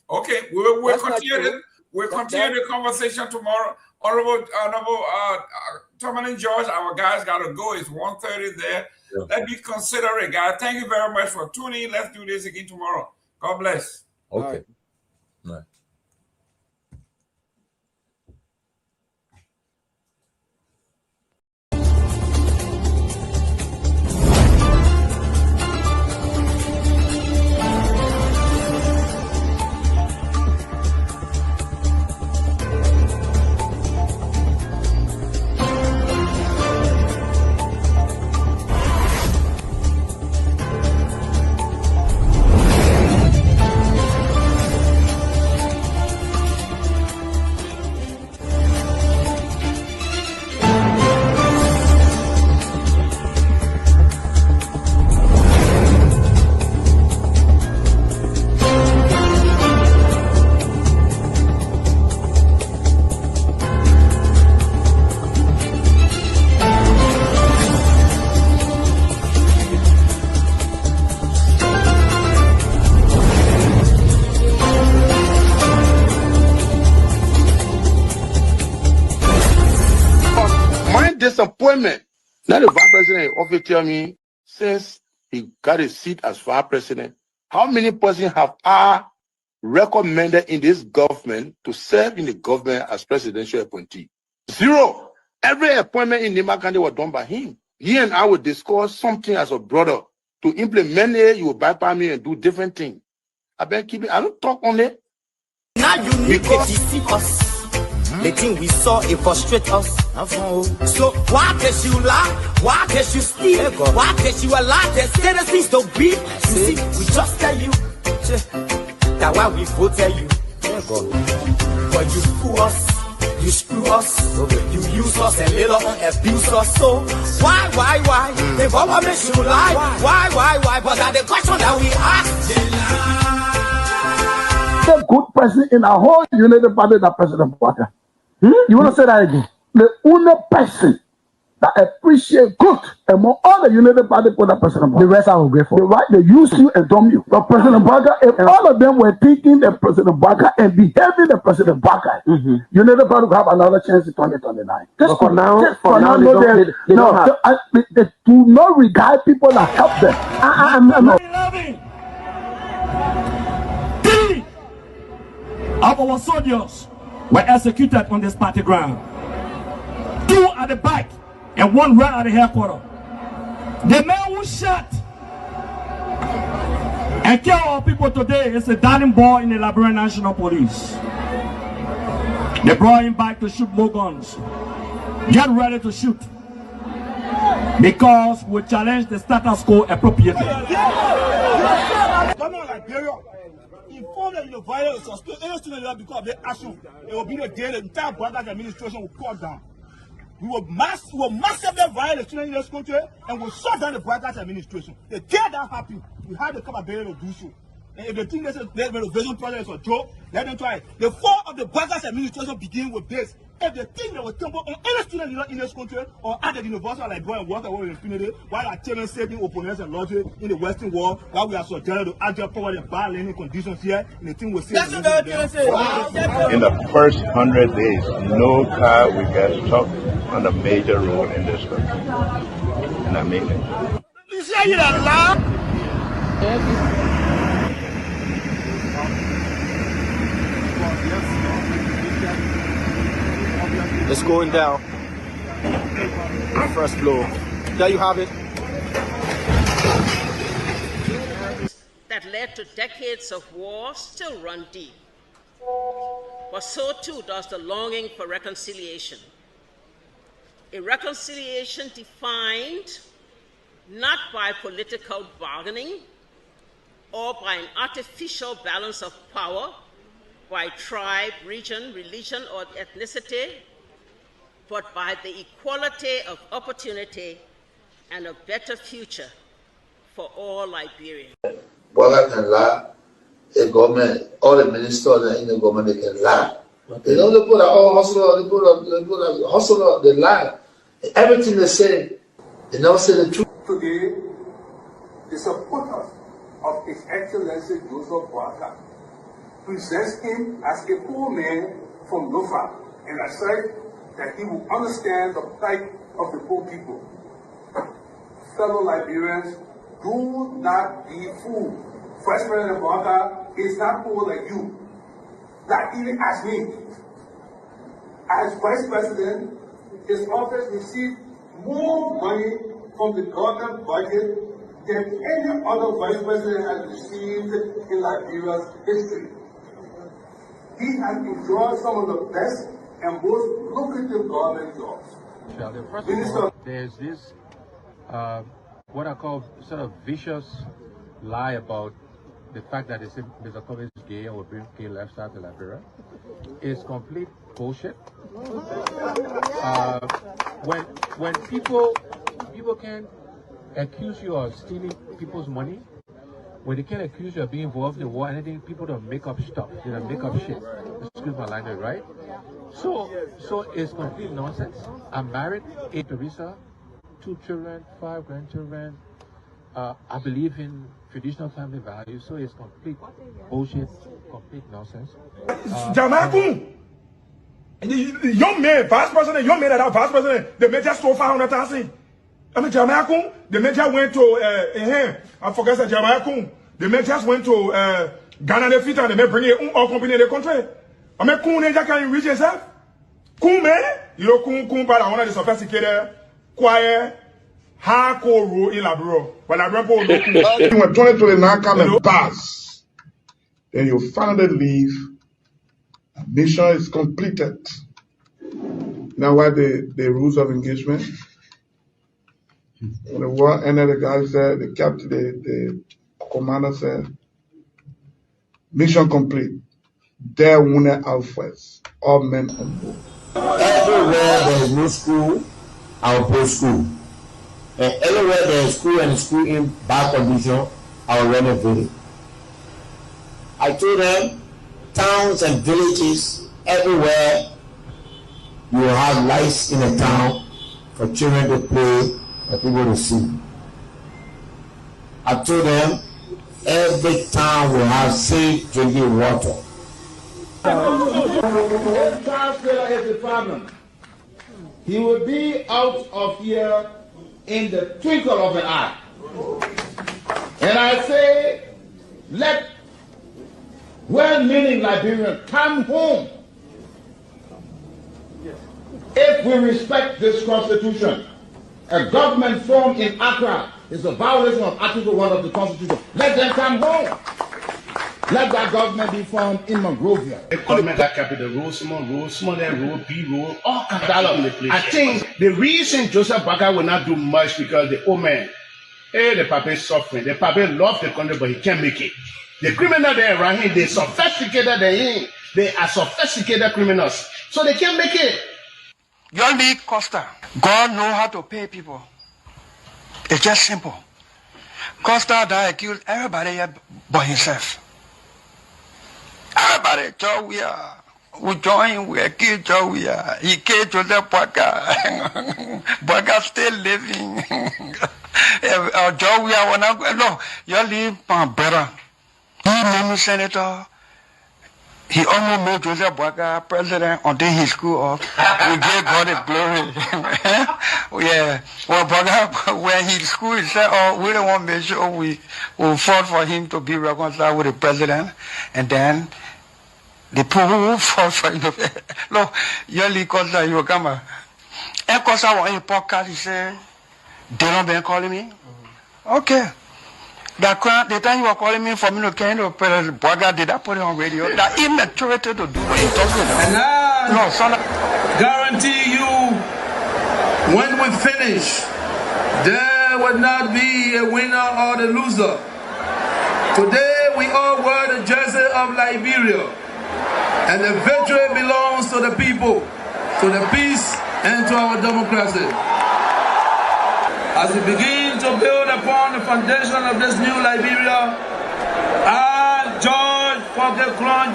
Okay, we'll continue. We'll continue the conversation tomorrow. Honorable Tomalin George, our guys got to go. It's 1:30 there. Yeah. Let me consider it, guys. Thank you very much for tuning in. Let's do this again tomorrow. God bless. Okay. All right. disappointment. Now the vice president often tell me, since he got a seat as vice president, how many persons have I recommended in this government to serve in the government as presidential appointee? Zero. Every appointment in Nima County was done by him. He and I would discuss something as a brother. To implement it, you will bypass me and do different things. I better keep it. I don't talk on it. Now you need to deceive us. The thing we saw, it frustrate us. So why can't you lie? Why can't you steal? Why can't you allow the citizens to be? You see, we just tell you that why we voted you. But you fool us, you screw us, you use us and later on abuse us. So why? The government should lie. Why? But that's the question that we ask. The good person in our whole United Party that President Bwaka. You want to say that again? The only person that appreciate good among all the United Party for that President Bwaka. The rest are ungrateful. The right, they use you and dumb you. But President Bwaka, if all of them were taking the President Bwaka and behaving the President Bwaka, United Party will have another chance in 2029. Just for now, they do not regard people that help them. Our soldiers were executed on this party ground. 2 at the back and 1 right at the headquarters. The man who shot and killed our people today is a darling boy in the Liberian National Police. They brought him back to shoot more guns. Get ready to shoot. Because we challenge the status quo appropriately. Inform that the violence or any student because of the action, it will be the day the entire Bwaka's administration will cut down. We will massively violate the students in this country and will shut down the Bwaka's administration. The day that happens, we have the capability to do so. And if they think this renovation project is a joke, let them try it. The fall of the Bwaka's administration begins with this. If they think they will tumble on any student in this country or at the University of Liberia and work away in Peabody, while our children saving opponents and lottery in the Western world, while we are subjected to agile poverty and bad learning conditions here, and the thing will say. In the first 100 days, no car will get stuck on a major road in this country. And I mean it. You say you are loud? It's going down. First floor. There you have it. That led to decades of war still run deep. But so too does the longing for reconciliation. A reconciliation defined not by political bargaining or by an artificial balance of power by tribe, region, religion, or ethnicity, but by the equality of opportunity and a better future for all Liberians. Bwaka can lie. The government, all the ministers in the government, they can lie. They don't put all hustler, they put hustler, they lie. Everything they say, they never say the truth. Today, the supporters of His Excellency Joseph Bwaka presents him as a poor man from Lofa, and I said that he will understand the plight of the poor people. Fellow Liberians, do not be fooled. Vice President Bwaka is not poor like you, not even as me. As Vice President, his office received more money from the government budget than any other Vice President has received in Liberia's history. He has enjoyed some of the best and most lucrative government jobs. First of all, there's this, what I call sort of vicious lie about the fact that Mr. Pewee is gay or bring gay lifestyle to Liberia. It's complete bullshit. When people can accuse you of stealing people's money, when they can accuse you of being involved in war, anything, people don't make up stuff. They don't make up shit. Excuse my language, right? So it's complete nonsense. I'm married, 8 Teresa, 2 children, 5 grandchildren. I believe in traditional family values, so it's complete bullshit, complete nonsense. Young man, vice president, young man that are vice president, the major stole 500,000. I mean, Jamaica, the major went to, I forget that Jamaica, the majors went to Ghana, the fit, and they may bring it all company in the country. I mean, Kun, they can't reach yourself. Kun, man, you know, Kun, but I want to sophisticated, quiet, hardcore rule in Labro. But Labro, when 2029 come and pass, then you finally leave. Mission is completed. Now, what the rules of engagement? When the war ended, the guy said, the captain, the commander said, mission complete. There wounded out first. All men on board. Everywhere there is no school, I'll put school. And everywhere there is school and school in bad condition, I'll renovate it. I told them, towns and villages, everywhere you will have lights in a town for children to play and people to see. I told them every town will have safe drinking water. Charles Taylor is the problem. He will be out of here in the twinkle of an eye. And I say, let well-meaning Liberians come home. If we respect this constitution, a government formed in Accra is a violation of Article 1 of the Constitution. Let them come home. Let that government be formed in Monrovia. The government that capital road, small, that road, B road, all kinds of. I think the reason Joseph Boakai will not do much because the old man, the papa is suffering. The papa loves the country, but he can't make it. The criminal there around him, they sophisticated than him. They are sophisticated criminals, so they can't make it. Your league Costa, God know how to pay people. It's just simple. Costa that accused everybody here but himself. Everybody, Joe, we join, we accuse Joe, he killed Joseph Boakai. Boakai still living. Joe, no, you leave my brother. He made me senator. He almost made Joseph Boakai president until he screwed up. We gave God the glory. Yeah. Well, Boakai, when he screwed, he said, oh, we don't want to make sure we will fought for him to be reconciled with the president. And then the people who fought for him. Look, your league Costa, you will come. And Costa was in a podcast, he said, they don't been calling me. Okay. The time you were calling me for me to carry the President Boakai, did I put it on radio? That immaturity to do what you're talking about. And I no, son, guarantee you, when we finish, there will not be a winner or a loser. Today we all wear the jersey of Liberia, and the victory belongs to the people, to the peace, and to our democracy. As we begin to build upon the foundation of this new Liberia, I, George Seleke Kromah,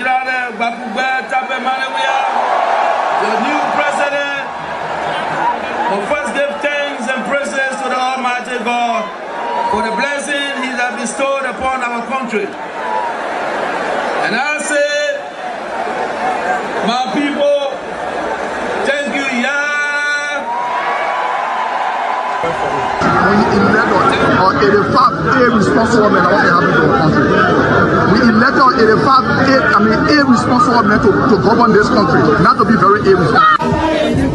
the new president, will first give thanks and praises to the Almighty God for the blessing He has bestowed upon our country. And I say, my people, thank you, We elected on 85 irresponsible men what happened to our country. We elected on 85 irresponsible men to govern this country, not to be very irresponsible.